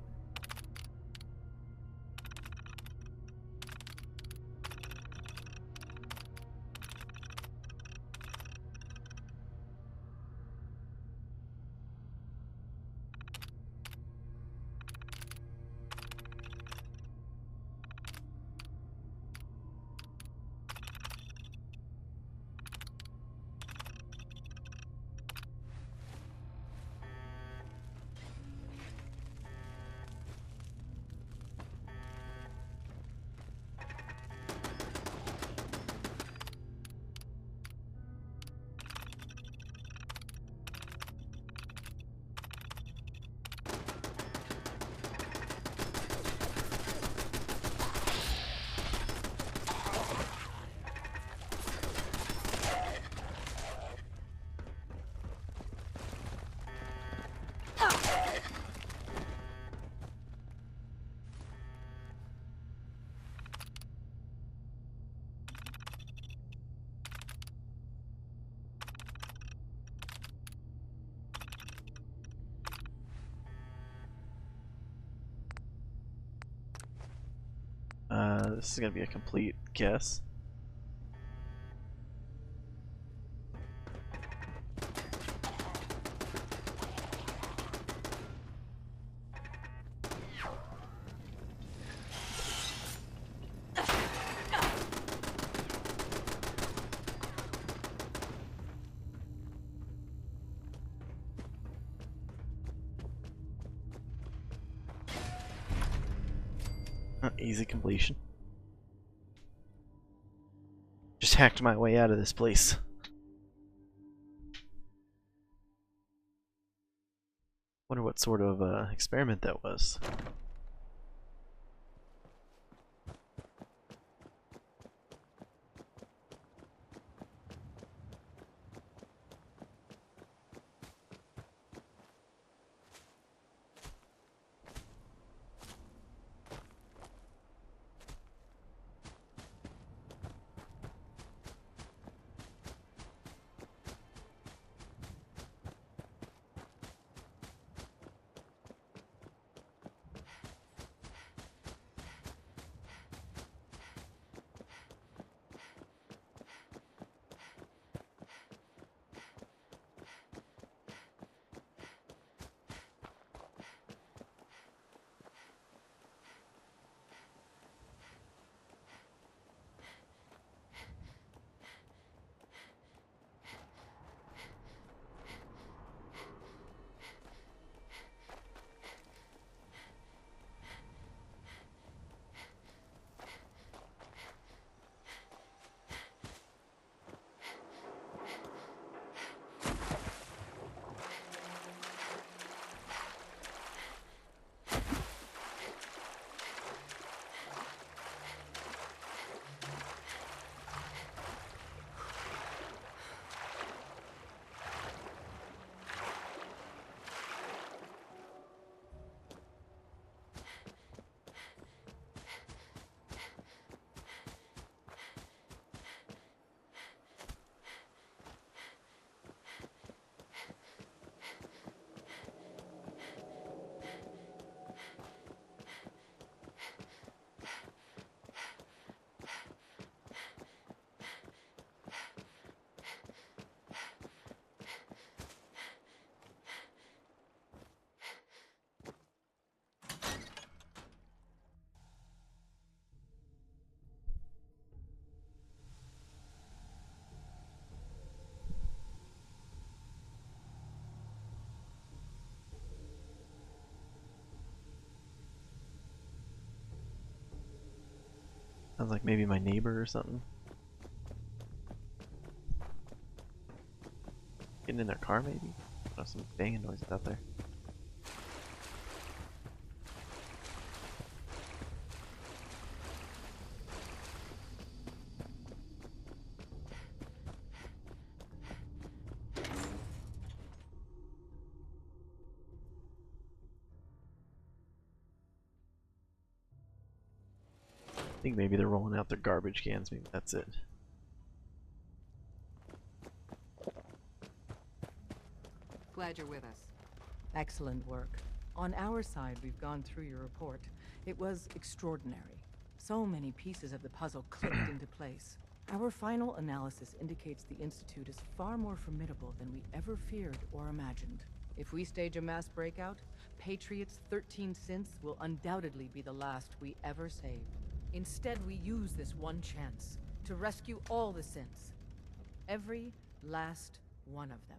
This is gonna be a complete guess. Easy completion. Just hacked my way out of this place. Wonder what sort of experiment that was. Sounds like maybe my neighbor or something. Getting in their car, maybe? Oh, some banging noises out there. I think maybe they're rolling out their garbage cans. Maybe that's it. Glad you're with us. Excellent work. On our side, we've gone through your report. It was extraordinary. So many pieces of the puzzle clicked into place. Our final analysis indicates the Institute is far more formidable than we ever feared or imagined. If we stage a mass breakout, Patriot's 13 synths will undoubtedly be the last we ever save. Instead, we use this one chance to rescue all the synths. Every last one of them.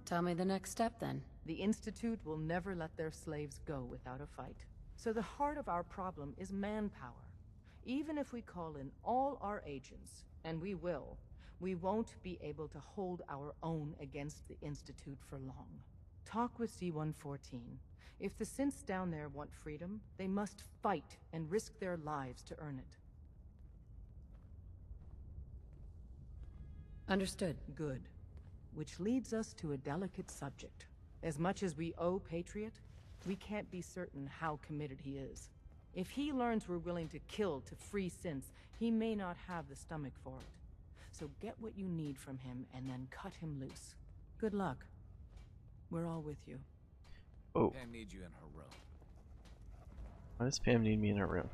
Tell me the next step, then. The Institute will never let their slaves go without a fight. So the heart of our problem is manpower. Even if we call in all our agents, and we will, we won't be able to hold our own against the Institute for long. Talk with C-114. If the synths down there want freedom, they must fight and risk their lives to earn it. Understood. Good. Which leads us to a delicate subject. As much as we owe Patriot, we can't be certain how committed he is. If he learns we're willing to kill to free synths, he may not have the stomach for it. So get what you need from him and then cut him loose. Good luck. We're all with you. Oh. Pam needs you in her room. Why does Pam need me in her room?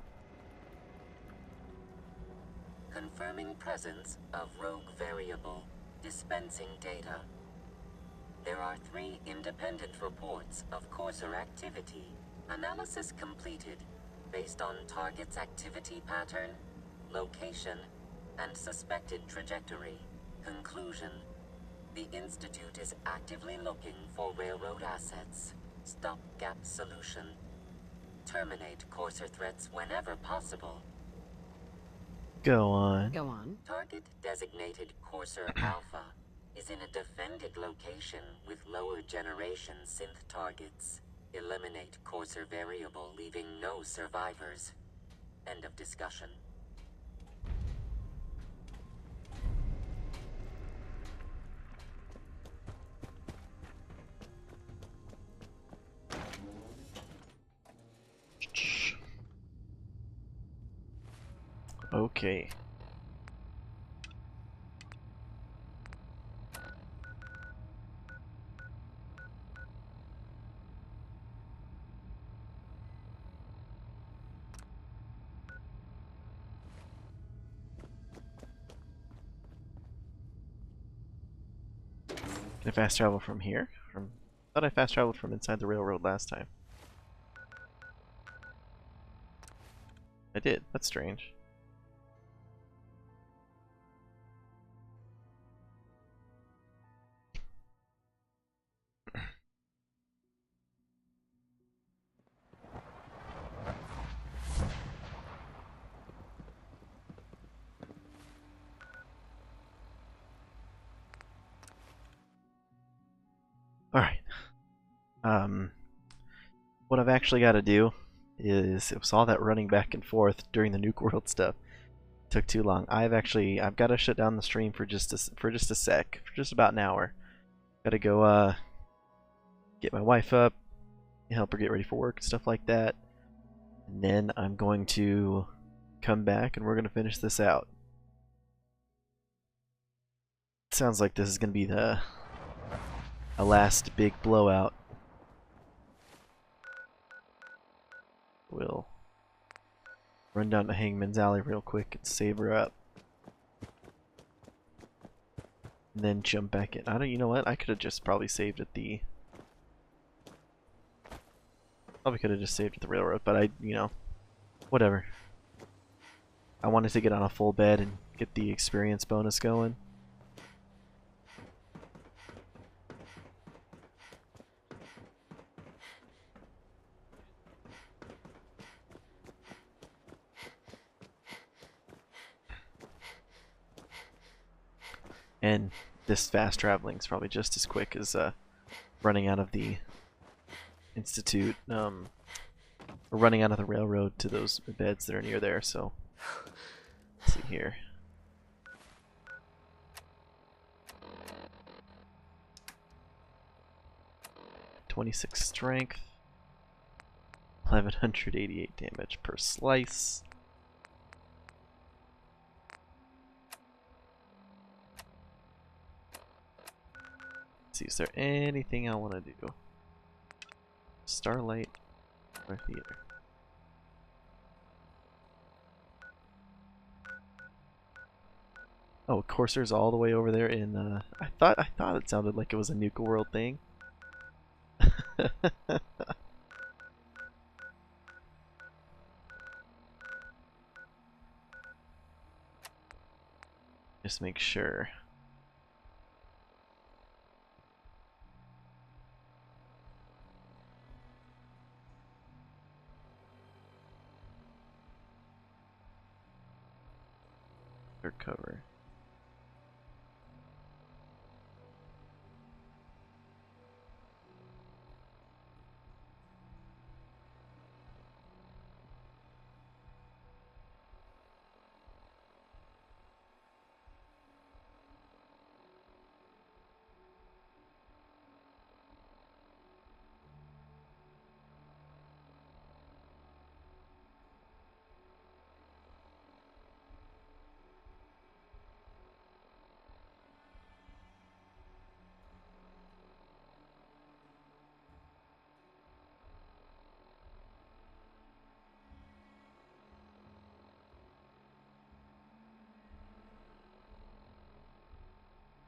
Confirming presence of rogue variable. Dispensing data. There are 3 independent reports of Courser activity. Analysis completed based on target's activity pattern, location, and suspected trajectory. Conclusion. The Institute is actively looking for railroad assets. Stopgap solution. Terminate Courser threats whenever possible. Go on. Go on. Target designated Courser Alpha is in a defended location with lower generation synth targets. Eliminate Courser variable, leaving no survivors. End of discussion. Okay. Can I fast travel from here? I thought I fast traveled from inside the railroad last time. I did. That's strange. Alright. What I've actually got to do is, it was all that running back and forth during the Nuka World stuff. It took too long. I've got to shut down the stream for just a sec, for just about an hour. Got to go get my wife up, help her get ready for work and stuff like that. And then I'm going to come back and we're going to finish this out. Sounds like this is going to be a last big blowout. We'll run down to Hangman's Alley real quick and save her up. And then jump back in. You know what? I could have just probably saved at the... Probably could have just saved at the railroad, but whatever. I wanted to get on a full bed and get the experience bonus going. And this fast traveling is probably just as quick as running out of the institute, or running out of the railroad to those beds that are near there. So let's see here. .26 strength, 1188 damage per slice. Let's see, is there anything I want to do? Starlight or theater? Oh, Corsair's all the way over there in I thought it sounded like it was a Nuka World thing. Just make sure. Third cover.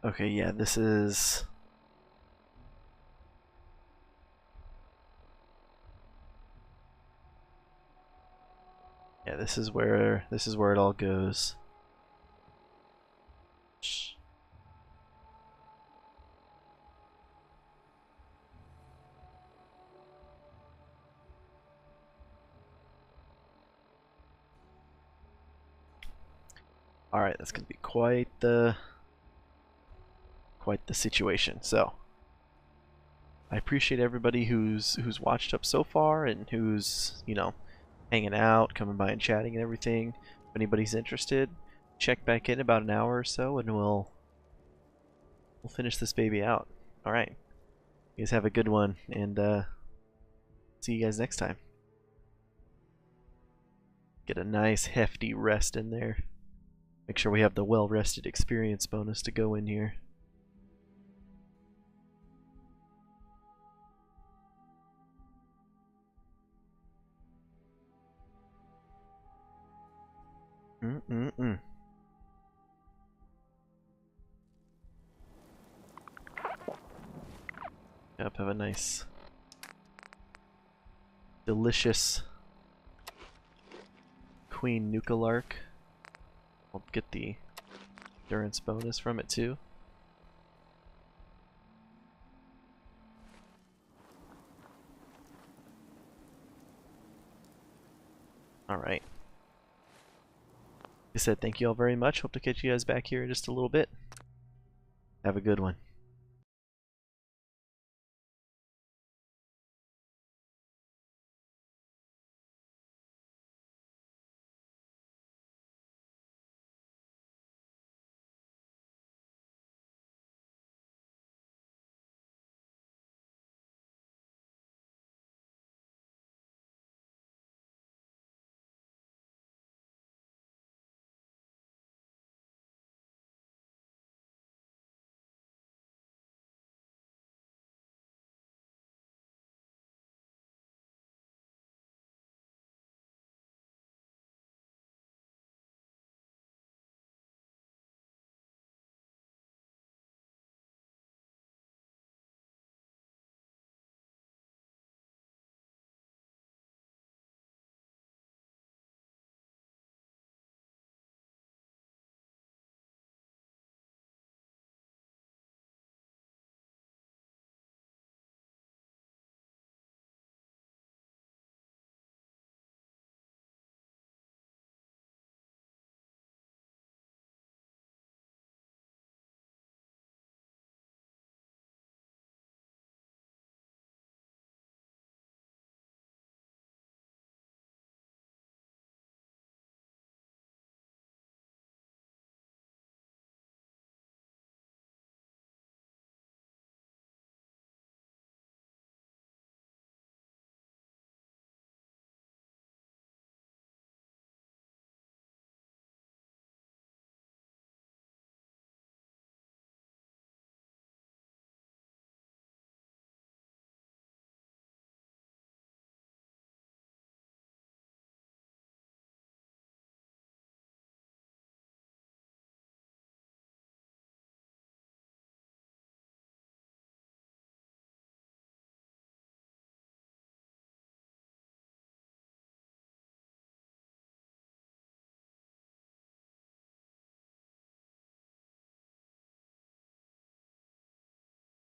Okay, yeah, this is... Yeah, this is where it all goes. Alright, that's gonna be quite the situation. So I appreciate everybody who's watched up so far and who's, you know, hanging out, coming by and chatting and everything. If anybody's interested, check back in about an hour or so and we'll finish this baby out. Alright. You guys have a good one, and see you guys next time. Get a nice hefty rest in there. Make sure we have the well-rested experience bonus to go in here. Yep, have a nice, delicious Queen Nuka Lark. I'll get the endurance bonus from it too. Alright. Like I said, thank you all very much. Hope to catch you guys back here in just a little bit. Have a good one.